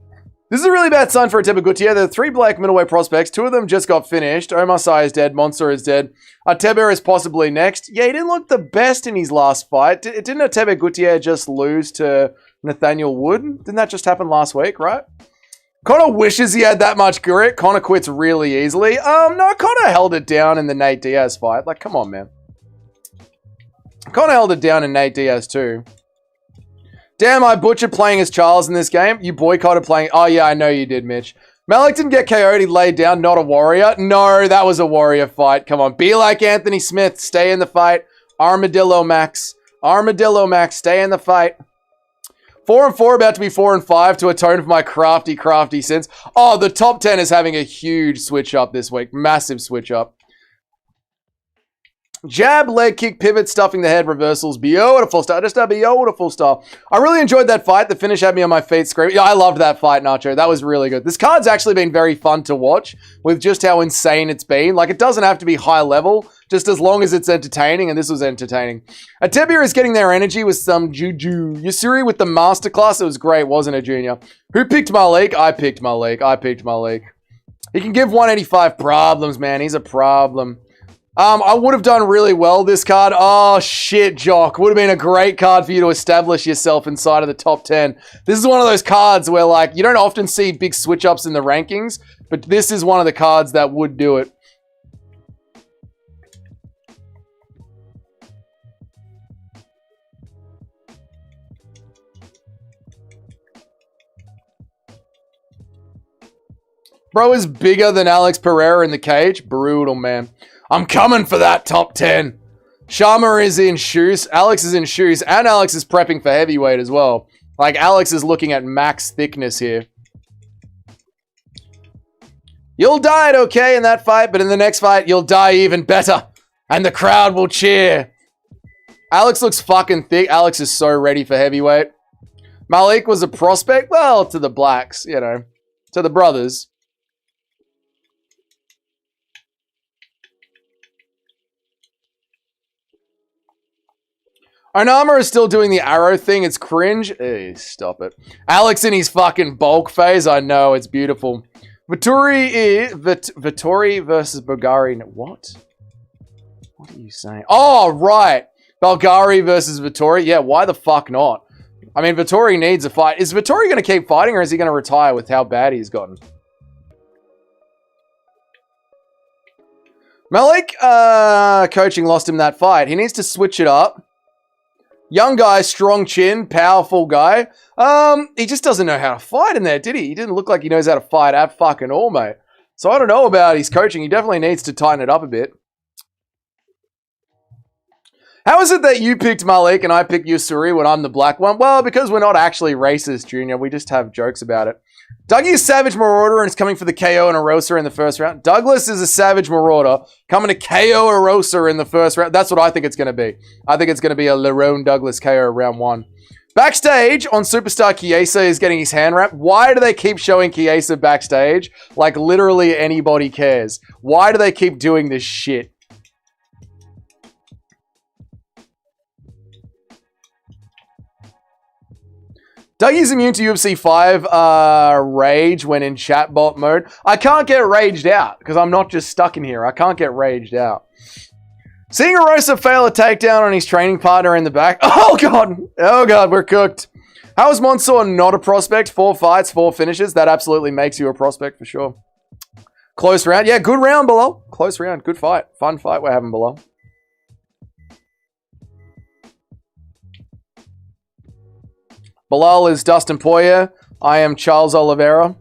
This is a really bad sign for Ateba Gutierrez. There are 3 black middleweight prospects. 2 of them just got finished. Omar Sy is dead. Monster is dead. Ateba is possibly next. Yeah, he didn't look the best in his last fight. Didn't Ateba Gutierrez just lose to Nathaniel Wood? Didn't that just happen last week, right? Connor wishes he had that much grit. Connor quits really easily. No, Connor held it down in the Nate Diaz fight. Like, come on, man. Connor held it down in Nate Diaz too. Damn, I butchered playing as Charles in this game. You boycotted playing... Oh, yeah, I know you did, Mitch. Malik didn't get KO'd. He laid down, not a warrior. No, that was a warrior fight. Come on. Be like Anthony Smith. Stay in the fight. Armadillo Max. Armadillo Max. Stay in the fight. 4-4, about to be 4-5 to atone for my crafty sins. Oh, the top 10 is having a huge switch up this week. Massive switch up. Jab, leg kick, pivot, stuffing the head, reversals. Beautiful stuff. Just a beautiful stuff. I really enjoyed that fight. The finish had me on my feet screaming. Yeah, I loved that fight, Nacho. That was really good. This card's actually been very fun to watch with just how insane it's been. Like, it doesn't have to be high level, just as long as it's entertaining, and this was entertaining. Atebia is getting their energy with some juju. Yusuri with the masterclass. It was great, wasn't it, Junior? Who picked Malik? I picked Malik. He can give 185 problems, man. He's a problem. I would have done really well this card. Oh, shit, Jock. Would have been a great card for you to establish yourself inside of the top 10. This is one of those cards where, like, you don't often see big switch-ups in the rankings, but this is one of the cards that would do it. Bro is bigger than Alex Pereira in the cage. Brutal, man. I'm coming for that top 10. Sharma is in shoes. Alex is in shoes. And Alex is prepping for heavyweight as well. Like, Alex is looking at max thickness here. You'll die okay in that fight, but in the next fight, you'll die even better. And the crowd will cheer. Alex looks fucking thick. Alex is so ready for heavyweight. Malik was a prospect. Well, to the blacks, you know. To the brothers. Onama is still doing the arrow thing. It's cringe. Hey, stop it. Alex in his fucking bulk phase. I know. It's beautiful. Vittori versus Bulgari. What? What are you saying? Oh, right. Bulgari versus Vittori. Yeah, why the fuck not? I mean, Vittori needs a fight. Is Vittori going to keep fighting or is he going to retire with how bad he's gotten? Malik coaching lost him that fight. He needs to switch it up. Young guy, strong chin, powerful guy. He just doesn't know how to fight in there, did he? He didn't look like he knows how to fight at fucking all, mate. So I don't know about his coaching. He definitely needs to tighten it up a bit. How is it that you picked Malik and I picked Yusuri when I'm the black one? Well, because we're not actually racist, Junior. We just have jokes about it. Dougie is Savage Marauder and is coming for the KO and Erosa in the first round. Douglas is a Savage Marauder coming to KO Erosa in the first round. That's what I think it's going to be. I think it's going to be a Lerone Douglas KO round 1. Backstage on Superstar Chiesa is getting his hand wrapped. Why do they keep showing Chiesa backstage? Like literally anybody cares. Why do they keep doing this shit? Dougie's immune to UFC 5 rage when in chatbot mode. I can't get raged out because I'm not just stuck in here. I can't get raged out. Seeing Erosa fail a takedown on his training partner in the back. Oh, God. Oh, God. We're cooked. How is Mansour not a prospect? 4 fights, 4 finishes. That absolutely makes you a prospect for sure. Close round. Yeah, good round, Bilal. Close round. Good fight. Fun fight we're having, Bilal. Bilal is Dustin Poirier. I am Charles Oliveira.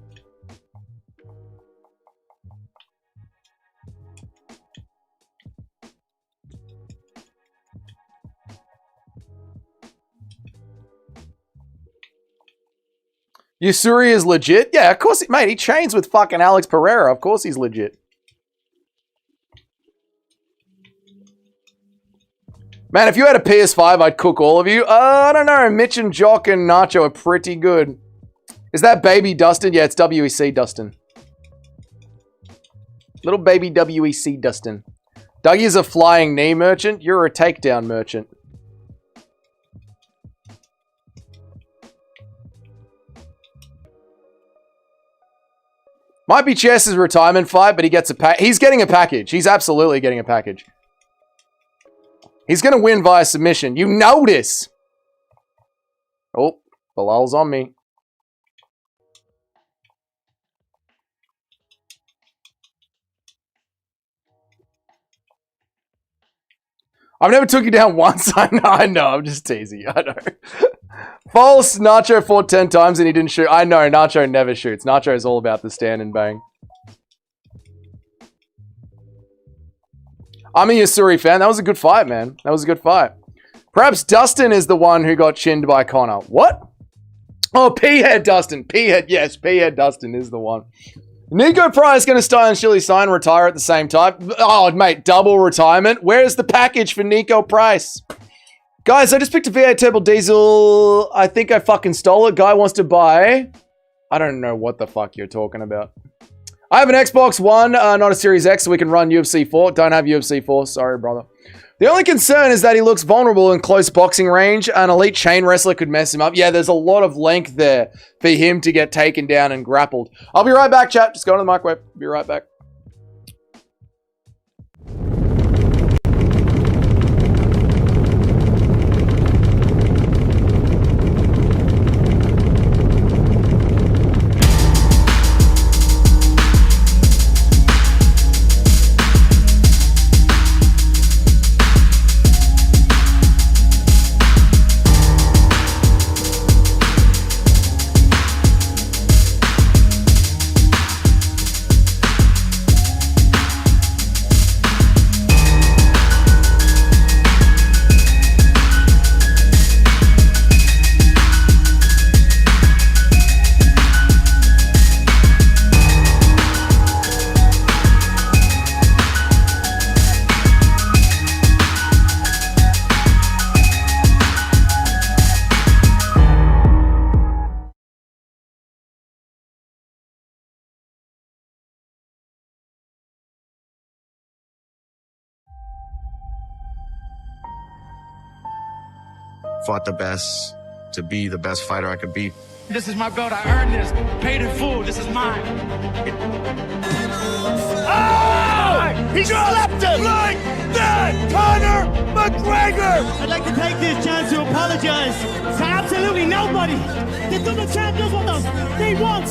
Yusuri is legit? Yeah, of course, mate. He trains with fucking Alex Pereira. Of course he's legit. Man, if you had a PS5, I'd cook all of you. I don't know. Mitch and Jock and Nacho are pretty good. Is that baby Dustin? Yeah, it's WEC Dustin. Little baby WEC Dustin. Dougie's a flying knee merchant. You're a takedown merchant. Might be Chess's retirement fight, but he gets a he's getting a package. He's absolutely getting a package. He's going to win via submission. You notice. Oh, Bilal's on me. I've never took you down once. I know. I'm just teasing you. I know. False. Nacho fought 10 times and he didn't shoot. I know. Nacho never shoots. Nacho is all about the stand and bang. I'm a Yasuri fan. That was a good fight, man. That was a good fight. Perhaps Dustin is the one who got chinned by Connor. What? Oh, P-Head Dustin. P-Head. Yes, P-Head Dustin is the one. Nico Price going to stylish sign, retire at the same time. Oh, mate, double retirement. Where's the package for Nico Price? Guys, I just picked a V8 Turbo Diesel. I think I fucking stole it. Guy wants to buy. I don't know what the fuck you're talking about. I have an Xbox One, not a Series X, so we can run UFC 4. Don't have UFC 4. Sorry, brother. The only concern is that he looks vulnerable in close boxing range. An elite chain wrestler could mess him up. Yeah, there's a lot of length there for him to get taken down and grappled. I'll be right back, chat. Just go to the microwave. Be right back. Fought the best to be the best fighter I could be. This is my belt. I earned this. Paid in full. This is mine. Oh! He slapped him like that! Conor McGregor! I'd like to take this chance to apologize to absolutely nobody. The double champ does what they want.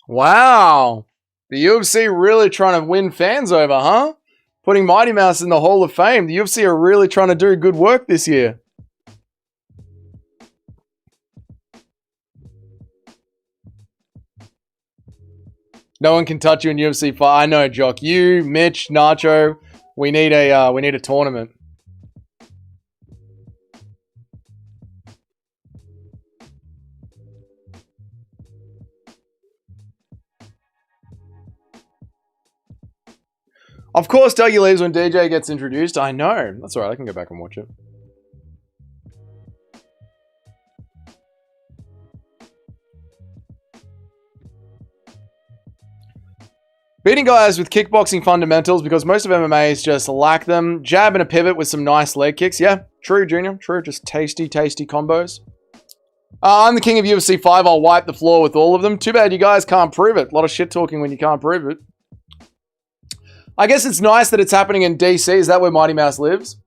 Wow. The UFC really trying to win fans over, huh? Putting Mighty Mouse in the Hall of Fame. The UFC are really trying to do good work this year. No one can touch you in UFC fight. I know, Jock. You, Mitch, Nacho. We need a tournament. Of course, Dougie leaves when DJ gets introduced. I know. That's alright. I can go back and watch it. Beating guys with kickboxing fundamentals because most of MMA is just lack them. Jab and a pivot with some nice leg kicks. Yeah, true, Junior. True. Just tasty, tasty combos. I'm the king of UFC 5. I'll wipe the floor with all of them. Too bad you guys can't prove it. A lot of shit talking when you can't prove it. I guess it's nice that it's happening in DC. Is that where Mighty Mouse lives?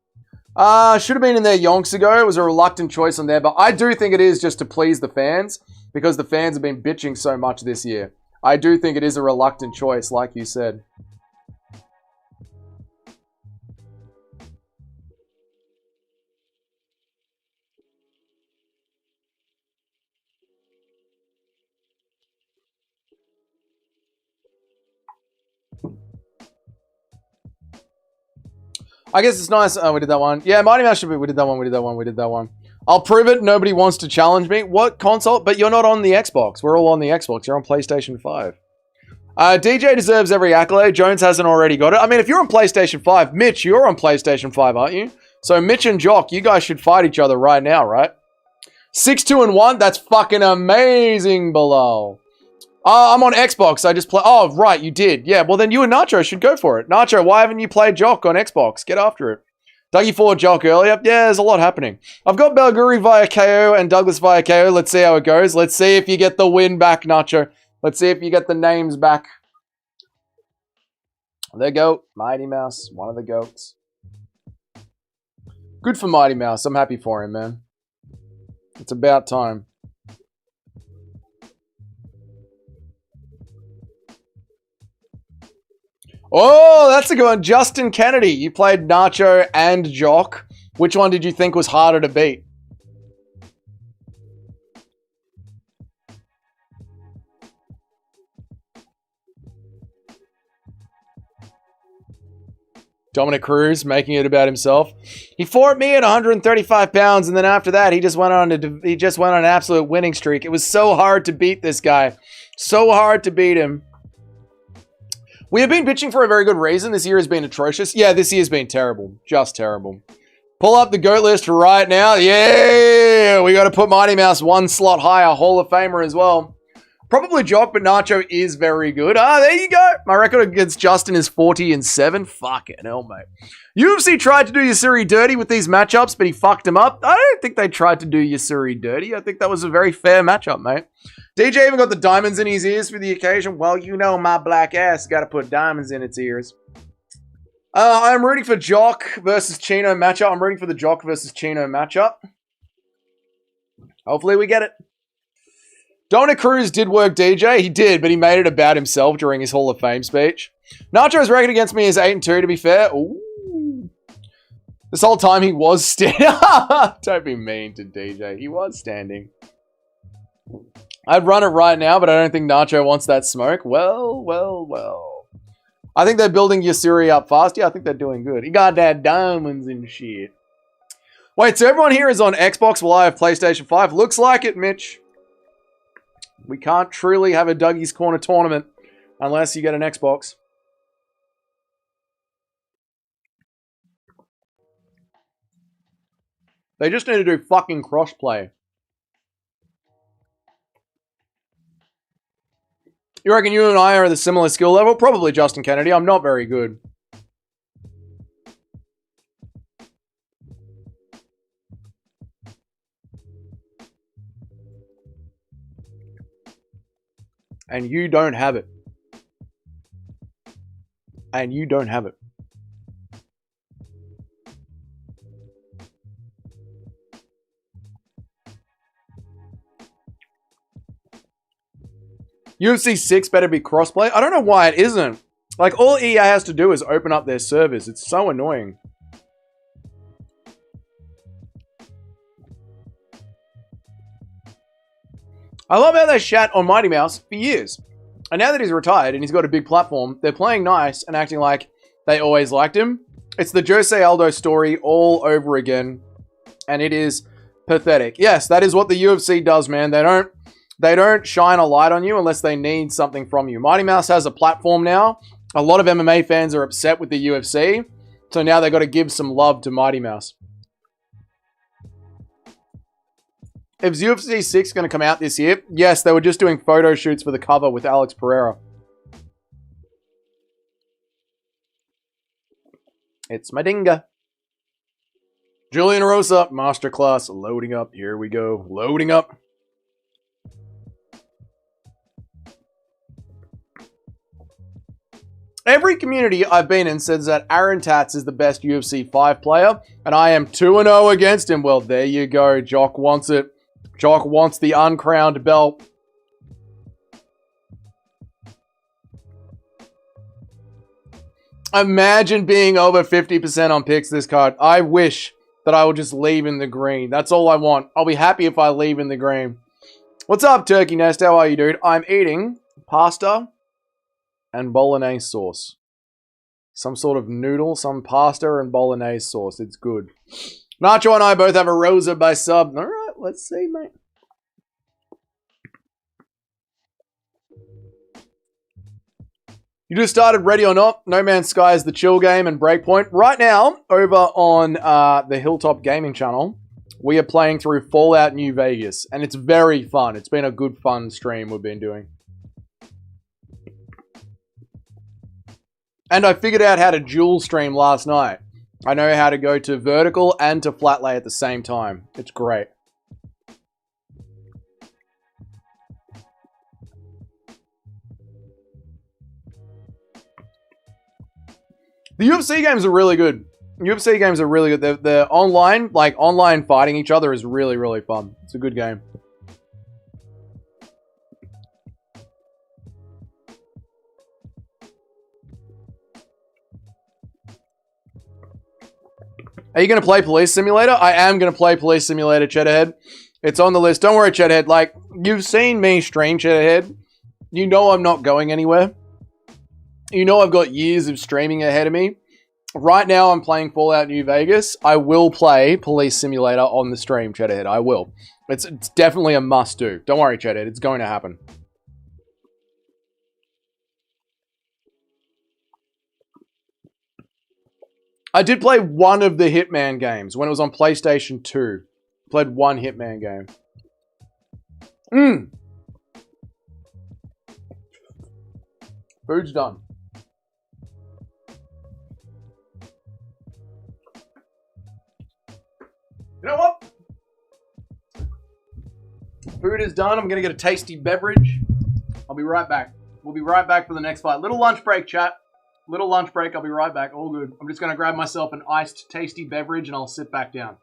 Should have been in there yonks ago. It was a reluctant choice on there. But I do think it is just to please the fans. Because the fans have been bitching so much this year. I do think it is a reluctant choice, like you said. I guess it's nice. Oh, we did that one. Yeah, Mighty Mouse should be. We did that one. We did that one. We did that one. I'll prove it. Nobody wants to challenge me. What console? But you're not on the Xbox. We're all on the Xbox. You're on PlayStation 5. DJ deserves every accolade. Jones hasn't already got it. I mean, if you're on PlayStation 5, Mitch, you're on PlayStation 5, aren't you? So Mitch and Jock, you guys should fight each other right now, right? 6-2-1. That's fucking amazing, Bilal. I'm on Xbox. I just play. Oh, right, you did. Yeah, well then you and Nacho should go for it. Nacho, why haven't you played Jock on Xbox? Get after it. Dougie fought Jock earlier. Yeah, there's a lot happening. I've got Belguri via KO and Douglas via KO. Let's see how it goes. Let's see if you get the win back, Nacho. Let's see if you get the names back. The GOAT. Mighty Mouse. One of the GOATs. Good for Mighty Mouse. I'm happy for him, man. It's about time. Oh, that's a good one. Justin Kennedy. You played Nacho and Jock. Which one did you think was harder to beat? Dominic Cruz making it about himself. He fought me at 135 pounds, and then after that, he just went on an absolute winning streak. It was so hard to beat this guy. So hard to beat him. We have been bitching for a very good reason. This year has been atrocious. Yeah, this year's been terrible. Just terrible. Pull up the GOAT list right now. Yeah! We got to put Mighty Mouse one slot higher. Hall of Famer as well. Probably Jock, but Nacho is very good. Ah, there you go. My record against Justin is 40-7. Fucking hell, mate. UFC tried to do Yasuri dirty with these matchups, but he fucked him up. I don't think they tried to do Yasuri dirty. I think that was a very fair matchup, mate. DJ even got the diamonds in his ears for the occasion. Well, you know my black ass got to put diamonds in its ears. I'm rooting for Jock versus Chino matchup. I'm rooting for the Jock versus Chino matchup. Hopefully we get it. Dominic Cruz did work DJ. He did, but he made it about himself during his Hall of Fame speech. Nacho's record against me is 8-2, to be fair. Ooh. This whole time he was standing. Don't be mean to DJ. He was standing. I'd run it right now, but I don't think Nacho wants that smoke. Well, well, well. I think they're building Yasuri up fast. Yeah, I think they're doing good. He got that diamonds and shit. Wait, so everyone here is on Xbox while I have PlayStation 5? Looks like it, Mitch. We can't truly have a Dougie's Corner tournament unless you get an Xbox. They just need to do fucking crossplay. You reckon you and I are at a similar skill level? Probably, Justin Kennedy. I'm not very good. And you don't have it. And you don't have it. UFC 6 better be crossplay. I don't know why it isn't. Like, all EA has to do is open up their servers. It's so annoying. I love how they shat on Mighty Mouse for years. And now that he's retired and he's got a big platform, they're playing nice and acting like they always liked him. It's the Jose Aldo story all over again. And it is pathetic. Yes, that is what the UFC does, man. They don't shine a light on you unless they need something from you. Mighty Mouse has a platform now. A lot of MMA fans are upset with the UFC. So now they've got to give some love to Mighty Mouse. Is UFC 6 going to come out this year? Yes, they were just doing photo shoots for the cover with Alex Pereira. It's Madinga. Julian Rosa, masterclass, loading up. Here we go, loading up. Every community I've been in says that Aaron Tats is the best UFC 5 player, and I am 2-0 against him. Well, there you go. Jock wants it. Jock wants the uncrowned belt. Imagine being over 50% on picks this card. I wish that I would just leave in the green. That's all I want. I'll be happy if I leave in the green. What's up, Turkey Nest? How are you, dude? I'm eating pasta and bolognese sauce. Some sort of noodle, some pasta and bolognese sauce. It's good. Nacho and I both have a Rosa by sub. All right, let's see, mate. You just started Ready or Not. No Man's Sky is the chill game and Breakpoint. Right now, over on the Hilltop Gaming channel, we are playing through Fallout New Vegas. And it's very fun. It's been a good, fun stream we've been doing. And I figured out how to dual stream last night. I know how to go to vertical and to flat lay at the same time. It's great. The UFC games are really good. UFC games are really good. They're online, like online fighting each other is really, really fun. It's a good game. Are you going to play Police Simulator? I am going to play Police Simulator, Cheddarhead. It's on the list. Don't worry, Cheddarhead. Like, you've seen me stream, Cheddarhead. You know I'm not going anywhere. You know I've got years of streaming ahead of me. Right now, I'm playing Fallout New Vegas. I will play Police Simulator on the stream, Cheddarhead. I will. It's definitely a must-do. Don't worry, Cheddarhead. It's going to happen. I did play one of the Hitman games when it was on PlayStation 2. Played one Hitman game. Food's done. You know what? Food is done. I'm going to get a tasty beverage. I'll be right back. We'll be right back for the next fight. Little lunch break, chat. Little lunch break. I'll be right back. All good. I'm just going to grab myself an iced, tasty beverage and I'll sit back down.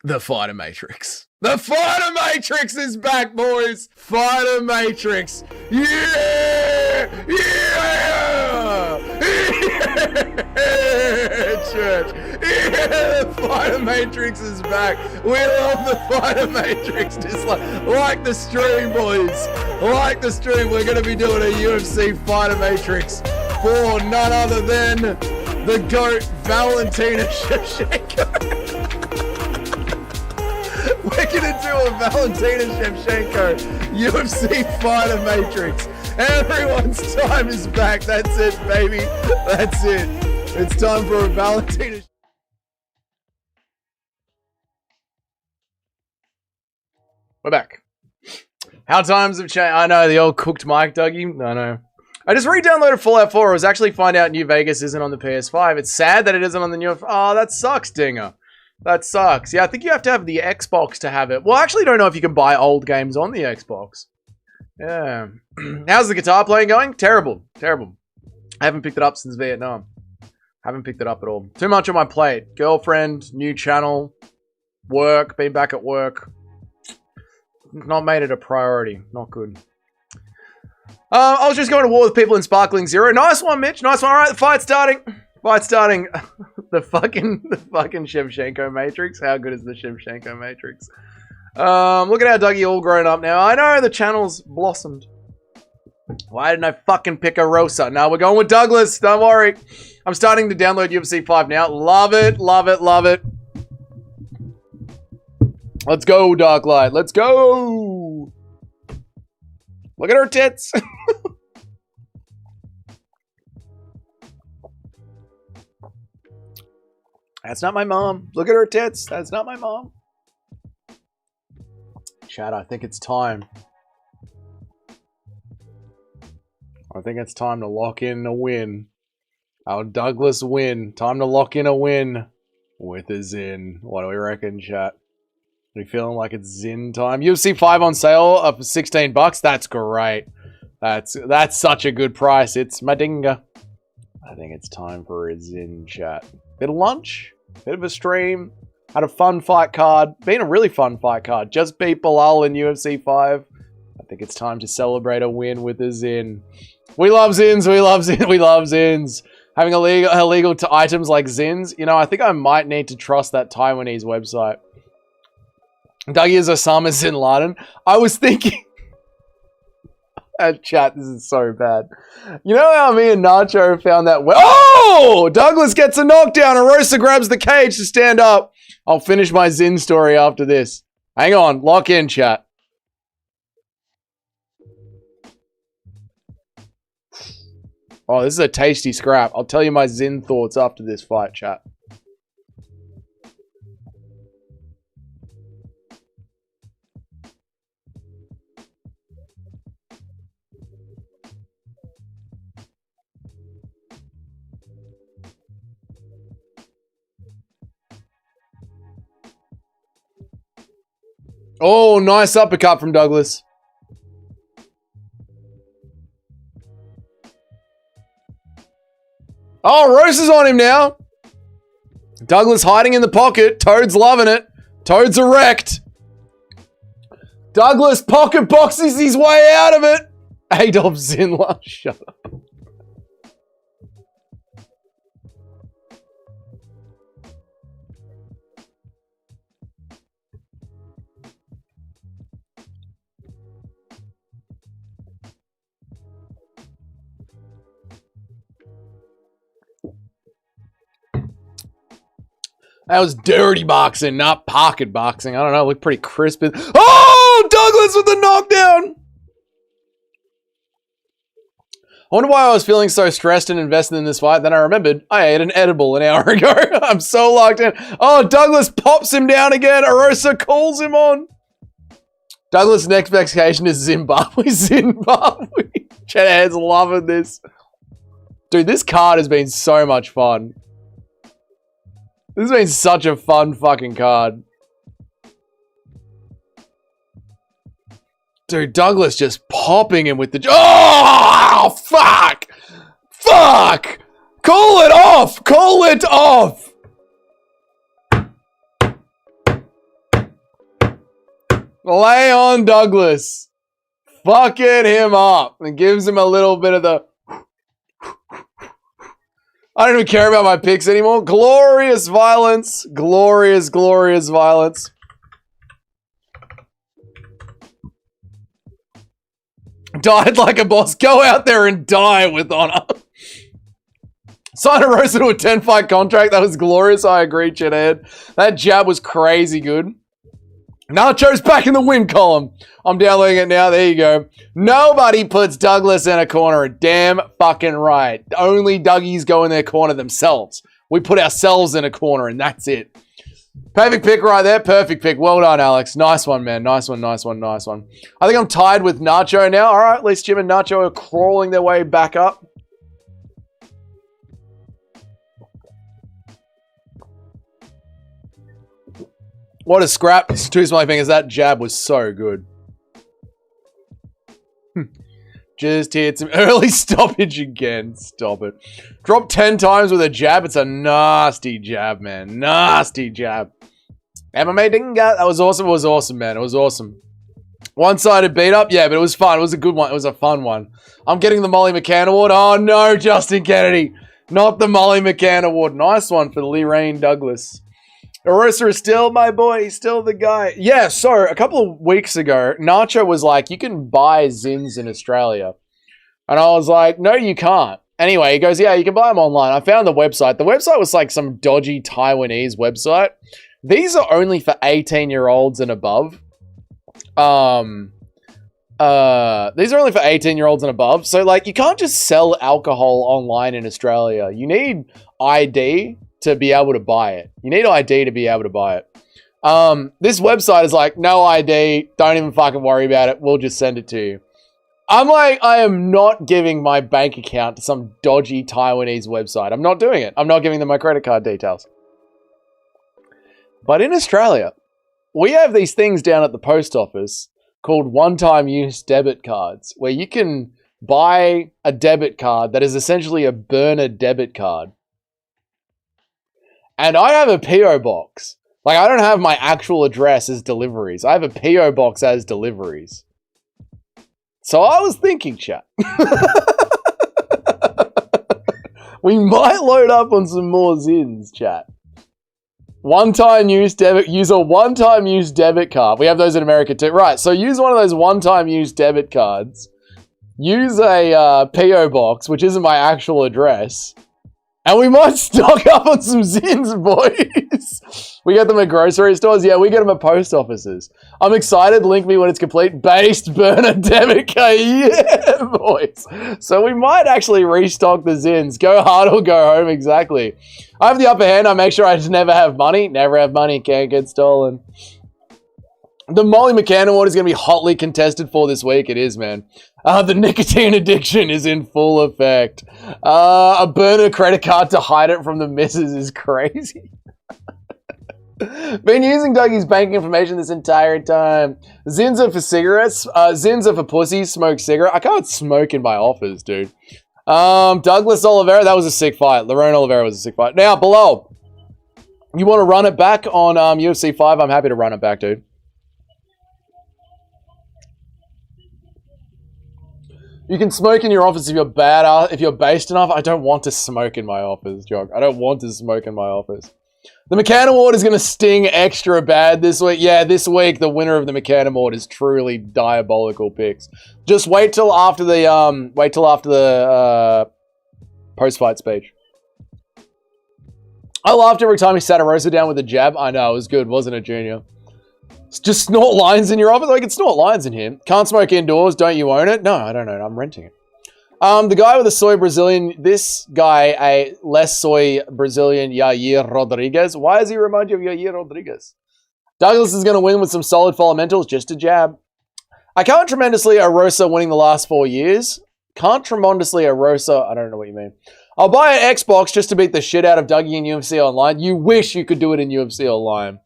The Fighter Matrix. The Fighter Matrix is back, boys! Fighter Matrix! Yeah! Yeah! Yeah! Church! Yeah! The Fighter Matrix is back! We love the Fighter Matrix! Just like the stream, boys! Like the stream, we're gonna be doing a UFC Fighter Matrix for none other than the GOAT, Valentina Shevchenko! We're gonna do a Valentina Shevchenko UFC Fighter Matrix. Everyone's time is back. That's it, baby. That's it. It's time for a Valentina. We're back. How times have changed. I know, the old cooked mic, Dougie. I know. I just re-downloaded Fallout 4. I was actually find out New Vegas isn't on the PS5. It's sad that it isn't on the new... Oh, that sucks, Dinger. That sucks. Yeah, I think you have to have the Xbox to have it. Well, I actually don't know if you can buy old games on the Xbox. Yeah. How's the guitar playing going? Terrible. Terrible. I haven't picked it up since Vietnam. Haven't picked it up at all. Too much on my plate. Girlfriend, new channel, work, been back at work. Not made it a priority. Not good. I was just going to war with people in Sparkling Zero. Nice one, Mitch. Nice one. All right, the fight's starting. Fight's starting. The fucking Shevchenko Matrix. How good is the Shevchenko Matrix? Look at how Dougie all grown up now. I know, the channel's blossomed. Why didn't I fucking pick a Rosa? No, we're going with Douglas. Don't worry. I'm starting to download UFC 5 now. Love it, love it, love it. Let's go, Darklight. Let's go. Look at her tits. That's not my mom. Look at her tits. That's not my mom. Chat, I think it's time. I think it's time to lock in a win. Our Douglas win. Time to lock in a win with a Zin. What do we reckon, chat? We feeling like it's Zin time? UFC 5 on sale for 16 bucks. That's great. That's such a good price. It's my dinga. I think it's time for a Zin, chat. Bit of lunch, bit of a stream. Had a fun fight card. Been a really fun fight card. Just beat Bilal in UFC 5. I think it's time to celebrate a win with a Zin. We love Zins. We love Zins. We love Zins. Having illegal items like Zins. You know, I think I might need to trust that Taiwanese website. Dougie is Osama Bin Laden. I was thinking... Chat, this is so bad. You know how me and Nacho found that... Oh! Douglas gets a knockdown. Arosa grabs the cage to stand up. I'll finish my Zin story after this. Hang on. Lock in, chat. Oh, this is a tasty scrap. I'll tell you my Zin thoughts after this fight, chat. Oh, nice uppercut from Douglas. Oh, Rose is on him now. Douglas hiding in the pocket. Toad's loving it. Toad's erect. Douglas pocket boxes his way out of it. Adolf Zinla. Shut up. That was dirty boxing, not pocket boxing. I don't know, looked pretty crisp. Oh, Douglas with the knockdown! I wonder why I was feeling so stressed and invested in this fight. Then I remembered I ate an edible an hour ago. I'm so locked in. Oh, Douglas pops him down again. Arosa calls him on. Douglas' next vacation is Zimbabwe. Zimbabwe. Chedhead's loving this. Dude, this card has been so much fun. This has been such a fun fucking card. Dude, Douglas just popping him with the... Oh, fuck! Fuck! Call it off! Call it off! Lay on Douglas. Fucking him up. And gives him a little bit of the... I don't even care about my picks anymore. Glorious violence. Glorious, glorious violence. Died like a boss. Go out there and die with honor. Sign a Rosa to a 10-fight contract. That was glorious. I agree, Chedhead. That jab was crazy good. Nacho's back in the win column. I'm downloading it now. There you go. Nobody puts Douglas in a corner. Damn fucking right. Only Dougies go in their corner themselves. We put ourselves in a corner and that's it. Perfect pick right there. Perfect pick. Well done, Alex. Nice one, man. Nice one, nice one, nice one. I think I'm tied with Nacho now. All right, at least Jim and Nacho are crawling their way back up. What a scrap. Two smiley fingers. That jab was so good. Just hit some early stoppage again. Stop it. Drop 10 times with a jab. It's a nasty jab, man. Nasty jab. MMA Dinga. That was awesome. It was awesome, man. It was awesome. One-sided beat up. Yeah, but it was fun. It was a good one. It was a fun one. I'm getting the Molly McCann Award. Oh, no, Justin Kennedy. Not the Molly McCann Award. Nice one for Lee Rain Douglas. Arosa is still my boy. He's still the guy. Yeah, so a couple of weeks ago, Nacho was like, you can buy Zins in Australia. And I was like, no, you can't. Anyway, he goes, yeah, you can buy them online. I found the website. The website was like some dodgy Taiwanese website. These are only for 18-year-olds and above. These are only for 18-year-olds and above. So, like, you can't just sell alcohol online in Australia. You need ID to be able to buy it. You need ID to be able to buy it. This website is like, no ID. Don't even fucking worry about it. We'll just send it to you. I'm like, I am not giving my bank account to some dodgy Taiwanese website. I'm not doing it. I'm not giving them my credit card details. But in Australia, we have these things down at the post office called one-time use debit cards, where you can buy a debit card that is essentially a burner debit card. And I have a P.O. box. Like, I don't have my actual address as deliveries. I have a P.O. box as deliveries. So I was thinking, chat. We might load up on some more Zins, chat. One-time use debit. Use a one-time use debit card. We have those in America too. Right, so use one of those one-time use debit cards. Use a P.O. box, which isn't my actual address. And we might stock up on some Zins, boys. We get them at grocery stores. Yeah, we get them at post offices. I'm excited. Link me when it's complete. Based burner debit card. Yeah, boys. So we might actually restock the Zins. Go hard or go home. Exactly. I have the upper hand. I make sure I just never have money. Never have money. Can't get stolen. The Molly McCann Award is going to be hotly contested for this week. It is, man. The nicotine addiction is in full effect. A burner credit card to hide it from the missus is crazy. Been using Dougie's bank information this entire time. Zins are for cigarettes. Zins are for pussies. Smoke cigarette. I can't smoke in my office, dude. Douglas Oliveira. That was a sick fight. Lerone Oliveira was a sick fight. Now, below. You want to run it back on UFC 5? I'm happy to run it back, dude. You can smoke in your office if you're bad, if you're based enough. I don't want to smoke in my office, Jog. I don't want to smoke in my office. The McCann Award is going to sting extra bad this week. Yeah, this week the winner of the McCann Award is truly diabolical picks. Just wait till after the post-fight speech. I laughed every time he sat a roaster down with a jab. I know, it was good, wasn't it, Junior? Just snort lines in your office? I can snort lines in here. Can't smoke indoors. Don't you own it? No, I don't own it. I'm renting it. The guy with the soy Brazilian, this guy, a less soy Brazilian Yair Rodriguez. Why does he remind you of Yair Rodriguez? Douglas is going to win with some solid fundamentals, just a jab. I can't tremendously Arosa winning the last 4 years. Can't tremendously Arosa, I don't know what you mean. I'll buy an Xbox just to beat the shit out of Dougie in UFC Online. You wish you could do it in UFC Online.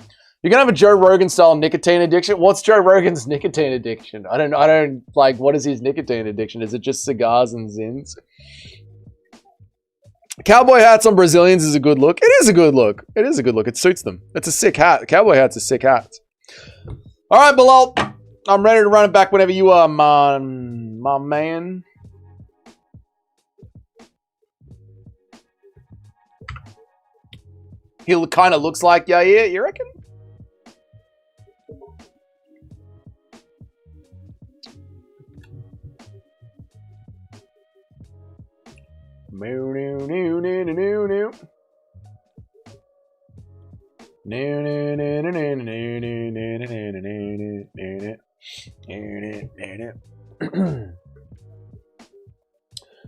You're going to have a Joe Rogan style nicotine addiction. What's Joe Rogan's nicotine addiction? I don't like, what is his nicotine addiction? Is it just cigars and Zins? Cowboy hats on Brazilians is a good look. It is a good look. It is a good look. It suits them. It's a sick hat. Cowboy hat's a sick hat. All right, Bilal. I'm ready to run it back whenever you are, my man. He kind of looks like Yair, you reckon?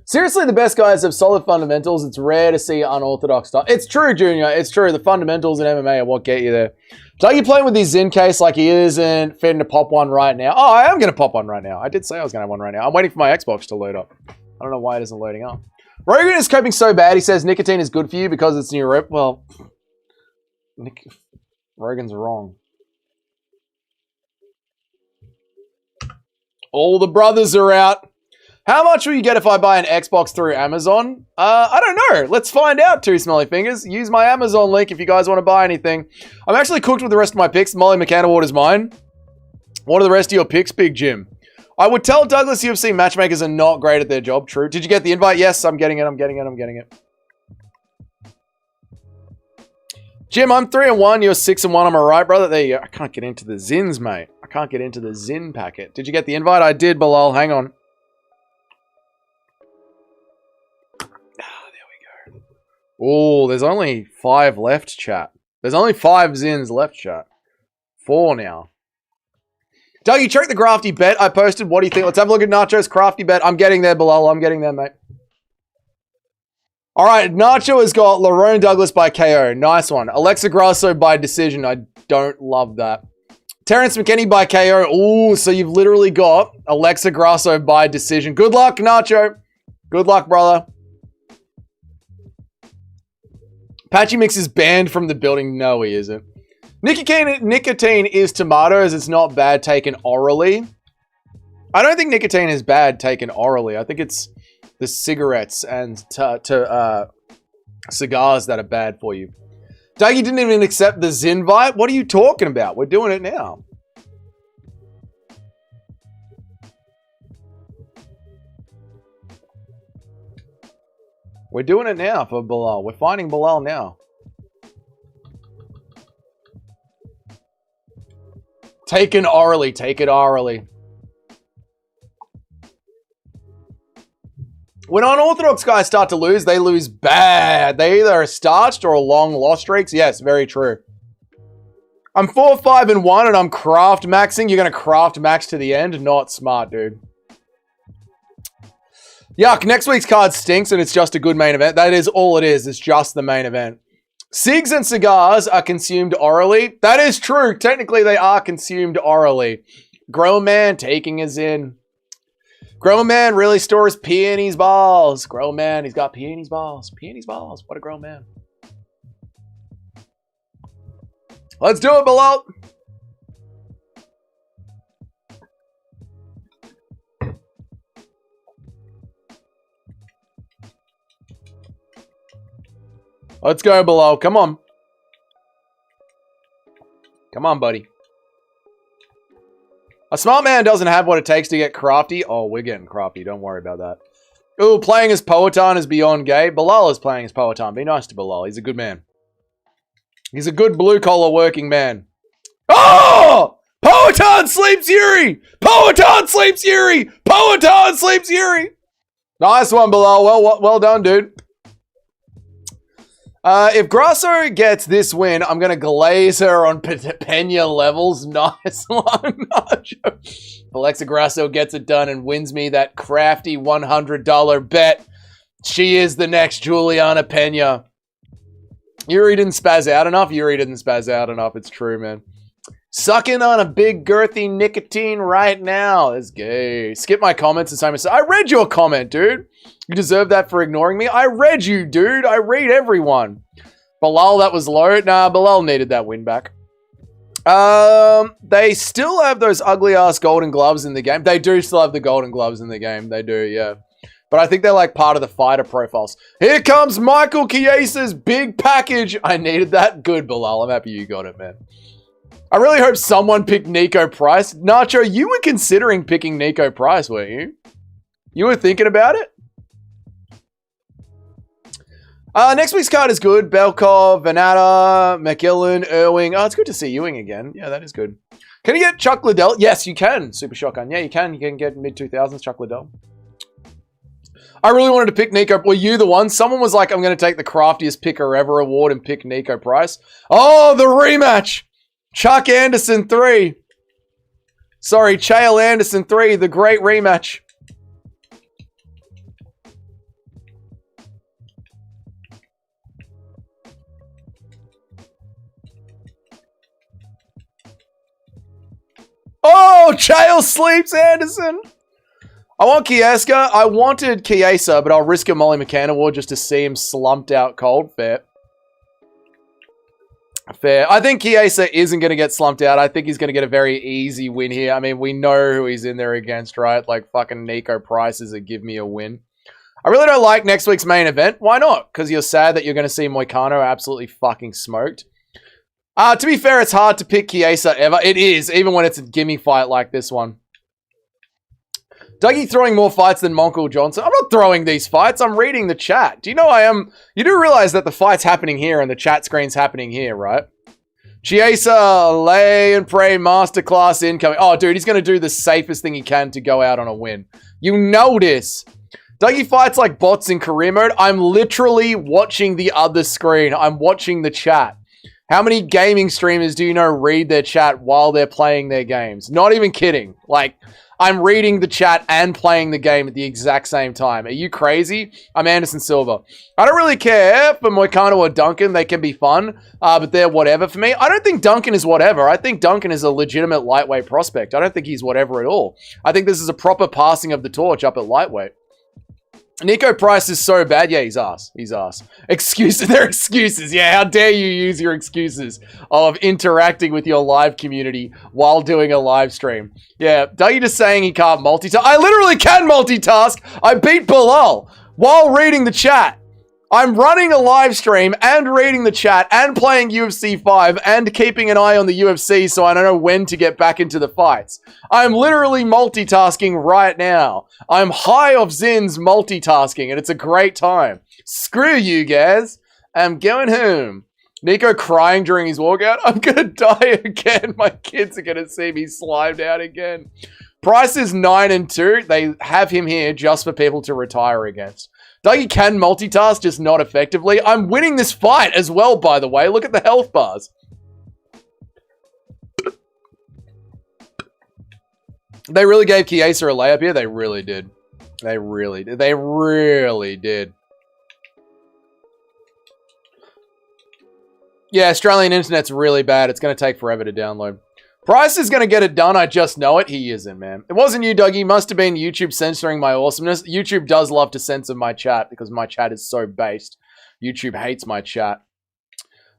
Seriously, the best guys have solid fundamentals. It's rare to see unorthodox stuff. It's true, Junior. It's true. The fundamentals in MMA are what get you there. Dougie playing with his Zin case like he isn't fitting to pop one right now. Oh, I am going to pop one right now. I did say I was going to have one right now. I'm waiting for my Xbox to load up. I don't know why it isn't loading up. Rogan is coping so bad. He says nicotine is good for you because it's new rep. Well, Rogan's wrong. All the brothers are out. How much will you get if I buy an Xbox through Amazon? I don't know. Let's find out, Two Smelly Fingers. Use my Amazon link if you guys want to buy anything. I'm actually cooked with the rest of my picks. Molly McCann Award is mine. What are the rest of your picks, Big Jim? I would tell Douglas UFC matchmakers are not great at their job. True. Did you get the invite? Yes, I'm getting it. I'm getting it. Jim, I'm 3-1. You're 6-1. Am I right, brother? There you go. I can't get into the Zins, mate. I can't get into the Zin packet. Did you get the invite? I did, Bilal. Hang on. Oh, there's only 5 left, chat. There's only 5 Zins left, chat. 4 now. Dougie, check the crafty bet I posted. What do you think? Let's have a look at Nacho's crafty bet. I'm getting there, Bilal. I'm getting there, mate. All right, Nacho has got Lerone Douglas by KO. Nice one. Alexa Grasso by decision. I don't love that. Terrence McKinney by KO. Ooh, so you've literally got Alexa Grasso by decision. Good luck, Nacho. Good luck, brother. Patchy Mix is banned from the building. No, he isn't. Nicotine is tomatoes. It's not bad taken orally. I don't think nicotine is bad taken orally. I think it's the cigarettes and cigars that are bad for you. Dougie didn't even accept the Zinvite. What are you talking about? We're doing it now. We're doing it now for Bilal. We're finding Bilal now. Taken orally. Take it orally. When unorthodox guys start to lose, they lose bad. They either are starched or long loss streaks. Yes, very true. I'm 4-5-1 and I'm craft maxing. You're going to craft max to the end? Not smart, dude. Yuck, next week's card stinks and it's just a good main event. That is all it is. It's just the main event. Cigs and cigars are consumed orally. That is true. Technically, they are consumed orally. Grown man taking us in. Grown man really stores peonies balls. Grown man, he's got peonies balls. Peonies balls. What a grown man. Let's do it, Bilal. Let's go, Bilal. Come on. Come on, buddy. A smart man doesn't have what it takes to get crafty. Oh, we're getting crafty. Don't worry about that. Ooh, playing as Poetan is beyond gay. Bilal is playing as Poetan. Be nice to Bilal. He's a good man. He's a good blue-collar working man. Oh! Poetan sleeps Yuri! Poetan sleeps Yuri! Poetan sleeps Yuri! Nice one, Bilal. Well done, dude. If Grasso gets this win, I'm going to glaze her on Pena levels. Nice one. Alexa Grasso gets it done and wins me that crafty $100 bet. She is the next Juliana Pena. Yuri didn't spaz out enough. Yuri didn't spaz out enough. It's true, man. Sucking on a big girthy nicotine right now. That's gay. Skip my comments and Simon said, I read your comment, dude. You deserve that for ignoring me. I read you, dude. I read everyone. Bilal, that was low. Nah, Bilal needed that win back. They still have those ugly-ass golden gloves in the game. They do still have the golden gloves in the game. They do, yeah. But I think they're like part of the fighter profiles. Here comes Michael Chiesa's big package. I needed that. Good, Bilal. I'm happy you got it, man. I really hope someone picked Nico Price. Nacho, you were considering picking Nico Price, weren't you? You were thinking about it? Next week's card is good. Belkov, Vanata, McGillen, Irving. Oh, it's good to see Ewing again. Yeah, that is good. Can you get Chuck Liddell? Yes, you can. Super Shotgun. Yeah, you can. You can get mid-2000s Chuck Liddell. I really wanted to pick Nico. Were you the one? Someone was like, I'm going to take the craftiest picker ever award and pick Nico Price. Oh, the rematch. Chuck Anderson 3. Sorry, Chael Anderson 3. The great rematch. Oh, Chael sleeps Anderson. I want Chiesa. I wanted Chiesa, but I'll risk a Molly McCann award just to see him slumped out cold. Fair. Fair. I think Chiesa isn't going to get slumped out. I think he's going to get a very easy win here. I mean, we know who he's in there against, right? Like fucking Nico Price is a give me a win. I really don't like next week's main event. Why not? Because you're sad that you're going to see Moicano absolutely fucking smoked. To be fair, it's hard to pick Chiesa ever. It is, even when it's a gimme fight like this one. Dougie throwing more fights than Monkle Johnson. I'm not throwing these fights. I'm reading the chat. Do you know I am? You do realize that the fight's happening here and the chat screen's happening here, right? Chiesa, lay and pray masterclass incoming. Oh, dude, he's going to do the safest thing he can to go out on a win. You know this. Dougie fights like bots in career mode. I'm literally watching the other screen. I'm watching the chat. How many gaming streamers do you know read their chat while they're playing their games? Not even kidding. Like, I'm reading the chat and playing the game at the exact same time. Are you crazy? I'm Anderson Silva. I don't really care for Moicano or Duncan. They can be fun, but they're whatever for me. I don't think Duncan is whatever. I think Duncan is a legitimate lightweight prospect. I don't think he's whatever at all. I think this is a proper passing of the torch up at lightweight. Nico Price is so bad. Yeah, he's ass. He's ass. Excuses. They're excuses. Yeah, how dare you use your excuses of interacting with your live community while doing a live stream. Yeah, Dougie just saying he can't multitask. I literally can multitask. I beat Bilal while reading the chat. I'm running a live stream and reading the chat and playing UFC 5 and keeping an eye on the UFC so I don't know when to get back into the fights. I'm literally multitasking right now. I'm high off Zin's multitasking and it's a great time. Screw you guys. I'm going home. Nico crying during his walkout. I'm gonna die again. My kids are gonna see me slimed out again. Price is 9-2. They have him here just for people to retire against. Dougie can multitask, just not effectively. I'm winning this fight as well, by the way. Look at the health bars. They really gave Chiesa a layup here. They really did. They really did. They really did. Yeah, Australian internet's really bad. It's going to take forever to download. Price is going to get it done. I just know it. He isn't, man. It wasn't you, Dougie. Must have been YouTube censoring my awesomeness. YouTube does love to censor my chat because my chat is so based. YouTube hates my chat.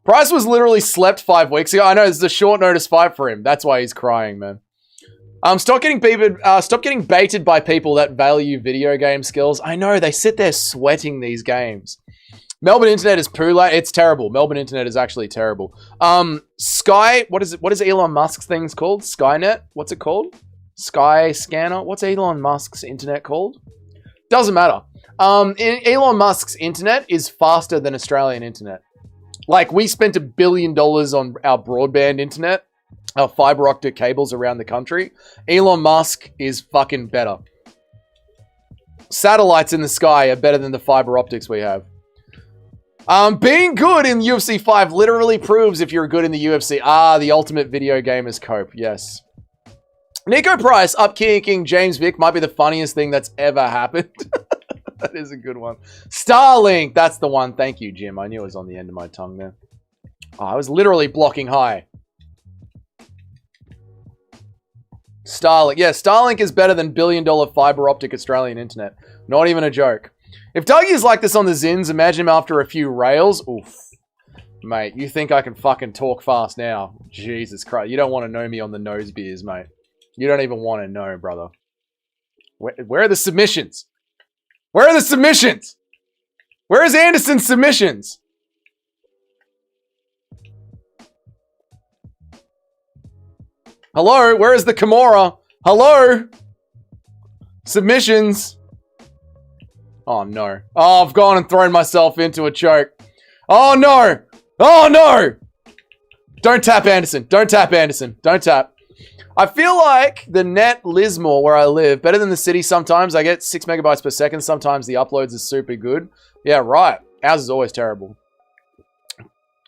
Price was literally slept 5 weeks ago. I know, this is a short notice fight for him. That's why he's crying, man. Stop getting baited by people that value video game skills. I know, they sit there sweating these games. Melbourne internet is poo-la. It's terrible. Melbourne internet is actually terrible. Sky, what is Elon Musk's things called? Skynet? What's it called? Sky Scanner? What's Elon Musk's internet called? Doesn't matter. Elon Musk's internet is faster than Australian internet. Like, we spent $1 billion on our broadband internet, our fiber optic cables around the country. Elon Musk is fucking better. Satellites in the sky are better than the fiber optics we have. Being good in UFC 5 literally proves if you're good in the UFC. The ultimate video game is cope. Yes. Nico Price up-kicking James Vick might be the funniest thing that's ever happened. That is a good one. Starlink. That's the one. Thank you, Jim. I knew it was on the end of my tongue there. I was literally blocking high. Starlink. Yeah, Starlink is better than $1 billion fiber optic Australian internet. Not even a joke. If Dougie is like this on the Zins, imagine him after a few rails. Oof. Mate, you think I can fucking talk fast now? Jesus Christ. You don't want to know me on the nose beers, mate. You don't even want to know, brother. Where are the submissions? Where are the submissions? Where is Anderson's submissions? Hello? Where is the Kimura? Hello? Submissions. Oh, no. Oh, I've gone and thrown myself into a choke. Oh, no. Oh, no. Don't tap, Anderson. Don't tap, Anderson. Don't tap. I feel like the net Lismore, where I live, better than the city sometimes. I get 6 megabytes per second. Sometimes the uploads are super good. Yeah, right. Ours is always terrible.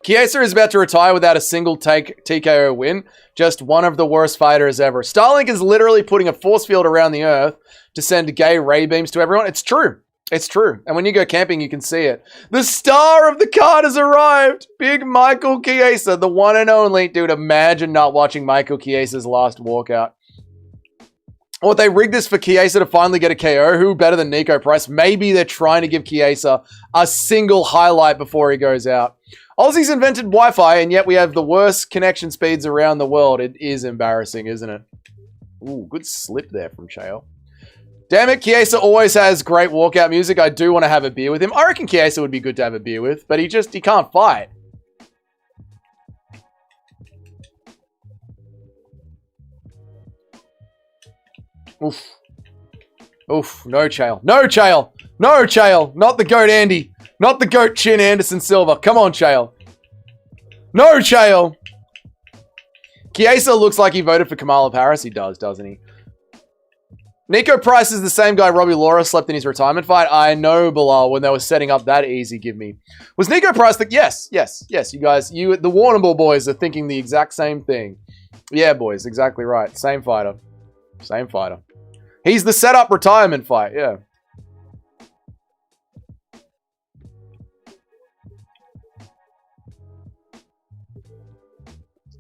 Chiesa is about to retire without a single TKO win. Just one of the worst fighters ever. Starlink is literally putting a force field around the earth to send gay ray beams to everyone. It's true. It's true. And when you go camping, you can see it. The star of the card has arrived. Big Michael Chiesa, the one and only. Dude, imagine not watching Michael Chiesa's last walkout. Or they rigged this for Chiesa to finally get a KO. Who better than Nico Price? Maybe they're trying to give Chiesa a single highlight before he goes out. Aussies invented Wi-Fi, and yet we have the worst connection speeds around the world. It is embarrassing, isn't it? Ooh, good slip there from Chael. Damn it, Chiesa always has great walkout music. I do want to have a beer with him. I reckon Chiesa would be good to have a beer with, but he can't fight. Oof. Oof. No Chael. No Chael. No Chael. Not the GOAT Andy. Not the GOAT Chin Anderson Silva. Come on, Chael. No Chael. Chiesa looks like he voted for Kamala Harris. He does, doesn't he? Nico Price is the same guy Robbie Lawler slept in his retirement fight. I know, Bilal, when they were setting up that easy give me. Was Nico Price the... Yes. You guys, the Warrnambool boys are thinking the exact same thing. Yeah, boys, exactly right. Same fighter. He's the setup retirement fight, yeah.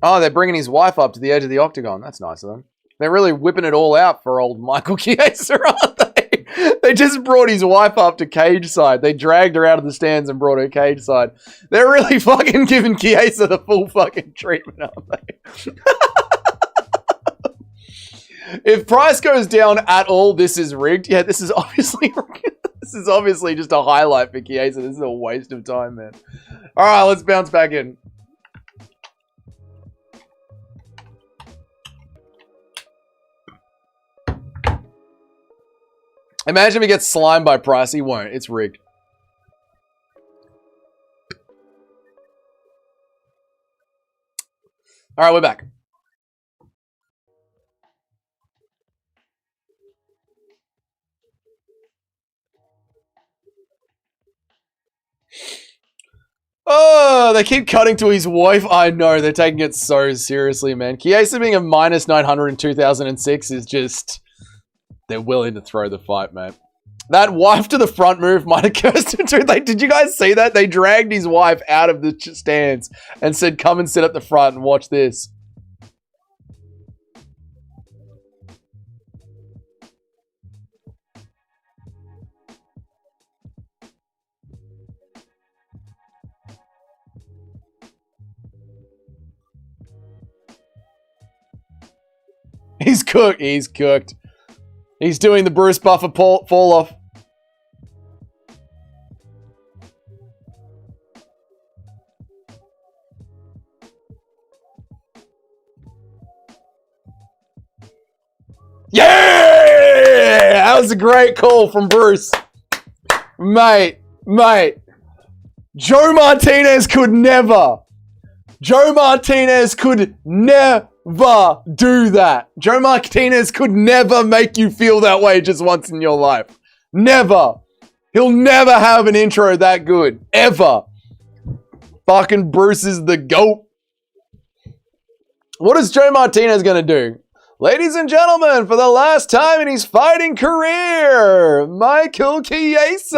Oh, they're bringing his wife up to the edge of the octagon. That's nice of them. They're really whipping it all out for old Michael Chiesa, aren't they? They just brought his wife up to cage side. They dragged her out of the stands and brought her cage side. They're really fucking giving Chiesa the full fucking treatment, aren't they? If Price goes down at all, this is rigged. Yeah, this is obviously this is obviously just a highlight for Chiesa. This is a waste of time, man. All right, let's bounce back in. Imagine if he gets slimed by Price. He won't. It's rigged. All right, we're back. Oh, they keep cutting to his wife. I know, they're taking it so seriously, man. Chiesa being a minus 900 in 2006 is just... They're willing to throw the fight, mate. That wife to the front move might have cursed him too. Did you guys see that? They dragged his wife out of the stands and said, come and sit at the front and watch this. He's cooked. He's cooked. He's doing the Bruce Buffer fall off. Yeah! That was a great call from Bruce. Mate. Joe Martinez could never do that. Joe Martinez could never make you feel that way just once in your life. Never. He'll never have an intro that good. Ever. Fucking Bruce is the GOAT. What is Joe Martinez going to do? Ladies and gentlemen, for the last time in his fighting career, Michael Chiesa.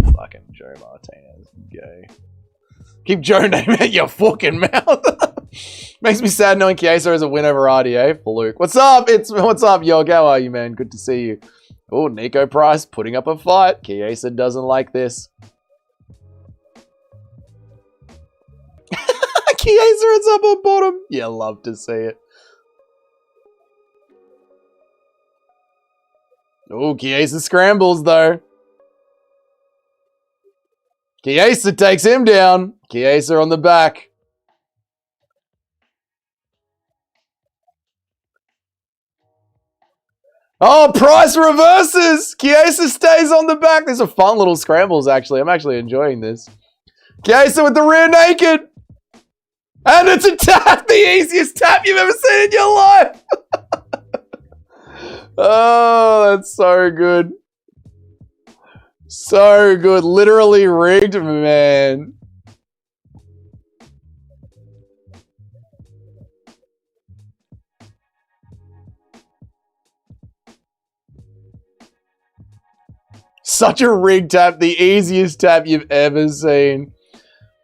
Fucking Joe Martinez. Gay. Keep Joe name out your fucking mouth. Makes me sad knowing Chiesa is a win over RDA. Luke. What's up? What's up, Yog? How are you, man? Good to see you. Oh, Nico Price putting up a fight. Chiesa doesn't like this. Chiesa is up on bottom. Yeah, love to see it. Oh, Chiesa scrambles, though. Chiesa takes him down. Chiesa on the back. Oh, Price reverses. Chiesa stays on the back. These are fun little scrambles, actually. I'm actually enjoying this. Chiesa with the rear naked. And it's a tap. The easiest tap you've ever seen in your life. Oh, that's so good. So good. Literally rigged, man. Such a rigged tap. The easiest tap you've ever seen.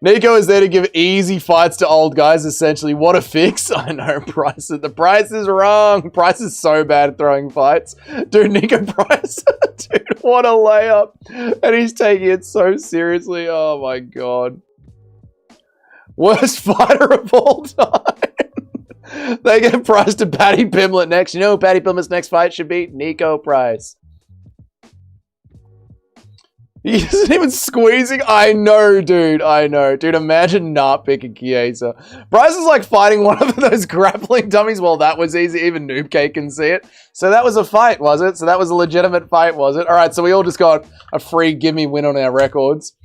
Nico is there to give easy fights to old guys, essentially. What a fix. I know, Price. The Price is wrong. Price is so bad at throwing fights. Dude, Nico Price. Dude, what a layup. And he's taking it so seriously. Oh, my God. Worst fighter of all time. They get Price to Paddy Pimblett next. You know who Paddy Pimblett's next fight should be? Nico Price. He isn't even squeezing. I know, dude. I know. Dude, imagine not picking Chiesa. Bryce is like fighting one of those grappling dummies. Well, that was easy. Even Noob K can see it. So that was a fight, was it? So that was a legitimate fight, was it? All right, so we all just got a free gimme win on our records.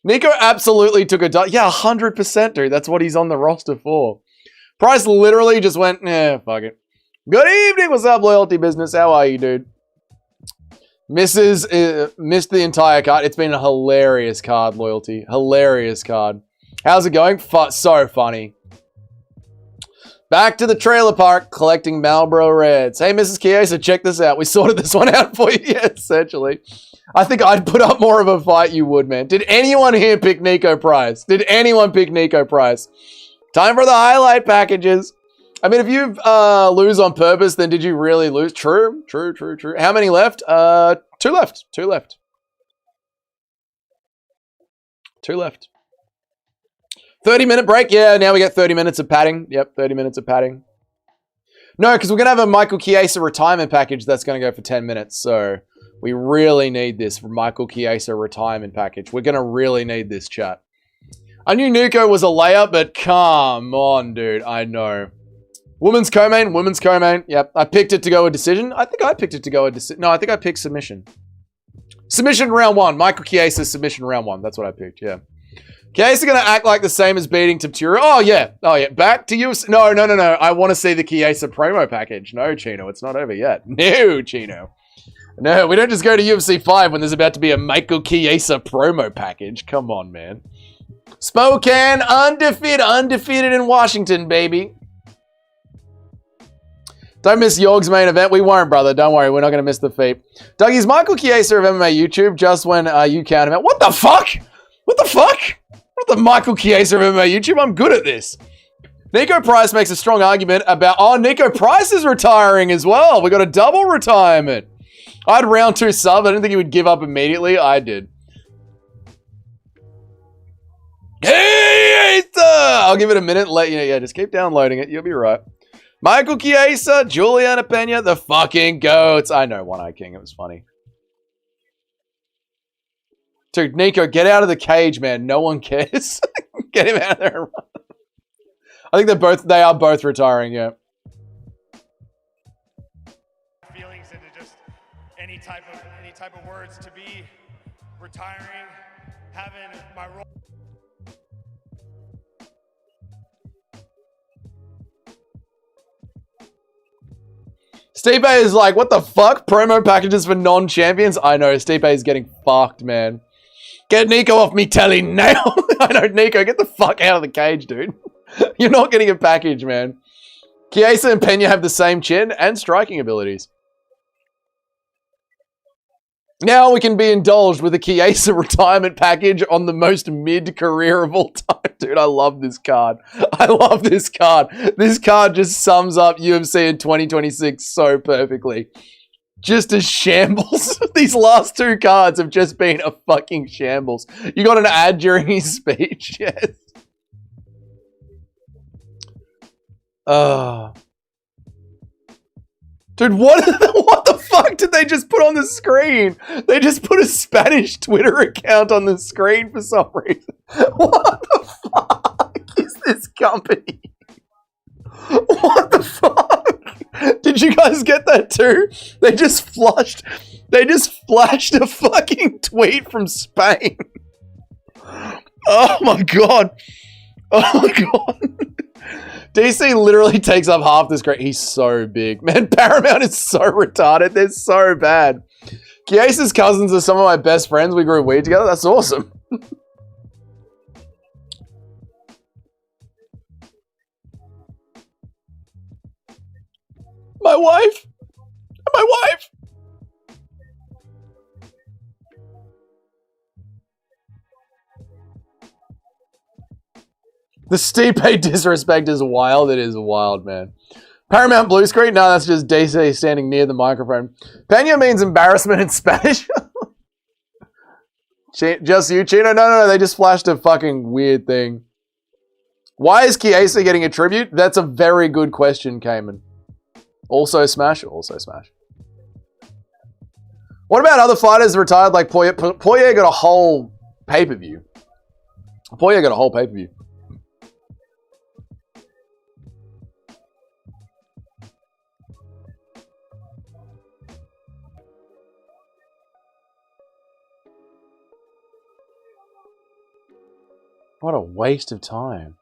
Nico absolutely took a... Yeah, 100%, dude. That's what he's on the roster for. Price literally just went, fuck it. Good evening. What's up, loyalty business? How are you, dude? Missed the entire card. It's been a hilarious card, loyalty. Hilarious card. How's it going? So funny. Back to the trailer park, collecting Marlboro Reds. Hey, Mrs. Chiesa, check this out. We sorted this one out for you. Yeah, essentially. I think I'd put up more of a fight you would, man. Did anyone here pick Nico Price? Did anyone pick Nico Price? Time for the highlight packages. I mean, if you lose on purpose, then did you really lose? True. How many left? 2 left. 2 left. 2 left. 30-minute break. Yeah, now we get 30 minutes of padding. Yep, 30 minutes of padding. No, because we're going to have a Michael Chiesa retirement package that's going to go for 10 minutes. So we really need this for Michael Chiesa retirement package. We're going to really need this, chat. I knew Nico was a layup, but come on, dude. I know. Women's co-main. Women's co-main. Yep, I picked it to go a decision. I think I picked it to go a decision. No, I think I picked submission. Submission round 1. Michael Chiesa submission round 1. That's what I picked, yeah. Chiesa gonna act like the same as beating Taptura. Oh yeah. Back to UFC. No. I want to see the Chiesa promo package. No, Chino, it's not over yet. No, Chino. No, we don't just go to UFC 5 when there's about to be a Michael Chiesa promo package. Come on, man. Spokane, undefeated in Washington, baby. Don't miss Yorg's main event. We won't, brother. Don't worry. We're not going to miss the feat. Dougie's Michael Chiesa of MMA YouTube just when you count him out. What the fuck? What the fuck? What the Michael Chiesa of MMA YouTube? I'm good at this. Nico Price makes a strong argument about... Oh, Nico Price is retiring as well. We got a double retirement. I had round 2 sub. I didn't think he would give up immediately. I did. Hey, I'll give it a minute. Let you know. Yeah, just keep downloading it. You'll be right. Michael Chiesa, Juliana Pena, the fucking goats. I know, One Eye King. It was funny. Dude, Nico, get out of the cage, man. No one cares. Get him out of there and run. I think they are both retiring, yeah. Feelings into just any type of words to be retiring, having my role. Stipe is like, what the fuck? Promo packages for non-champions? I know, Stipe is getting fucked, man. Get Nico off me telly now. I know, Nico, get the fuck out of the cage, dude. You're not getting a package, man. Chiesa and Pena have the same chin and striking abilities. Now we can be indulged with a Chiesa retirement package on the most mid-career of all time. Dude, I love this card. I love this card. This card just sums up UFC in 2026 so perfectly. Just a shambles. These last 2 cards have just been a fucking shambles. You got an ad during his speech, yes. Dude, what the fuck did they just put on the screen? They just put a Spanish Twitter account on the screen for some reason. What the fuck is this company? What the fuck? Did you guys get that too? They just flashed a fucking tweet from Spain. Oh my god. Oh my god. DC literally takes up half the screen. He's so big. Man, Paramount is so retarded. They're so bad. Chiesa's cousins are some of my best friends. We grew weed together. That's awesome. My wife. My wife. The Stipe disrespect is wild. It is wild, man. Paramount blue screen? No, that's just DC standing near the microphone. Pena means embarrassment in Spanish. Just you, Chino? No. They just flashed a fucking weird thing. Why is Chiesa getting a tribute? That's a very good question, Cayman. Also smash? Also smash. What about other fighters retired like Poirier? Poirier got a whole pay-per-view. Poirier got a whole pay-per-view. What a waste of time.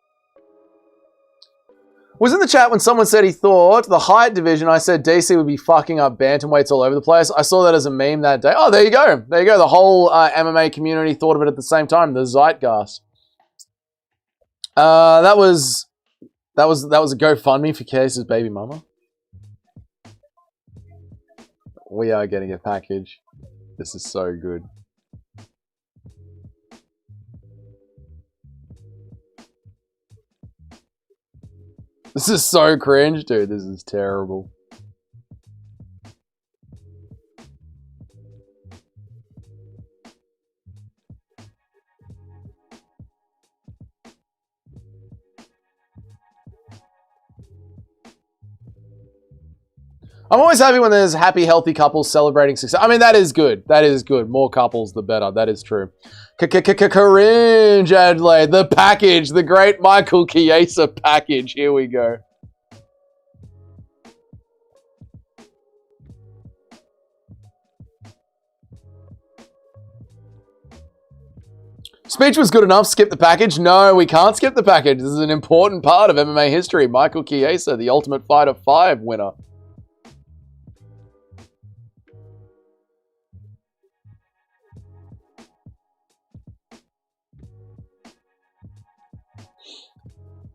Was in the chat when someone said he thought the height division, I said DC would be fucking up bantamweights all over the place. I saw that as a meme that day. Oh, there you go. There you go. The whole MMA community thought of it at the same time. The zeitgeist. That was a GoFundMe for Case's baby mama. We are getting a package. This is so good. This is so cringe, dude. This is terrible. I'm always happy when there's happy, healthy couples celebrating success. I mean, that is good. That is good. More couples, the better. That is true. Cringe, Adelaide. The package. The great Michael Chiesa package. Here we go. Speech was good enough. Skip the package. No, we can't skip the package. This is an important part of MMA history. Michael Chiesa, the Ultimate Fighter 5 winner.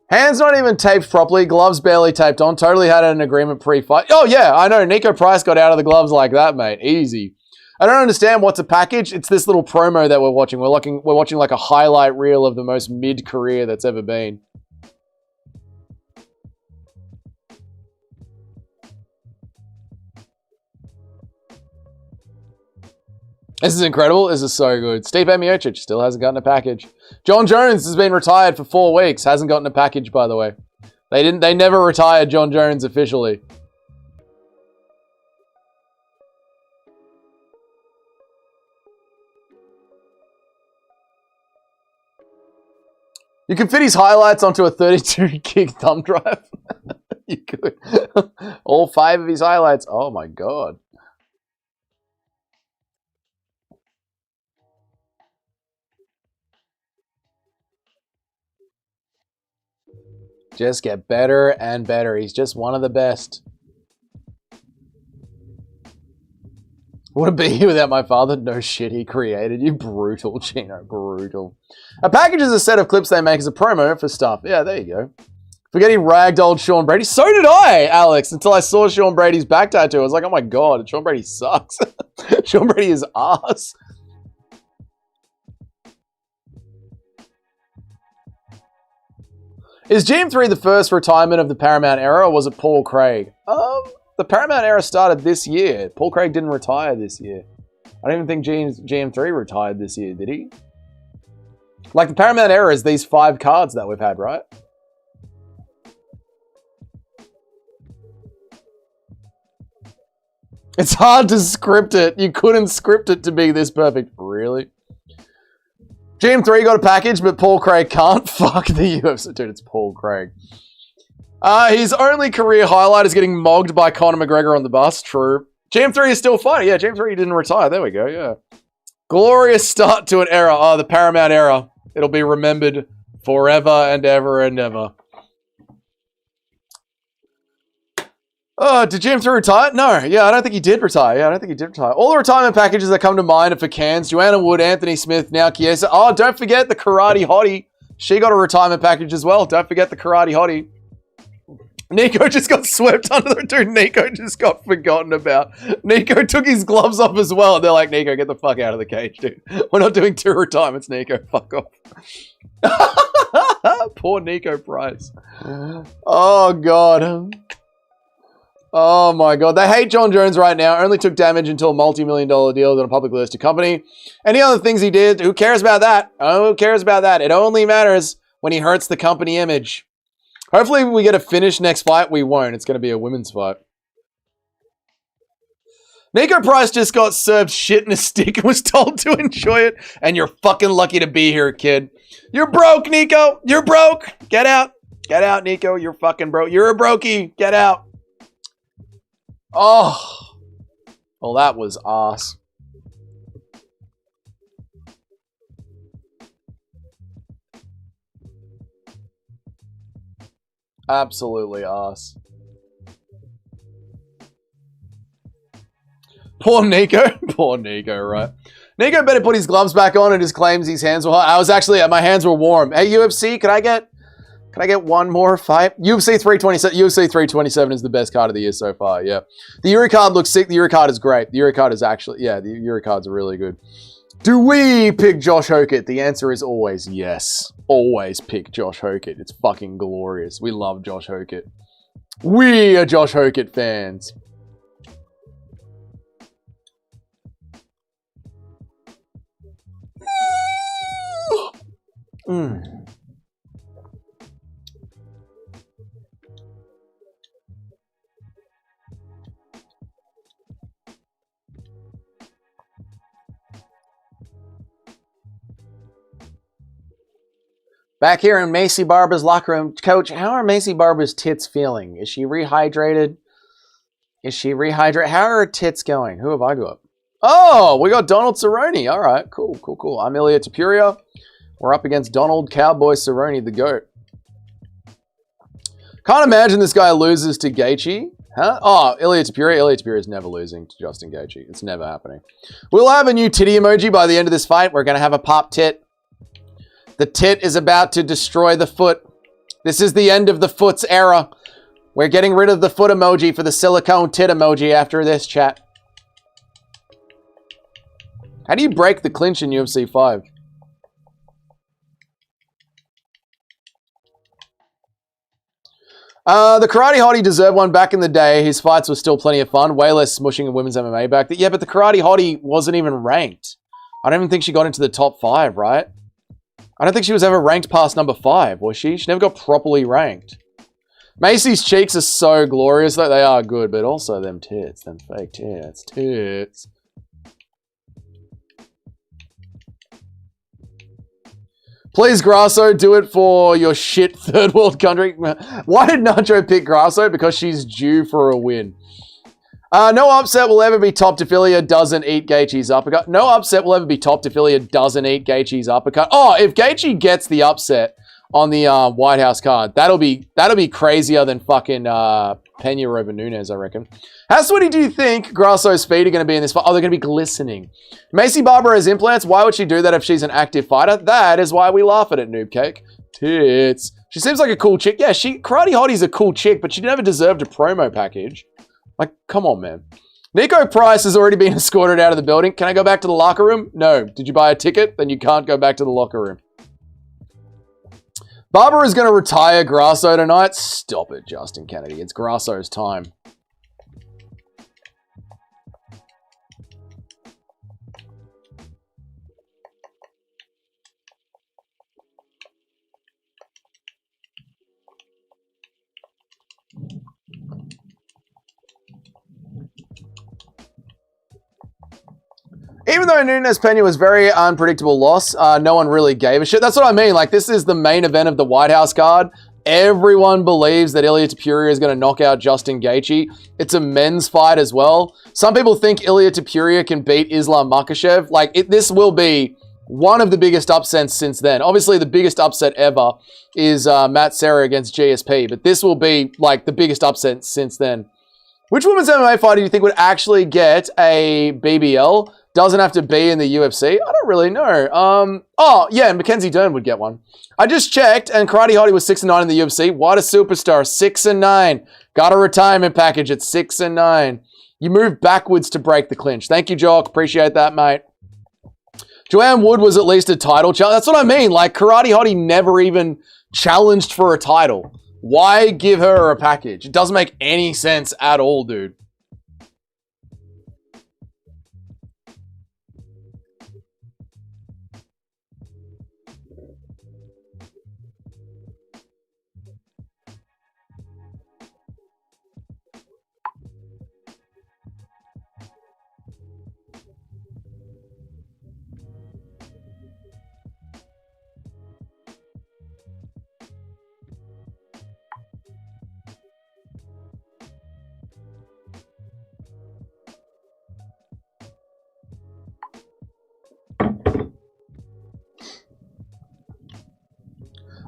Hands not even taped properly. Gloves barely taped on. Totally had an agreement pre-fight. Oh, yeah, I know. Nico Price got out of the gloves like that, mate. Easy. I don't understand what's a package. It's this little promo that we're watching. We're watching like a highlight reel of the most mid-career that's ever been. This is incredible. This is so good. Steve Miocic still hasn't gotten a package. John Jones has been retired for 4 weeks. Hasn't gotten a package, by the way. They never retired John Jones officially. You can fit his highlights onto a 32-gig thumb drive. You could. All 5 of his highlights. Oh my god. Just get better and better. He's just one of the best. Would it be without my father? No shit, he created you. Brutal, Chino. Brutal. A package is a set of clips they make as a promo for stuff. Yeah, there you go. Forgetting ragged old Sean Brady. So did I, Alex, until I saw Sean Brady's back tattoo. I was like, oh my god, Sean Brady sucks. Sean Brady is ass. Is GM3 the first retirement of the Paramount era, or was it Paul Craig? The Paramount era started this year. Paul Craig didn't retire this year. I don't even think GM3 retired this year, did he? Like, the Paramount era is these 5 cards that we've had, right? It's hard to script it. You couldn't script it to be this perfect. Really? GM3 got a package, but Paul Craig can't. Fuck the UFC. Dude, it's Paul Craig. His only career highlight is getting mogged by Conor McGregor on the bus. True. GM3 is still fighting. Yeah, GM3 didn't retire. There we go, yeah. Glorious start to an era. Oh, the Paramount era. It'll be remembered forever and ever and ever. Oh, did GM3 retire? No. Yeah, I don't think he did retire. Yeah, I don't think he did retire. All the retirement packages that come to mind are for cans. Joanna Wood, Anthony Smith, now Chiesa. Oh, don't forget the Karate Hottie. She got a retirement package as well. Don't forget the Karate Hottie. Nico just got swept under the... Dude, Nico just got forgotten about. Nico took his gloves off as well. They're like, Nico, get the fuck out of the cage, dude. We're not doing 2 retirements, Nico. Fuck off. Poor Nico Price. Oh, God. Oh, my God. They hate John Jones right now. Only took damage until a multi-million-dollar deal on a publicly listed company. Any other things he did? Who cares about that? Oh, who cares about that? It only matters when he hurts the company image. Hopefully we get a finish next fight. We won't. It's going to be a women's fight. Nico Price just got served shit in a stick and was told to enjoy it. And you're fucking lucky to be here, kid. You're broke, Nico. You're broke. Get out. Get out, Nico. You're fucking broke. You're a brokey. Get out. Oh. Well, that was ass. Absolutely ass. Poor Nico. Poor Nico, right? Nico better put his gloves back on and just claims his hands were hot. I was actually, my hands were warm. Hey, UFC, can I get one more fight? UFC 327. UFC 327 is the best card of the year so far, yeah. The Euro card looks sick. The Euro card is great. The Euro card is actually, yeah, the Euro cards are really good. Do we pick Josh Hokett? The answer is always yes. Always pick Josh Hokett. It's fucking glorious. We love Josh Hokett. We are Josh Hokett fans. Back here in Macy Barber's locker room. Coach, how are Macy Barber's tits feeling? Is she rehydrated? How are her tits going? Who have I got? Oh, we got Donald Cerrone. All right, cool, cool, cool. I'm Ilya Tapuria. We're up against Donald Cowboy Cerrone, the GOAT. Can't imagine this guy loses to Gaethje. Huh? Oh, Ilya Tapuria. Ilya Tapuria is never losing to Justin Gaethje. It's never happening. We'll have a new titty emoji by the end of this fight. We're going to have a pop tit. The tit is about to destroy the foot. This is the end of the foot's era. We're getting rid of the foot emoji for the silicone tit emoji after this, chat. How do you break the clinch in UFC 5? The Karate Hottie deserved one back in the day. His fights were still plenty of fun. Way less smushing in women's MMA back then. Yeah, but the Karate Hottie wasn't even ranked. I don't even think she got into the top 5, right? I don't think she was ever ranked past number 5, was she? She never got properly ranked. Macy's cheeks are so glorious, though. They are good, but also them tits. Them fake tits. Tits. Please, Grasso, do it for your shit third world country. Why did Nacho pick Grasso? Because she's due for a win. No upset will ever be topped if Ilya doesn't eat Gaethje's uppercut. No upset will ever be topped if Ilya doesn't eat Gaethje's uppercut. Oh, if Gaethje gets the upset on the White House card, that'll be crazier than fucking Pena over Nunes, I reckon. How sweaty do you think Grasso's feet are going to be in this fight? Oh, they're going to be glistening. Macy Barber has implants. Why would she do that if she's an active fighter? That is why we laugh at it, Noob Cake. Tits. She seems like a cool chick. Yeah, Karate Hottie's a cool chick, but she never deserved a promo package. Like, come on, man. Nico Price has already been escorted out of the building. Can I go back to the locker room? No. Did you buy a ticket? Then you can't go back to the locker room. Barber is going to retire Grasso tonight. Stop it, Justin Kennedy. It's Grasso's time. Even though Nunes Pena was very unpredictable loss, no one really gave a shit. That's what I mean. Like, this is the main event of the White House card. Everyone believes that Ilya Tapuria is going to knock out Justin Gaethje. It's a men's fight as well. Some people think Ilya Tapuria can beat Islam Makhachev. Like, this will be one of the biggest upsets since then. Obviously, the biggest upset ever is Matt Serra against GSP, but this will be, like, the biggest upset since then. Which women's MMA fighter do you think would actually get a BBL? Doesn't have to be in the UFC. I don't really know. Oh, yeah, Mackenzie Dern would get one. I just checked, and Karate Hottie was 6-9 in the UFC. What a superstar. 6-9. Got a retirement package at 6-9. You move backwards to break the clinch. Thank you, Jock. Appreciate that, mate. Joanne Wood was at least a title challenge. That's what I mean. Like, Karate Hottie never even challenged for a title. Why give her a package? It doesn't make any sense at all, dude.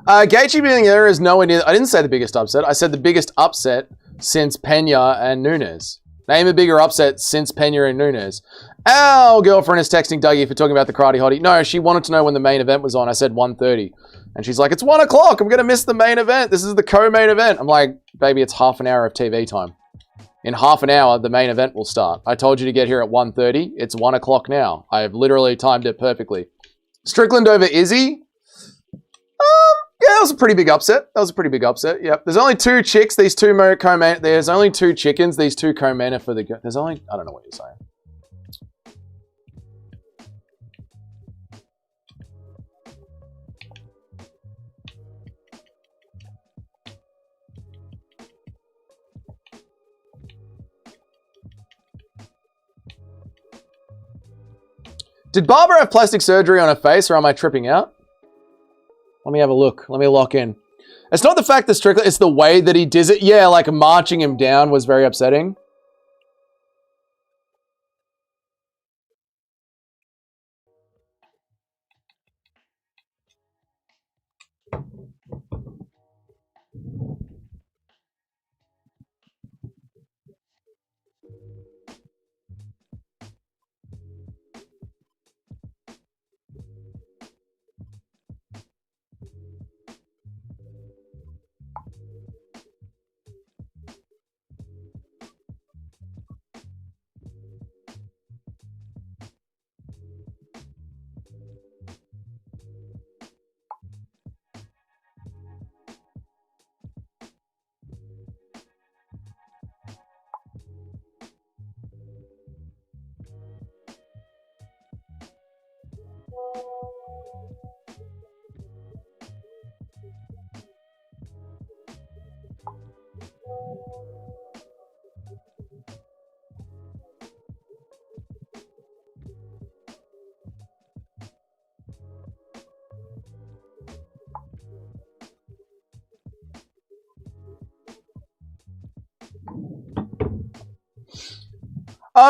Gaethje beating Ira is nowhere near. I didn't say the biggest upset. I said the biggest upset since Pena and Nunes. Name a bigger upset since Pena and Nunes. Our girlfriend is texting Dougie for talking about the Karate Hottie. No, she wanted to know when the main event was on. I said 1:30. And she's like, it's 1 o'clock. I'm going to miss the main event. This is the co-main event. I'm like, baby, it's half an hour of TV time. In half an hour, the main event will start. I told you to get here at 1:30. It's 1 o'clock now. I have literally timed it perfectly. Strickland over Izzy. Yeah, that was a pretty big upset. Yep. There's only two chicks. These two co-main. There's only two chickens. These two co-main are for the. There's only. I don't know what you're saying. Did Barbara have plastic surgery on her face, or am I tripping out? Let me have a look. Let me lock in. It's not the fact that Strickland, it's the way that he does it. Yeah, like marching him down was very upsetting.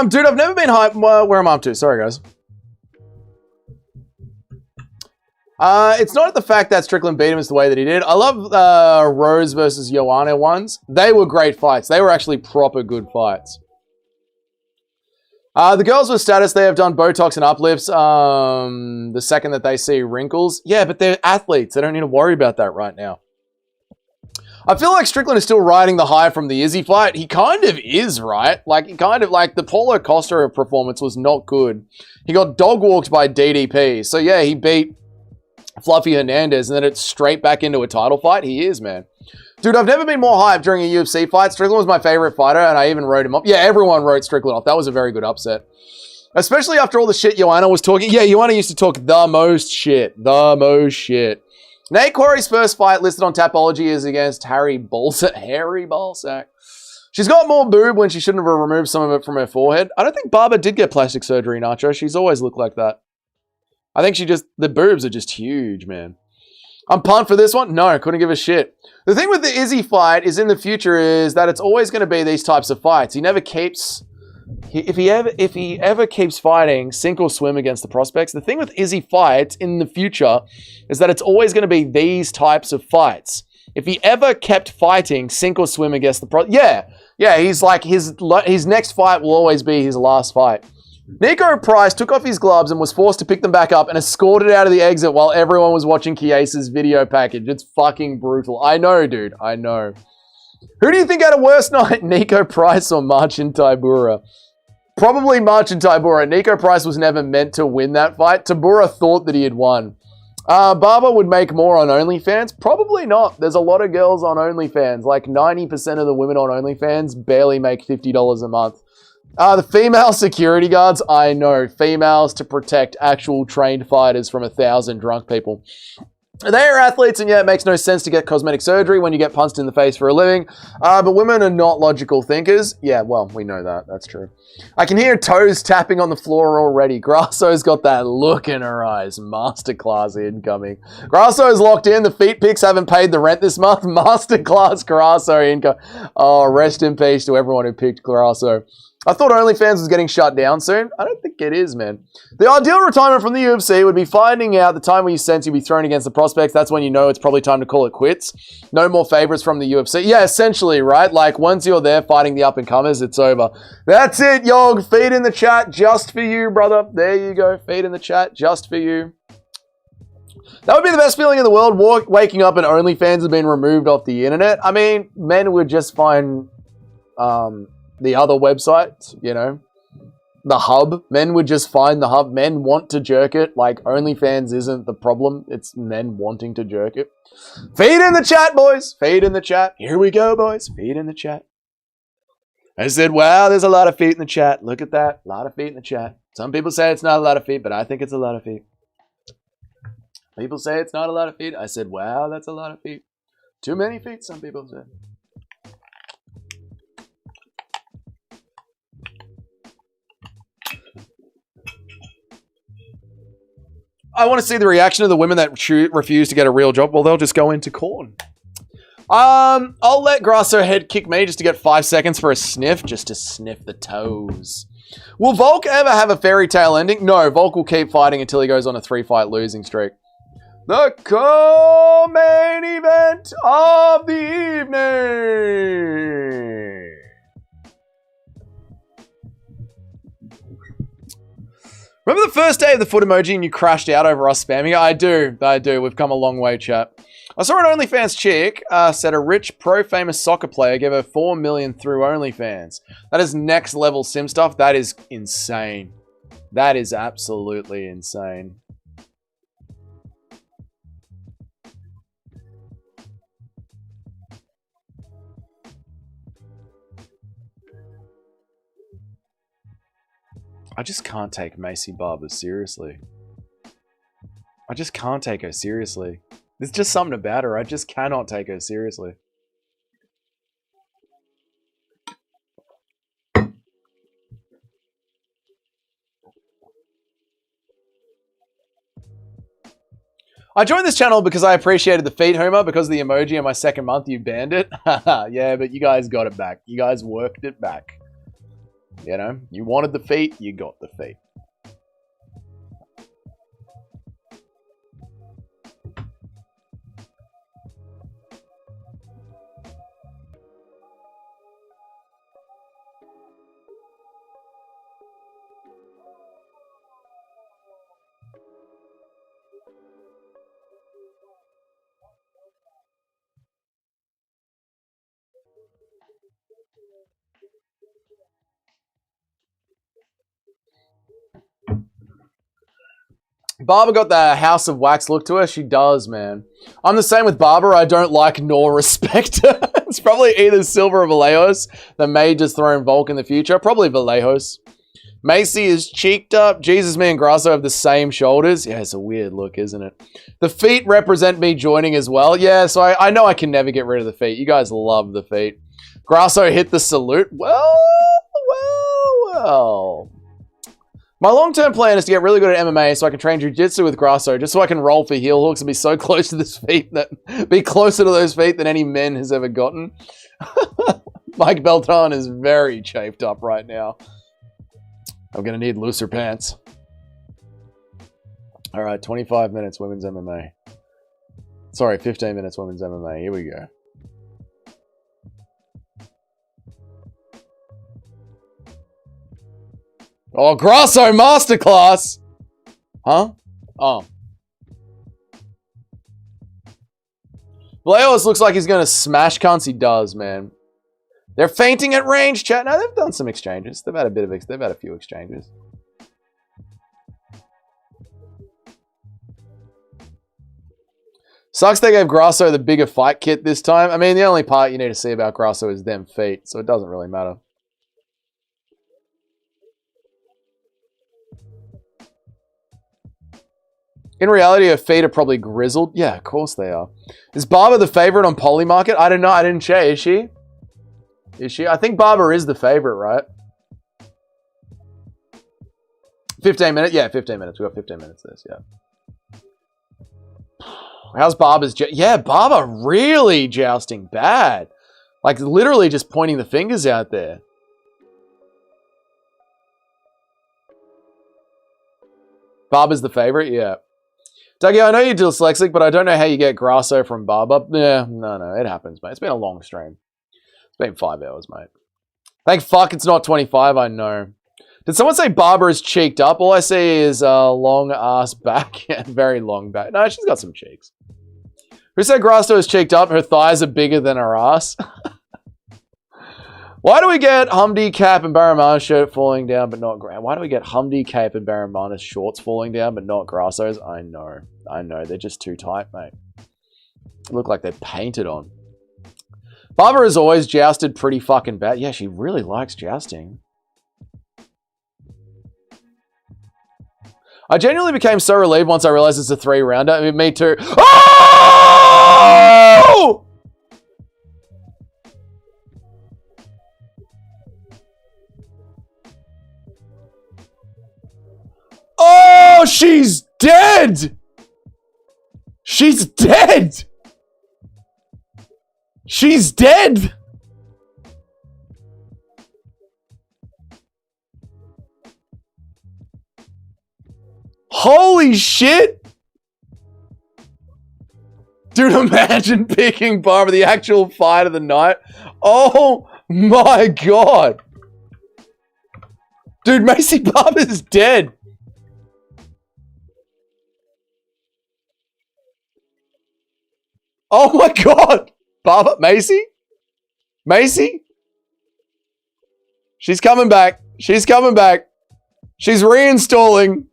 Dude, I've never been hyped. Where am I up to? Sorry, guys. It's not the fact that Strickland beat him, it's the way that he did. I love Rose versus Joanna ones. They were great fights. They were actually proper good fights. The girls with status, they have done Botox and uplifts the second that they see wrinkles. Yeah, but they're athletes. They don't need to worry about that right now. I feel like Strickland is still riding the high from the Izzy fight. He kind of is, right? Like, he kind of, like, the Paulo Costa performance was not good. He got dog-walked by DDP. So, yeah, he beat Fluffy Hernandez, and then it's straight back into a title fight. He is, man. Dude, I've never been more hyped during a UFC fight. Strickland was my favorite fighter, and I even wrote him up. Yeah, everyone wrote Strickland off. That was a very good upset. Especially after all the shit Joanna was talking. Yeah, Joanna used to talk the most shit. The most shit. Nate Quarry's first fight listed on Tapology is against Harry Balsack. She's got more boob when she shouldn't have removed some of it from her forehead. I don't think Barbara did get plastic surgery, Nacho. She's always looked like that. I think the boobs are just huge, man. I'm pumped for this one. No, couldn't give a shit. The thing with the Izzy fight is in the future is that it's always going to be these types of fights. He never keeps... If he ever keeps fighting sink or swim against the prospects, the thing with Izzy fights in the future is that it's always going to be these types of fights. If he ever kept fighting sink or swim against the he's like his next fight will always be his last fight. Nico Price took off his gloves and was forced to pick them back up and escorted out of the exit while everyone was watching Chiesa's video package. It's fucking brutal. I know, dude. I know. Who do you think had a worse night, Nico Price or Marcin Tybura? Probably Marcin Tybura. Nico Price was never meant to win that fight. Tybura thought that he had won. Barber would make more on OnlyFans? Probably not. There's a lot of girls on OnlyFans. Like 90% of the women on OnlyFans barely make $50 a month. The female security guards, I know. Females to protect actual trained fighters from 1,000 drunk people. They are athletes, and yeah, it makes no sense to get cosmetic surgery when you get punched in the face for a living. But women are not logical thinkers. Yeah, well, we know that. That's true. I can hear toes tapping on the floor already. Grasso's got that look in her eyes. Masterclass incoming. Grasso's locked in. The feet pics haven't paid the rent this month. Masterclass Grasso incoming. Oh, rest in peace to everyone who picked Grasso. I thought OnlyFans was getting shut down soon. I don't think it is, man. The ideal retirement from the UFC would be finding out the time when you sense you'll be thrown against the prospects. That's when you know it's probably time to call it quits. No more favorites from the UFC. Yeah, essentially, right? Like, once you're there fighting the up-and-comers, it's over. That's it, Yog. Feed in the chat just for you, brother. There you go. Feed in the chat just for you. That would be the best feeling in the world, waking up and OnlyFans have been removed off the internet. I mean, men would just find the other websites, you know, the hub. Men would just find the hub. Men want to jerk it. Like, OnlyFans isn't the problem. It's men wanting to jerk it. Feed in the chat, boys. Feed in the chat. Here we go, boys. Feed in the chat. I said, wow, there's a lot of feet in the chat. Look at that. A lot of feet in the chat. Some people say it's not a lot of feet, but I think it's a lot of feet. People say it's not a lot of feet. I said, wow, that's a lot of feet. Too many feet, some people said. I want to see the reaction of the women that refuse to get a real job. Well, they'll just go into corn. I'll let Grasso head kick me just to get 5 seconds for a sniff, just to sniff the toes. Will Volk ever have a fairy tale ending? No, Volk will keep fighting until he goes on a 3-fight losing streak. The co-main event of the evening. Remember the first day of the foot emoji and you crashed out over us spamming it? I do. We've come a long way, chat. I saw an OnlyFans chick said a rich pro-famous soccer player gave her $4 million through OnlyFans. That is next level sim stuff. That is insane. That is absolutely insane. I just can't take Macy Barber seriously. I just can't take her seriously. There's just something about her. I just cannot take her seriously. I joined this channel because I appreciated the feed, Homer, because of the emoji in my second month you banned it. Yeah, but you guys got it back. You guys worked it back. You know, you wanted the feet, you got the feet. Barber got the House of Wax look to her. She does, man. I'm the same with Barber. I don't like nor respect her. It's probably either Silva or Vallejos that may just throw in Volk in the future. Probably Vallejos. Macy is cheeked up. Jesus, me and Grasso have the same shoulders. Yeah, it's a weird look, isn't it? The feet represent me joining as well. Yeah, so I know I can never get rid of the feet. You guys love the feet. Grasso hit the salute. Well. My long-term plan is to get really good at MMA so I can train jiu-jitsu with Grasso, just so I can roll for heel hooks and be so close to this feet that be closer to those feet than any men has ever gotten. Mike Beltran is very chafed up right now. I'm gonna need looser pants. All right, 25 minutes women's MMA. Sorry, 15 minutes women's MMA. Here we go. Oh, Grasso masterclass! Huh? Oh. Vallejos looks like he's going to smash cunts. He does, man. They're fainting at range, chat. No, they've done some exchanges. They've had a few exchanges. Sucks they gave Grasso the bigger fight kit this time. I mean, the only part you need to see about Grasso is them feet, so it doesn't really matter. In reality, her feet are probably grizzled. Yeah, of course they are. Is Barber the favorite on Polymarket? I don't know. I didn't check. Is she? Is she? I think Barber is the favorite, right? 15 minutes? Yeah, 15 minutes. We've got 15 minutes of this, yeah. How's Barber's... Yeah, Barber really jousting bad. Like, literally just pointing the fingers out there. Barber's the favorite? Yeah. Dougie, I know you're dyslexic, but I don't know how you get Grasso from Barber. Yeah, no, it happens, mate. It's been a long stream. It's been 5 hours, mate. Thank fuck it's not 25, I know. Did someone say Barber is cheeked up? All I see is a long ass back. Yeah, very long back. No, she's got some cheeks. Who said Grasso is cheeked up? Her thighs are bigger than her ass. Why do we get Humdy Cap and Barramana's shirt falling down but not Grasso? Why do we get Humdy Cap and Barramana's shorts falling down but not Grasso's? I know. They're just too tight, mate. They look like they're painted on. Barbara has always jousted pretty fucking bad. Yeah, she really likes jousting. I genuinely became so relieved once I realized it's a 3-rounder. I mean, me too. Oh! Oh, she's dead! She's dead! She's dead! Holy shit! Dude, imagine picking Barbara, the actual fight of the night. Oh my god! Dude, Macy Barber's dead. Oh my god! Barber? Macy? Macy? She's coming back. She's coming back. She's reinstalling.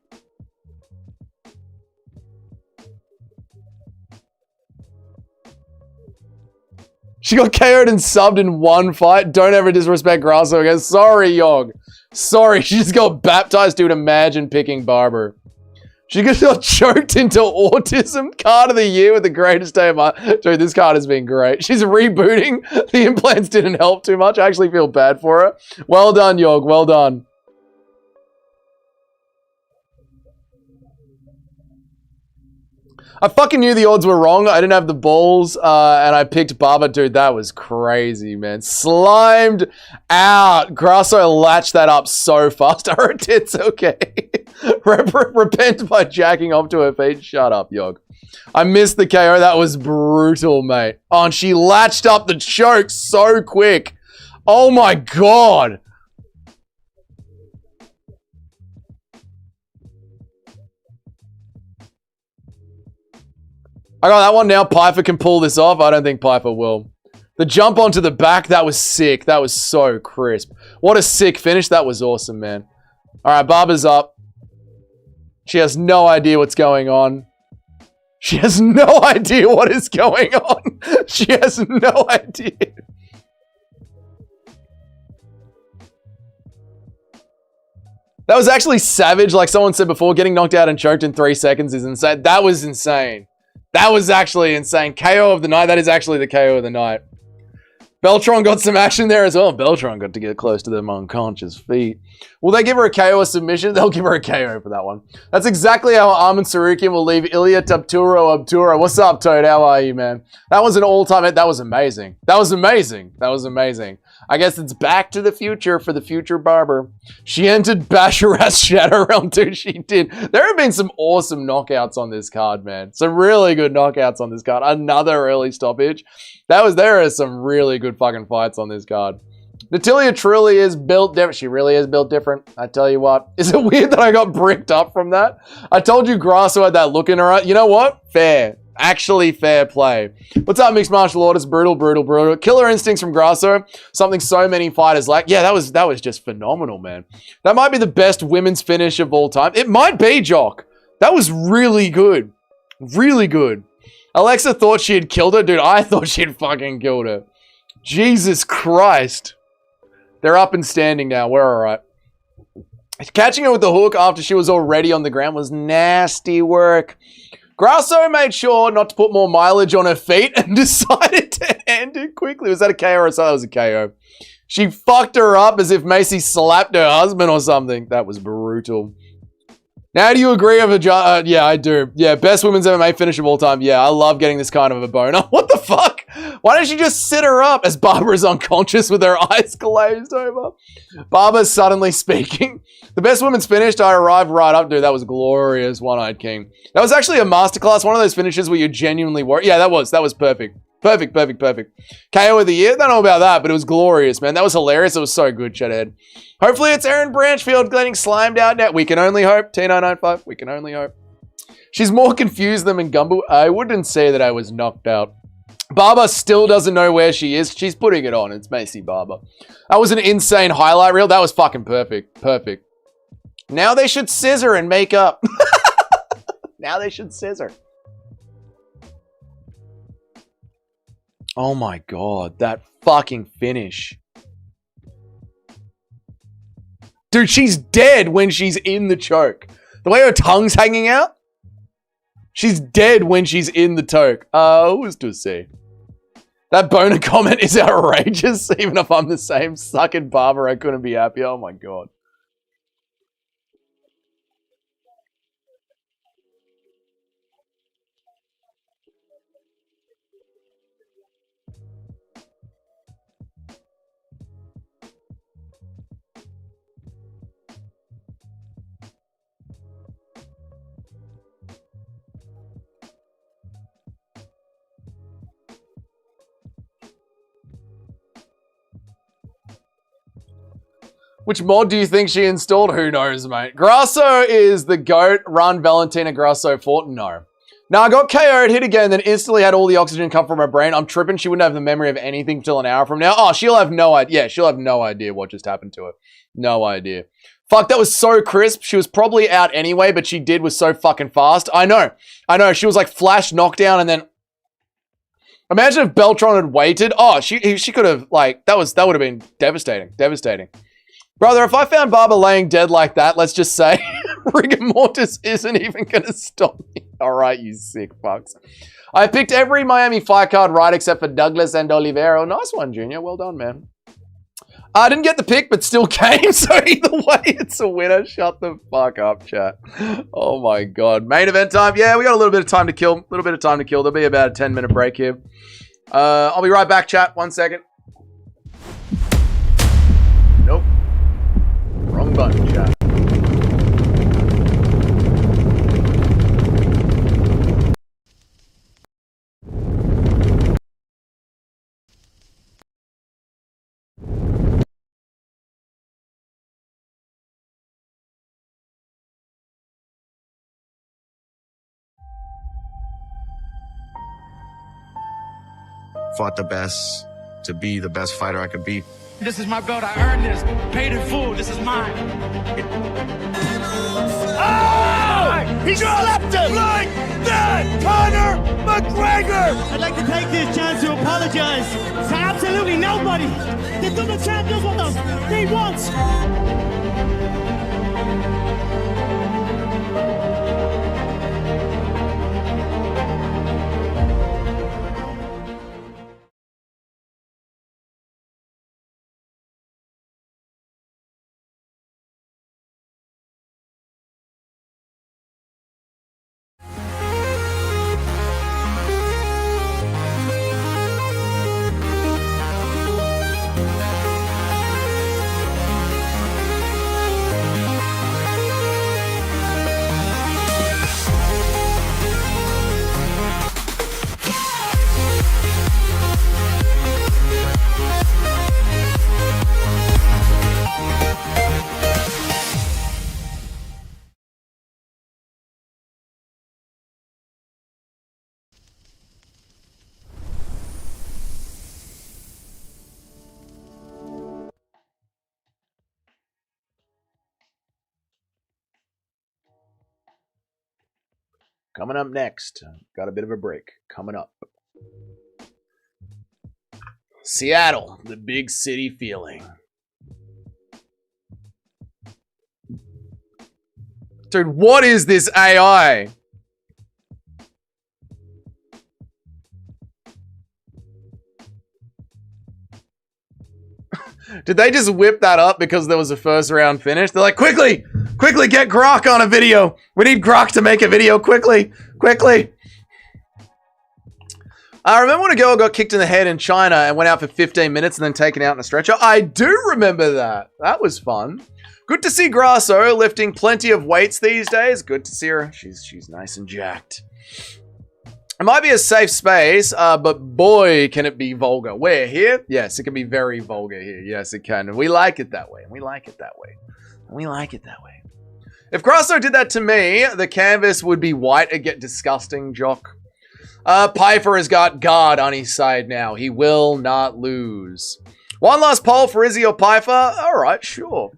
She got KO'd and subbed in one fight. Don't ever disrespect Grasso again. Sorry, Yog. Sorry, she just got baptized. Dude, imagine picking Barber. She got choked into autism. Card of the year with the greatest day of my... Dude, this card has been great. She's rebooting. The implants didn't help too much. I actually feel bad for her. Well done, Yog. Well done. I fucking knew the odds were wrong. I didn't have the balls, and I picked Barber. Dude, that was crazy, man. Slimed out. Grasso latched that up so fast. Her tits, okay. Repent by jacking off to her feet. Shut up, Yog. I missed the KO. That was brutal, mate. Oh, and she latched up the choke so quick. Oh, my God. I got that one now. Pyfer can pull this off. I don't think Pyfer will. The jump onto the back, that was sick. That was so crisp. What a sick finish. That was awesome, man. All right, Barber's up. She has no idea what's going on. She has no idea what is going on. She has no idea. That was actually savage. Like someone said before, getting knocked out and choked in 3 seconds is insane. That was insane. That was actually insane. KO of the night. That is actually the KO of the night. Beltron got some action there as well. Beltron got to get close to them unconscious feet. Will they give her a KO or submission? They'll give her a KO for that one. That's exactly how Armin Sarukian will leave Ilya Obturo. What's up, Toad? How are you, man? That was an all-time hit. That was amazing. That was amazing. That was amazing. I guess it's back to the future for the future Barber. She entered Basharat's Shadow Realm too. She did. There have been some awesome knockouts on this card, man. Some really good knockouts on this card. Another early stoppage. There are some really good fucking fights on this card. Natalia truly is built different. She really is built different. I tell you what. Is it weird that I got bricked up from that? I told you Grasso had that look in her eye. You know what? Fair. Actually fair play. What's up, mixed martial artists? Brutal, brutal, brutal. Killer instincts from Grasso. Something so many fighters like. Yeah, that was just phenomenal, man. That might be the best women's finish of all time. It might be, Jock. That was really good. Really good. Alexa thought she had killed her. Dude, I thought she had fucking killed her. Jesus Christ. They're up and standing now. We're all right. Catching her with the hook after she was already on the ground was nasty work. Grasso made sure not to put more mileage on her feet and decided to end it quickly. Was that a KO or I thought that was a KO? She fucked her up as if Macy slapped her husband or something. That was brutal. Now, do you agree with a yeah, I do. Yeah, best women's MMA finish of all time. Yeah, I love getting this kind of a boner. What the fuck? Why don't you just sit her up as Barbara is unconscious with her eyes glazed over? Barbara's suddenly speaking. The best women's finish, I arrived right up, dude. That was glorious, One-Eyed King. That was actually a masterclass. One of those finishes where you're genuinely worried. Yeah, that was perfect. Perfect. KO of the year? Don't know about that, but it was glorious, man. That was hilarious. It was so good, Shedhead. Hopefully it's Erin Branchfield getting slimed out now. We can only hope. T995, we can only hope. She's more confused than Gumbo. I wouldn't say that I was knocked out. Barbara still doesn't know where she is. She's putting it on. It's Macy Barbara. That was an insane highlight reel. That was fucking perfect. Perfect. Now they should scissor and make up. Now they should scissor. Oh my god, that fucking finish. Dude, she's dead when she's in the choke. The way her tongue's hanging out, she's dead when she's in the choke. Who's to say? That boner comment is outrageous, even if I'm the same sucking barber, I couldn't be happier. Oh my god. Which mod do you think she installed? Who knows, mate? Grasso is the GOAT. Run Valentina Grasso fought? No. Now, I got KO'd, hit again, then instantly had all the oxygen come from her brain. I'm tripping. She wouldn't have the memory of anything till an hour from now. Oh, she'll have no idea. Yeah, she'll have no idea what just happened to her. No idea. Fuck, that was so crisp. She was probably out anyway, but she was so fucking fast. I know. She was like flash knockdown and then... Imagine if Beltron had waited. Oh, she could have, like, that would have been devastating. Devastating. Brother, if I found Barbara laying dead like that, let's just say rigor mortis isn't even going to stop me. All right, you sick fucks. I picked every Miami fight card right except for Douglas and Oliveira. Nice one, Junior. Well done, man. I didn't get the pick, but still came. So either way, it's a winner. Shut the fuck up, chat. Oh, my God. Main event time. Yeah, we got a little bit of time to kill. There'll be about a 10-minute break here. I'll be right back, chat. 1 second. Nope. Wrong button, chat. Fought the best to be the best fighter I could be. This is my belt. I earned this. Paid in full. This is mine. Oh! He slapped him like that! Conor McGregor! I'd like to take this chance to apologize to absolutely nobody. The double champ does what he wants. Coming up next, got a bit of a break coming up. Seattle, the big city feeling. Dude, what is this AI? Did they just whip that up because there was a first round finish? They're like, quickly, Quickly, get Grok on a video. We need Grok to make a video quickly. Quickly. I remember when a girl got kicked in the head in China and went out for 15 minutes and then taken out in a stretcher. I do remember that. That was fun. Good to see Grasso lifting plenty of weights these days. Good to see her. She's nice and jacked. It might be a safe space, but boy, can it be vulgar. Where? Here? Yes, it can be very vulgar here. Yes, it can. And we like it that way. We like it that way. We like it that way. If Grasso did that to me, the canvas would be white. It'd get disgusting, Jock. Pyfer has got guard on his side now. He will not lose. One last poll for Izzy or Pyfer. All right, sure.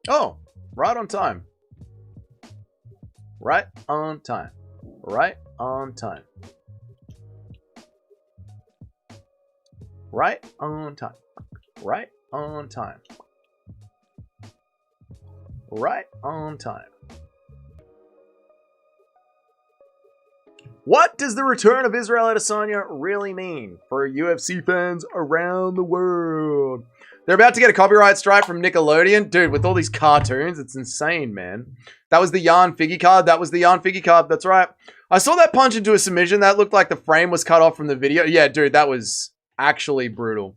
Oh, right on time. Right on time. Right on time. Right on time. Right on time. Right on time. What does the return of Israel Adesanya really mean for UFC fans around the world? They're about to get a copyright strike from Nickelodeon. Dude, with all these cartoons, it's insane, man. That was the Yarn Figgy card. That was the Yarn Figgy card. That's right. I saw that punch into a submission. That looked like the frame was cut off from the video. Yeah, dude, that was actually brutal.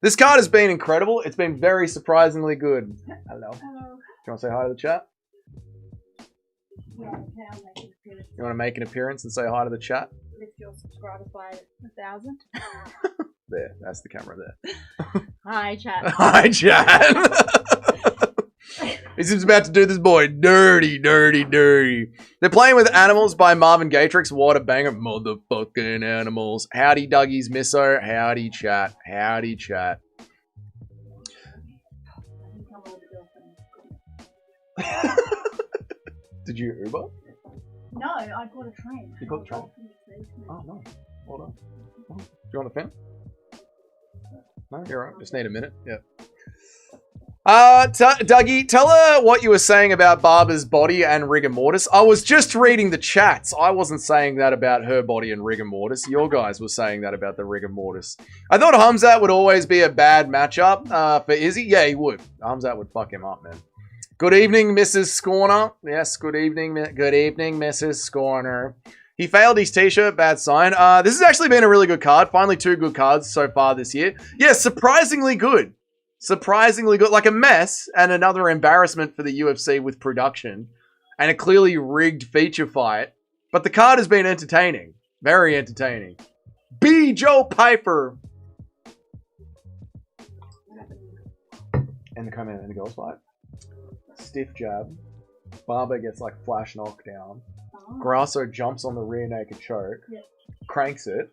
This card has been incredible. It's been very surprisingly good. Hello. Hello. Do you want to say hi to the chat? Yeah, you want to make an appearance and say hi to the chat? If your subscribers by 1,000. There, that's the camera there. Hi, chat. Hi, chat. He's about to do this boy dirty, dirty, dirty. They're playing with Animals by Marvin Gatrix. What a banger. Motherfucking animals. Howdy, Dougie's Misso. Howdy, chat. Howdy, chat. Did you Uber? No, I caught a train. You caught the train? Oh, no. Hold on. Oh, do you want a pen? No, you're right. Just need a minute. Yeah. Dougie, tell her what you were saying about Barbara's body and rigor mortis. I was just reading the chats. I wasn't saying that about her body and rigor mortis. Your guys were saying that about the rigor mortis. I thought Hamzat would always be a bad matchup for Izzy. Yeah, he would. Hamzat would fuck him up, man. Good evening, Mrs. Scorner. Yes, good evening, Mrs. Scorner. He failed his t-shirt, bad sign. This has actually been a really good card. Finally, 2 good cards so far this year. Yeah, surprisingly good. Surprisingly good. Like a mess and another embarrassment for the UFC with production. And a clearly rigged feature fight. But the card has been entertaining. Very entertaining. B. Joe Pyfer. And the comment in the girls fight. Stiff jab. Barber gets like flash knockdown. Grasso jumps on the rear naked choke, cranks it.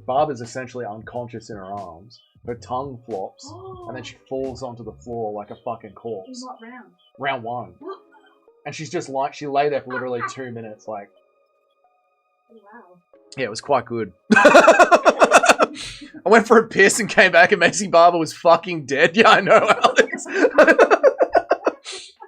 Barber's essentially unconscious in her arms. Her tongue flops, and then she falls onto the floor like a fucking corpse. In what round? Round 1. And she's just like, she lay there for literally 2 minutes, like. Oh, wow. Yeah, it was quite good. I went for a piss and came back and Macy Barber was fucking dead. Yeah, I know, Alex.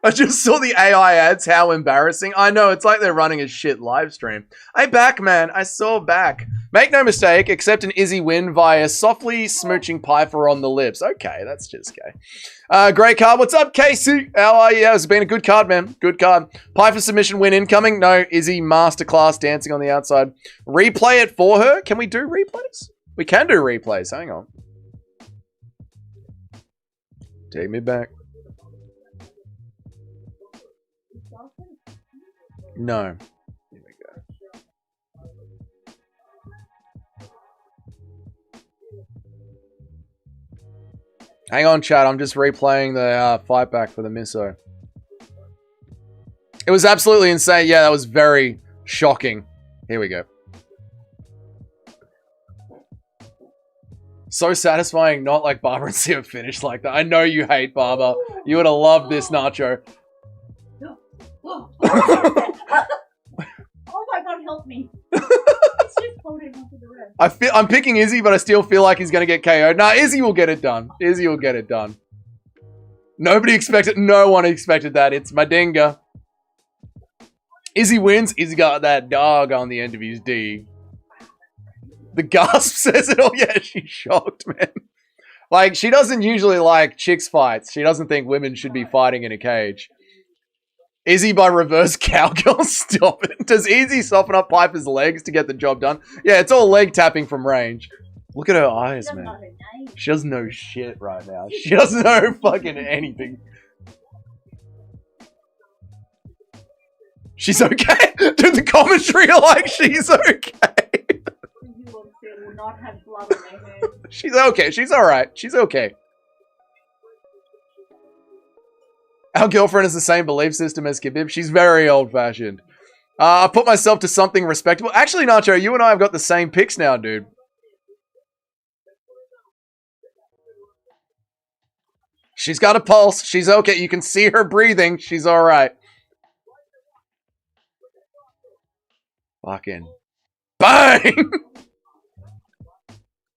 I just saw the AI ads. How embarrassing. I know, it's like they're running a shit live stream. I back, man. I saw back. Make no mistake, accept an Izzy win via softly smooching Pyfer on the lips. Okay, that's just gay. Great card. What's up, Casey? How are you? Yeah, it's been a good card, man. Good card. Pyfer submission win incoming. No, Izzy masterclass dancing on the outside. Replay it for her. Can we do replays? We can do replays. Hang on. Take me back. No. Here we go. Hang on, chat. I'm just replaying the fight back for the Misso. It was absolutely insane. Yeah, that was very shocking. Here we go. So satisfying, not like Barber and Sia finished like that. I know you hate Barber. You would have loved this, Nacho. Oh my god, help me. It's just holding up. I'm picking Izzy, but I still feel like he's gonna get KO'd. Nah, Izzy will get it done. Izzy will get it done. Nobody expected. No one expected that. It's Madinga. Izzy wins. Izzy got that dog on the end of his D. The gasp says it all. Yeah, she's shocked, man. Like, she doesn't usually like chicks fights. She doesn't think women should be fighting in a cage. Izzy by reverse cowgirl. Stop it. Does Izzy soften up Pyfer's legs to get the job done? Yeah, it's all leg tapping from range. Look at her eyes, man. She doesn't know shit right now. She doesn't know fucking anything. She's okay. Dude, the commentary are like, she's okay. She's okay. She's alright. She's okay. Our girlfriend has the same belief system as Khabib. She's very old-fashioned. I put myself to something respectable. Actually, Nacho, you and I have got the same picks now, dude. She's got a pulse. She's okay. You can see her breathing. She's alright. Fucking bang!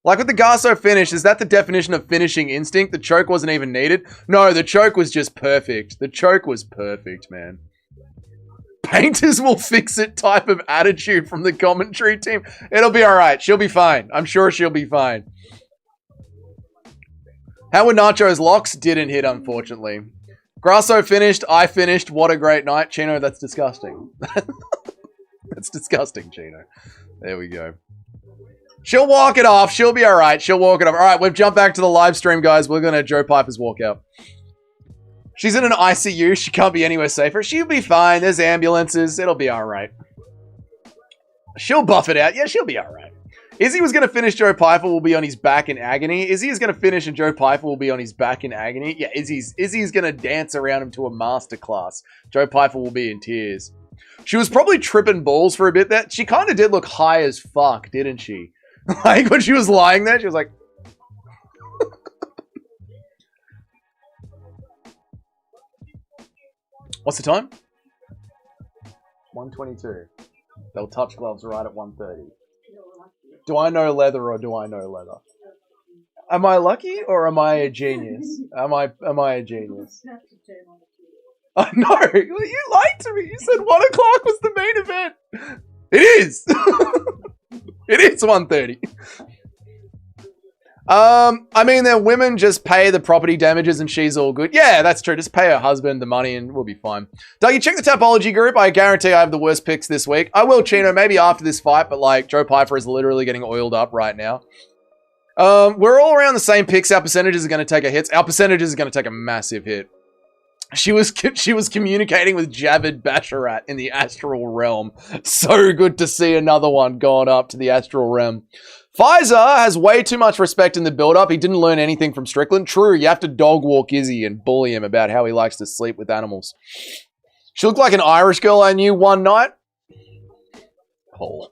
Like with the Garso finish, is that the definition of finishing instinct? The choke wasn't even needed? No, the choke was just perfect. The choke was perfect, man. Painters will fix it type of attitude from the commentary team. It'll be alright. She'll be fine. I'm sure she'll be fine. How were Nacho's locks? Didn't hit, unfortunately. Grasso finished. I finished. What a great night. Chino, that's disgusting. That's disgusting, Chino. There we go. She'll walk it off. She'll be alright. She'll walk it off. Alright, we've jumped back to the live stream, guys. We're going to Joe Pyfer's walkout. She's in an ICU. She can't be anywhere safer. She'll be fine. There's ambulances. It'll be alright. She'll buff it out. Yeah, she'll be alright. Izzy was going to finish. Joe Pyfer will be on his back in agony. Izzy is going to finish and Joe Pyfer will be on his back in agony. Yeah, Izzy's going to dance around him to a masterclass. Joe Pyfer will be in tears. She was probably tripping balls for a bit there. She kind of did look high as fuck, didn't she? Like, when she was lying there, she was like... What's the time? 1:22. They'll touch gloves right at 1:30. Do I know leather or do I know leather? Am I lucky or am I a genius? Am I a genius? I know! You lied to me! You said 1 o'clock was the main event! It is! It is 1:30. I mean, then women just pay the property damages and she's all good. Yeah, that's true. Just pay her husband the money and we'll be fine. Dougie, check the Tapology group. I guarantee I have the worst picks this week. I will, Chino, maybe after this fight, but like, Joe Pyfer is literally getting oiled up right now. We're all around the same picks. Our percentages are going to take a hit. Our percentages are going to take a massive hit. She was communicating with Javid Basharat in the astral realm. So good to see another one gone up to the astral realm. Pfizer has way too much respect in the build-up. He didn't learn anything from Strickland. True, you have to dog walk Izzy and bully him about how he likes to sleep with animals. She looked like an Irish girl I knew one night. Oh.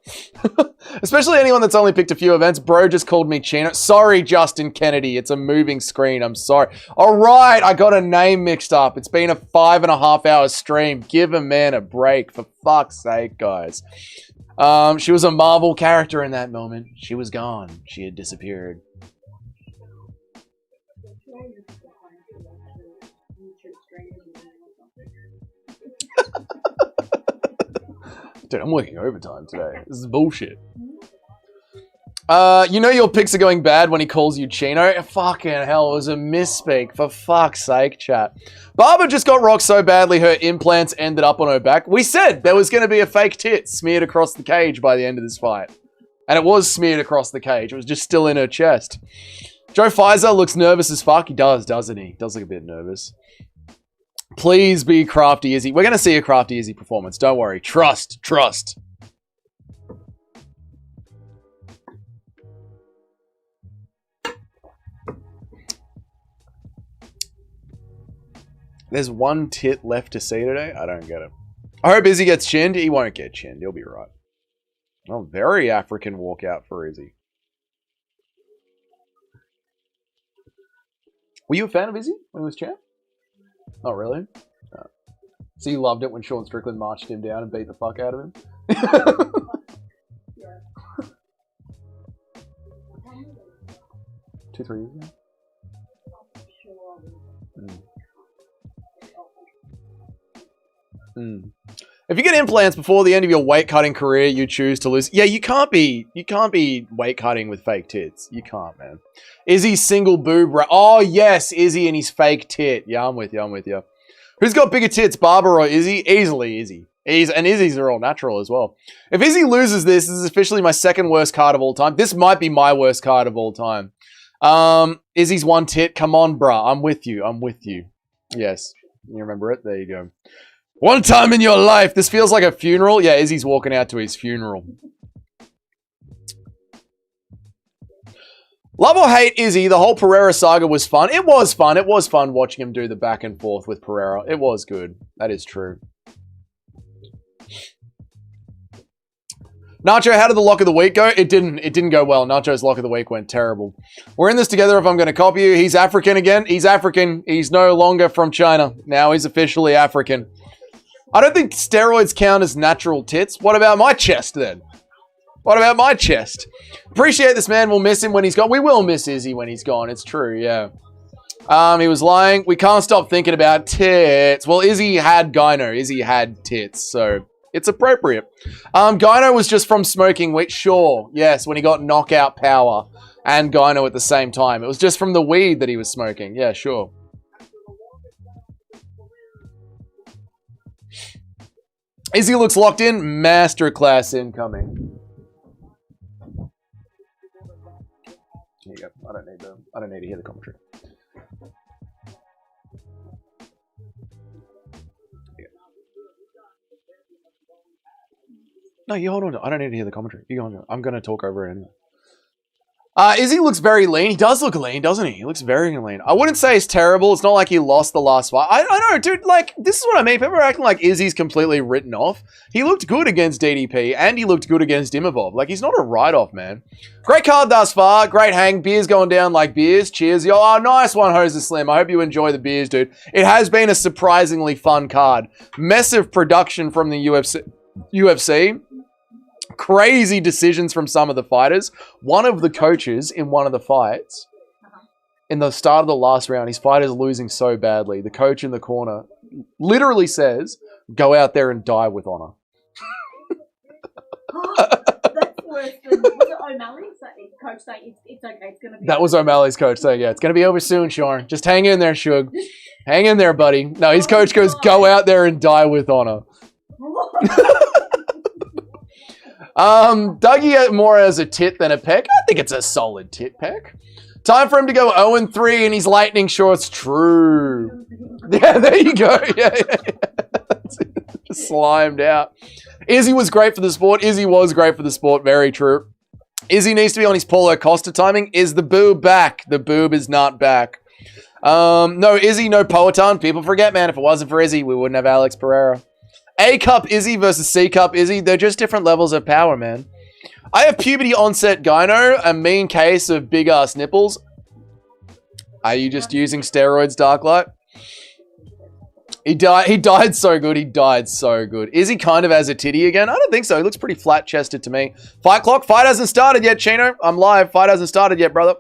Especially anyone that's only picked a few events. Bro just called me Chino. Sorry, Justin Kennedy. It's a moving screen. I'm sorry. All right, I got a name mixed up. It's been a 5.5 hour stream. Give a man a break. For fuck's sake, guys. She was a Marvel character in that moment. She was gone. She had disappeared. Dude, I'm working overtime today. This is bullshit. You know your picks are going bad when he calls you Chino? Fucking hell, it was a misspeak. For fuck's sake, chat. Barbara just got rocked so badly her implants ended up on her back. We said there was going to be a fake tit smeared across the cage by the end of this fight. And it was smeared across the cage. It was just still in her chest. Joe Pfizer looks nervous as fuck. He does, doesn't he? Does look a bit nervous. Please be Crafty Izzy. We're going to see a Crafty Izzy performance. Don't worry. Trust. Trust. There's one tit left to see today. I don't get it. I hope Izzy gets chinned. He won't get chinned. He'll be right. Oh, very African walkout for Izzy. Were you a fan of Izzy when he was champ? Not really. No. So you loved it when Sean Strickland marched him down and beat the fuck out of him? 2-3 years ago. If you get implants before the end of your weight cutting career, you choose to lose. Yeah, you can't be weight cutting with fake tits. You can't, man. Izzy single boob. Oh yes, Izzy and his fake tit. Yeah, I'm with you. Who's got bigger tits, Barbara or Izzy? Easily Izzy. And Izzy's are all natural as well. If Izzy loses this is officially my second worst card of all time. This might be my worst card of all time. Izzy's one tit. Come on, bruh. I'm with you. Yes. You remember it? There you go. One time in your life. This feels like a funeral. Yeah, Izzy's walking out to his funeral. Love or hate Izzy, the whole Pereira saga was fun. It was fun. It was fun watching him do the back and forth with Pereira. It was good. That is true. Nacho, how did the lock of the week go? It didn't go well. Nacho's lock of the week went terrible. We're in this together if I'm going to copy you. He's African again. He's African. He's no longer from China. Now he's officially African. I don't think steroids count as natural tits. What about my chest then? What about my chest? Appreciate this, man. We'll miss him when he's gone. We will miss Izzy when he's gone. It's true, yeah. He was lying. We can't stop thinking about tits. Well, Izzy had gyno. Izzy had tits, so it's appropriate. Gyno was just from smoking weed. Sure, yes, when he got knockout power and gyno at the same time. It was just from the weed that he was smoking. Yeah, sure. Izzy looks locked in. Masterclass incoming. Here you go. I don't need to hear the commentary. No, you hold on. I don't need to hear the commentary. You go on. I'm going to talk over it anyway. Izzy looks very lean. He does look lean, doesn't he? He looks very lean. I wouldn't say he's terrible. It's not like he lost the last fight. I know, dude. Like, this is what I mean. People are acting like Izzy's completely written off. He looked good against DDP, and he looked good against Dimavov. Like, he's not a write-off, man. Great card thus far. Great hang. Beers going down like beers. Cheers, yo. Oh, nice one, Hoser Slim. I hope you enjoy the beers, dude. It has been a surprisingly fun card. Massive production from the UFC. Crazy decisions from some of the fighters. One of the coaches in one of the fights, in the start of the last round, his fighter's losing so badly. The coach in the corner literally says, go out there and die with honor. That's worse than, was it O'Malley's coach saying it's okay, it's going to be That was O'Malley's coach saying, yeah, it's going to be over soon, Sean. Just hang in there, Shug. Hang in there, buddy. No, his coach goes, go out there and die with honor. Dougie more as a tit than a peck. I think it's a solid tit peck. Time for him to go 0-3 in his lightning shorts. True. Yeah, there you go. Yeah. Just slimed out. Izzy was great for the sport. Izzy was great for the sport. Very true. Izzy needs to be on his Paulo Costa timing. Is the boob back? The boob is not back. No Izzy, no Poetan. People forget, man. If it wasn't for Izzy, we wouldn't have Alex Pereira. A cup Izzy versus C cup Izzy. They're just different levels of power, man. I have puberty onset gyno, a mean case of big ass nipples. Are you just using steroids, Darklight? He died so good. He died so good. Is he kind of as a titty again? I don't think so. He looks pretty flat chested to me. Fight clock. Fight hasn't started yet, Chino. I'm live. Fight hasn't started yet, brother.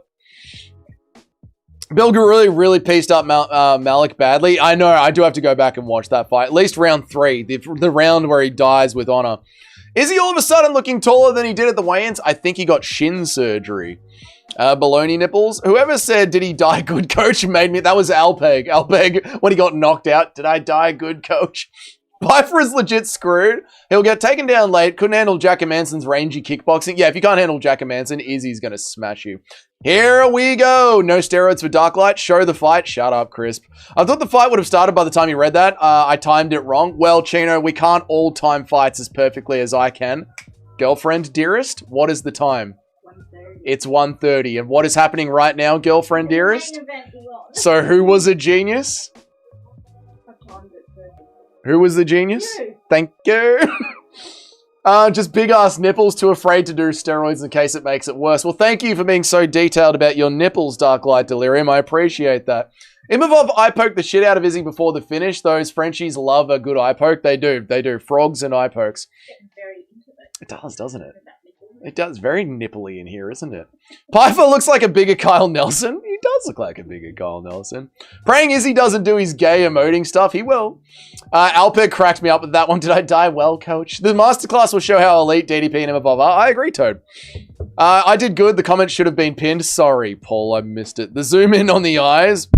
Bill really pieced up Malik badly. I know, I do have to go back and watch that fight. At least round 3, the round where he dies with honor. Is he all of a sudden looking taller than he did at the weigh-ins? I think he got shin surgery. Baloney nipples. Whoever said, did he die good, coach, made me... That was Alpeg. Alpeg, when he got knocked out. Did I die good, coach? Pyfer is legit screwed. He'll get taken down late. Couldn't handle Jack and Manson's rangy kickboxing. Yeah, if you can't handle Jack and Manson, Izzy's going to smash you. Here we go. No steroids for Darklight. Show the fight. Shut up, Crisp. I thought the fight would have started by the time you read that. I timed it wrong. Well, Chino, we can't all time fights as perfectly as I can. Girlfriend, dearest, what is the time? 1:30. It's 1:30. And what is happening right now, girlfriend, dearest? So who was a genius? Who was the genius? You. Thank you. Just big ass nipples, too afraid to do steroids in case it makes it worse. Well, thank you for being so detailed about your nipples, Darklight Delirium. I appreciate that. Imavov eye poked the shit out of Izzy before the finish. Those Frenchies love a good eye poke. They do. They do. Frogs and eye pokes. It does, doesn't it? It does. Very nipply in here, isn't it? Pyfer looks like a bigger Kyle Nelson. He does look like a bigger Kyle Nelson. Praying Izzy doesn't do his gay emoting stuff. He will. Alpeg cracked me up with that one. Did I die well, coach? The masterclass will show how elite DDP and him above are. I agree, Toad. I did good. The comment should have been pinned. Sorry, Paul. I missed it. The zoom in on the eyes.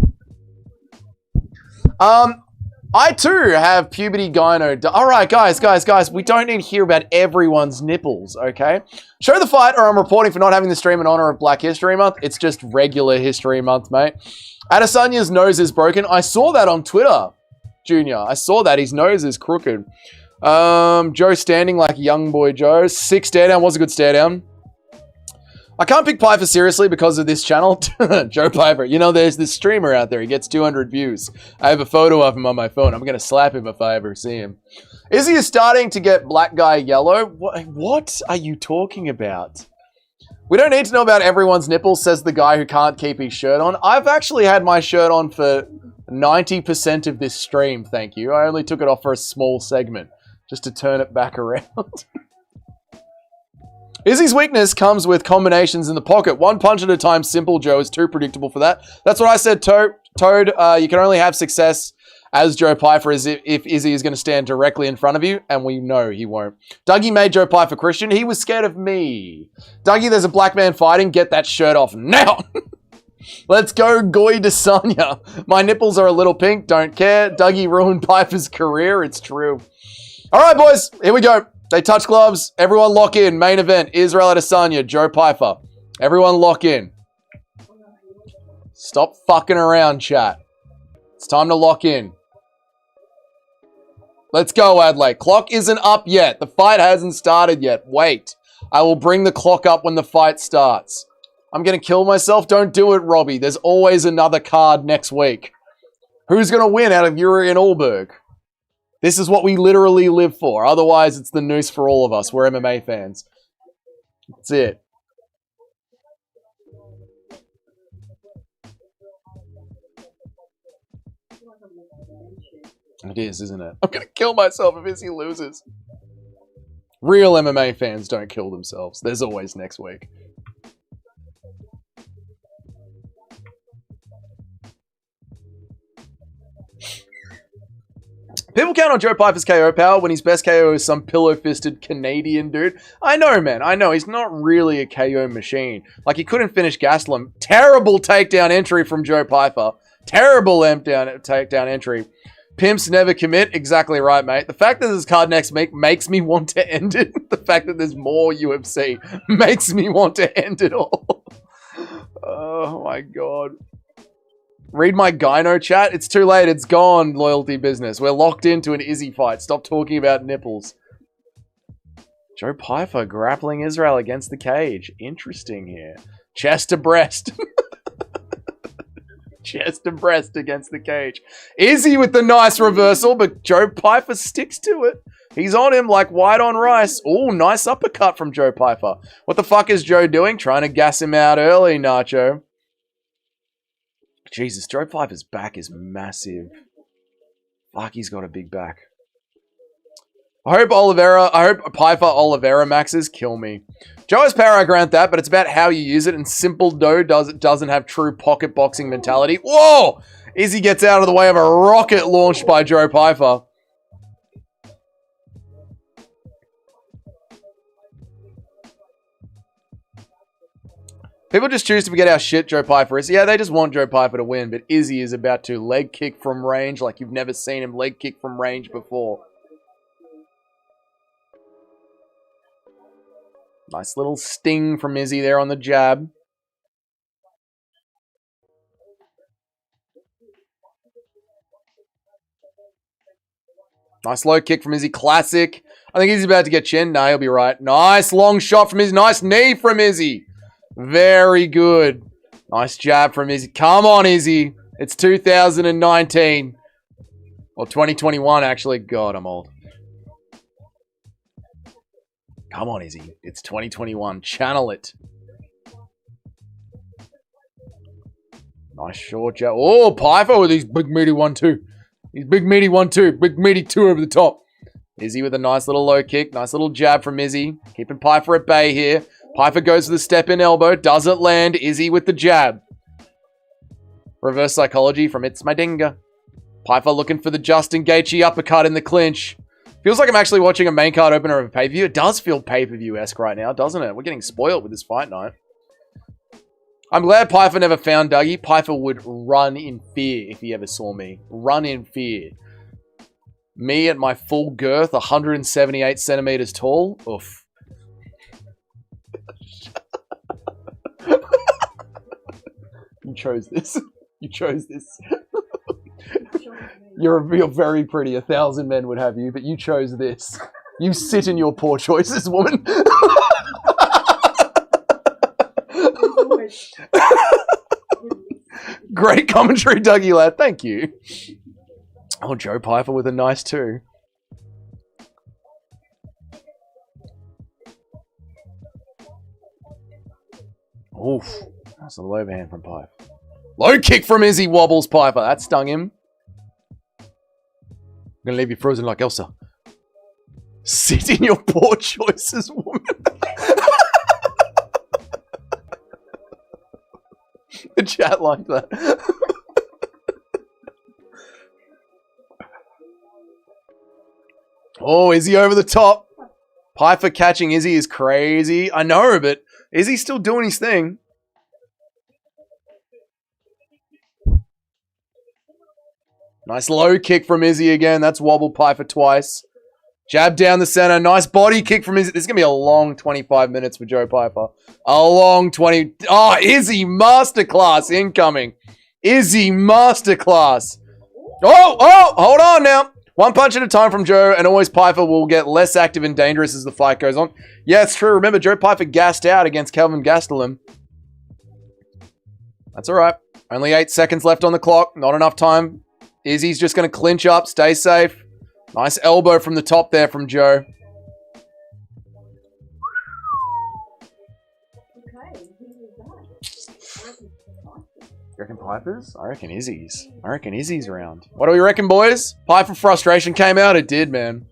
I too have puberty gyno. All right, guys, we don't need to hear about everyone's nipples, okay? Show the fight or I'm reporting for not having the stream in honor of Black History Month. It's just regular History Month, mate. Adesanya's nose is broken. I saw that on Twitter, Junior. I saw that. His nose is crooked. Joe standing like young boy Joe. 6 stare down was a good stare down. I can't pick Pyfer seriously because of this channel. Joe Pyfer. You know, there's this streamer out there. He gets 200 views. I have a photo of him on my phone. I'm going to slap him if I ever see him. Izzy is starting to get black guy yellow. What are you talking about? We don't need to know about everyone's nipples, says the guy who can't keep his shirt on. I've actually had my shirt on for 90% of this stream, thank you. I only took it off for a small segment, just to turn it back around. Izzy's weakness comes with combinations in the pocket. One punch at a time, simple, Joe, is too predictable for that. That's what I said, Toad. You can only have success as Joe Pyfer if Izzy is going to stand directly in front of you, and we know he won't. Dougie made Joe Pyfer Christian. He was scared of me. Dougie, there's a black man fighting. Get that shirt off now. Let's go, Goy Adesanya. My nipples are a little pink. Don't care. Dougie ruined Pyfer's career. It's true. All right, boys. Here we go. They touch gloves. Everyone lock in. Main event. Israel Adesanya. Joe Pyfer. Everyone lock in. Stop fucking around, chat. It's time to lock in. Let's go, Adelaide. Clock isn't up yet. The fight hasn't started yet. Wait. I will bring the clock up when the fight starts. I'm going to kill myself. Don't do it, Robbie. There's always another card next week. Who's going to win out of Yuri and Allberg? This is what we literally live for. Otherwise, it's the noose for all of us. We're MMA fans. That's it. It is, isn't it? I'm going to kill myself if Izzy loses. Real MMA fans don't kill themselves. There's always next week. People count on Joe Pyfer's KO power when his best KO is some pillow-fisted Canadian dude. I know, man. I know. He's not really a KO machine. Like, he couldn't finish Gastelum. Terrible takedown entry from Joe Pyfer. Terrible takedown entry. Pimps never commit. Exactly right, mate. The fact that this card next week makes me want to end it. The fact that there's more UFC makes me want to end it all. Oh, my God. Read my gyno chat. It's too late. It's gone, loyalty business. We're locked into an Izzy fight. Stop talking about nipples. Joe Pyfer grappling Israel against the cage. Interesting here. Chest to breast. Chest to breast against the cage. Izzy with the nice reversal, but Joe Pyfer sticks to it. He's on him like white on rice. Oh, nice uppercut from Joe Pyfer. What the fuck is Joe doing? Trying to gas him out early, Nacho. Jesus, Joe Pyfer's back is massive. Fuck, he's got a big back. I hope Pyfer Oliveira maxes kill me. Joe has power, I grant that, but it's about how you use it, and Simple Doe doesn't have true pocket boxing mentality. Whoa! Izzy gets out of the way of a rocket launched by Joe Pyfer. People just choose to forget how shit Joe Pyfer is. Yeah, they just want Joe Pyfer to win, but Izzy is about to leg kick from range like you've never seen him leg kick from range before. Nice little sting from Izzy there on the jab. Nice low kick from Izzy. Classic. I think Izzy's about to get chinned. No, he'll be right. Nice long shot from Izzy. Nice knee from Izzy. Very good. Nice jab from Izzy. Come on, Izzy. It's 2019. Or 2021, actually. God, I'm old. Come on, Izzy. It's 2021. Channel it. Nice short jab. Oh, Pyfer with his big meaty 1-2. His big meaty 1-2. Big meaty 2 over the top. Izzy with a nice little low kick. Nice little jab from Izzy. Keeping Pyfer at bay here. Pyfer goes to the step-in elbow. Doesn't land. Izzy with the jab. Reverse psychology from It's My Dinga. Pyfer looking for the Justin Gaethje uppercut in the clinch. Feels like I'm actually watching a main card opener of a pay-per-view. It does feel pay-per-view-esque right now, doesn't it? We're getting spoiled with this fight night. I'm glad Pyfer never found Dougie. Pyfer would run in fear if he ever saw me. Run in fear. Me at my full girth, 178 centimeters tall. Oof. You chose this. You chose this. You're very pretty. 1,000 men would have you, but you chose this. You sit in your poor choices, woman. Great commentary, Dougie lad. Thank you. Oh, Joe Pyfer with a nice 2. Oof. That's a low overhand from Pyfer. Low kick from Izzy wobbles Pyfer. That stung him. I'm going to leave you frozen like Elsa. Sit in your poor choices, woman. The chat like that. Oh, Izzy over the top. Pyfer catching Izzy is crazy. I know, but Izzy's still doing his thing. Nice low kick from Izzy again. That's wobbled Pyfer twice. Jab down the center. Nice body kick from Izzy. This is going to be a long 25 minutes for Joe Pyfer. A long 20. Oh, Izzy masterclass incoming. Izzy masterclass. Oh, hold on now. One punch at a time from Joe, and always Pyfer will get less active and dangerous as the fight goes on. Yeah, it's true. Remember, Joe Pyfer gassed out against Kelvin Gastelum. That's all right. Only 8 seconds left on the clock. Not enough time. Izzy's just going to clinch up. Stay safe. Nice elbow from the top there from Joe. You reckon Pyfer's? I reckon Izzy's. I reckon Izzy's round. What do we reckon, boys? Pyfer frustration came out. It did, man.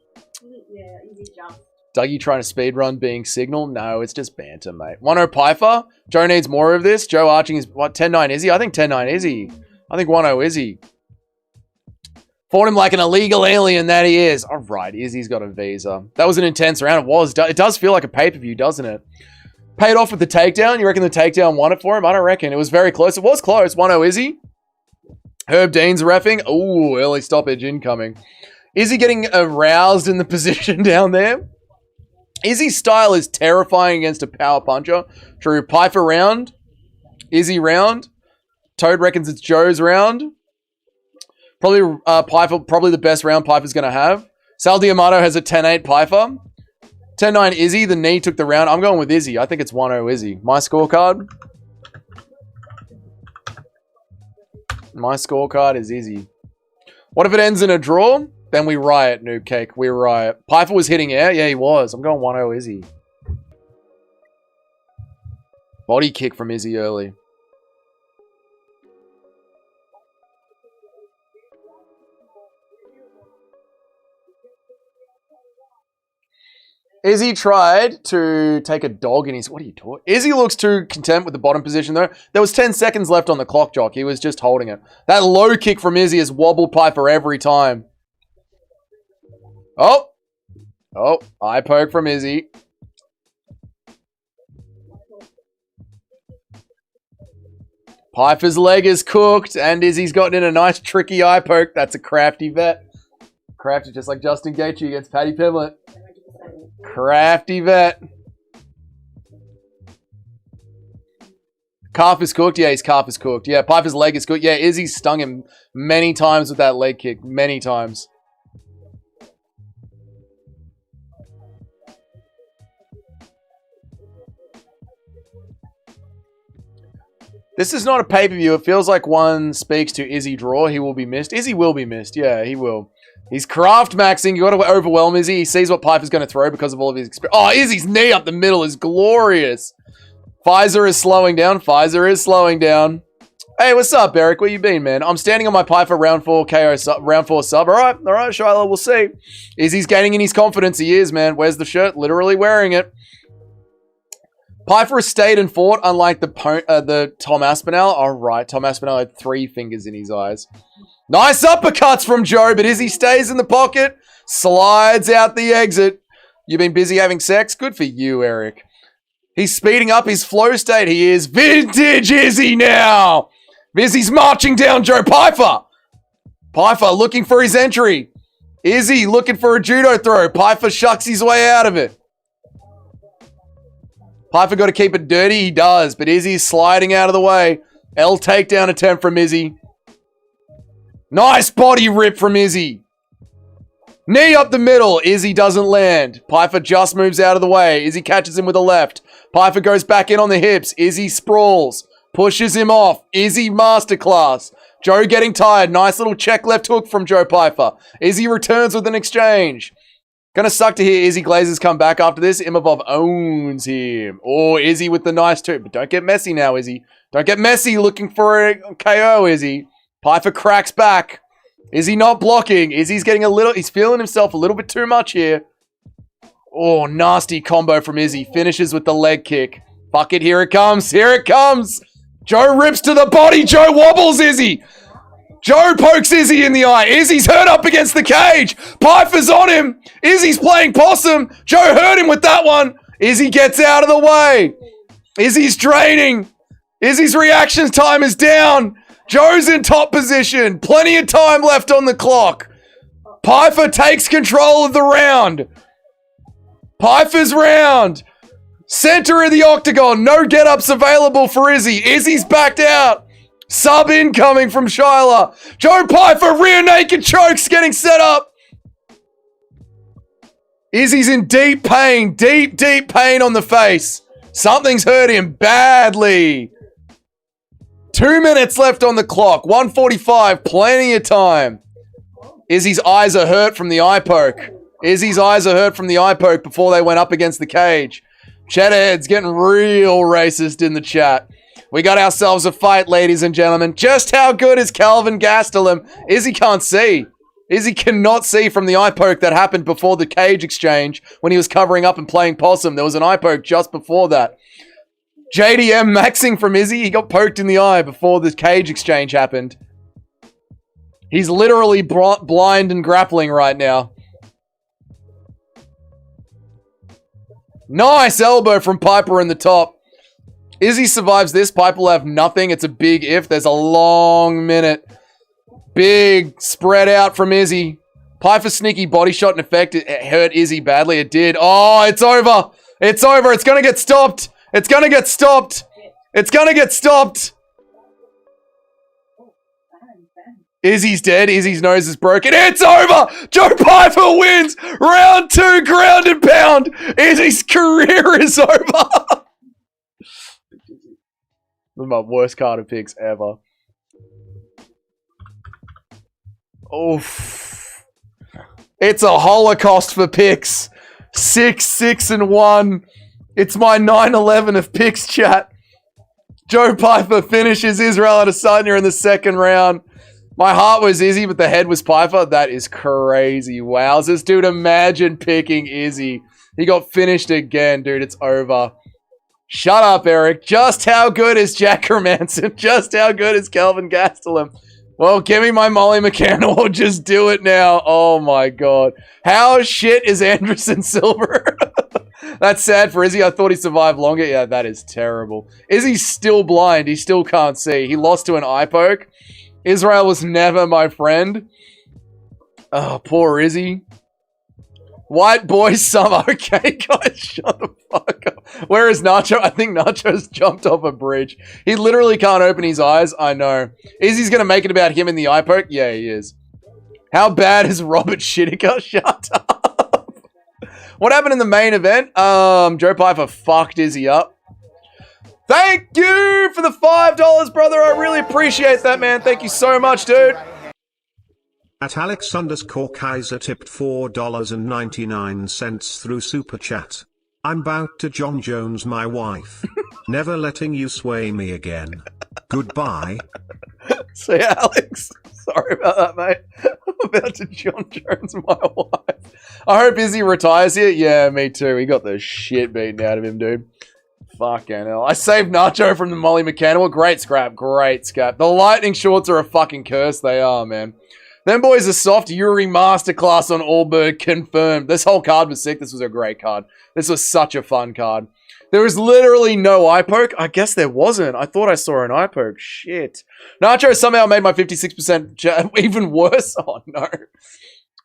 Yeah, Izzy jumped. Dougie trying to speedrun being signal? No, it's just banter, mate. 1-0 Pyfer. Joe needs more of this. Joe arching is, what, 10-9 Izzy? I think 10-9 Izzy. I think 1-0 Izzy. Fought him like an illegal alien that he is. All right, Izzy's got a visa. That was an intense round. It was. It does feel like a pay-per-view, doesn't it? Paid off with the takedown. You reckon the takedown won it for him? I don't reckon. It was very close. It was close. 1-0 Izzy. Herb Dean's reffing. Ooh, early stoppage incoming. Izzy getting aroused in the position down there. Izzy's style is terrifying against a power puncher. True. Pyfer round. Izzy round. Toad reckons it's Joe's round. Probably Pyfer, probably the best round Pyfer's going to have. Sal Diamato has a 10-8 Pyfer. 10-9 Izzy. The knee took the round. I'm going with Izzy. I think it's 1-0 Izzy. My scorecard. My scorecard is Izzy. What if it ends in a draw? Then we riot, Noob Cake. We riot. Pyfer was hitting air. Yeah, he was. I'm going 1-0 Izzy. Body kick from Izzy early. Izzy tried to take a dog in his... What are you talking? Izzy looks too content with the bottom position, though. There was 10 seconds left on the clock, Jock. He was just holding it. That low kick from Izzy has wobbled Pyfer every time. Oh. Oh, eye poke from Izzy. Pyfer's leg is cooked, and Izzy's gotten in a nice tricky eye poke. That's a crafty vet. Crafty, just like Justin Gaethje against Paddy Pimblett. Crafty vet. Calf is cooked. Yeah, his calf is cooked. Yeah, Pyfer's leg is cooked. Yeah, Izzy stung him many times with that leg kick. Many times. This is not a pay-per-view. It feels like one speaks to Izzy draw. He will be missed. Izzy will be missed. Yeah, he will. He's craft maxing. You got to overwhelm Izzy. He sees what Pyfer's going to throw because of all of his experience. Oh, Izzy's knee up the middle is glorious. Pfizer is slowing down. Pfizer is slowing down. Hey, what's up, Eric? Where you been, man? I'm standing on my Pyfer round 4 KO sub, round 4 sub. All right, Shiloh, we'll see. Izzy's gaining in his confidence. He is, man. Where's the shirt? Literally wearing it. Pyfer has stayed and fought, unlike the Tom Aspinall. All right, Tom Aspinall had 3 fingers in his eyes. Nice uppercuts from Joe, but Izzy stays in the pocket, slides out the exit. You've been busy having sex? Good for you, Eric. He's speeding up his flow state. He is vintage Izzy now. Izzy's marching down Joe Pyfer. Pyfer looking for his entry. Izzy looking for a judo throw. Pyfer shucks his way out of it. Pyfer got to keep it dirty. He does, but Izzy's sliding out of the way. L takedown attempt from Izzy. Nice body rip from Izzy. Knee up the middle. Izzy doesn't land. Pyfer just moves out of the way. Izzy catches him with a left. Pyfer goes back in on the hips. Izzy sprawls. Pushes him off. Izzy masterclass. Joe getting tired. Nice little check left hook from Joe Pyfer. Izzy returns with an exchange. Gonna suck to hear Izzy Glazers come back after this. Imavov owns him. Oh, Izzy with the nice two. But don't get messy now, Izzy. Don't get messy looking for a KO, Izzy. Pyfer cracks back. Izzy not blocking. Izzy's getting a little... He's feeling himself a little bit too much here. Oh, nasty combo from Izzy. Finishes with the leg kick. Fuck it, here it comes. Here it comes. Joe rips to the body. Joe wobbles Izzy. Joe pokes Izzy in the eye. Izzy's hurt up against the cage. Pyfer's on him. Izzy's playing possum. Joe hurt him with that one. Izzy gets out of the way. Izzy's draining. Izzy's reaction time is down. Joe's in top position. Plenty of time left on the clock. Pyfer takes control of the round. Pyfer's round. Center of the octagon. No get-ups available for Izzy. Izzy's backed out. Sub incoming from Shyla. Joe Pyfer, rear naked chokes getting set up. Izzy's in deep pain. Deep pain on the face. Something's hurt him badly. 2 minutes left on the clock. 1:45. Plenty of time. Izzy's eyes are hurt from the eye poke. Izzy's eyes are hurt from the eye poke before they went up against the cage. Cheddhead's getting real racist in the chat. We got ourselves a fight, ladies and gentlemen. Just how good is Calvin Gastelum? Izzy can't see. Izzy cannot see from the eye poke that happened before the cage exchange when he was covering up and playing possum. There was an eye poke just before that. JDM maxing from Izzy. He got poked in the eye before the cage exchange happened. He's literally blind and grappling right now. Nice elbow from Pyfer in the top. Izzy survives this. Pyfer will have nothing. It's a big if. There's a long minute. Big spread out from Izzy. Pyfer's sneaky body shot in effect. It hurt Izzy badly. It did. Oh, it's over. It's over. It's going to get stopped. It's going to get stopped. It's going to get stopped. Izzy's dead. Izzy's nose is broken. It's over. Joe Pyfer wins. Round 2, ground and pound. Izzy's career is over. One of my worst card of picks ever. Oof. It's a holocaust for picks. 6-6-1. It's my 9-11 of picks, chat. Joe Pyfer finishes Israel Adesanya in the second round. My heart was Izzy, but the head was Pyfer. That is crazy. Wowzers, dude. Imagine picking Izzy. He got finished again, dude. It's over. Shut up, Eric. Just how good is Jack Hermanson? Just how good is Calvin Gastelum? Well, give me my Molly McCann or just do it now. Oh, my God. How shit is Anderson Silver? That's sad for Izzy. I thought he survived longer. Yeah, that is terrible. Izzy's still blind. He still can't see. He lost to an eye poke. Israel was never my friend. Oh, poor Izzy. White boy summer. Okay, guys, shut the fuck up. Where is Nacho? I think Nacho's jumped off a bridge. He literally can't open his eyes. I know. Izzy's going to make it about him in the eye poke? Yeah, he is. How bad is Robert Whittaker? Shut up. What happened in the main event? Joe Pyfer fucked Izzy up. Thank you for the $5, brother. I really appreciate that, man. Thank you so much, dude. At Alex_Kaiser tipped $4.99 through Super Chat. I'm about to John Jones my wife. Never letting you sway me again. Goodbye. See ya, Alex. Sorry about that, mate. I'm about to John Jones my wife. I hope Izzy retires here. Yeah, me too. He got the shit beaten out of him, dude. Fucking hell. I saved Nacho from the Molly Mechanical. Great scrap. Great scrap. The lightning shorts are a fucking curse. They are, man. Them boys are soft. Yuri masterclass on Allbird confirmed. This whole card was sick. This was a great card. This was such a fun card. There was literally no eye poke. I guess there wasn't. I thought I saw an eye poke. Shit. Nacho somehow made my 56% even worse. Oh, no.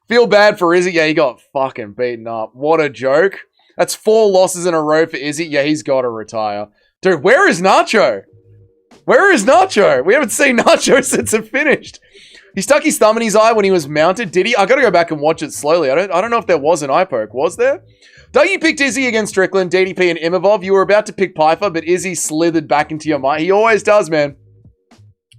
Feel bad for Izzy. Yeah, he got fucking beaten up. What a joke. That's 4 losses in a row for Izzy. Yeah, he's got to retire. Dude, where is Nacho? Where is Nacho? We haven't seen Nacho since it finished. He stuck his thumb in his eye when he was mounted. Did he? I got to go back and watch it slowly. I don't know if there was an eye poke. Was there? Dougie picked Izzy against Strickland, DDP, and Imavov. You were about to pick Pyfer, but Izzy slithered back into your mind. He always does, man.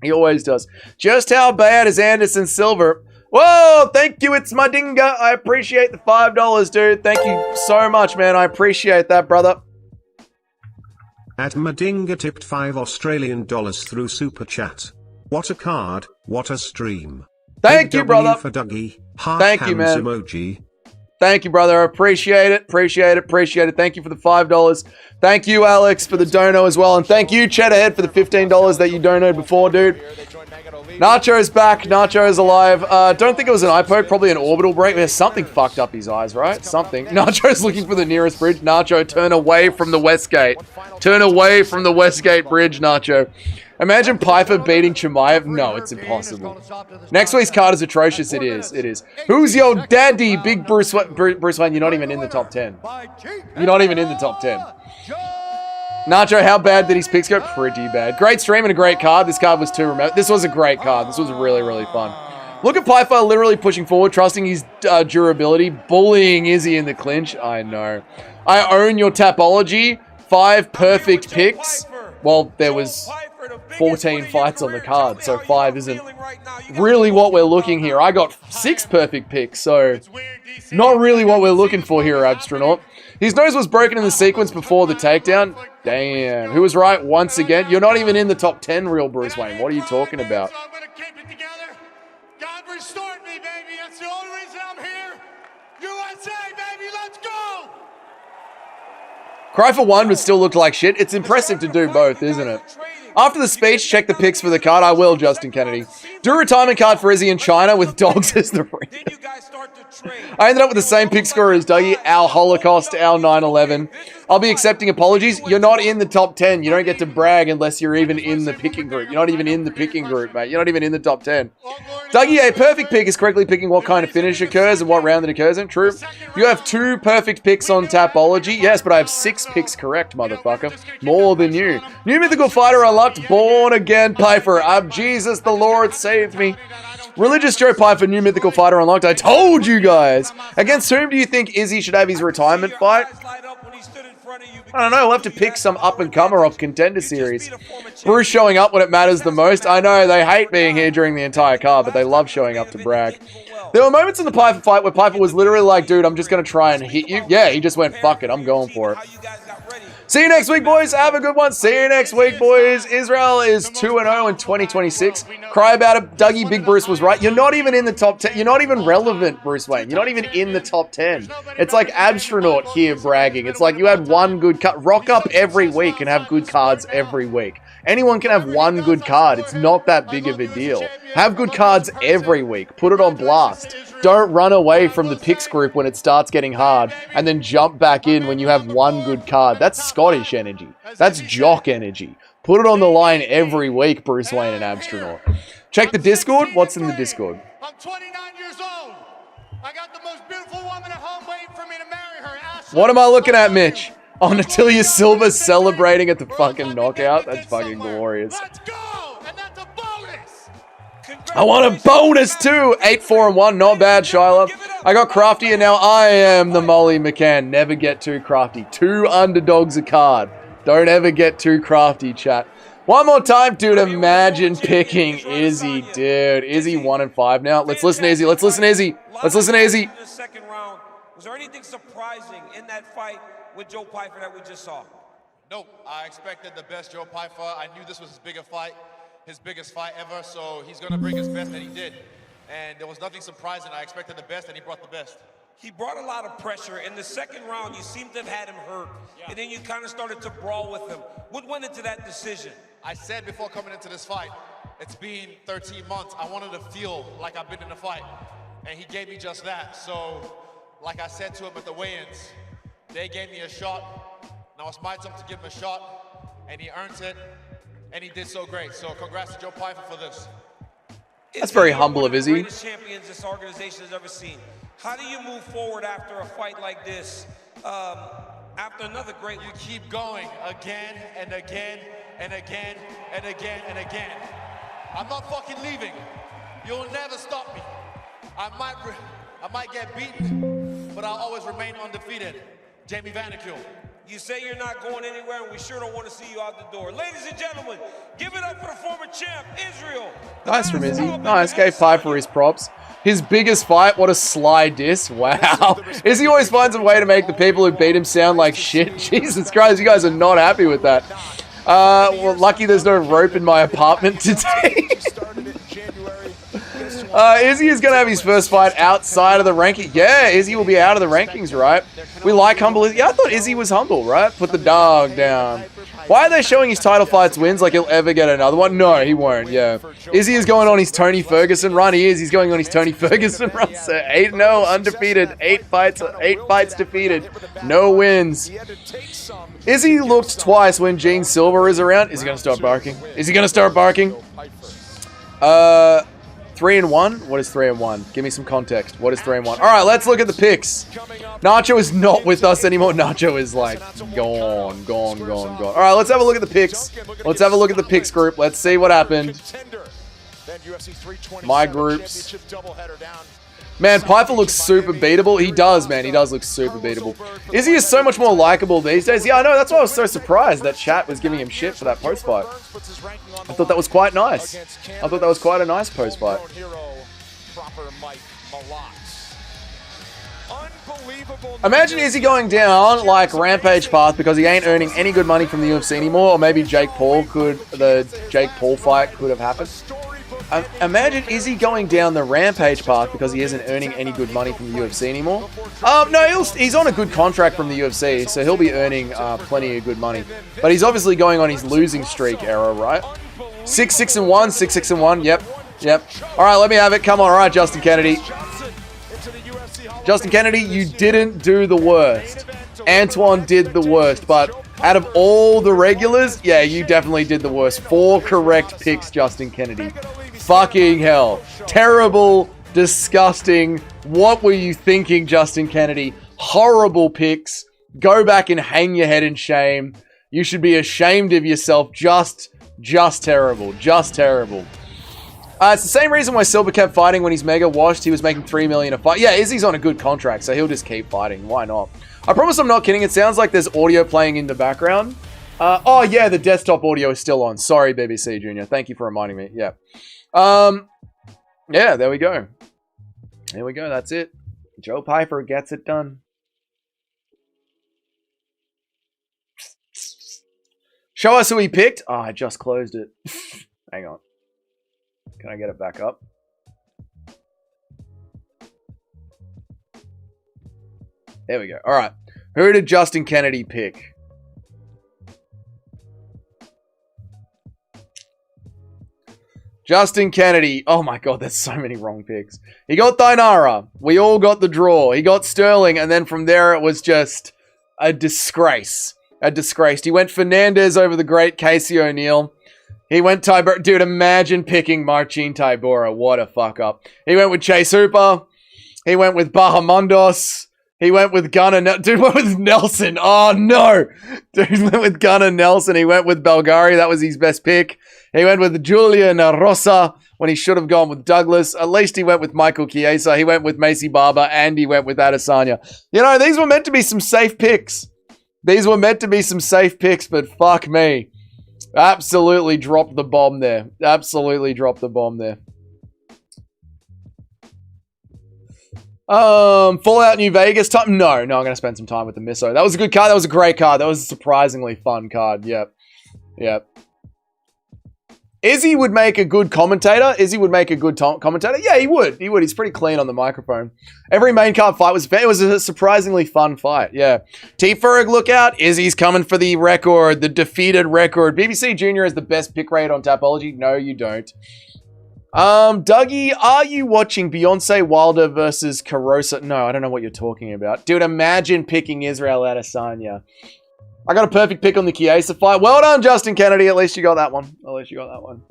He always does. Just how bad is Anderson Silver? Whoa, thank you. It's my dingo. I appreciate the $5, dude. Thank you so much, man. I appreciate that, brother. At Madinga tipped $5 through Super Chat. What a card, what a stream. Thank you, brother. For Dougie. Heart Thank you, man. Emoji. Thank you, brother. I appreciate it. Appreciate it. Appreciate it. Thank you for the $5. Thank you, Alex, for the dono as well. And thank you, Cheddarhead, for the $15 that you donated before, dude. Nacho's back. Nacho's alive. Don't think it was an eye poke. Probably an orbital break. There's something fucked up his eyes, right? Something. Nacho's looking for the nearest bridge. Nacho, turn away from the west gate. Turn away from the west gate bridge, Nacho. Imagine Pyfer beating Chimaev. No, it's impossible. Next week's card is atrocious. It is. It is. Who's your daddy? Big Bruce Wayne. You're not even in the top 10. You're not even in the top 10. Nacho, how bad did his picks go? Pretty bad. Great stream and a great card. This card was too remote. This was a great card. This was really, really fun. Look at Pyfer literally pushing forward, trusting his durability, bullying Izzy in the clinch. I know. I own your Tapology. 5 perfect picks. Well, there was 14 fights on the card, so 5 isn't really what we're looking here. I got 6 perfect picks, so not really what we're looking for here, Abstronaut. His nose was broken in the sequence before the takedown. Damn. Who was right once again? You're not even in the top 10, real Bruce Wayne. What are you talking about? God restored me, baby. That's the only reason I'm here. USA, baby, let's go! Cry for one would still look like shit. It's impressive to do both, isn't it? After the speech, check the picks for the card. I will, Justin Kennedy. Do a retirement card for Izzy in China with dogs as the ring. I ended up with the same pick score as Dougie. Our Holocaust, our 9/11. I'll be accepting apologies. You're not in the top 10. You don't get to brag unless you're even in the picking group. You're not even in the picking group, mate. You're not even in the top 10. Dougie, a perfect pick is correctly picking what kind of finish occurs and what round it occurs in. True. You have 2 perfect picks on Tapology. Yes, but I have 6 picks correct, motherfucker. More than you. New mythical fighter unlocked. Born again Pyfer. Jesus, the Lord saved me. Religious Joe Pyfer, new mythical fighter unlocked. I told you guys. Against whom do you think Izzy should have his retirement fight? I don't know. We'll have to pick some up-and-comer off Contender Series. Bruce showing up when it matters the most. I know, they hate being here during the entire card, but they love showing up to brag. There were moments in the Pyfer fight where Pyfer was literally like, dude, I'm just going to try and hit you. Yeah, he just went, fuck it, I'm going for it. See you next week, boys. Have a good one. See you next week, boys. Israel is 2-0 in 2026. Cry about it. Dougie, Big Bruce was right. You're not even in the top 10. You're not even relevant, Bruce Wayne. You're not even in the top 10. It's like Abstronaut here bragging. It's like you had one good card. Rock up every week and have good cards every week. Anyone can have one good card. It's not that big of a deal. Have good cards every week. Put it on blast. Don't run away from the picks group when it starts getting hard and then jump back in when you have one good card. That's Scottish energy. That's jock energy. Put it on the line every week, Bruce Wayne and Abstronaut. Check the Discord. What's in the Discord? I'm 29 years old. I got the most beautiful woman at home waiting for me to marry her. What am I looking at, Mitch? Oh, Natalia Silva celebrating at the fucking knockout. That's fucking glorious. Let's go! And that's a bonus! I want a bonus too. 8-4-1, not bad, Shiloh. I got crafty and now I am the Molly McCann. Never get too crafty. 2 underdogs a card. Don't ever get too crafty, chat. One more time, dude. Imagine picking Izzy, dude. Izzy 1-5 now. Let's listen to Izzy. Let's listen to Izzy. Let's listen to Izzy. The second round. Was there anything surprising in that fight with Joe Pyfer that we just saw? Nope. I expected the best Joe Pyfer. I knew this was his bigger fight. his biggest fight ever, so he's gonna bring his best, and he did. And there was nothing surprising. I expected the best, and he brought the best. He brought a lot of pressure. In the second round, you seemed to have had him hurt, and then you kind of started to brawl with him. What went into that decision? I said before coming into this fight, it's been 13 months. I wanted to feel like I've been in a fight, and he gave me just that. So, like I said to him at the weigh-ins, they gave me a shot. Now it's my turn to give him a shot, and he earned it, and he did so great. So congrats to Joe Pyfer for this. That's very humble of Izzy. One of the greatest champions this organization has ever seen. How do you move forward after a fight like this? After another great... You keep going again and again and again and again and again. I'm not fucking leaving. You'll never stop me. I might get beaten, but I'll always remain undefeated. Jamie Vanderkill. You say you're not going anywhere, and we sure don't want to see you out the door. Ladies and gentlemen, give it up for the former champ, Israel. Nice from Izzy. Nice. Gave Pyfer his props. His biggest fight, what a sly diss. Wow. Izzy always finds a way to make the people who beat him sound like shit. Jesus Christ, you guys are not happy with that. Well, lucky there's no rope in my apartment today. Izzy is going to have his first fight outside of the ranking. Yeah, Izzy will be out of the rankings, right? We like humble Izzy. Yeah, I thought Izzy was humble, right? Put the dog down. Why are they showing his title fights wins like he'll ever get another one? No, he won't, yeah. Izzy is going on his Tony Ferguson run. He is. He's going on his Tony Ferguson run. So 8-0, undefeated. 8 fights defeated. No wins. Izzy looked twice when Gene Silver is around. Is he going to start barking? Is he going to start barking? 3-1? What is 3-1? Give me some context. What is 3-1? All right, let's look at the picks. Nacho is not with us anymore. Nacho is like gone. All right, let's have a look at the picks. Let's have a look at the picks group. Let's see what happened. My groups. Man, Pyfer looks super beatable. He does, man. He does look super beatable. Izzy is so much more likable these days. Yeah, I know. That's why I was so surprised that chat was giving him shit for that post-fight. I thought that was quite nice. I thought that was quite a nice post-fight. Imagine Izzy going down like Rampage path because he ain't earning any good money from the UFC anymore, or maybe the Jake Paul fight could have happened. Imagine Izzy going down the Rampage path because he isn't earning any good money from the UFC anymore. No, he's on a good contract from the UFC, so he'll be earning plenty of good money. But he's obviously going on his losing streak era, right? 6-6-1, 6-6-1. Yep. All right, let me have it. Come on, all right, Justin Kennedy. Justin Kennedy, you didn't do the worst. Antoine did the worst, but out of all the regulars, yeah, you definitely did the worst. 4 correct picks, Justin Kennedy. Fucking hell. Terrible, disgusting. What were you thinking, Justin Kennedy? Horrible picks. Go back and hang your head in shame. You should be ashamed of yourself. Just terrible. Just terrible. It's the same reason why Silver kept fighting when he's mega washed. He was making $3 million a fight. Yeah, Izzy's on a good contract, so he'll just keep fighting. Why not? I promise I'm not kidding. It sounds like there's audio playing in the background. Oh, yeah, the desktop audio is still on. Sorry, BBC Junior. Thank you for reminding me. Yeah. Yeah, there we go. There we go. That's it. Joe Pyfer gets it done. Show us who he picked. Oh, I just closed it. Hang on. Can I get it back up? There we go. All right. Who did Justin Kennedy pick? Justin Kennedy. Oh my god, there's so many wrong picks. He got Dainara. We all got the draw. He got Sterling, and then from there it was just a disgrace. A disgrace. He went Fernandez over the great Casey O'Neill. He went Tybura. Dude, imagine picking Marcin Tybura. What a fuck up. He went with Chase Hooper. He went with Bahamondos. He went with Gunnar. Dude went with Nelson. Oh, no. Dude went with Gunnar Nelson. He went with Belgari. That was his best pick. He went with Julian Rosa when he should have gone with Douglas. At least he went with Michael Chiesa. He went with Macy Barber. And he went with Adesanya. You know, these were meant to be some safe picks. These were meant to be some safe picks, but fuck me. Absolutely dropped the bomb there. Absolutely dropped the bomb there. Fallout New Vegas time? No, I'm going to spend some time with the Misso. That was a good card. That was a great card. That was a surprisingly fun card. Yep. Izzy would make a good commentator. Izzy would make a good commentator. Yeah, he would. He would. He's pretty clean on the microphone. Every main card fight was fair. It was a surprisingly fun fight. Yeah. T-Ferg, look out. Izzy's coming for the record, the defeated record. BBC Junior has the best pick rate on Tapology. No, you don't. Dougie, are you watching Beyonce Wilder versus Carosa? No, I don't know what you're talking about. Dude, imagine picking Israel Adesanya. I got a perfect pick on the Chiesa fight. Well done, Justin Kennedy. At least you got that one. At least you got that one.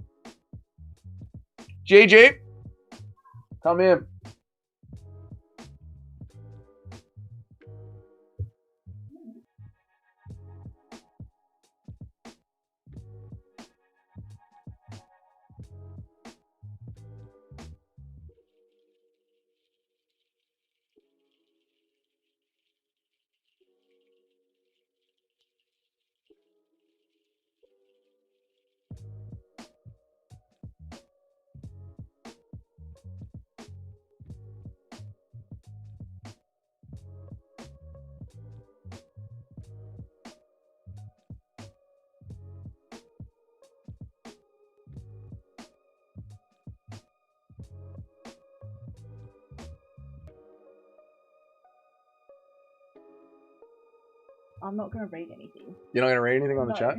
GG. Come in. I'm not going to read anything. You're not going to read anything on the chat?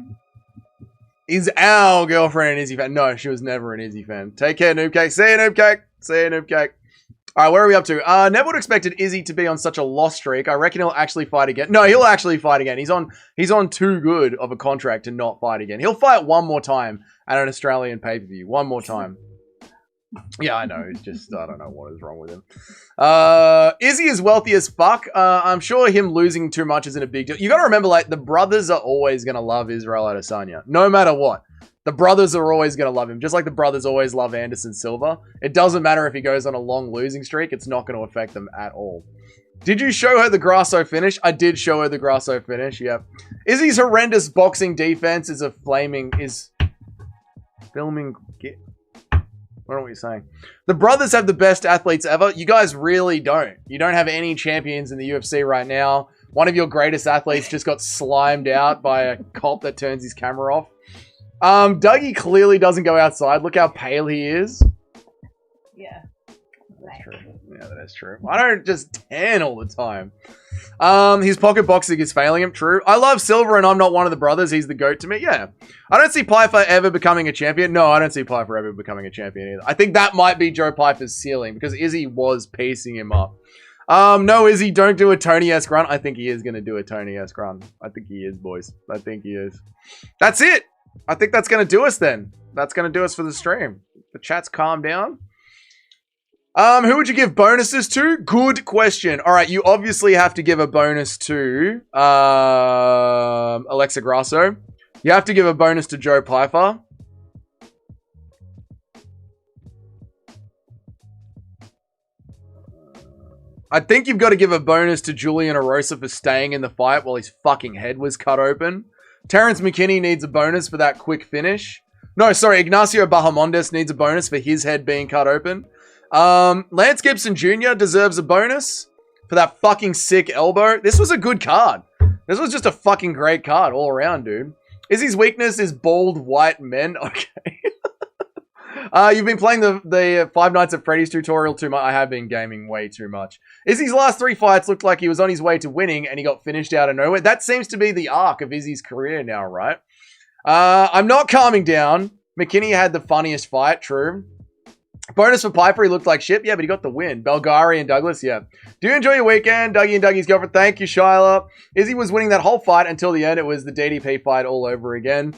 Is our girlfriend an Izzy fan? No, she was never an Izzy fan. Take care, Noob Cake. See you, Noob Cake. See you, Noob Cake. All right, where are we up to? Never would have expected Izzy to be on such a loss streak. I reckon he'll actually fight again. No, he'll actually fight again. He's on too good of a contract to not fight again. He'll fight one more time at an Australian pay-per-view. One more time. Yeah, I know. It's just, I don't know what is wrong with him. Izzy is wealthy as fuck. I'm sure him losing too much isn't a big deal. You got to remember, like, the brothers are always going to love Israel Adesanya. No matter what. The brothers are always going to love him. Just like the brothers always love Anderson Silva. It doesn't matter if he goes on a long losing streak. It's not going to affect them at all. Did you show her the Grasso finish? I did show her the Grasso finish, yep. Izzy's horrendous boxing defense is filming... I don't know what you're saying. The brothers have the best athletes ever. You guys really don't. You don't have any champions in the UFC right now. One of your greatest athletes just got slimed out by a cop that turns his camera off. Dougie clearly doesn't go outside. Look how pale he is. Yeah. That's true. Yeah, that is true. I don't just tan all the time. His pocket boxing is failing him. True. I love Silver and I'm not one of the brothers. He's the GOAT to me. Yeah. I don't see Pyfer ever becoming a champion. No, I don't see Pyfer ever becoming a champion either. I think that might be Joe Pyfer's ceiling because Izzy was piecing him up. No, Izzy, don't do a Tony-esque run. I think he is going to do a Tony-esque run. I think he is, boys. I think he is. That's it. I think that's going to do us then. That's going to do us for the stream. The chat's calmed down. Who would you give bonuses to? Good question. All right, you obviously have to give a bonus to Alexa Grasso. You have to give a bonus to Joe Pyfer. I think you've got to give a bonus to Julian Erosa for staying in the fight while his fucking head was cut open. Terrence McKinney needs a bonus for that quick finish. No, sorry, Ignacio Bahamondes needs a bonus for his head being cut open. Lance Gibson Jr. deserves a bonus for that fucking sick elbow. This was a good card. This was just a fucking great card all around, dude. Izzy's weakness is bald white men. Okay. You've been playing the Five Nights at Freddy's tutorial too much. I have been gaming way too much. Izzy's last 3 fights looked like he was on his way to winning and he got finished out of nowhere. That seems to be the arc of Izzy's career now, right? I'm not calming down. McKinney had the funniest fight, true. Bonus for Pyfer, he looked like shit. Yeah, but he got the win. Belgari and Douglas, yeah. Do you enjoy your weekend? Dougie and Dougie's girlfriend. Thank you, Shyla. Izzy was winning that whole fight until the end. It was the DDP fight all over again.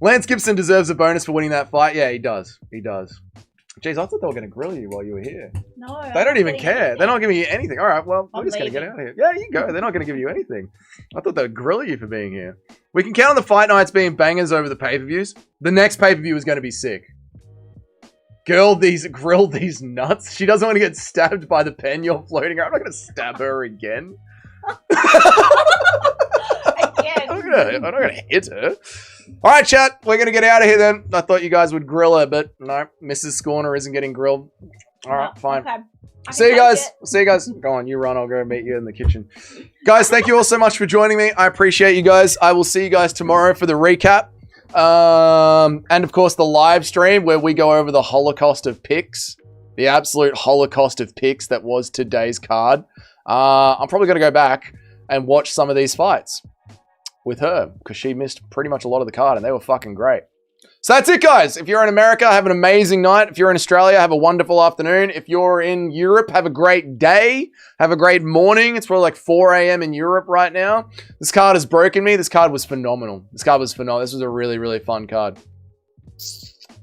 Lance Gibson deserves a bonus for winning that fight. Yeah, he does. He does. Jeez, I thought they were going to grill you while you were here. No. They don't even care. They're not giving you anything. All right, well, we're just going to get out of here. Yeah, you go. They're not going to give you anything. I thought they would grill you for being here. We can count on the fight nights being bangers over the pay-per-views. The next pay-per-view is going to be sick. Grill these nuts. She doesn't want to get stabbed by the pen you're floating around. I'm not going to stab her again. I'm not going to hit her. All right, chat. We're going to get out of here then. I thought you guys would grill her, but no. Mrs. Scorner isn't getting grilled. All right, fine. Okay. See you guys. See you guys. Go on, you run. I'll go meet you in the kitchen. Guys, thank you all so much for joining me. I appreciate you guys. I will see you guys tomorrow for the recap. And of course, the live stream where we go over the holocaust of picks. The absolute holocaust of picks that was today's card. I'm probably going to go back and watch some of these fights with her because she missed pretty much a lot of the card and they were fucking great. So that's it, guys. If you're in America, have an amazing night. If you're in Australia, have a wonderful afternoon. If you're in Europe, have a great day. Have a great morning. It's probably like 4 a.m. in Europe right now. This card has broken me. This card was phenomenal. This was a really, really fun card.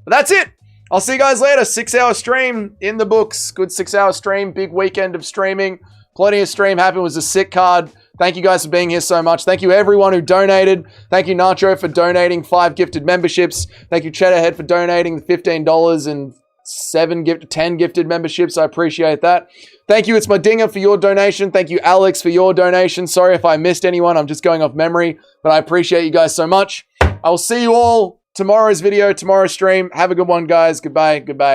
But that's it. I'll see you guys later. 6-hour stream in the books. Good 6-hour stream. Big weekend of streaming. Plenty of stream happened. It was a sick card. Thank you guys for being here so much. Thank you everyone who donated. Thank you Nacho for donating 5 gifted memberships. Thank you Cheddarhead for donating $15 and 10 gifted memberships. I appreciate that. Thank you It's My Dinger for your donation. Thank you Alex for your donation. Sorry if I missed anyone. I'm just going off memory, but I appreciate you guys so much. I will see you all tomorrow's video, tomorrow's stream. Have a good one, guys. Goodbye. Goodbye.